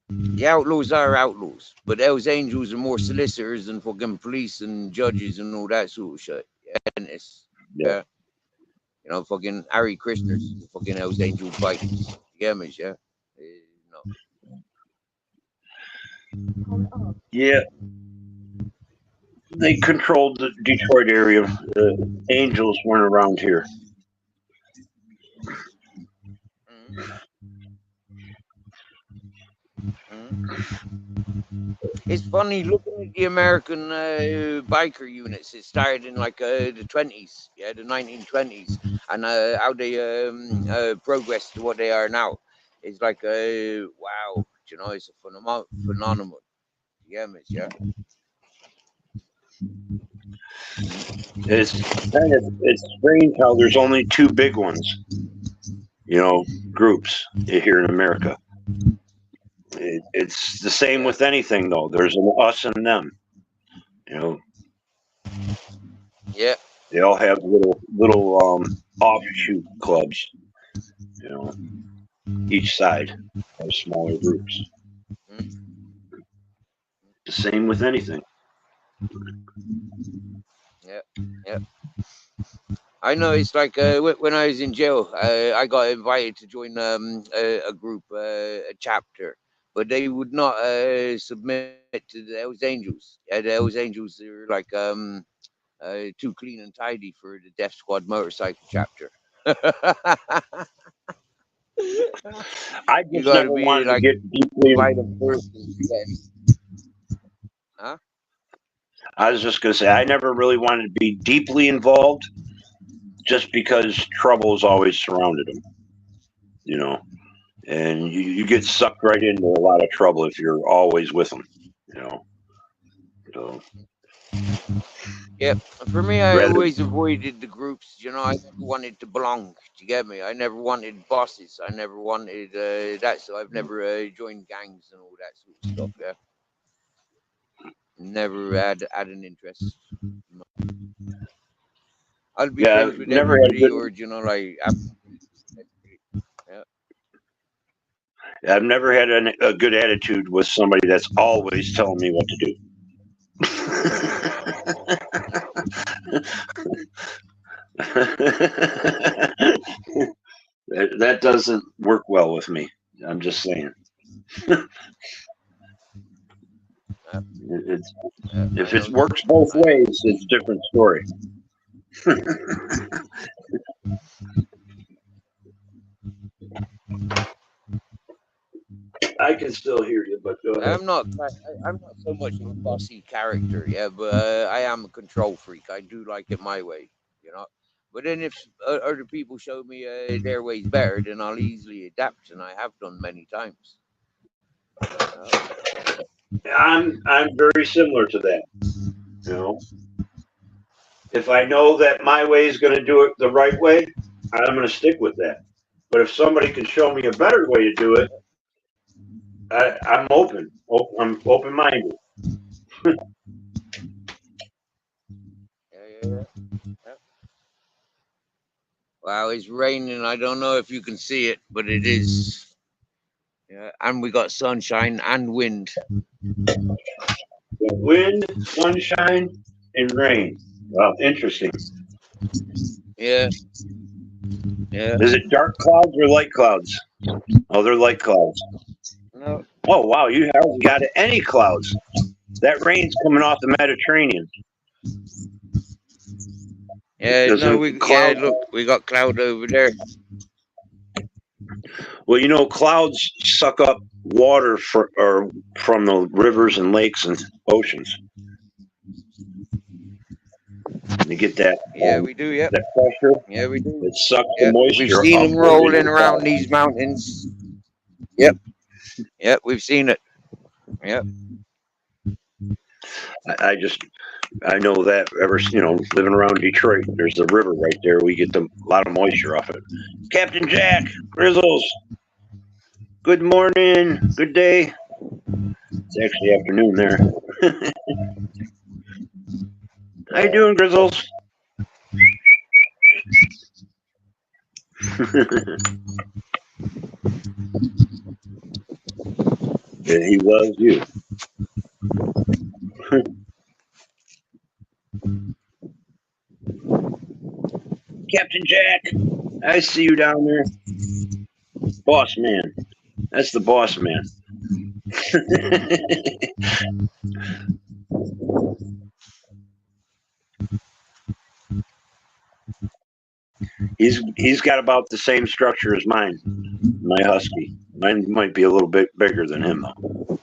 Speaker 3: The outlaws are outlaws, but Hells Angels are more solicitors and fucking police and judges and all that sort of shit. And it's,
Speaker 6: Yeah.
Speaker 3: you know, fucking Harry Krishner's fucking Hells Angel fights. You get me, yeah? No.
Speaker 6: Yeah. They controlled the Detroit area. The Angels weren't around here.
Speaker 3: It's funny looking at the American biker units. It started in like the 20s, yeah, the 1920s, and how they progressed to what they are now. It's like wow, you know, it's a phenomenon. Yeah, miss, yeah.
Speaker 6: It's strange how there's only two big ones, you know, groups here in America. It's the same with anything though. There's an us and them, you know.
Speaker 3: Yeah.
Speaker 6: They all have little offshoot clubs, you know. Each side have smaller groups. The same with anything.
Speaker 3: Yeah. I know it's like when I was in jail, I got invited to join a group, a chapter, but they would not submit to the Hells Angels. Yeah, the Hells Angels are like too clean and tidy for the Death Squad motorcycle chapter.
Speaker 6: I just never wanted to get deeply
Speaker 3: violent person. Huh?
Speaker 6: I was just going to say, I never really wanted to be deeply involved just because trouble has always surrounded them, you know, and you get sucked right into a lot of trouble if you're always with them, you know. So,
Speaker 3: yeah, for me, I always avoided the groups, you know. I never wanted to belong. Do you get me? I never wanted bosses. I never wanted that, so I've never joined gangs and all that sort of stuff, yeah. Never had an interest. I'll be friends with everybody, or you know, like.
Speaker 6: Yeah. I've never had a good attitude with somebody that's always telling me what to do. That doesn't work well with me. I'm just saying. If it works both ways, it's a different story. I can still hear you, but go ahead.
Speaker 3: I'm not so much of a bossy character, yeah, but I am a control freak. I do like it my way, you know. But then if other people show me their ways better, then I'll easily adapt, and I have done many times.
Speaker 6: I'm very similar to that. You know, if I know that my way is going to do it the right way, I'm going to stick with that. But if somebody can show me a better way to do it, I'm open. I'm open-minded.
Speaker 3: Yeah. Wow, it's raining. I don't know if you can see it, but it is. Yeah, and we got sunshine and wind.
Speaker 6: Wind, sunshine, and rain. Wow, interesting.
Speaker 3: Yeah.
Speaker 6: Is it dark clouds or light clouds? Oh, they're light clouds.
Speaker 3: No.
Speaker 6: Oh wow, you haven't got any clouds. That rain's coming off the Mediterranean.
Speaker 3: Yeah,
Speaker 6: There's
Speaker 3: no,
Speaker 6: a
Speaker 3: yeah,
Speaker 6: cloud.
Speaker 3: look, we got cloud over there.
Speaker 6: Well, you know, clouds suck up water from the rivers and lakes and oceans. And you get that
Speaker 3: Yeah, we do, yep.
Speaker 6: that pressure.
Speaker 3: Yeah, we do.
Speaker 6: It sucks the
Speaker 3: Yeah, we've
Speaker 6: moisture
Speaker 3: seen them
Speaker 6: upward into
Speaker 3: rolling
Speaker 6: the
Speaker 3: around
Speaker 6: clouds.
Speaker 3: these mountains. Yep. Yep, we've seen it. Yep.
Speaker 6: I know that living around Detroit, there's the river right there. We get a lot of moisture off it. Captain Jack, Grizzles, good morning, good day. It's actually afternoon there. How you doing, Grizzles? Yeah, he loves you. Captain Jack, I see you down there. Boss man. That's the boss man. He's got about the same structure as mine, my husky. Mine might be a little bit bigger than him though.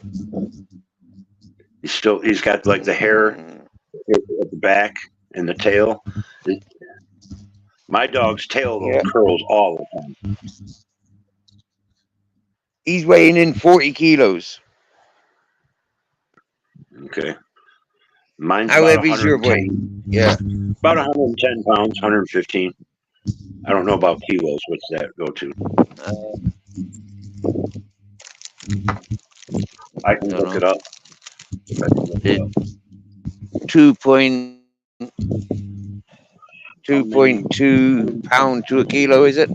Speaker 6: He's got like the hair at the back and the tail. My dog's tail though curls all the time.
Speaker 3: He's weighing in 40 kilos.
Speaker 6: Okay. Mine's
Speaker 3: How
Speaker 6: about
Speaker 3: heavy's your weight?
Speaker 6: 110.
Speaker 3: Yeah.
Speaker 6: About 110 pounds, 115. I don't know about kilos. What's that go to? I can look it up.
Speaker 3: 2.2 pound to a kilo, is it?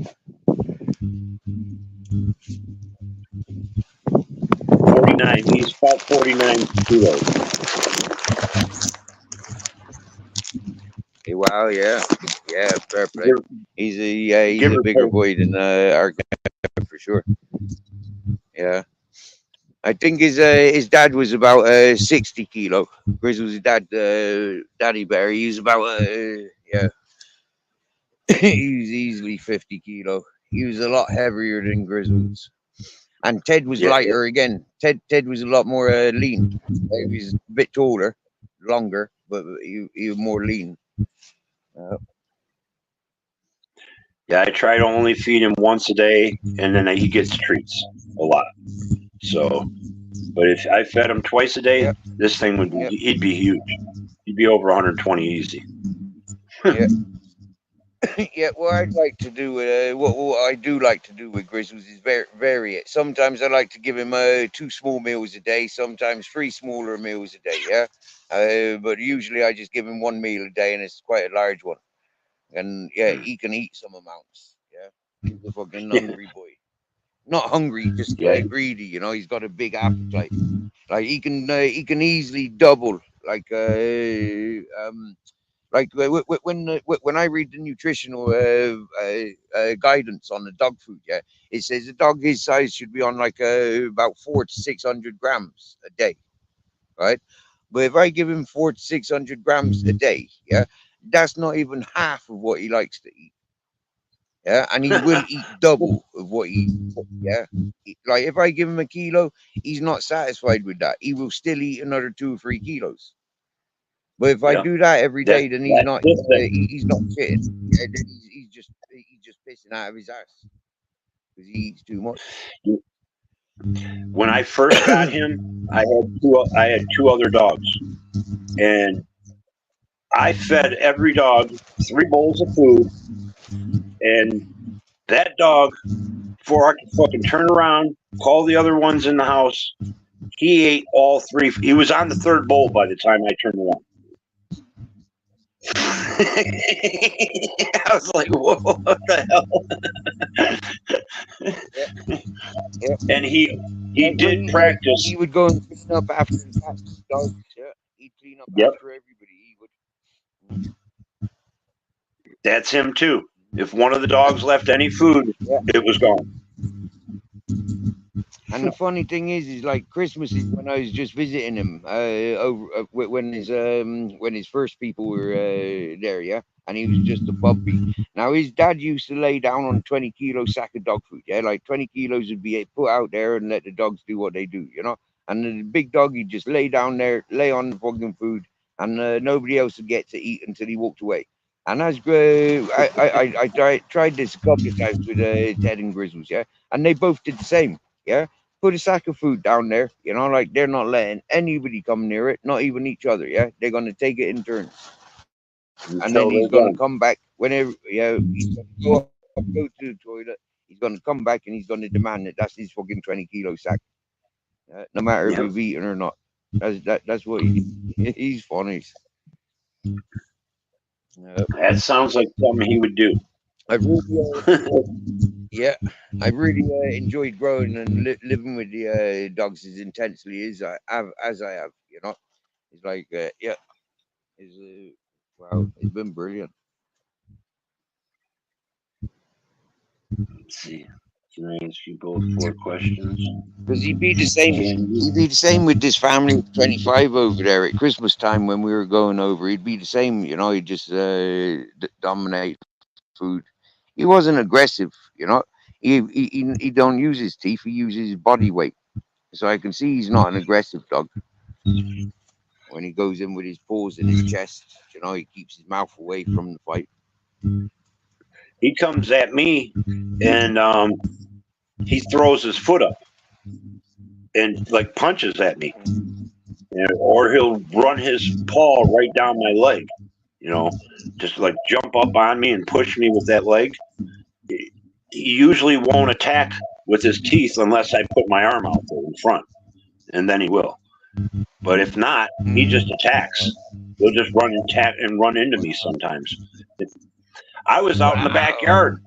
Speaker 6: 49. He's about 49 kilos.
Speaker 3: Wow, yeah. Yeah, fair play. He's a bigger boy than our guy for sure. Yeah. I think his dad was about 60 kilo. Grizzle's dad, Daddy Bear, he was about yeah. He was easily 50 kilo. He was a lot heavier than Grizzle's. And Ted was lighter again. Ted was a lot more lean. He was a bit taller, longer, but he was more lean.
Speaker 6: Yeah, I try to only feed him once a day, and then he gets treats a lot. So, but if I fed him twice a day, this thing he'd be huge. He'd be over 120 easy.
Speaker 3: Yeah. Yeah, what I'd like to do what I do like to do with Grizzles is vary it. Sometimes I like to give him 2 small meals a day, sometimes 3 smaller meals a day, yeah. But usually I just give him 1 meal a day, and it's quite a large one. And yeah, he can eat some amounts. Yeah, he's a fucking hungry boy. Not hungry, just greedy. You know, he's got a big appetite. Like he can easily double. Like when I read the nutritional guidance on the dog food, yeah, it says a dog his size should be on like about 400 to 600 grams a day, right? But if I give him 400 to 600 grams a day, yeah, that's not even half of what he likes to eat. Yeah, and he will eat double of what he eats. Yeah, like if I give him a kilo, he's not satisfied with that. He will still eat another 2 or 3 kilos. But if I do that every day, then he's not shitting. Yeah, then he's just pissing out of his ass because he eats too much.
Speaker 6: When I first got him, I had 2 other dogs, and I fed every dog 3 bowls of food, and that dog, before I could fucking turn around, call the other ones in the house, he ate all 3. He was on the 3rd bowl by the time I turned around. I was like, whoa, what the hell? And he did practice.
Speaker 3: He would go and clean up after the dogs. Yeah, he'd clean up after everybody. He would.
Speaker 6: That's him too. If one of the dogs left any food, it was gone.
Speaker 3: And the funny thing is like Christmas is when I was just visiting him over when his first people were there, yeah, and he was just a puppy. Now his dad used to lay down on 20 kilo sack of dog food, yeah, like 20 kilos would be put out there and let the dogs do what they do, you know. And the big dog he'd just lay down there, lay on the fucking food, and nobody else would get to eat until he walked away. And as I tried this a couple of times with Ted and Grizzles, yeah, and they both did the same, yeah. Put a sack of food down there, you know, like they're not letting anybody come near it, not even each other, yeah. They're gonna take it in turns, and then
Speaker 6: Until
Speaker 3: he's
Speaker 6: they're
Speaker 3: gonna
Speaker 6: done.
Speaker 3: come back whenever, yeah. He's gonna go up, go to the toilet. He's gonna come back and he's gonna demand that that's his fucking 20 kilo sack, no matter if
Speaker 6: Yep.
Speaker 3: we've eaten or not. That's what he's funny.
Speaker 6: That sounds like something he would do.
Speaker 3: I've really, yeah, I've really enjoyed growing and living with the dogs as intensely as I have. You know, it's like, yeah, it's wow, it's been brilliant.
Speaker 6: Let's see. Can I ask you both 4 questions?
Speaker 3: Because he'd be the same.
Speaker 6: Can
Speaker 3: He'd be the same with this family of 25 over there at Christmas time when we were going over. He'd be the same. You know, he'd just dominate food. He wasn't aggressive. You know, he don't use his teeth. He uses his body weight. So I can see he's not an aggressive dog. When he goes in with his paws in his chest, you know, he keeps his mouth away from the fight.
Speaker 6: he comes at me and he throws his foot up and like punches at me, or he'll run his paw right down my leg. You know, just like jump up on me and push me with that leg. He usually won't attack with his teeth unless I put my arm out there in front, and then he will. But if not, he just attacks. He'll just run and attack and run into me sometimes. I was out in the
Speaker 3: Wow.
Speaker 6: backyard.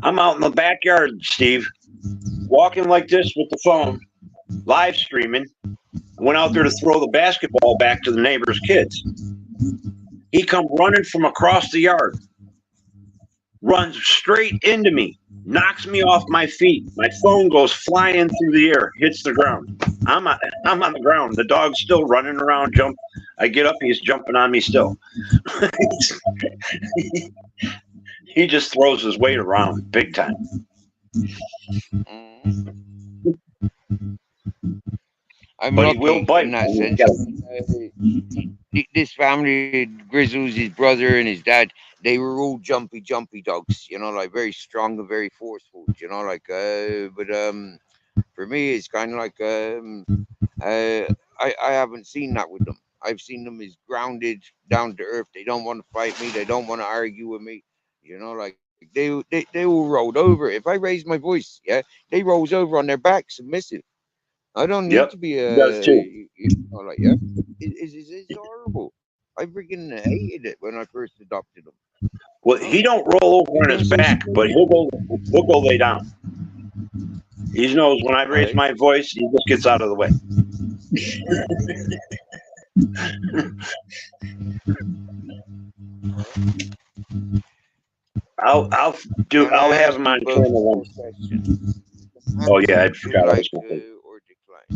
Speaker 6: I'm out in the backyard, Steve, walking like this with the phone, live streaming. I went out there to throw the basketball back to the neighbor's kids. He come running from across the yard, runs straight into me, knocks me off my feet. My phone goes flying through the air, hits the ground. I'm on the ground. The dog's still running around, jump. I get up, he's jumping on me still. He just throws his weight around big time.
Speaker 3: Mm. I'm
Speaker 6: But he will
Speaker 3: lucky in
Speaker 6: bite.
Speaker 3: that sense. This family, Grizzles, his brother and his dad, they were all jumpy dogs. You know, like very strong and very forceful. You know, like but for me, it's kind of like I haven't seen that with them. I've seen them as grounded, down to earth. They don't want to fight me. They don't want to argue with me. You know, like they all rolled over. If I raise my voice, yeah, they rolls over on their back, submissive. I don't need
Speaker 6: Yep,
Speaker 3: to be
Speaker 6: he does too.
Speaker 3: like, yeah. It's horrible. I freaking hated it when I first adopted them.
Speaker 6: Well,
Speaker 3: You know,
Speaker 6: he don't roll over
Speaker 3: he's
Speaker 6: on his
Speaker 3: been so
Speaker 6: back, but
Speaker 3: smooth.
Speaker 6: he'll go lay down. He knows when I raise
Speaker 3: Hey,
Speaker 6: my voice, he just gets out of the way. I'll
Speaker 3: can
Speaker 6: I'll
Speaker 3: I
Speaker 6: have
Speaker 3: ask
Speaker 6: him
Speaker 3: you
Speaker 6: on
Speaker 3: both
Speaker 6: camera one.
Speaker 3: four questions?
Speaker 6: Oh yeah, I
Speaker 3: Answer to
Speaker 6: forgot I was
Speaker 3: like
Speaker 6: going to.
Speaker 3: or decline.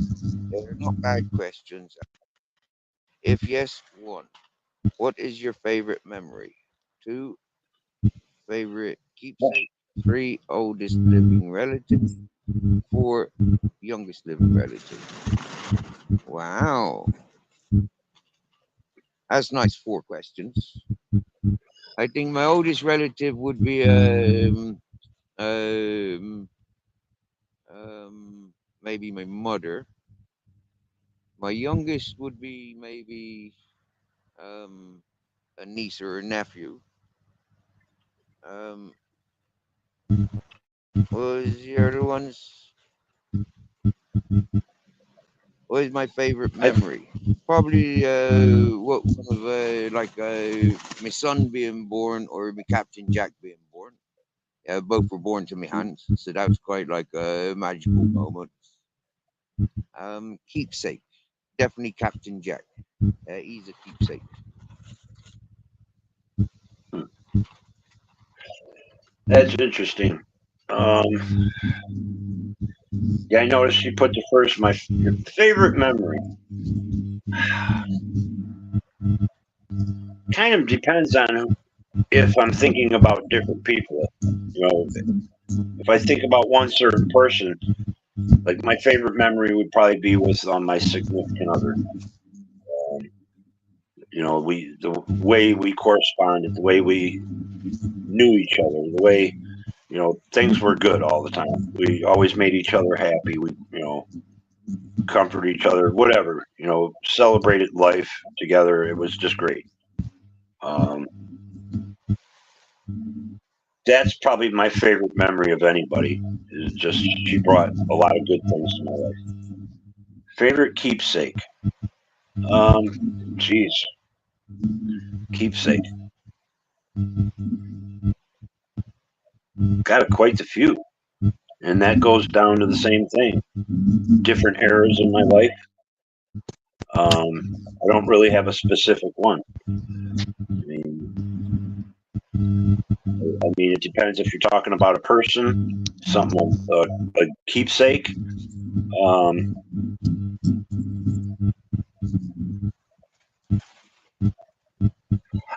Speaker 3: They're not bad questions. If yes, one. What is your favorite memory? Two, favorite keepsake. Three, oldest living relative. Four, youngest living relative. Wow, that's nice. Four questions. I think my oldest relative would be um, maybe my mother. My youngest would be maybe um, a niece or a nephew. Um, what was the other ones? What is my favorite
Speaker 6: I
Speaker 3: memory? Probably what one of like my son being born or my Captain Jack being born. Both were born to my hands, so that was quite like a magical moment. Keepsake, definitely Captain Jack. He's a keepsake.
Speaker 6: That's interesting. Um, Yeah, I noticed she put the first, my favorite memory. Kind of depends on if I'm thinking about different people. You know, if I think about one certain person, like my favorite memory would probably be with my significant other. You know, the way we corresponded, the way we knew each other, the way, you know, things were good all the time. We always made each other happy. We, you know, comfort each other, whatever, you know, celebrated life together. It was just great. That's probably my favorite memory of anybody. Is just she brought a lot of good things to my life. Favorite keepsake. Geez, keepsake. Got quite a few, and that goes down to the same thing. Different eras in my life. I don't really have a specific one. I mean, it depends if you're talking about a person, something, a keepsake.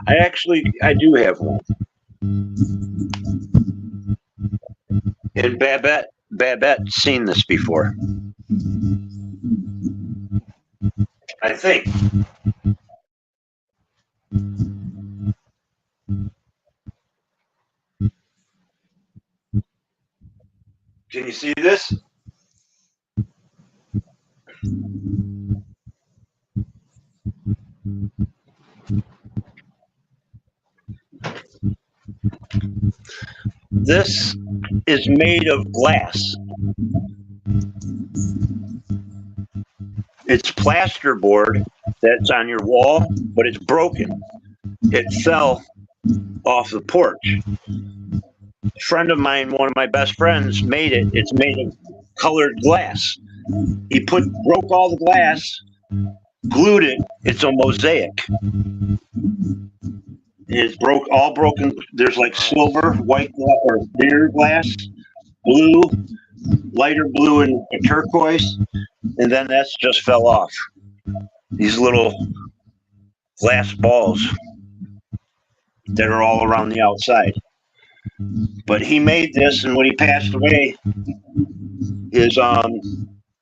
Speaker 6: I do have one. And Babette's seen this before. I think. Can you see this? This is made of glass. It's plasterboard that's on your wall, but it's broken. It fell off the porch. A friend of mine, one of my best friends, made it. It's made of colored glass. He broke all the glass, glued it. It's a mosaic. It's all broken. There's like silver, white glass, or clear glass, blue, lighter blue, and a turquoise, and then that's just fell off. These little glass balls that are all around the outside. But he made this, and when he passed away, his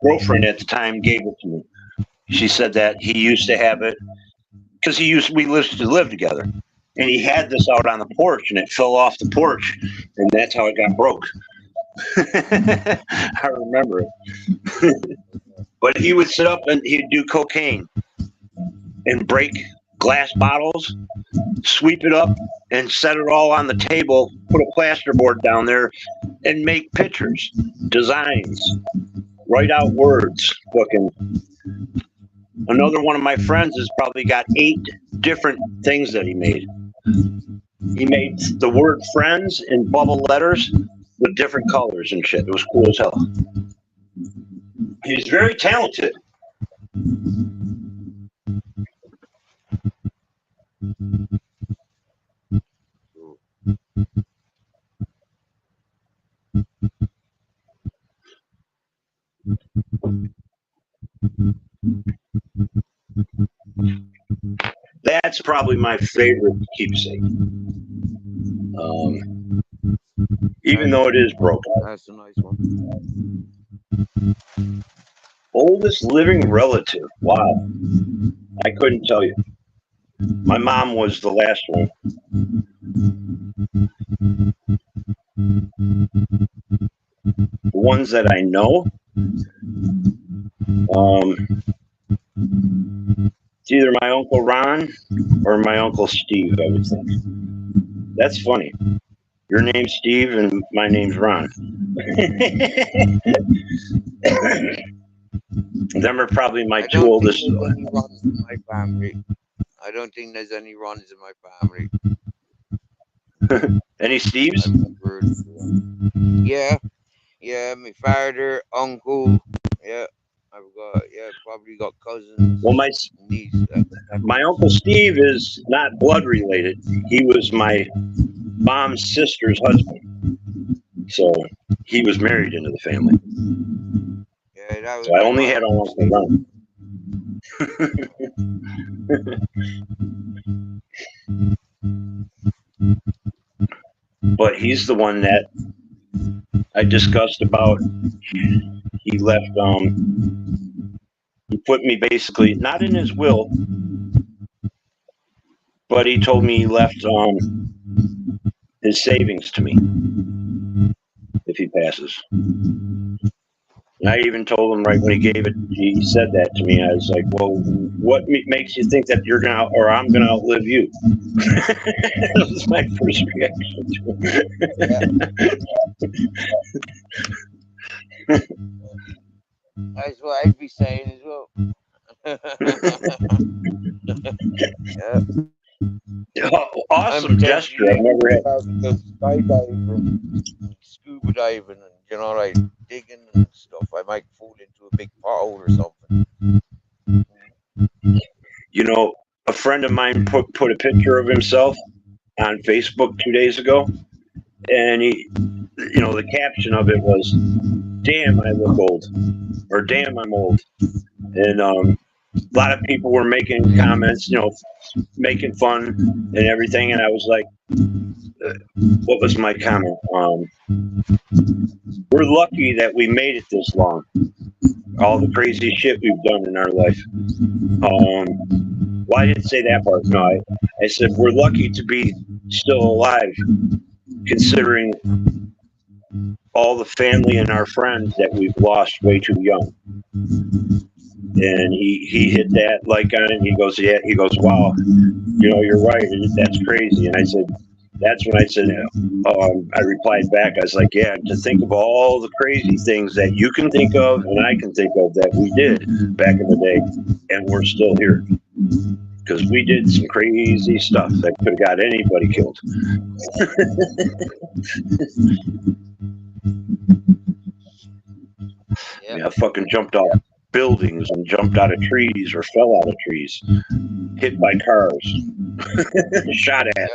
Speaker 6: girlfriend at the time gave it to me. She said that he used to have it because we used to live together, and he had this out on the porch, and it fell off the porch, and that's how it got broke. I remember it. But he would sit up and he'd do cocaine and break glass bottles, sweep it up, and set it all on the table, put a plasterboard down there, and make pictures, designs, write out words. Fucking. Another one of my friends has probably got 8 different things that he made. He made the word friends in bubble letters with different colors and shit. It was cool as hell. He's very talented. That's probably my favorite keepsake. Even though it is broken.
Speaker 3: That's a nice one.
Speaker 6: Oldest living relative. Wow. I couldn't tell you. My mom was the last one. The ones that I know, it's either my Uncle Ron or my Uncle Steve, I would think. That's funny. Your name's Steve and my name's Ron. Them are probably my 2 oldest.
Speaker 3: My family. I don't think there's any Rons in my family.
Speaker 6: Any Steves?
Speaker 3: Yeah, my father, uncle, I've probably got cousins.
Speaker 6: Well, my Uncle Steve is not blood related. He was my mom's sister's husband. So he was married into the family.
Speaker 3: that was
Speaker 6: So I
Speaker 3: my
Speaker 6: only had
Speaker 3: mom.
Speaker 6: Uncle Ron. But he's the one that I discussed about. He left. He put me basically not in his will, but he told me he left his savings to me if he passes. And I even told him right when he gave it, he said that to me. I was like, well, what makes you think that you're going to, or I'm going to outlive you? That was my first reaction to it.
Speaker 3: That's what I'd be saying as well. Yeah.
Speaker 6: Awesome gesture. I've never had.
Speaker 3: Go skydiving, scuba diving, and you know, like digging and stuff. I might fall into a big pothole or something.
Speaker 6: You know, a friend of mine put a picture of himself on Facebook 2 days ago, and he, you know, the caption of it was, "Damn, I look old," or "Damn, I'm old," and a lot of people were making comments, you know, making fun and everything, and I was like, what was my comment? We're lucky that we made it this long. All the crazy shit we've done in our life. Well, I didn't say that part. No, I said we're lucky to be still alive, considering all the family and our friends that we've lost way too young. And he hit that like on it. He goes, yeah. He goes, wow. You know, you're right. That's crazy. And I said, that's when I said, I replied back. I was like, yeah, to think of all the crazy things that you can think of and I can think of that we did back in the day, and we're still here. Because we did some crazy stuff that could have got anybody killed. Yeah, I fucking jumped off buildings and jumped out of trees or fell out of trees, hit by cars, shot at.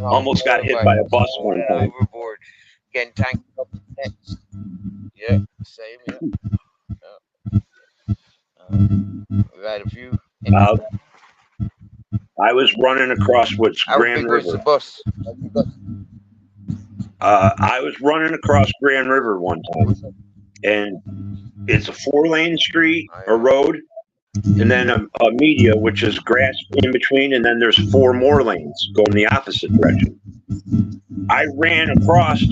Speaker 6: Almost got hit by a bus one time.
Speaker 3: Overboard, getting tanked up next. Yeah, same. We've had a few.
Speaker 6: I was running across what's Grand River.
Speaker 3: The bus?
Speaker 6: I was running across Grand River one time, and it's a 4-lane street, a road, and then a media, which is grass in between, and then there's 4 more lanes going the opposite direction. I ran across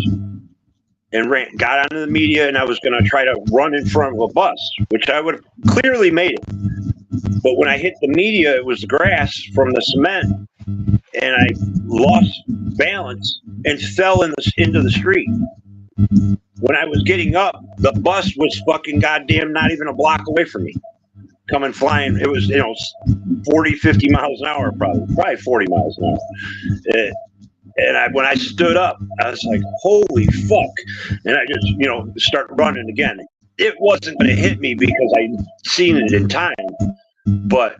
Speaker 6: and got onto the media, and I was going to try to run in front of a bus, which I would have clearly made it. But when I hit the media, it was the grass from the cement, and I lost balance and fell into the street. When I was getting up, the bus was fucking goddamn not even a block away from me, coming flying. It was, 40, 50 miles an hour, probably 40 miles an hour. And when I stood up, I was like, holy fuck. And I just, start running again. It wasn't going to hit me because I'd seen it in time. But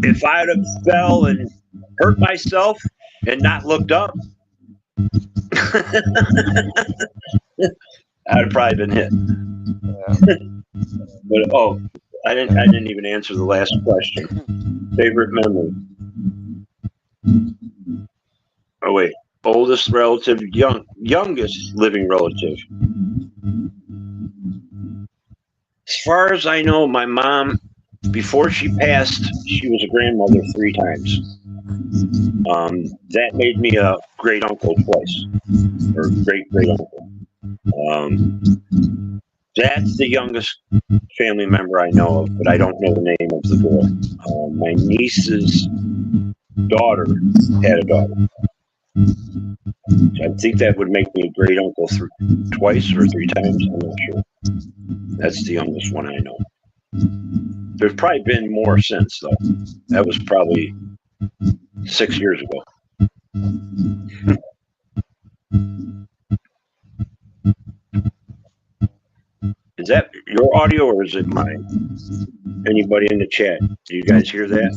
Speaker 6: if I would have fell and hurt myself and not looked up, I'd have probably been hit. But I didn't even answer the last question. Favorite memory? Oh wait, oldest relative, youngest living relative. As far as I know, my mom, before she passed, she was a grandmother 3 times. That made me a great uncle twice, or great uncle. That's the youngest family member I know of, but I don't know the name of the girl. My niece's daughter had a daughter. I think that would make me a great uncle twice or 3 times. I'm not sure. That's the youngest one I know. There's probably been more since, though. That was probably 6 years ago. Is that your audio or is it mine? Anybody in the chat? Do you guys hear that?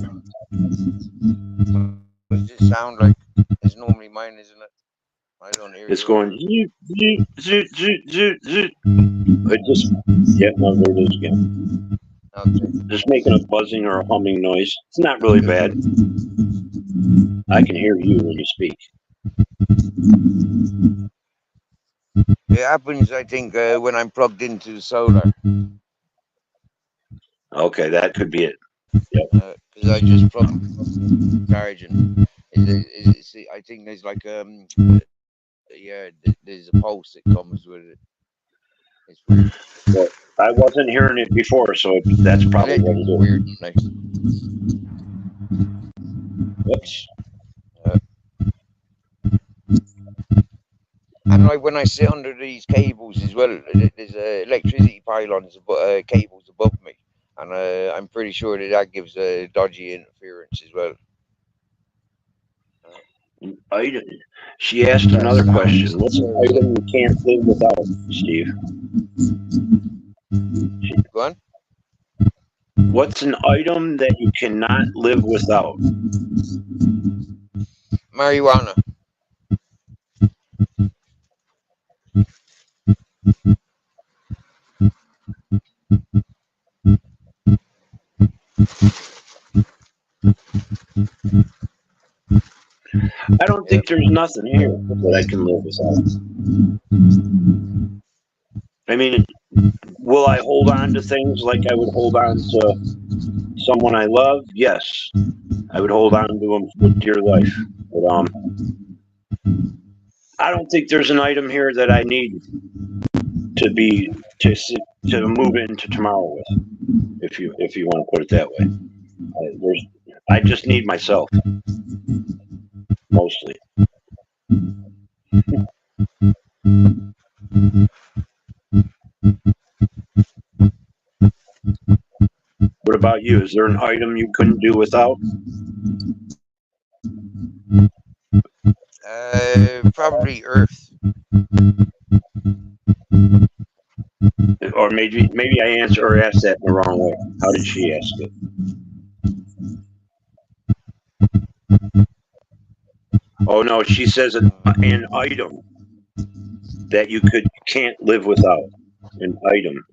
Speaker 3: Does it sound like it's normally mine, isn't it? I don't hear
Speaker 6: It's
Speaker 3: you.
Speaker 6: going zoot, zoot, zoot, zoot, zoot, zoot. It just, yeah, no, there it is again.
Speaker 3: Okay.
Speaker 6: Just making a buzzing or a humming noise. It's not really bad. I can hear you when you speak.
Speaker 3: It happens, I think, when I'm plugged into the solar.
Speaker 6: Okay, that could be it. Yep.
Speaker 3: Because I just plugged charging. I think there's like yeah, there's a pulse that comes with it. It's weird.
Speaker 6: Well, I wasn't hearing it before, so that's probably what it is.
Speaker 3: Weird. Like,
Speaker 6: Whoops.
Speaker 3: and like when I sit under these cables as well, there's electricity pylons, cables above me, and I'm pretty sure that gives dodgy interference as well.
Speaker 6: Item. She asked another question. What's an item you can't live without, Steve?
Speaker 3: Go on.
Speaker 6: What's an item that you cannot live without?
Speaker 3: Marijuana.
Speaker 6: I don't think there's nothing here that I can live without. I mean, will I hold on to things like I would hold on to someone I love? Yes, I would hold on to them with dear life. But I don't think there's an item here that I need to move into tomorrow with, if you want to put it that way. I just need myself, mostly. What about you? Is there an item you couldn't do without?
Speaker 3: Probably Earth.
Speaker 6: Or maybe I asked that in the wrong way. How did she ask it? Oh no, she says an item that you can't live without. An item.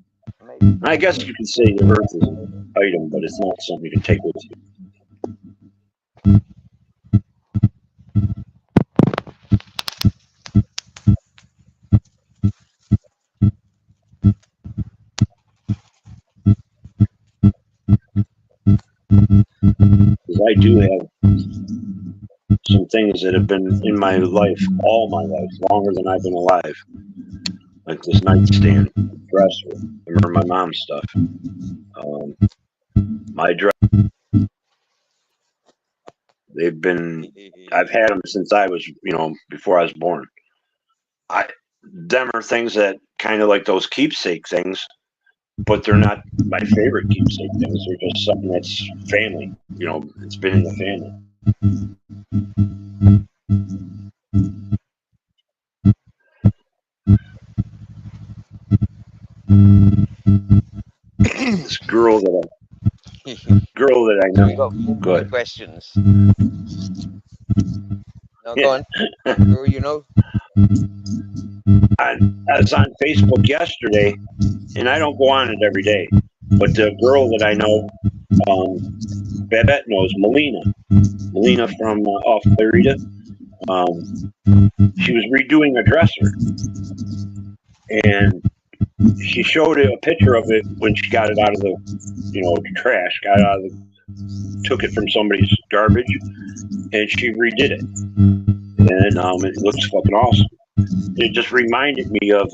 Speaker 6: I guess you could say the Earth is an item, but it's not something you can take with you. Because I do have some things that have been in my life, all my life, longer than I've been alive. Like this nightstand, dresser, remember my mom's stuff. My dress. I've had them since I was, before I was born. Them are things that kind of like those keepsake things, but they're not my favorite keepsake things. They're just something that's family. It's been in the family. This girl that I know. Good
Speaker 3: questions. No, go on. Girl, you know.
Speaker 6: I was on Facebook yesterday, and I don't go on it every day. But the girl that I know, Babette knows, Melina from off Clarita. She was redoing a dresser, and she showed a picture of it when she got it out of the, trash. Took it from somebody's garbage, and she redid it, and it looks fucking awesome. It just reminded me of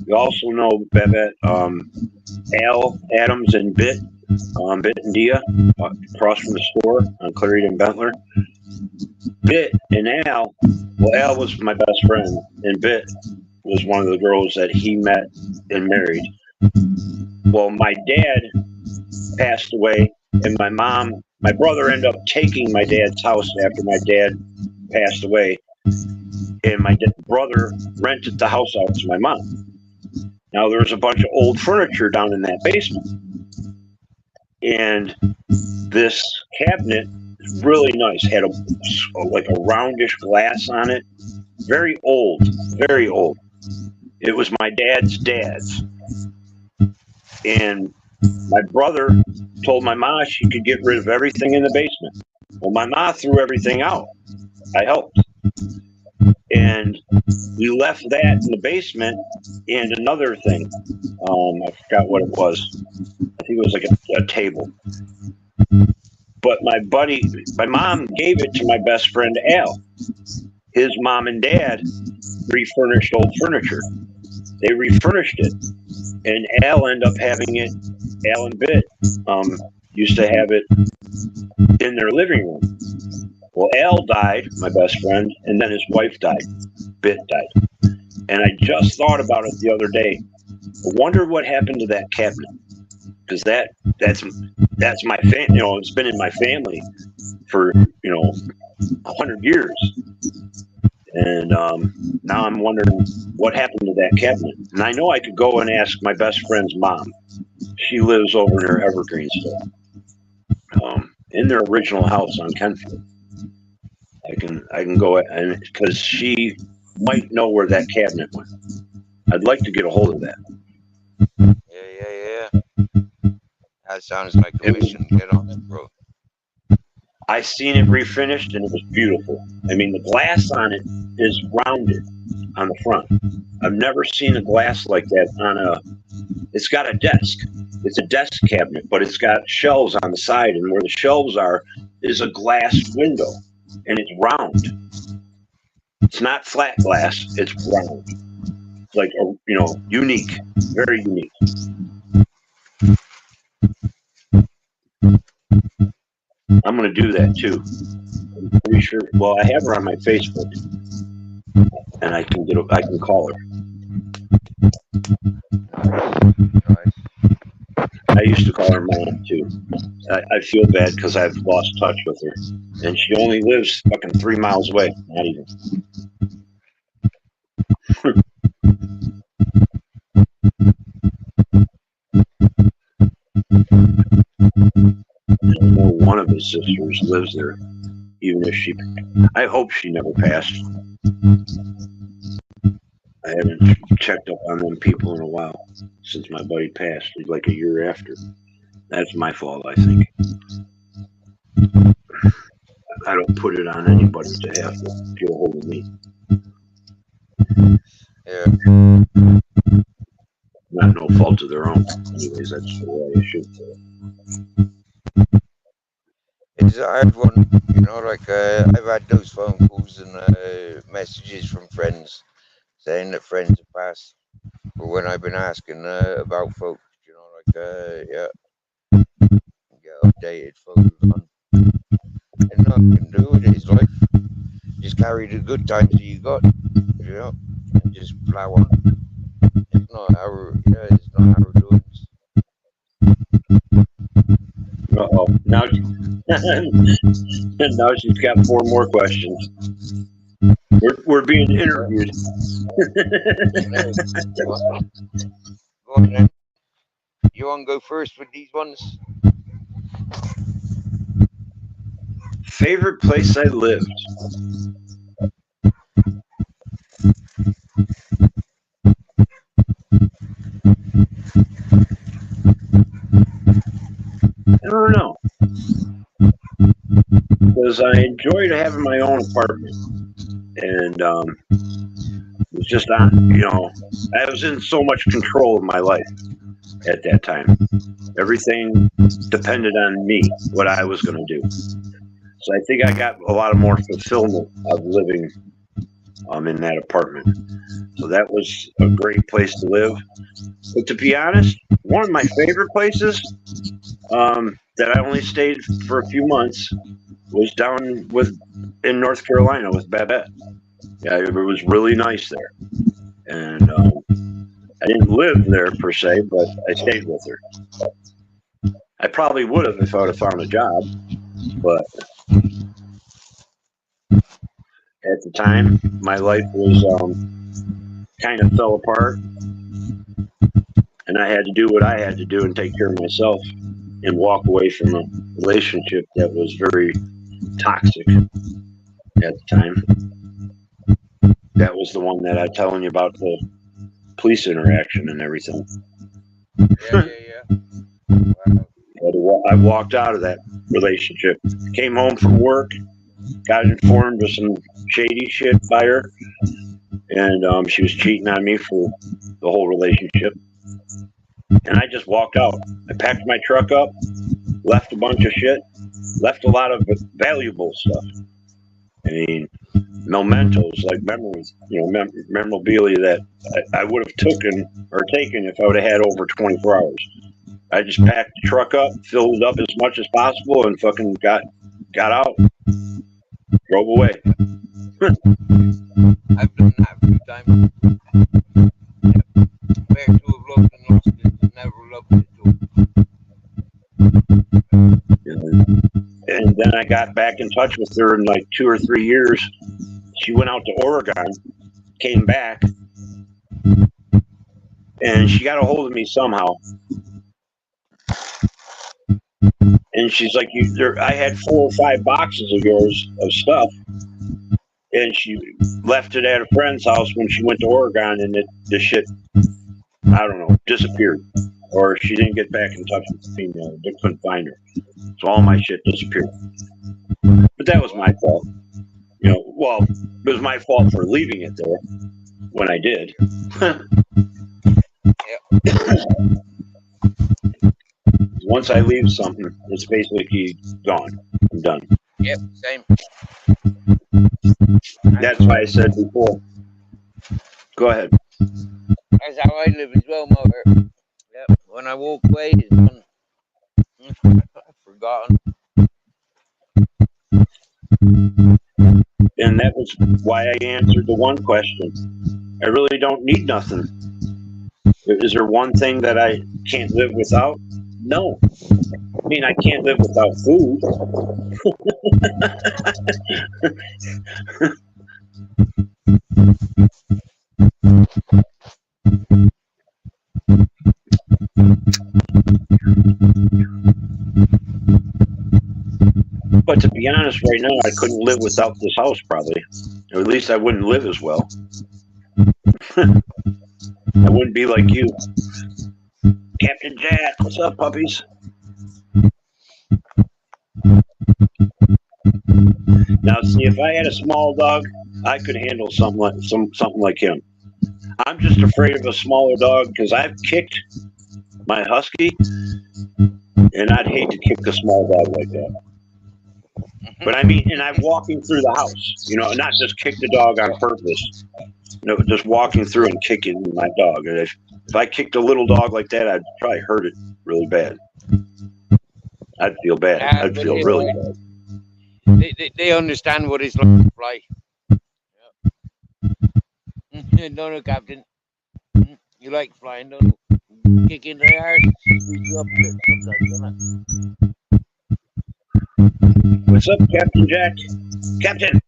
Speaker 6: you also know Babette, Al Adams and Bit and Dia, across from the store on Clarita and Bentler. Bit and Al, Al was my best friend, and Bit was one of the girls that he met and married. Well, my dad passed away, and my brother ended up taking my dad's house after my dad passed away, and my brother rented the house out to my mom. Now, there was a bunch of old furniture down in that basement, and this cabinet really nice. Had like a roundish glass on it. Very old, very old. It was my dad's dad's. And my brother told my ma she could get rid of everything in the basement. Well, my ma threw everything out. I helped. And we left that in the basement and another thing. I forgot what it was. I think it was like a table. But my mom gave it to my best friend Al. His mom and dad refurnished old furniture. They refurnished it. And Al ended up having it, Al and Bit used to have it in their living room. Well, Al died, my best friend, and then his wife died. Bit died. And I just thought about it the other day. I wonder what happened to that cabinet. Because that's my family. It's been in my family for 100 years. And now I'm wondering what happened to that cabinet. And I know I could go and ask my best friend's mom. She lives over near Evergreen still, in their original house on Kenfield. I can go and because she might know where that cabinet went. I'd like to get a hold of that.
Speaker 3: Yeah. That sounds like a mission. Get on it, bro.
Speaker 6: I seen it refinished and it was beautiful. I mean, the glass on it is rounded on the front. I've never seen a glass like that it's got a desk. It's a desk cabinet, but it's got shelves on the side, and where the shelves are is a glass window, and it's round. It's not flat glass, it's round. It's like, unique, very unique. I'm going to do that too. I'm pretty sure. Well, I have her on my Facebook, and I can call her. I used to call her mom too. I feel bad because I've lost touch with her, and she only lives fucking 3 miles away. Not even. I know one of his sisters lives there, even if I hope she never passed. I haven't checked up on them people in a while since my buddy passed, like a year after. That's my fault, I think. I don't put it on anybody to have to get a hold of me.
Speaker 3: Yeah.
Speaker 6: Not no fault of their own. Anyways, that's the way I should say it.
Speaker 3: It's a hard one, I've had those phone calls and messages from friends saying that friends have passed. But when I've been asking about folks, get updated photos on. And nothing can do with it. It's life. Just carry the good times that you got, and just plow on. It's not our doings.
Speaker 6: Uh-oh. Now she's got 4 more questions. We're being interviewed.
Speaker 3: Go on then. You want to go first with these ones?
Speaker 6: Favorite place I lived? I don't know. Because I enjoyed having my own apartment. And it was just I was in so much control of my life at that time. Everything depended on me, what I was going to do. So I think I got a lot of more fulfillment of living in that apartment. So that was a great place to live. But to be honest, one of my favorite places that I only stayed for a few months was down in North Carolina with Babette. Yeah, it was really nice there. And I didn't live there per se, but I stayed with her. I probably would have if I would have found a job, but at the time, my life was kind of fell apart, and I had to do what I had to do and take care of myself and walk away from a relationship that was very toxic at the time. That was the one that I'm telling you about, the police interaction and everything.
Speaker 3: Yeah. Wow.
Speaker 6: I walked out of that relationship. Came home from work, got informed of some shady shit by her, and she was cheating on me for the whole relationship. And I just walked out. I packed my truck up, left a bunch of shit, left a lot of valuable stuff. I mean, mementos, like memories, memorabilia that I would have taken if I would have had over 24 hours. I just packed the truck up, filled it up as much as possible, and fucking got out, drove away.
Speaker 3: I've done that a few times. Yeah. Where to have loved and lost it, never loved it too.
Speaker 6: And then I got back in touch with her in like 2 or 3 years. She went out to Oregon, came back, and she got a hold of me somehow. And she's like, I had 4 or 5 boxes of yours of stuff. And she left it at a friend's house when she went to Oregon, and the shit, I don't know, disappeared. Or she didn't get back in touch with the female. They couldn't find her. So all my shit disappeared. But that was my fault. Well, it was my fault for leaving it there when I did. Once I leave something, it's basically gone. I'm done.
Speaker 3: Yep, same.
Speaker 6: That's why I said before. Go ahead.
Speaker 3: That's how I live as well, mother. Yep. When I walk away, it's done. I've forgotten.
Speaker 6: And that was why I answered the one question. I really don't need nothing. Is there one thing that I can't live without? No. I mean, I can't live without food. But to be honest, right now, I couldn't live without this house, probably. Or at least I wouldn't live as well. I wouldn't be like you. Captain Jack, what's up, puppies? Now, see, if I had a small dog, I could handle something like him. I'm just afraid of a smaller dog because I've kicked my husky, and I'd hate to kick a small dog like that. But I mean, and I'm walking through the house, not just kick the dog on purpose. Just walking through and kicking my dog. And if I kicked a little dog like that, I'd probably hurt it really bad. I'd feel bad. I'd feel really bad.
Speaker 3: They understand what it's like to fly. Yeah. No, Captain. You like flying, don't you? Kicking the arse, you up a bit sometimes, don't it?
Speaker 6: What's up, Captain Jack? Captain!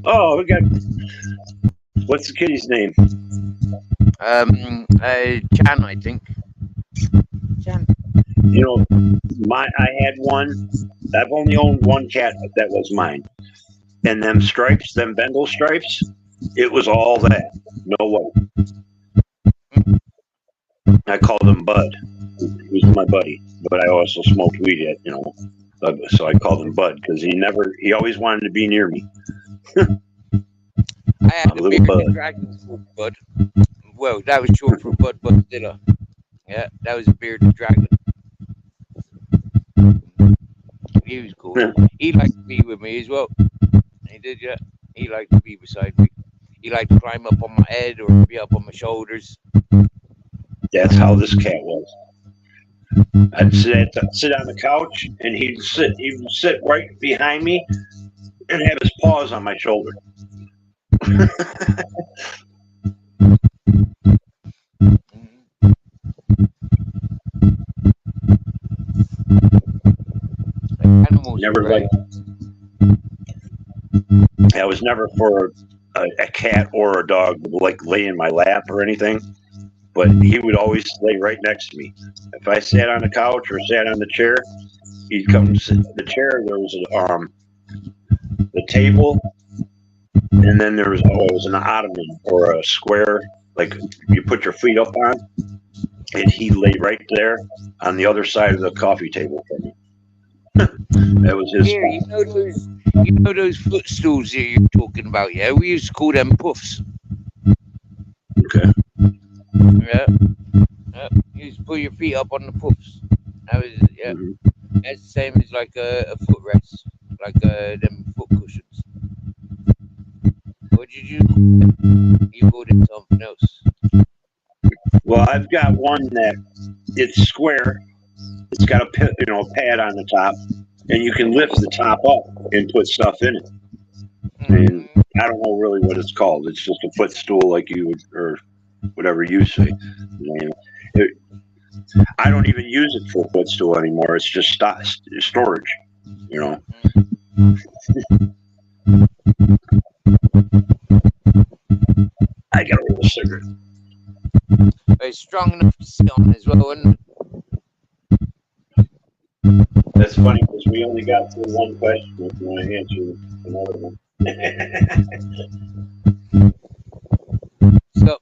Speaker 6: Oh, we got. What's the kitty's name?
Speaker 3: Chan, I think. Chan.
Speaker 6: I had one. I've only owned one cat that was mine. And them stripes, them Bengal stripes, it was all that. No way. I called him Bud. He was my buddy, but I also smoked weed so I called him Bud because he always wanted to be near me.
Speaker 3: I had a bearded dragon for Bud. Well, that was short for Bud Budzilla. Yeah, that was a bearded dragon. He was cool. Yeah. He liked to be with me as well. He did, yeah. He liked to be beside me. He liked to climb up on my head or be up on my shoulders.
Speaker 6: That's how this cat was. I'd sit on the couch, and he'd sit right behind me and have his paws on my shoulder. I was never for a cat or a dog to lay in my lap or anything. but he would always lay right next to me. If I sat on the couch or sat on the chair, he'd come sit in the chair. There was the table, and then there was always an ottoman or a square, like you put your feet up on, and he lay right there on the other side of the coffee table for me. That was his
Speaker 3: Yeah,
Speaker 6: spot.
Speaker 3: you know those footstools that you're talking about, yeah? We used to call them puffs.
Speaker 6: Okay.
Speaker 3: Yeah. You used to put your feet up on the puffs. That was, yeah.
Speaker 6: Mhm.
Speaker 3: That's the same as like a footrest, like them foot cushions. What did you call them? You called it something else.
Speaker 6: Well, I've got one that it's square. It's got a pad on the top, and you can lift the top up and put stuff in it. And I don't know really what it's called. It's just a footstool, like you would, or whatever you say. I don't even use it for a footstool anymore. It's just storage, you know. I got a little cigarette.
Speaker 3: It's strong enough to sit on as well, isn't it?
Speaker 6: That's funny because we only got through one question. If you want to answer another one.
Speaker 3: So,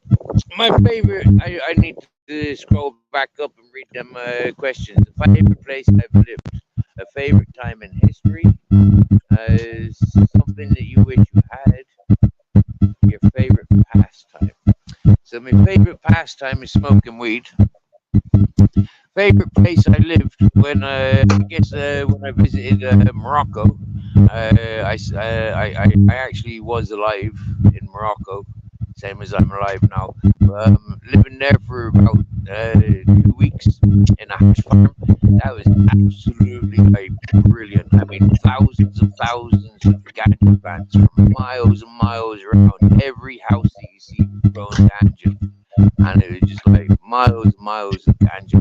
Speaker 3: my favorite, I need to scroll back up and read them questions. The favorite place I've lived, a favorite time in history, something that you wish you had, your favorite pastime. So, my favorite pastime is smoking weed. Favorite place I lived when I visited Morocco. I actually was alive in Morocco, same as I'm alive now. Living there for about 2 weeks in a hash farm. That was absolutely like brilliant. I mean, thousands of ganja plants from miles and miles around. Every house that you see was growing ganja, and it was just like miles and miles of ganja.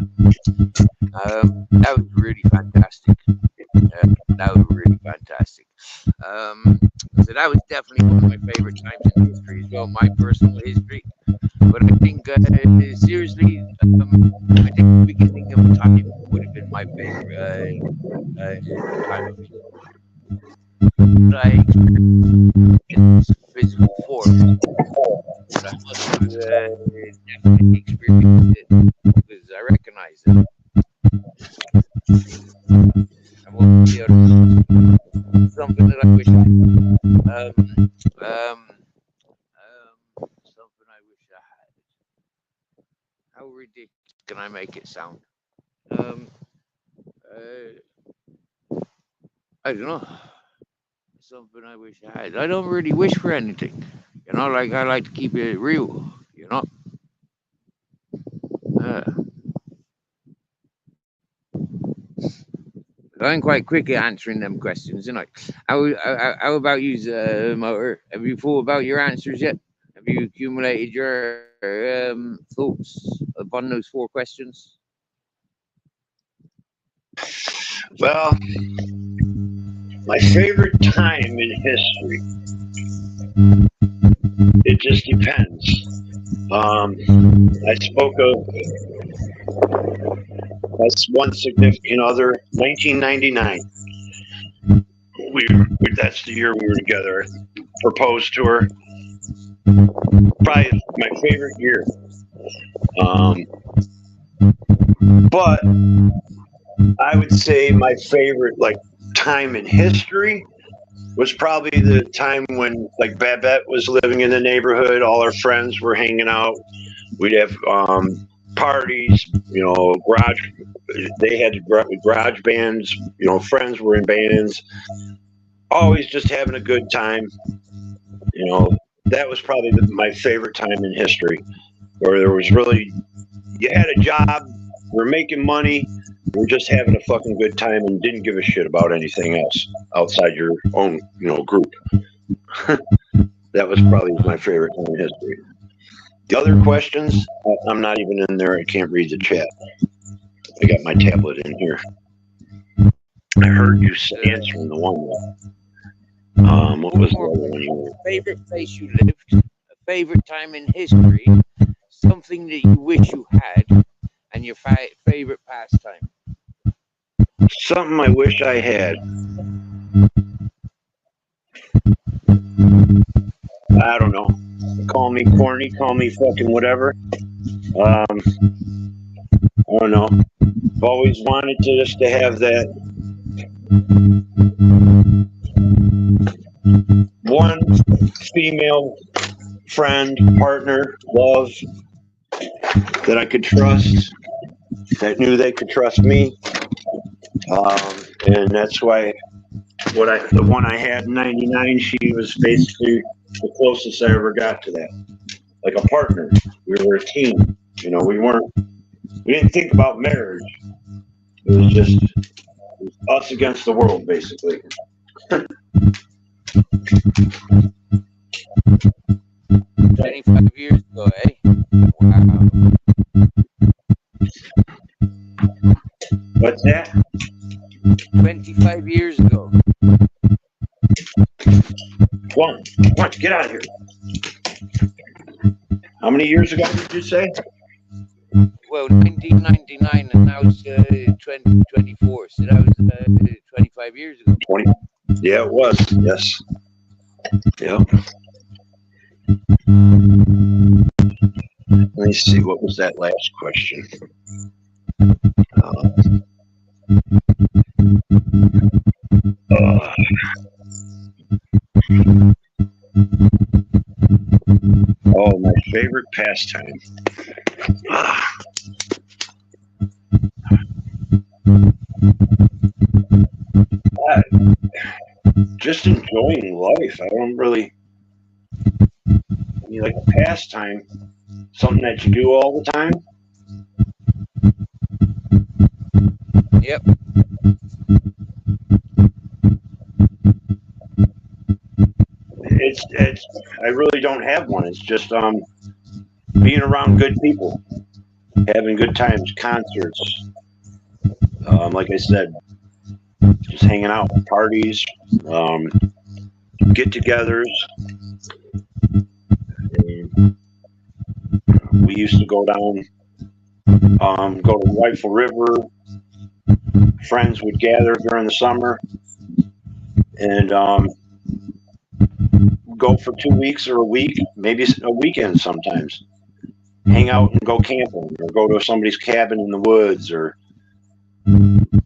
Speaker 3: That was really fantastic. That was really fantastic. So that was definitely one of my favorite times in history as well, my personal history. But I think, seriously, I think the beginning of time would have been my favorite time of history. But I experienced in its physical form. But I must have definitely experienced it because I recognize it. And what was the other one? Something that I wish I had. Something I wish I had. How ridiculous can I make it sound? I don't know. Something I wish I had. I don't really wish for anything. You know, like I like to keep it real, you know? I'm quite quick at answering them questions, isn't I? How about you, Motor? Have you thought about your answers yet? Have you accumulated your thoughts upon those 4 questions?
Speaker 6: Well, my favorite time in history. It just depends. I spoke of that's one significant other, 1999. That's the year we were together. Proposed to her. Probably my favorite year. But I would say my favorite time in history was probably the time when Babette was living in the neighborhood. All our friends were hanging out. We'd have parties, garage. They had garage bands. Friends were in bands. Always just having a good time. That was probably my favorite time in history, where there was really, you had a job, we're making money, we're just having a fucking good time and didn't give a shit about anything else outside your own, group. That was probably my favorite time in history. The other questions, I'm not even in there. I can't read the chat. I got my tablet in here. I heard you answering the one. What was the other one?
Speaker 3: Favorite place you lived, a favorite time in history, something that you wish you had, and your favorite pastime.
Speaker 6: Something I wish I had. I don't know. Call me corny, call me fucking whatever. I don't know. I've always wanted to just to have that one female friend, partner, love that I could trust, that knew they could trust me. And that's why the one I had in '99, she was basically the closest I ever got to that. Like a partner. We were a team. You know, we didn't think about marriage. It was just us against the world, basically.
Speaker 3: 25 years ago, eh? Wow.
Speaker 6: What's that?
Speaker 3: 25 years ago.
Speaker 6: Come on, get out of here. How many years ago did you say?
Speaker 3: Well, 1999, and now it's 2024, so that was 25 years ago.
Speaker 6: 20. Yeah, it was. Yes. Yeah. Let me see. What was that last question? Oh, my favorite pastime. Just enjoying life. I don't really. I mean, like a pastime, something that you do all the time.
Speaker 3: Yep.
Speaker 6: It's. I really don't have one. It's just being around good people, having good times, concerts. Like I said, just hanging out, parties, get-togethers. We used to go down, go to Rifle River. Friends would gather during the summer and go for 2 weeks or a week, maybe a weekend sometimes. Hang out and go camping or go to somebody's cabin in the woods or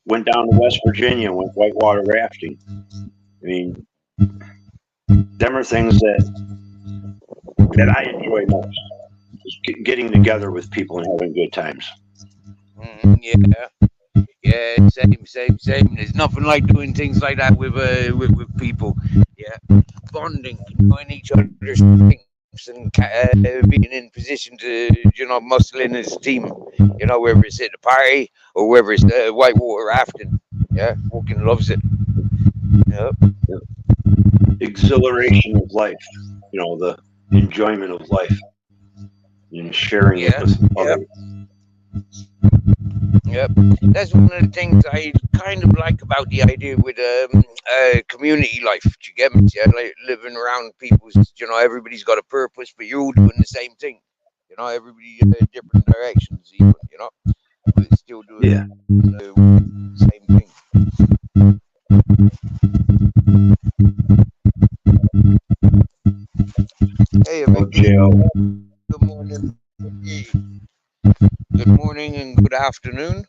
Speaker 6: went down to West Virginia and went whitewater rafting. I mean, them are things that I enjoy most. Just getting together with people and having good times.
Speaker 3: Yeah, same. There's nothing like doing things like that with people. Yeah, bonding, knowing each other's strengths, and being in position to muscle in as a team. Whether it's at the party or whether it's whitewater rafting. Yeah, fucking loves it. Yep.
Speaker 6: Exhilaration of life. The enjoyment of life and sharing it with others.
Speaker 3: Yep, that's one of the things I kind of like about the idea with community life. Do you get me? Yeah, like living around people's. Everybody's got a purpose, but you're all doing the same thing. Everybody different directions, even. But still doing the same thing. Hey, good morning. Good morning and good afternoon.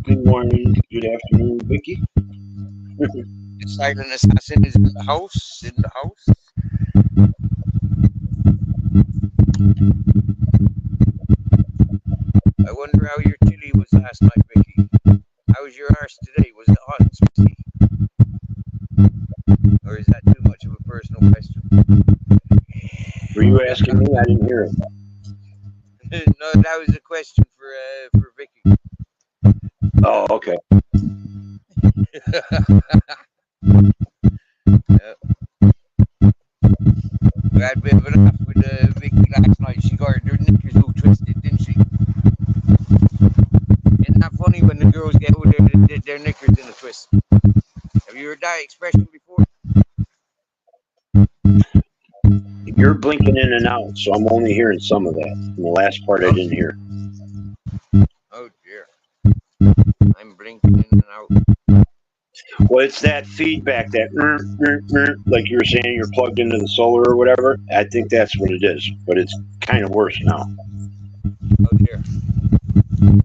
Speaker 6: Good morning, good afternoon, Vicky.
Speaker 3: The silent assassin is in the house. I wonder how your chili was last night, Vicky. How was your arse today? Was it hot and spicy? Or is that too much of a personal question?
Speaker 6: Were you asking me? I didn't hear it.
Speaker 3: No, that was a question for Vicky.
Speaker 6: Oh, okay.
Speaker 3: We had a bit of an laugh with Vicky last night. She got her knickers all twisted, didn't she? Isn't that funny when the girls get all their knickers in a twist? Have you heard that expression before?
Speaker 6: You're blinking in and out, so I'm only hearing some of that. And the last part I didn't hear.
Speaker 3: Oh dear. I'm blinking in and out.
Speaker 6: Well, it's that feedback, that like you were saying, you're plugged into the solar or whatever. I think that's what it is, but it's kind of worse now.
Speaker 3: Oh dear.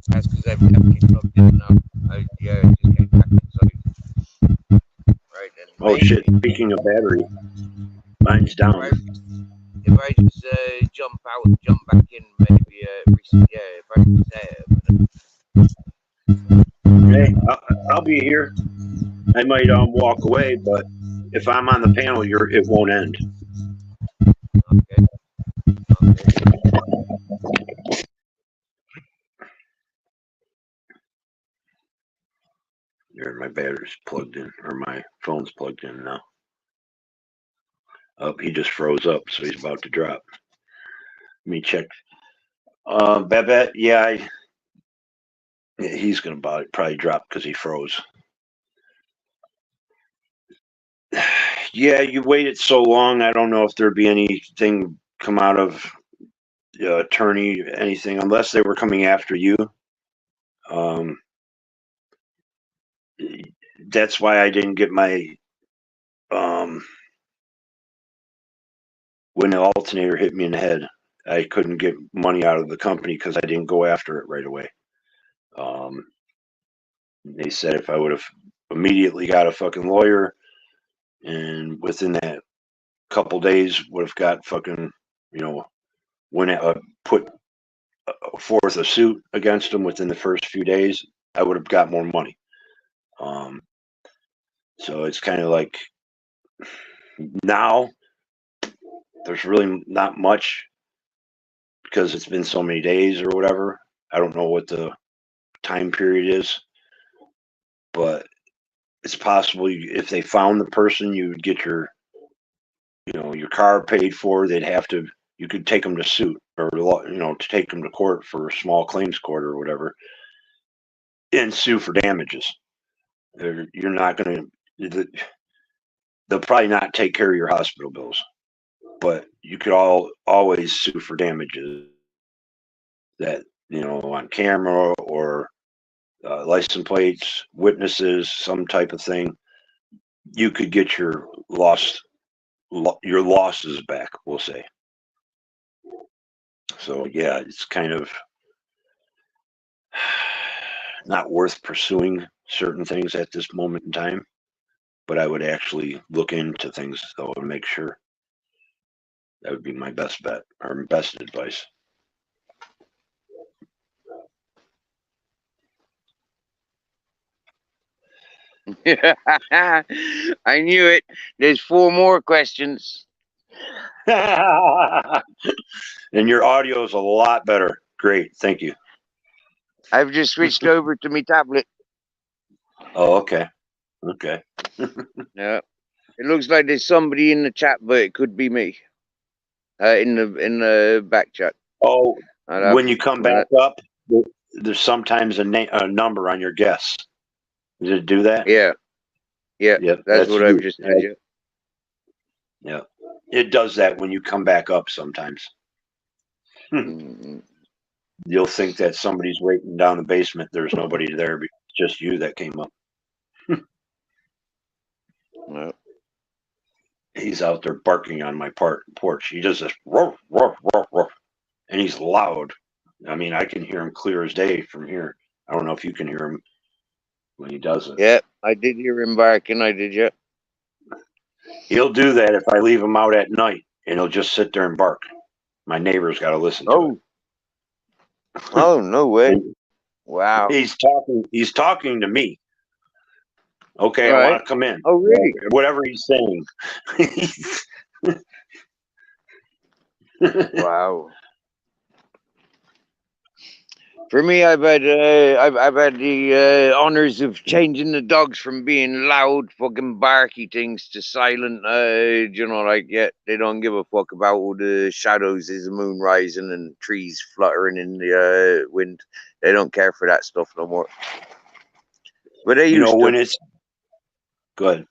Speaker 3: That's because I've kept me plugged in now. I just came back inside. Right, and
Speaker 6: Oh
Speaker 3: maybe,
Speaker 6: shit! Speaking of battery, mine's down.
Speaker 3: if I just jump out and jump back in, maybe if I
Speaker 6: Hey, I'll be here. I might walk away, but if I'm on the panel, it won't end.
Speaker 3: Okay.
Speaker 6: There, my battery's plugged in, or my phone's plugged in now. Oh, he just froze up, so he's about to drop. Let me check. Babette, yeah, he's gonna probably drop because he froze. Yeah, you waited so long. I don't know if there'd be anything come out of attorney, anything, unless they were coming after you. That's why I didn't get my when the alternator hit me in the head. I couldn't get money out of the company because I didn't go after it right away. They said if I would have immediately got a fucking lawyer, and within that couple days would have got fucking, put forth a suit against them within the first few days, I would have got more money. So it's kind of like now there's really not much because it's been so many days or whatever. I don't know what the time period is, but it's possible if they found the person, you would get your car paid for. You could take them to suit, or to take them to court for small claims court or whatever, and sue for damages. You're not going to. They'll probably not take care of your hospital bills, but you could always sue for damages that on camera or license plates, witnesses, some type of thing. You could get your losses back, we'll say. So yeah, it's kind of not worth pursuing certain things at this moment in time, but I would actually look into things though and make sure. That would be my best bet or best advice.
Speaker 3: I knew it. There's 4 more questions.
Speaker 6: And your audio is a lot better. Great, thank you.
Speaker 3: I've just switched over to my tablet.
Speaker 6: Oh, okay. Okay.
Speaker 3: Yeah. It looks like there's somebody in the chat, but it could be me. In the back chat.
Speaker 6: Oh, when you come back up, there's sometimes a number on your guess. Does it do that?
Speaker 3: Yeah. Yeah.
Speaker 6: Yep,
Speaker 3: that's what I've just did.
Speaker 6: Yeah. It does that when you come back up sometimes. You'll think that somebody's waiting down the basement. There's nobody there. It's just you that came up.
Speaker 3: No.
Speaker 6: He's out there barking on my porch. He does this roar, roar, roar, roar, and he's loud. I mean, I can hear him clear as day from here. I don't know if you can hear him when he does it.
Speaker 3: Yeah, I did hear him barking. I did, yeah.
Speaker 6: He'll do that if I leave him out at night, and he'll just sit there and bark. My neighbor's got to listen to it.
Speaker 3: Oh, no way. Wow.
Speaker 6: He's talking to me. Okay,
Speaker 3: right.
Speaker 6: I want to come in.
Speaker 3: Oh, really?
Speaker 6: Whatever he's saying.
Speaker 3: Wow. For me, I've had the honors of changing the dogs from being loud, fucking barky things to silent. They don't give a fuck about all the shadows. There's the moon rising and trees fluttering in the wind. They don't care for that stuff no more. But they used to.
Speaker 6: When it's good.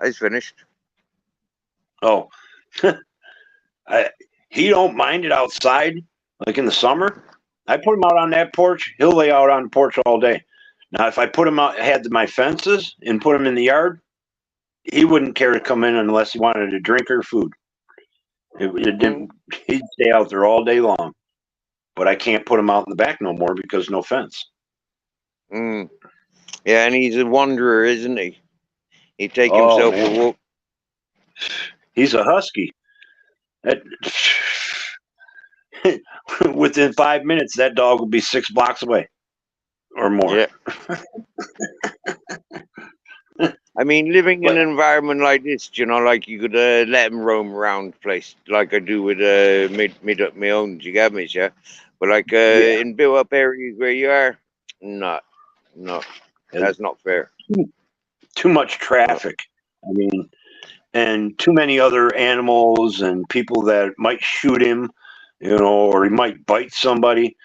Speaker 3: I finished.
Speaker 6: Oh, he don't mind it outside, like in the summer. I put him out on that porch. He'll lay out on the porch all day. Now, if I put him out, had my fences and put him in the yard, he wouldn't care to come in unless he wanted a drink or food. It didn't. He'd stay out there all day long. But I can't put him out in the back no more because no fence.
Speaker 3: Mm. Yeah, and he's a wanderer, isn't he? He'd take
Speaker 6: Oh,
Speaker 3: himself
Speaker 6: man.
Speaker 3: a walk.
Speaker 6: He's a husky. That, within 5 minutes, that dog will be 6 blocks away or more.
Speaker 3: Yeah. I mean, living in an environment like this, you know, like you could let him roam around the place, like I do with my own. You got me, yeah. But like in built up areas where you are, no, that's not fair.
Speaker 6: Too much traffic. I mean, and too many other animals and people that might shoot him, you know, or he might bite somebody.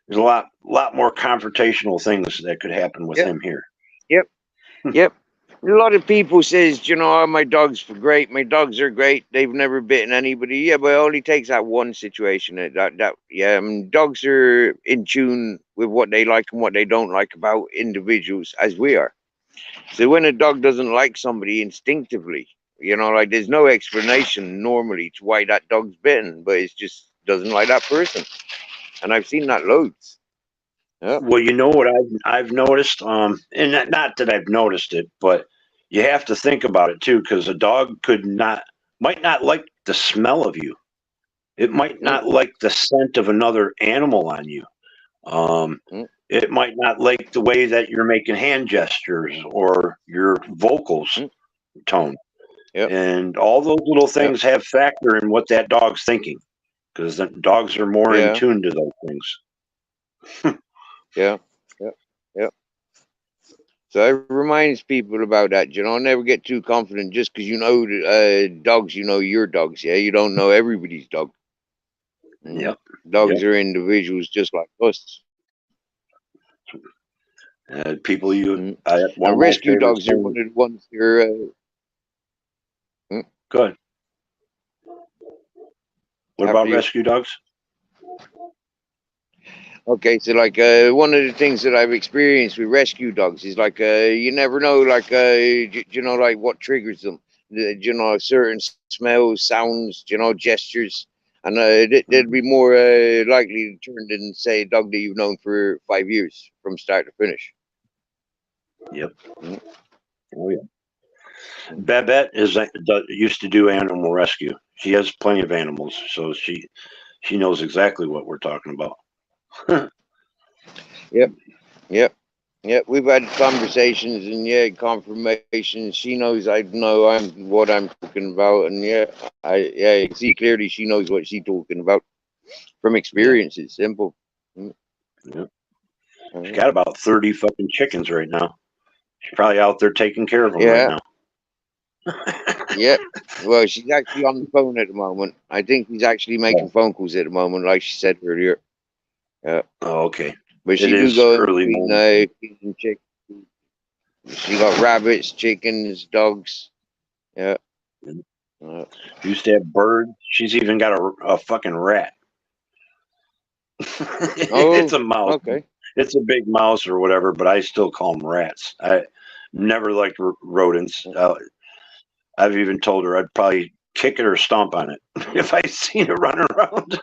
Speaker 6: There's a lot more confrontational things that could happen with him here.
Speaker 3: Yep. Yep. A lot of people says, you know, oh, my dogs are great. My dogs are great. They've never bitten anybody. Yeah, but it only takes that one situation. Dogs are in tune with what they like and what they don't like about individuals, as we are. So when a dog doesn't like somebody instinctively, you know, like there's no explanation normally to why that dog's bitten, but it just doesn't like that person. And I've seen that loads. Yeah.
Speaker 6: Well, you know what I've noticed, and not that I've noticed it, but you have to think about it too, because a dog might not like the smell of you. It might not like the scent of another animal on you. It might not like the way that you're making hand gestures or your vocals tone.
Speaker 3: Yep.
Speaker 6: And all those little things have factor in what that dog's thinking, because the dogs are more in tune to those things.
Speaker 3: Yeah. So it reminds people about that, you know, never get too confident just because you know dogs, you know your dogs, yeah? You don't know everybody's dog.
Speaker 6: Yep.
Speaker 3: Dogs are individuals just like us.
Speaker 6: People
Speaker 3: and rescue dogs are one of the ones here.
Speaker 6: Good. What about rescue dogs?
Speaker 3: Okay, so like one of the things that I've experienced with rescue dogs is like you never know, like you know, like what triggers them. You know, certain smells, sounds, you know, gestures, and they'd be more likely to turn than say a dog that you've known for 5 years from start to finish.
Speaker 6: Yep. Oh yeah. Babette used to do animal rescue. She has plenty of animals, so she knows exactly what we're talking about.
Speaker 3: Yep. We've had conversations and confirmations. She knows I know what I'm talking about, and I see clearly she knows what she's talking about from experiences. Simple.
Speaker 6: Yep. She's got about 30 fucking chickens right now. She's probably out there taking care of them right now.
Speaker 3: Yeah. Well, she's actually on the phone at the moment. I think she's actually making phone calls at the moment, like she said earlier. Yeah.
Speaker 6: Oh, okay.
Speaker 3: But she do go between chickens. She got rabbits, chickens, dogs. Yeah.
Speaker 6: Used to have birds. She's even got a fucking rat. It's a mouse.
Speaker 3: Okay.
Speaker 6: It's a big mouse or whatever, but I still call them rats. I never liked rodents. I've even told her I'd probably kick it or stomp on it if I seen it running around.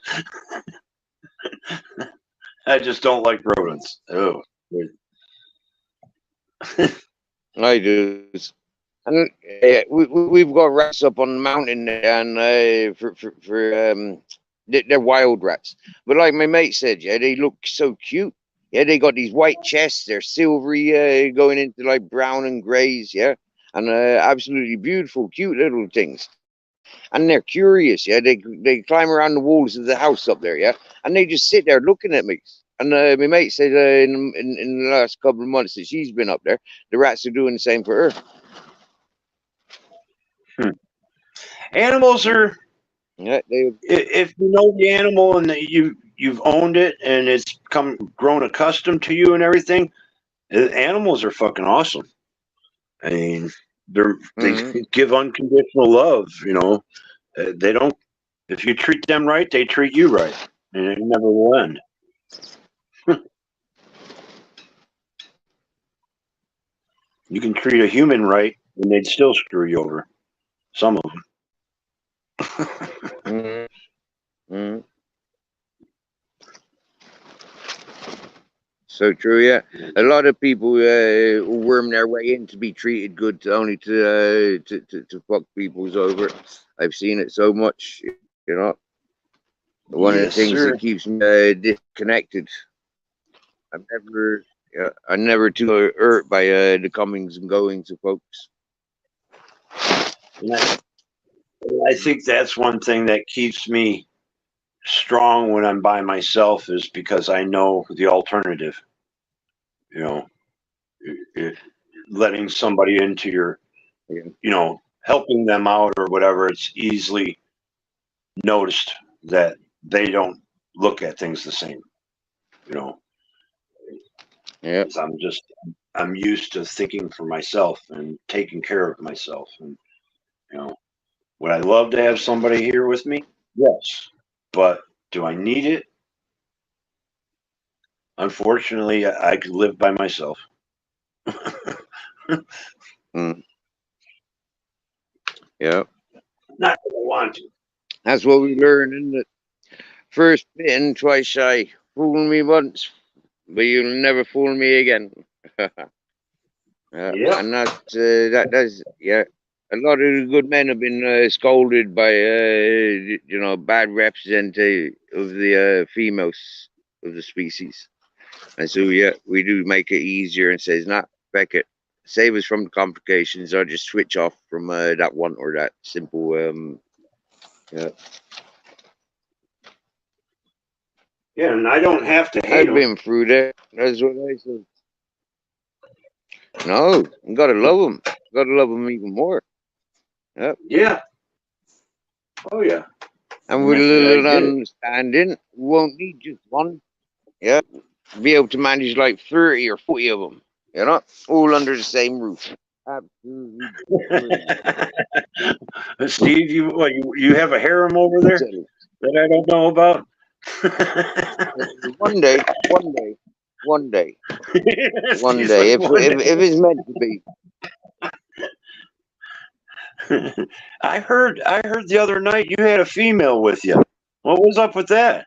Speaker 6: I just don't like rodents. Oh.
Speaker 3: I do. And we've got rats up on the mountain, and they're wild rats. But like my mate said, they look so cute. Yeah, they got these white chests. They're silvery, going into like brown and grays. Yeah, and absolutely beautiful, cute little things. And they're curious. Yeah, they climb around the walls of the house up there. Yeah, and they just sit there looking at me. And my mate said in the last couple of months that she's been up there, the rats are doing the same for her.
Speaker 6: Animals are.
Speaker 3: Yeah,
Speaker 6: if you know the animal and you've owned it and it's grown accustomed to you and everything, animals are fucking awesome. I mean, They give unconditional love. You know, they don't. If you treat them right, they treat you right, and it never will end. You can treat a human right, and they'd still screw you over. Some of them.
Speaker 3: So true, yeah. A lot of people worm their way in to be treated good, only to fuck people's over. I've seen it so much, you know. One of the
Speaker 6: Yes,
Speaker 3: things
Speaker 6: sir.
Speaker 3: that keeps me disconnected. I'm never too hurt by the comings and goings of folks.
Speaker 6: And I think that's one thing that keeps me strong when I'm by myself is because I know the alternative. You know, letting somebody into your, you know, helping them out or whatever. It's easily noticed that they don't look at things the same. You know,
Speaker 3: Yeah.
Speaker 6: I'm used to thinking for myself and taking care of myself. And, you know, would I love to have somebody here with me? Yes. But do I need it? Unfortunately, I could live by myself.
Speaker 3: Yeah.
Speaker 6: Not that I want to.
Speaker 3: That's what we learn, isn't it? First bitten, twice shy. Fool me once, but you'll never fool me again.
Speaker 6: Yep.
Speaker 3: And that's yeah. A lot of the good men have been scolded by you know, bad representative of the females of the species, and so yeah, we do make it easier and says, "Nah, back it, save us from the complications, or just switch off from that one or that simple yeah."
Speaker 6: Yeah, and I don't have to hate
Speaker 3: I've
Speaker 6: them.
Speaker 3: been through that. That's what I said. No, you gotta love them. Gotta love them even more. Yep.
Speaker 6: Yeah. Oh yeah.
Speaker 3: And with a
Speaker 6: I
Speaker 3: little
Speaker 6: get it.
Speaker 3: understanding, we won't need just one. Yeah. Be able to manage like 30 or 40 of them. You know, all under the same roof. Absolutely.
Speaker 6: Steve, you have a harem over there that I don't know about.
Speaker 3: One day, one day, one day, one
Speaker 6: He's
Speaker 3: day.
Speaker 6: like,
Speaker 3: If it's meant to be.
Speaker 6: I heard the other night you had a female with you. What was up with that?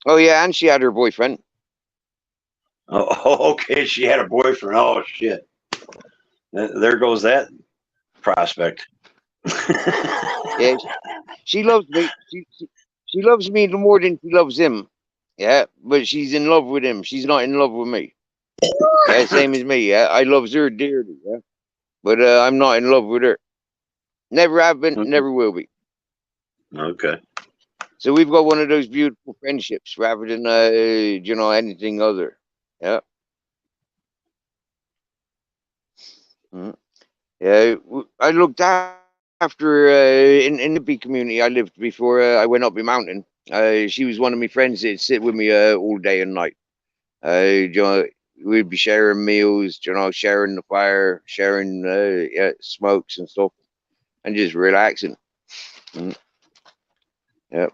Speaker 3: Oh yeah, and she had her boyfriend.
Speaker 6: Oh, okay. She had a boyfriend. Oh shit. There goes that prospect.
Speaker 3: Yeah, she loves me. She loves me more than she loves him. Yeah, but she's in love with him. She's not in love with me. Yeah, same as me. Yeah, I loves her dearly. Yeah, but I'm not in love with her. Never have been. Never will be.
Speaker 6: Okay.
Speaker 3: So we've got one of those beautiful friendships rather than you know, anything other. Yeah. Yeah. I looked after in the bee community I lived before I went up the mountain. She was one of my friends that'd sit with me all day and night. You know, we'd be sharing meals, you know, sharing the fire, sharing yeah, smokes and stuff, and just relaxing. Yeah,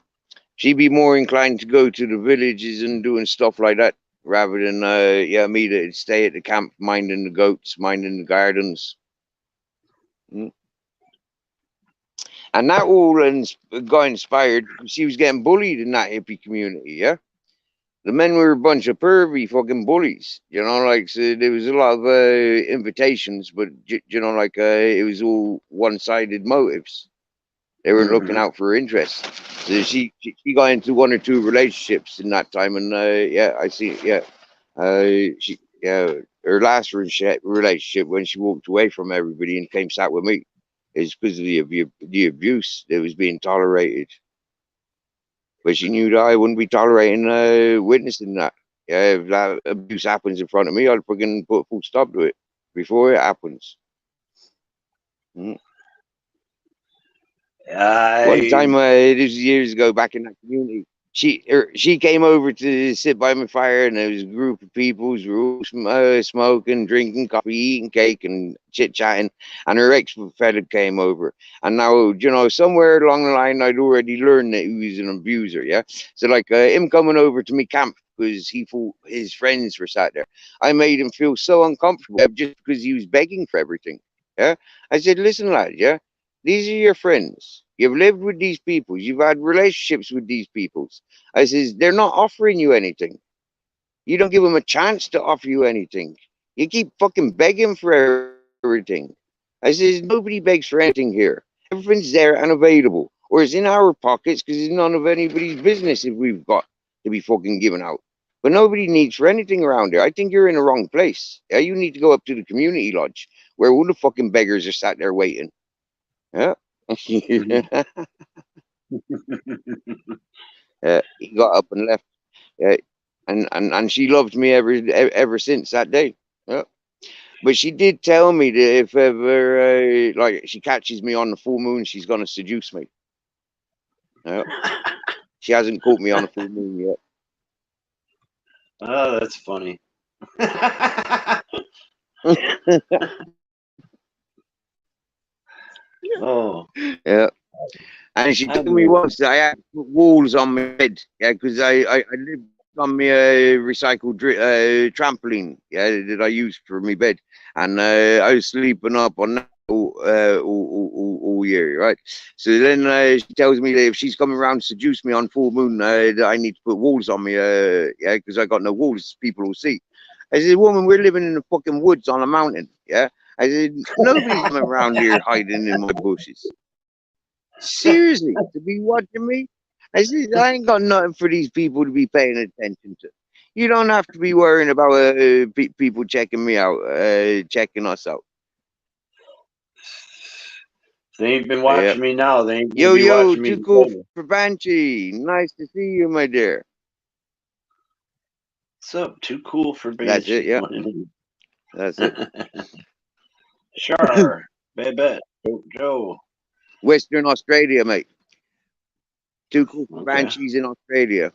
Speaker 3: she'd be more inclined to go to the villages and doing stuff like that rather than yeah, me to stay at the camp minding the goats, minding the gardens. And that all got inspired because she was getting bullied in that hippie community. Yeah, the men were a bunch of pervy fucking bullies, you know. Like, so there was a lot of invitations, but you know, like it was all one-sided motives. They weren't looking out for her interests. So she got into one or two relationships in that time, and yeah, I see. Yeah, she yeah, her last relationship when she walked away from everybody and came sat with me is because of the abuse that was being tolerated. But she knew that I wouldn't be tolerating witnessing that. Yeah, if that abuse happens in front of me, I'll fucking put a full stop to it before it happens. One time, this was years ago, back in that community, she came over to sit by my fire, and there was a group of people who were all smoking, drinking coffee, eating cake, and chit chatting. And her ex fella came over, and now somewhere along the line, I'd already learned that he was an abuser. Yeah, so like him coming over to me camp because he thought his friends were sat there. I made him feel so uncomfortable just because he was begging for everything. Yeah, I said, listen, lad. Yeah, these are your friends. You've lived with these people. You've had relationships with these people. I says, they're not offering you anything. You don't give them a chance to offer you anything. You keep fucking begging for everything. I says, nobody begs for anything here. Everything's there and available. Or it's in our pockets because it's none of anybody's business if we've got to be fucking given out. But nobody needs for anything around here. I think you're in the wrong place. Yeah, you need to go up to the community lodge where all the fucking beggars are sat there waiting. Yeah. He got up and left. Yeah, and she loved me ever since that day. Yeah. But she did tell me that if ever like she catches me on the full moon, she's gonna seduce me. Yeah. She hasn't caught me on a full moon yet.
Speaker 6: Oh, that's funny. Oh.
Speaker 3: Yeah. And she told me once that I had to put walls on my bed. Yeah, because I lived on my recycled trampoline. Yeah, that I used for my bed, and I was sleeping up on that all year, right? So then she tells me that if she's coming around to seduce me on full moon, that I need to put walls on me. Yeah, because I got no walls, people will see. I said, woman, we're living in the fucking woods on a mountain. Yeah. I said, nobody's coming around here hiding in my bushes. Seriously, to be watching me? I said, I ain't got nothing for these people to be paying attention to. You don't have to be worrying about people checking me out, checking us out.
Speaker 6: They ain't been watching me now. They ain't gonna
Speaker 3: Yo,
Speaker 6: be watching me.
Speaker 3: too cool for Banshee. Nice to see you, my dear.
Speaker 6: What's up? Too cool for Banshee.
Speaker 3: That's it, yeah. That's it.
Speaker 6: Sure. Babette. Joe.
Speaker 3: Western Australia, mate. Too cool for Banshees in Australia.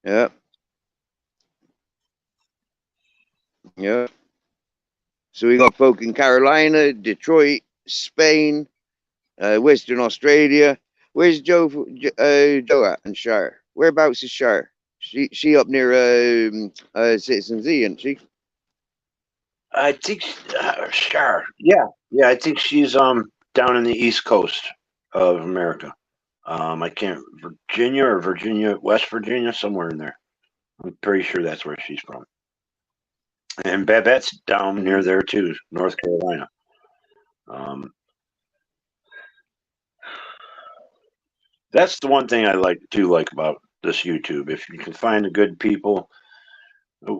Speaker 3: Yeah. Yeah. So we got folk in Carolina, Detroit, Spain, Western Australia. Where's Joe at in Shire? Whereabouts is Shire? She up near Citizen Z, isn't she?
Speaker 6: I think Shire. Yeah. I think she's down in the East Coast of America. I can't Virginia, West Virginia, somewhere in there. I'm pretty sure that's where she's from. And Babette's down near there too, North Carolina. That's the one thing I like about this YouTube. If you can find the good people,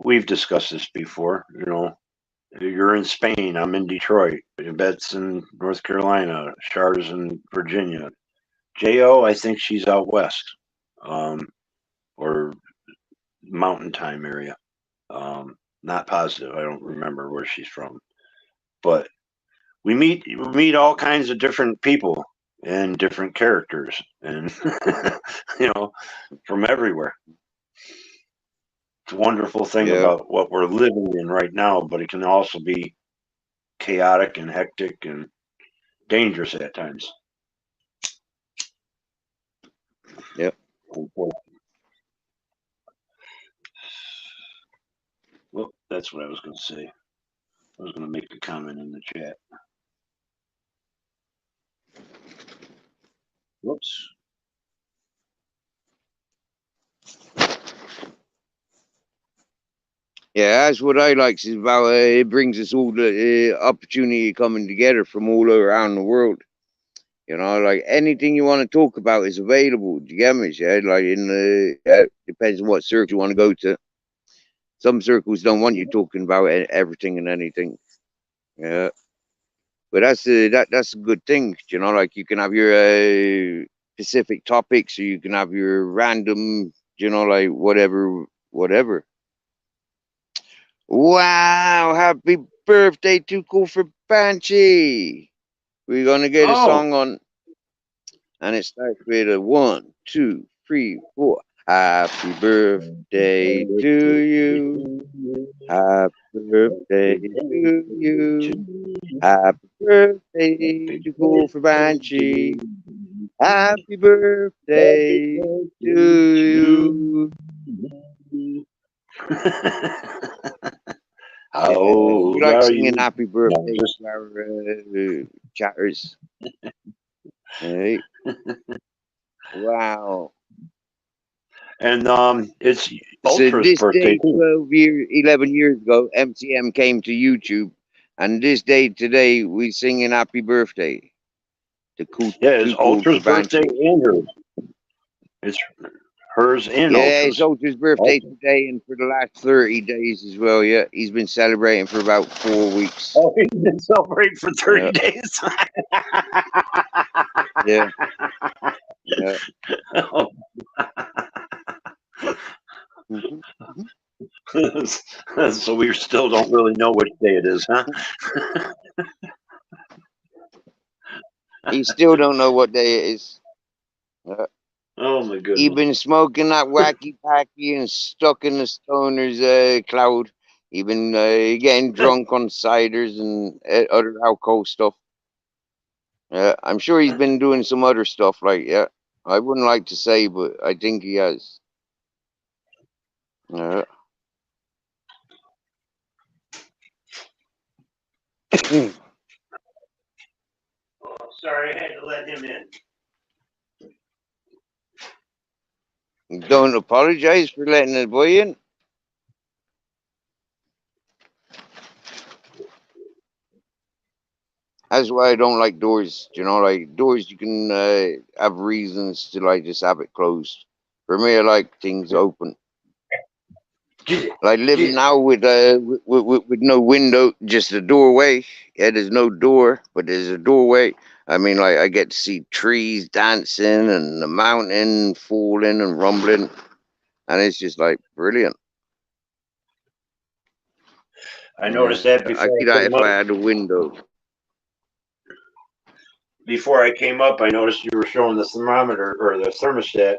Speaker 6: we've discussed this before. You're in Spain, I'm in Detroit, Babette's in North Carolina, Char's in Virginia. Jo, I think she's out west, or Mountain Time area. Not positive. I don't remember where she's from, but we meet all kinds of different people and different characters, and from everywhere. It's a wonderful thing about what we're living in right now, but it can also be chaotic and hectic and dangerous at times.
Speaker 3: Yep.
Speaker 6: Well, that's what I was going to say. I was going to make a comment in the chat. Whoops.
Speaker 3: Yeah, that's what I like. Is about it brings us all the opportunity coming together from all around the world. Like anything you want to talk about is available. Do you get me? Yeah, like depends on what circle you want to go to. Some circles don't want you talking about everything and anything. Yeah, but that's a good thing. Like you can have your specific topics, or you can have your random. Like whatever. Wow! Happy birthday, Too Cool for Banshee. We're gonna get a song on, and it starts with a 1, 2, 3, 4. Happy birthday to you. Happy birthday to you. Happy birthday to Cool for Banshee. Happy birthday to you.
Speaker 6: How
Speaker 3: We
Speaker 6: old
Speaker 3: like
Speaker 6: are
Speaker 3: singing
Speaker 6: you?
Speaker 3: happy birthday
Speaker 6: Just
Speaker 3: to our chatters. Right? Wow.
Speaker 6: and it's
Speaker 3: So
Speaker 6: Ultra's
Speaker 3: this
Speaker 6: birthday
Speaker 3: day,
Speaker 6: too.
Speaker 3: 11 years ago, MCM came to YouTube, and this day today, we singing happy birthday to
Speaker 6: Yeah, it's
Speaker 3: Too Cool for
Speaker 6: Ultra's birthday
Speaker 3: Banshee.
Speaker 6: and hers. It's hers and
Speaker 3: Yeah, it's
Speaker 6: Ultra's.
Speaker 3: Ultra's birthday
Speaker 6: Ultra.
Speaker 3: today, and for the last 30 days as well. Yeah, he's been celebrating for about 4 weeks.
Speaker 6: Oh, he's been celebrating for 30
Speaker 3: Yeah,
Speaker 6: days.
Speaker 3: yeah, yeah.
Speaker 6: Oh.
Speaker 3: Mhm, mhm.
Speaker 6: So we still don't really know which day it is, huh?
Speaker 3: He still don't know what day it is.
Speaker 6: Oh my
Speaker 3: He
Speaker 6: goodness.
Speaker 3: been smoking that wacky packy and stuck in the stoner's cloud. He been getting drunk on ciders and other alcohol stuff. I'm sure he's been doing some other stuff like I wouldn't like to say, but I think he has. Uh,
Speaker 6: Oh, sorry, I had to let him in.
Speaker 3: don't apologize for letting the boy in. That's why I don't like doors. You know, like doors, you can have reasons to like just have it closed. For me, I like things open. Like living now with no window, just a doorway. Yeah, there's no door, but there's a doorway. I mean, like I get to see trees dancing and the mountain falling and rumbling, and it's just like brilliant.
Speaker 6: I
Speaker 3: Yeah,
Speaker 6: noticed that
Speaker 3: I
Speaker 6: before
Speaker 3: see
Speaker 6: I
Speaker 3: that
Speaker 6: came
Speaker 3: if I
Speaker 6: up.
Speaker 3: had a window.
Speaker 6: Before I came up, I noticed you were showing the thermometer or the thermostat,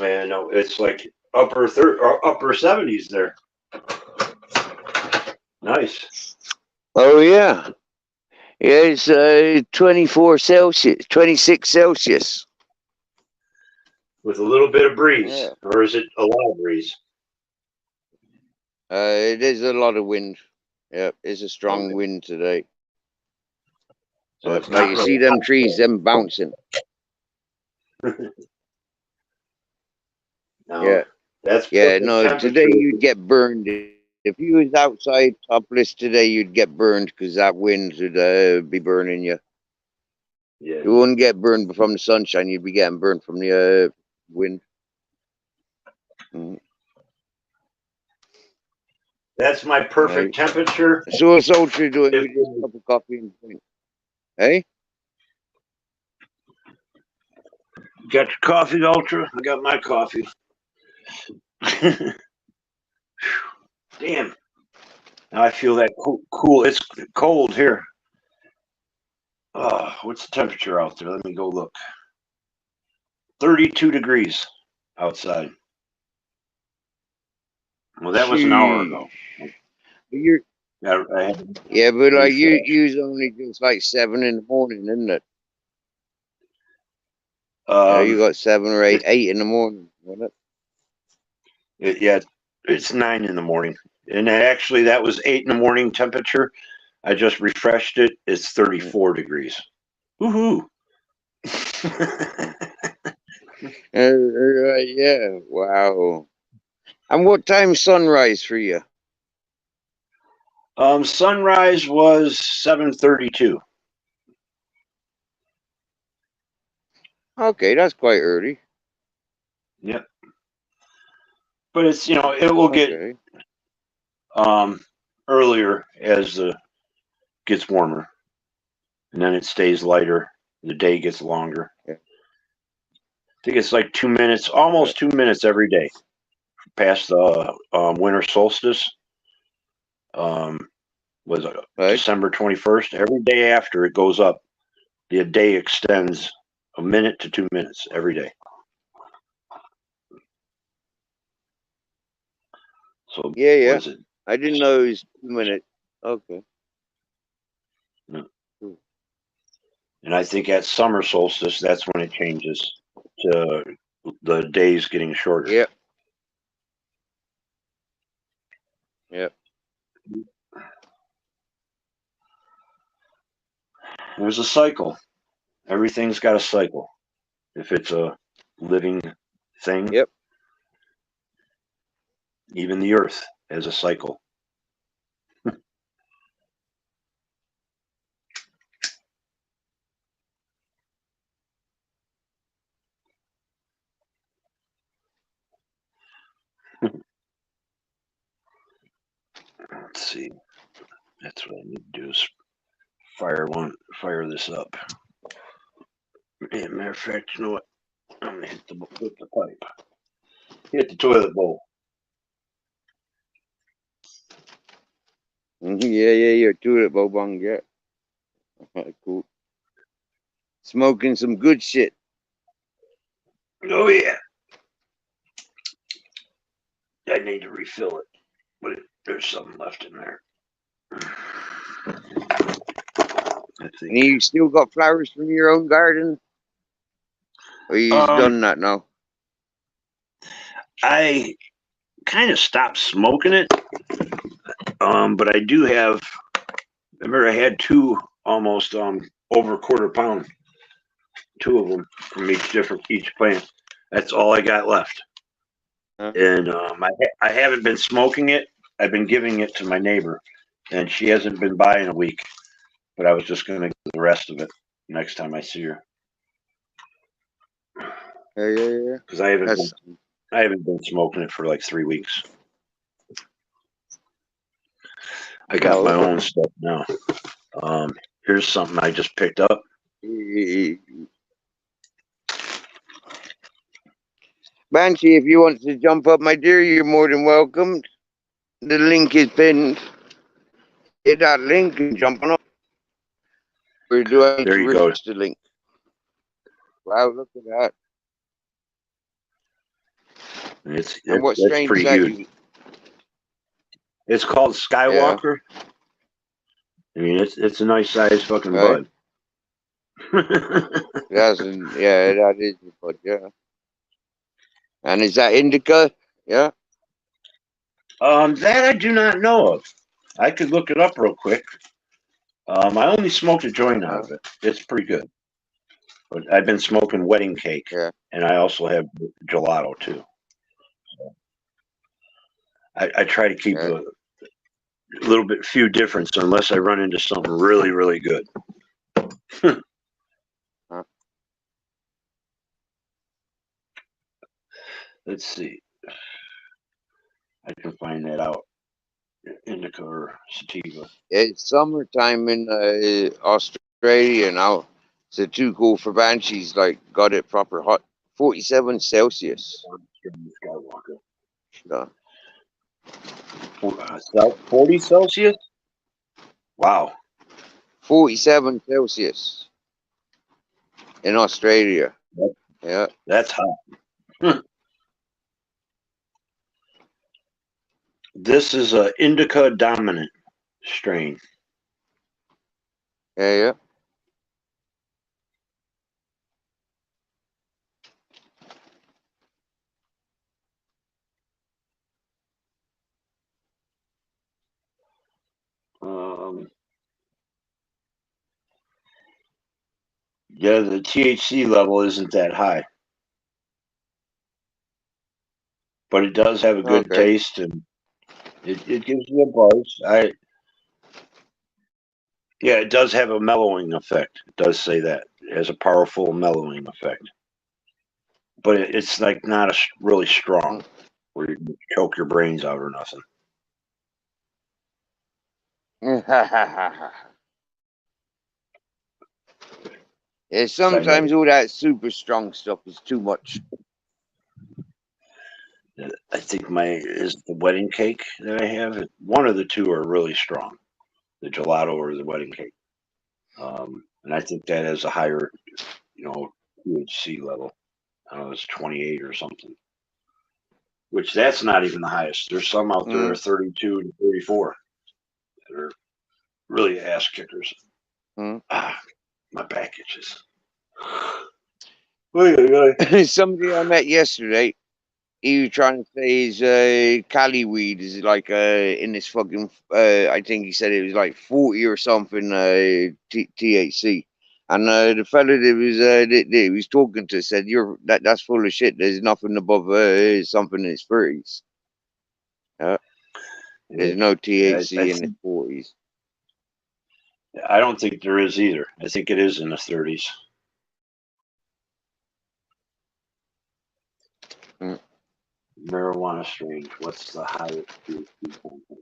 Speaker 6: and it's like upper 70s there. Nice.
Speaker 3: Oh yeah, yeah. It's 24 Celsius, 26 Celsius.
Speaker 6: With a little bit of breeze,
Speaker 3: Yeah,
Speaker 6: or is it a lot of breeze?
Speaker 3: it is a lot of wind. Yeah, it's a strong
Speaker 6: Okay,
Speaker 3: wind today.
Speaker 6: so it's
Speaker 3: Like
Speaker 6: not
Speaker 3: you
Speaker 6: really
Speaker 3: see them
Speaker 6: hot
Speaker 3: trees, them bouncing.
Speaker 6: now.
Speaker 3: Yeah.
Speaker 6: That's
Speaker 3: Yeah,
Speaker 6: perfect
Speaker 3: no, today
Speaker 6: temperature.
Speaker 3: you'd get burned. If you was outside topless today, you'd get burned because that wind would be burning you.
Speaker 6: Yeah,
Speaker 3: You wouldn't get burned from the sunshine, you'd be getting burned from the wind. Mm,
Speaker 6: that's my perfect
Speaker 3: right.
Speaker 6: temperature.
Speaker 3: So what's Ultra doing
Speaker 6: If
Speaker 3: with his cup of coffee and drink? Hey?
Speaker 6: you got your coffee, Ultra, I got my coffee. Damn. Now I feel that cool. It's cold here. What's the temperature out there? Let me go look. 32 degrees outside. Well, that was an hour
Speaker 3: Sheesh.
Speaker 6: ago.
Speaker 3: You're,
Speaker 6: I had to
Speaker 3: yeah, but like
Speaker 6: refresh.
Speaker 3: you's only just like 7 in the morning, isn't it? You
Speaker 6: Um,
Speaker 3: got 7 or 8,
Speaker 6: it,
Speaker 3: 8 in the morning, wasn't
Speaker 6: yeah, it's 9 in the morning, and actually that was 8 in the morning temperature. I just refreshed it. It's
Speaker 3: it?
Speaker 6: 34 degrees. Woohoo!
Speaker 3: Yeah, wow. And what time sunrise for you?
Speaker 6: Sunrise was 7:32.
Speaker 3: Okay, that's quite early.
Speaker 6: Yep, but it's it will get
Speaker 3: Okay.
Speaker 6: um earlier as the gets warmer, and then it stays lighter. The day gets longer.
Speaker 3: Yeah,
Speaker 6: I think it's like 2 minutes,
Speaker 3: yeah.
Speaker 6: almost 2 minutes every day past the winter solstice. Um, was
Speaker 3: Right.
Speaker 6: December 21st. Every day after it goes up, the day extends a minute to 2 minutes every day. So
Speaker 3: Yeah.
Speaker 6: what is it?
Speaker 3: I didn't know it was 2 minutes. Okay.
Speaker 6: Yeah. And I think at summer solstice, that's when it changes to the days getting shorter.
Speaker 3: Yep. Yep.
Speaker 6: There's a cycle. Everything's got a cycle. If it's a living thing,
Speaker 3: Yep.
Speaker 6: even the earth has a cycle. Let's see. That's what I need to do is fire this up. And matter of fact, you know what? I'm gonna hit the pipe. Hit the toilet bowl.
Speaker 3: Yeah, you're toilet bowl bong, yeah. Cool. Smoking some good shit.
Speaker 6: Oh yeah. I need to refill it, but there's something left in there. I think.
Speaker 3: And you still got flowers from your own garden? Or you done that now?
Speaker 6: I kind of stopped smoking it, but I do have. Remember, I had two almost over a quarter pound, two of them from each plant. That's all I got left, and I haven't been smoking it. I've been giving it to my neighbor, and she hasn't been by in a week. But I was just going to get the rest of it next time I see her.
Speaker 3: Yeah.
Speaker 6: Because I haven't been smoking it for like 3 weeks. I got my own stuff now. Here's something I just picked up.
Speaker 3: Banshee, if you want to jump up, my dear, you're more than welcome. The link is pinned. Hit that link and jump on up. Or do I need
Speaker 6: There
Speaker 3: to
Speaker 6: you go.
Speaker 3: refresh the link? Wow, look at that.
Speaker 6: It's
Speaker 3: strain
Speaker 6: pretty
Speaker 3: is that
Speaker 6: huge. It's called Skywalker. Yeah. I mean, it's a nice size fucking bud.
Speaker 3: That is a bud, yeah. And is that indica? Yeah.
Speaker 6: That I do not know of. I could look it up real quick. I only smoked a joint out of it. It's pretty good. But I've been smoking wedding cake, and I also have gelato too. So I try to keep a little bit few difference unless I run into something really, really good. Let's see. I can find that out. Indica or sativa.
Speaker 3: It's summertime in Australia now. So too cool for Banshees. Like got it proper hot, 47 Celsius.
Speaker 6: No. 40 Celsius. Wow.
Speaker 3: 47 Celsius in Australia. Yeah,
Speaker 6: that's hot. This is a indica dominant strain.
Speaker 3: Yeah.
Speaker 6: Yeah, the THC level isn't that high, but it does have a good taste, and it gives you a buzz. It does have a mellowing effect. It does say that it has a powerful mellowing effect, but it's like not really strong, where you choke your brains out or nothing.
Speaker 3: Yeah, sometimes all that super strong stuff is too much.
Speaker 6: I think is the wedding cake that I have. One of the two are really strong, the gelato or the wedding cake, and I think that has a higher, THC level. I don't know, it's 28 or something. which that's not even the highest. There's some out there 32 to 34 that are really ass kickers. Ah, my back itches.
Speaker 3: Somebody I met yesterday, he was trying to say his Cali weed is like in this fucking I think he said it was like 40 or something THC. And the fella that he was talking to said, that's full of shit. There's nothing above something in its 30s. There's no THC in the 40s.
Speaker 6: I don't think there is either. I think it is in the 30s. Marijuana strain. What's the highest THC content?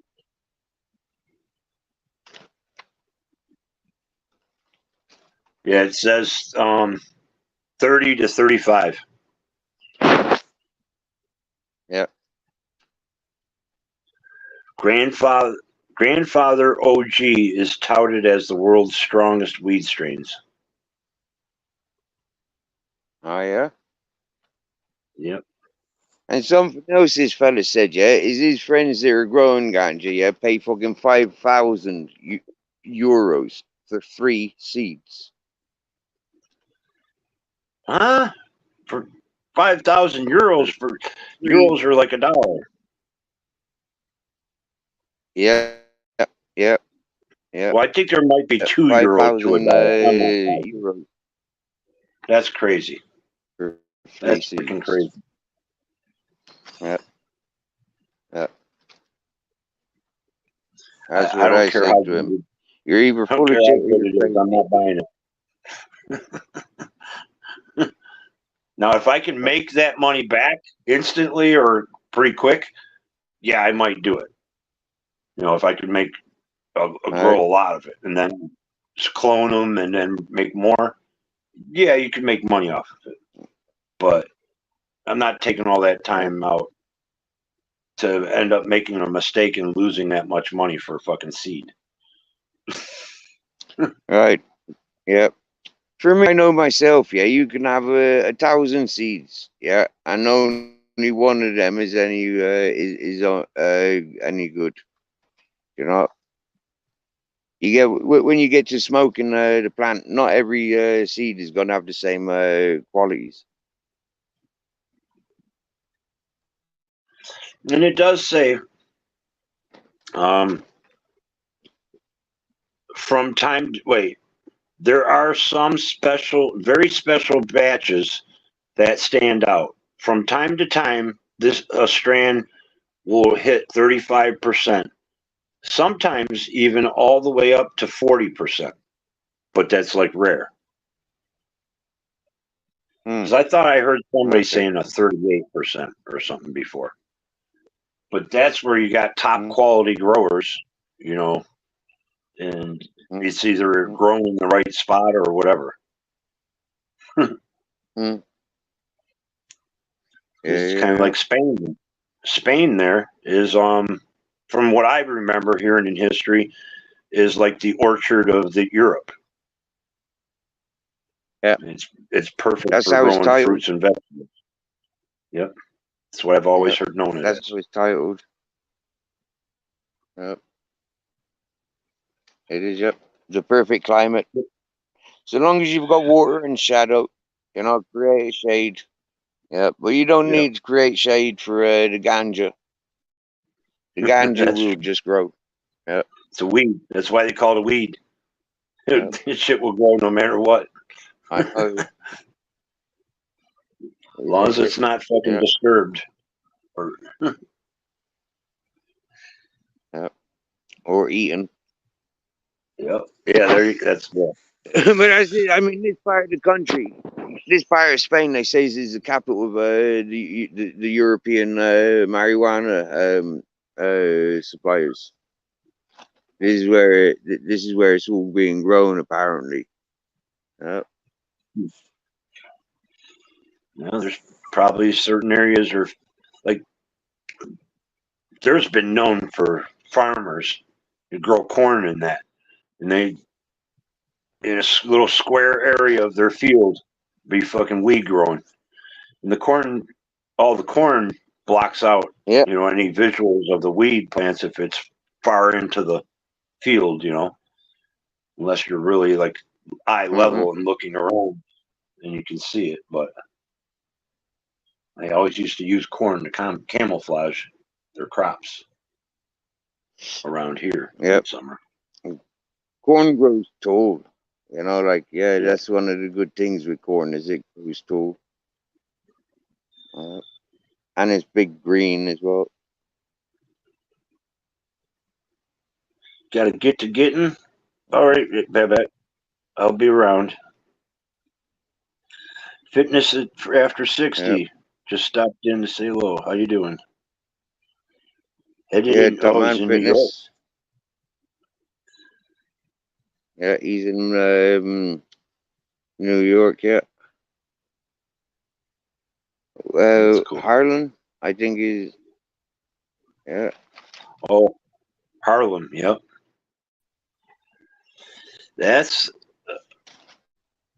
Speaker 6: Yeah, it says 30 to 35.
Speaker 3: Yeah.
Speaker 6: Grandfather OG is touted as the world's strongest weed strains.
Speaker 3: Oh, yeah?
Speaker 6: Yep.
Speaker 3: And something else this fella said, yeah, is his friends that are growing ganja, yeah, pay fucking 5,000 euros for 3 seeds.
Speaker 6: Huh? For 5,000 euros for euros are like $1.
Speaker 3: Yeah. Yeah. Yeah.
Speaker 6: Well, I think there might be 2 euros to $1.
Speaker 3: Euros.
Speaker 6: That's crazy.
Speaker 3: For
Speaker 6: That's freaking crazy.
Speaker 3: Yeah. Yeah. That's
Speaker 6: I
Speaker 3: what
Speaker 6: don't
Speaker 3: I
Speaker 6: care
Speaker 3: said
Speaker 6: how
Speaker 3: to him.
Speaker 6: good
Speaker 3: You're either
Speaker 6: I don't
Speaker 3: full
Speaker 6: care
Speaker 3: of
Speaker 6: how
Speaker 3: shit or
Speaker 6: good
Speaker 3: you're
Speaker 6: it is.
Speaker 3: crazy.
Speaker 6: I'm not buying it. Now, if I can make that money back instantly or pretty quick, yeah, I might do it. You know, if I could make grow a lot of it and then just clone them and then make more, yeah, you could make money off of it. But I'm not taking all that time out to end up making a mistake and losing that much money for a fucking seed.
Speaker 3: Right. Yep. For me, I know myself, yeah, you can have 1,000 seeds, yeah, and only one of them is any any good. You know, you get when you get to smoking the plant, not every seed is gonna have the same qualities.
Speaker 6: And it does say, from time to, wait, there are some very special batches that stand out. From time to time, this a strand will hit 35%. Sometimes even all the way up to 40%. But that's like rare. Because I thought I heard somebody saying a 38% or something before. But that's where you got top quality growers, you know, and it's either growing in the right spot or whatever. It's kind of like Spain. Spain there is, from what I remember hearing in history, is like the orchard of the Europe.
Speaker 3: Yeah,
Speaker 6: it's perfect
Speaker 3: that's
Speaker 6: for
Speaker 3: how it's
Speaker 6: growing
Speaker 3: titled.
Speaker 6: fruits and vegetables. Yep, that's what I've always heard known as.
Speaker 3: That's how it's titled. Yep, it is. Yep, it's a perfect climate. So long as you've got water and shadow, you know, create shade. Yeah, but you don't need to create shade for the ganja. The ganja will just grow. Yeah,
Speaker 6: it's a weed. That's why they call it a weed. This shit will grow no matter what.
Speaker 3: I know.
Speaker 6: As long as it's not fucking disturbed. Or
Speaker 3: or eaten.
Speaker 6: Yep. Yeah, that's good.
Speaker 3: But I mean, this part of the country, this part of Spain, they say is the capital of the European marijuana suppliers. This is where it's all being grown, apparently.
Speaker 6: There's probably certain areas or like there's been known for farmers to grow corn in that, and they in a little square area of their field be fucking weed growing, and the corn, all the corn blocks out,
Speaker 3: Yeah.
Speaker 6: you know, any visuals of the weed plants if it's far into the field, you know, unless you're really like eye level and looking around and you can see it. But I always used to use corn to camouflage their crops around here in
Speaker 3: Yep.
Speaker 6: summer.
Speaker 3: Corn grows tall. You know, like, yeah,
Speaker 6: Yeah.
Speaker 3: that's one of the good things with corn is it grows tall. And it's big green as well.
Speaker 6: Got to get to getting. All right, Babette. I'll be around. Fitness for after 60.
Speaker 3: Yep.
Speaker 6: Just stopped in to say hello. How you doing? Headed
Speaker 3: Yeah,
Speaker 6: in.
Speaker 3: Top
Speaker 6: Oh, he's
Speaker 3: Man
Speaker 6: in New York.
Speaker 3: Fitness. Yeah, he's in New York, yeah.
Speaker 6: Cool.
Speaker 3: Harlan, I think is, yeah.
Speaker 6: Oh, Harlem. Yep. That's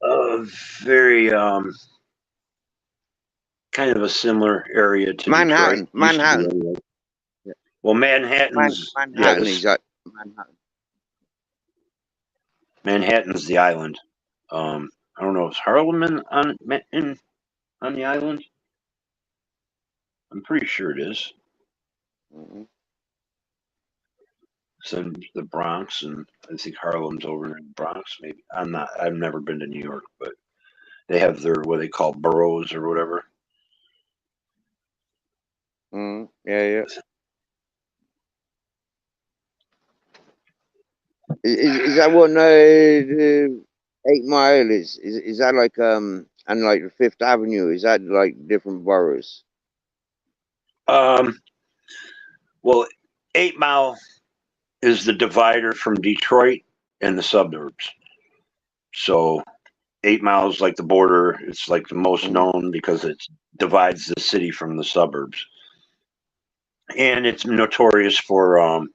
Speaker 6: a very kind of a similar area to
Speaker 3: Manhattan,
Speaker 6: Detroit. Used to be
Speaker 3: Manhattan.
Speaker 6: anyway. Well, Manhattan's
Speaker 3: Manhattan
Speaker 6: yes.
Speaker 3: is at Manhattan.
Speaker 6: Manhattan's the island. I don't know. Is Harlem on the island? I'm pretty sure it is.
Speaker 3: Mhm.
Speaker 6: So the Bronx, and I think Harlem's over in the Bronx. Maybe I'm not. I've never been to New York, but they have their what they call boroughs or whatever.
Speaker 3: Yeah, yeah. Is that what 8 Mile is? Is that like and like the Fifth Avenue? Is that like different boroughs?
Speaker 6: Well, 8 Mile is the divider from Detroit and the suburbs. So 8 Mile is like the border. It's like the most known because it divides the city from the suburbs, and it's notorious for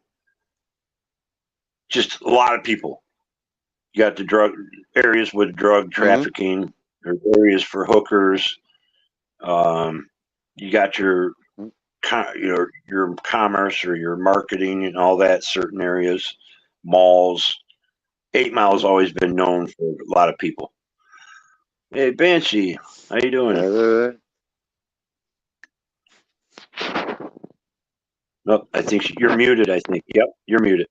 Speaker 6: just a lot of people. You got the drug areas with drug trafficking. There's areas for hookers. You got your commerce or your marketing and all that. Certain areas, malls. 8 Mile's always been known for a lot of people. Hey, Banshee, how you doing? No, I think you're muted. I think. Yep, you're muted.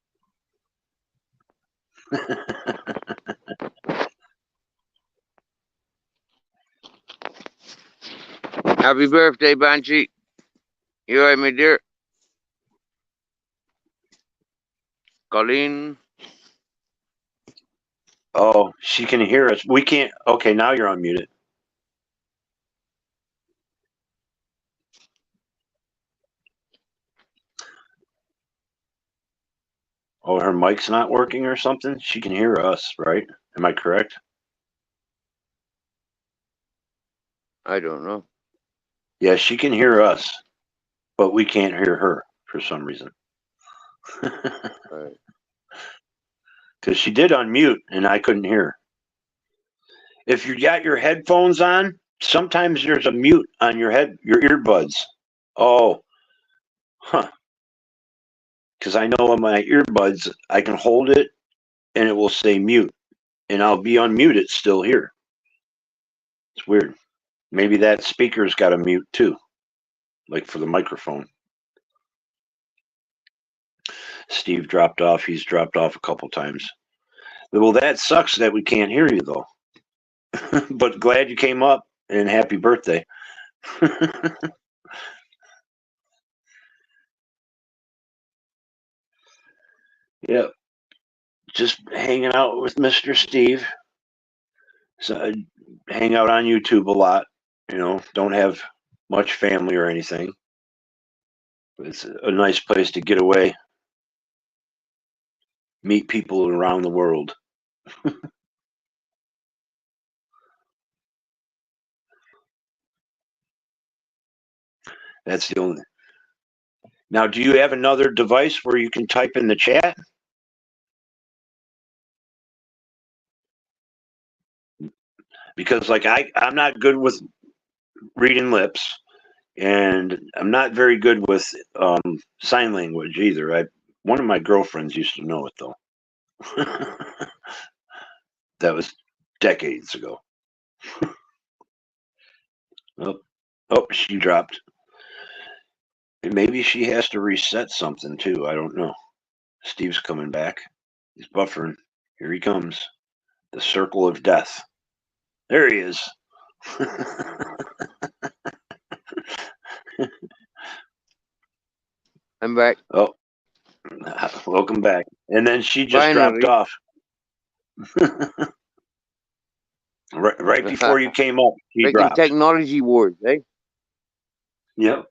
Speaker 3: Happy birthday, Banshee. You alright, my dear? Colleen.
Speaker 6: Oh, she can hear us. We can't. Okay, now you're unmuted. Oh, her mic's not working or something? She can hear us, right? Am I correct?
Speaker 3: I don't know.
Speaker 6: Yeah, she can hear us, but we can't hear her for some reason.
Speaker 3: Right.
Speaker 6: Because she did unmute and I couldn't hear her. If you got your headphones on, sometimes there's a mute on your earbuds. Oh, huh. Because I know on my earbuds, I can hold it and it will say mute, and I'll be unmuted still here. It's weird. Maybe that speaker's got a mute too, like for the microphone. Steve dropped off. He's dropped off a couple times. Well, that sucks that we can't hear you though. But glad you came up and happy birthday. Yep. Just hanging out with Mr. Steve. So I hang out on YouTube a lot. You know, don't have much family or anything. But it's a nice place to get away, meet people around the world. That's the only. Now, do you have another device where you can type in the chat? Because like I'm not good with reading lips, and I'm not very good with sign language either. One of my girlfriends used to know it though. That was decades ago. Oh, she dropped. Maybe she has to reset something too. I don't know. Steve's coming back. He's buffering. Here he comes. The circle of death. There he is.
Speaker 3: I'm back.
Speaker 6: Oh, welcome back. And then she just dropped off. right before you came up, she dropped.
Speaker 3: Technology wars, eh?
Speaker 6: Yep.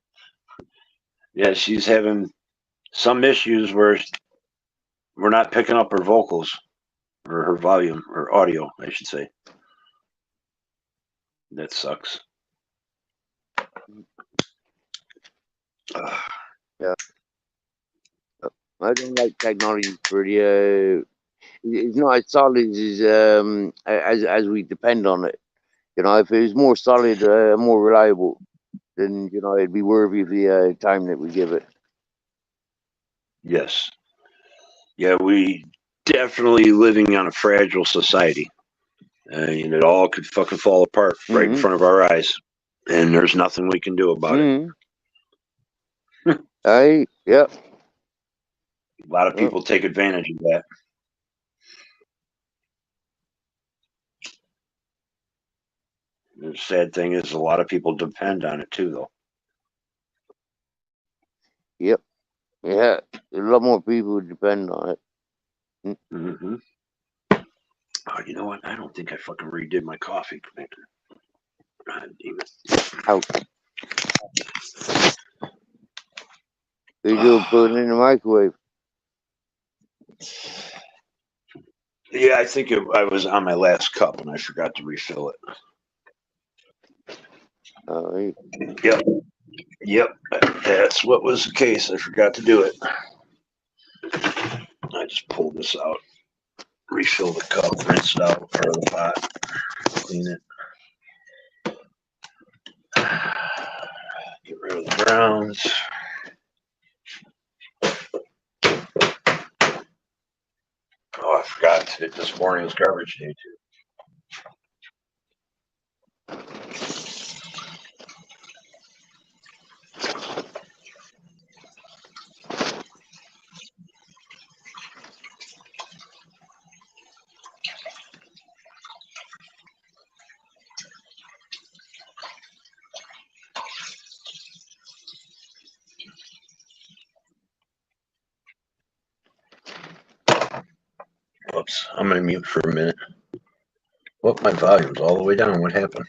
Speaker 6: Yeah, she's having some issues where we're not picking up her vocals or her volume or audio, I should say. That sucks.
Speaker 3: Yeah. I don't like technology for the. It's not as solid as we depend on it. You know, if it was more solid, more reliable, then it'd be worthy of the time that we give it.
Speaker 6: Yes. Yeah, we definitely living on a fragile society, and it all could fucking fall apart right in front of our eyes, and there's nothing we can do about it.
Speaker 3: Yep.
Speaker 6: A lot of people take advantage of that. The sad thing is, a lot of people depend on it too, though.
Speaker 3: Yep. Yeah, a lot more people depend on it.
Speaker 6: Mm-hmm. Oh, you know what? I don't think I fucking redid my coffee maker. God damn it.
Speaker 3: Ouch. You do put it in the microwave.
Speaker 6: Yeah, I think I was on my last cup and I forgot to refill it. Yep, that's what was the case. I forgot to do it. I just pulled this out, refill the cup, rinse it out, out of the pot, clean it. Get rid of the browns. Oh, I forgot this morning was garbage day too. Oops, I'm gonna mute for a minute. Well, my volume's all the way down. What happened?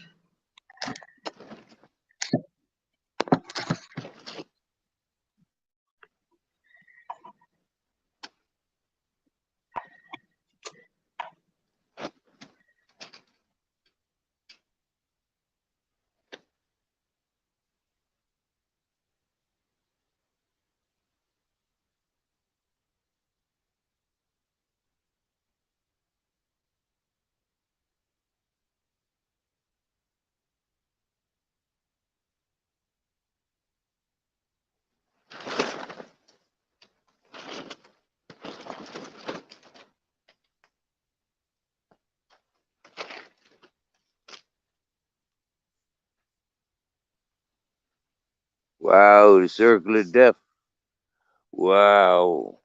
Speaker 3: Wow, the circle of death. Wow.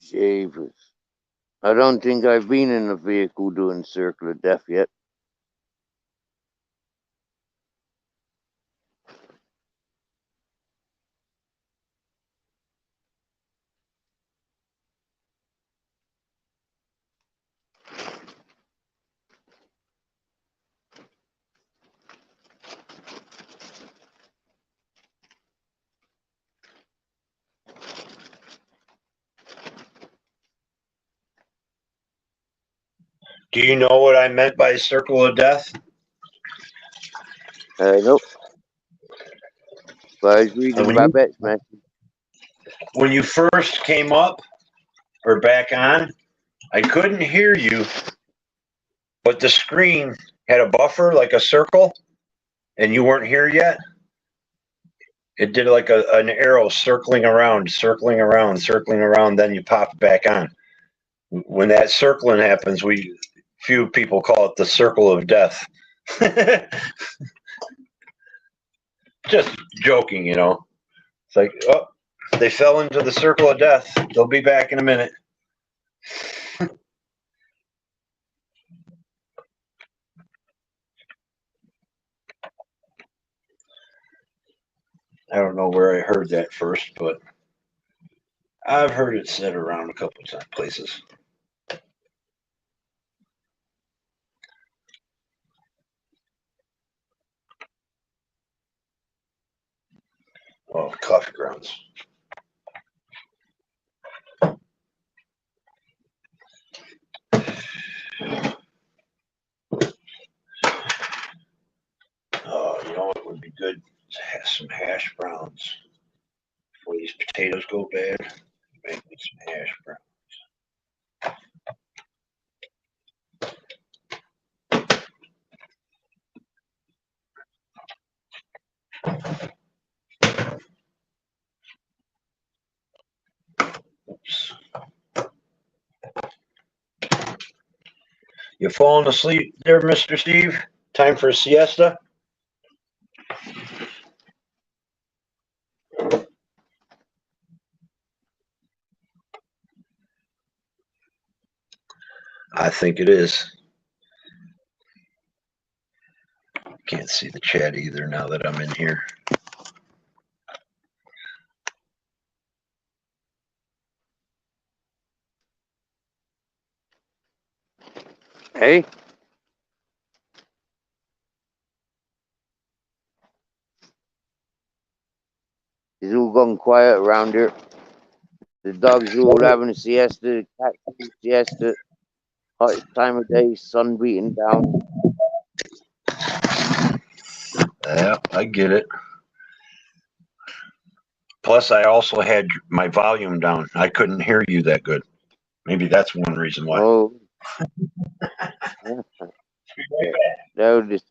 Speaker 3: Jesus. I don't think I've been in a vehicle doing circle of death yet.
Speaker 6: Do you know what I meant by circle of death?
Speaker 3: Nope. But I was reading about Bet's message.
Speaker 6: When you first came up or back on, I couldn't hear you, but the screen had a buffer like a circle. and you weren't here yet, it did like an arrow circling around, circling around, circling around. Then you pop it back on. When that circling happens, few people call it the circle of death. Just joking, you know. It's like, oh, they fell into the circle of death. They'll be back in a minute. I don't know where I heard that first, but I've heard it said around a couple of places. Oh, coffee grounds. Oh, you know what would be good? To have some hash browns before these potatoes go bad. Make me some hash browns. Oops. You falling asleep there, Mr. Steve? Time for a siesta? I think it is. Can't see the chat either now that I'm in here.
Speaker 3: Hey? It's all gone quiet around here. The dogs are all having a siesta, cats having a siesta. Hottest time of day, sun beating down.
Speaker 6: Yeah, I get it. Plus, I also had my volume down. I couldn't hear you that good. Maybe that's one reason why.
Speaker 3: Oh. No, this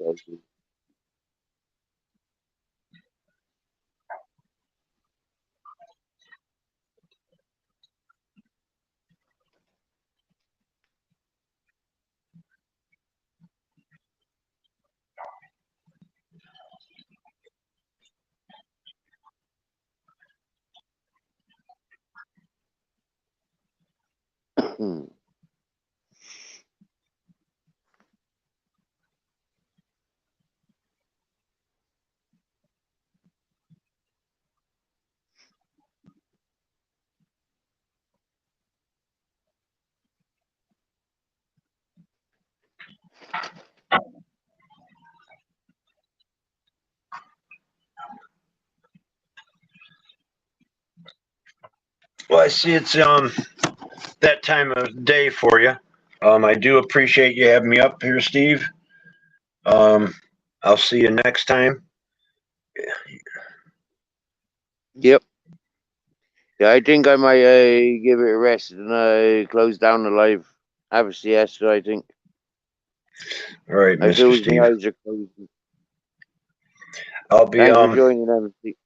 Speaker 6: Well, I see it's that time of day for you. I do appreciate you having me up here, Steve. I'll see you next time.
Speaker 3: Yep. Yeah, I think I might give it a rest and close down the live. Have a siesta, I think.
Speaker 6: All right,
Speaker 3: I feel
Speaker 6: Mr. Steve.
Speaker 3: my eyes are closing.
Speaker 6: I'll be
Speaker 3: Thanks for joining, MC.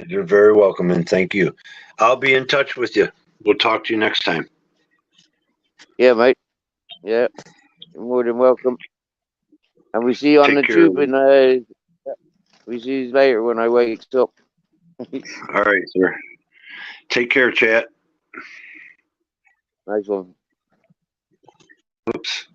Speaker 6: You're very welcome, and thank you. I'll be in touch with you. We'll talk to you next time.
Speaker 3: Yeah, mate. Yeah, you're more than welcome. And we see you on the tube, and we see you later when I wake up.
Speaker 6: All right, sir. Take care, chat.
Speaker 3: Nice one.
Speaker 6: Oops.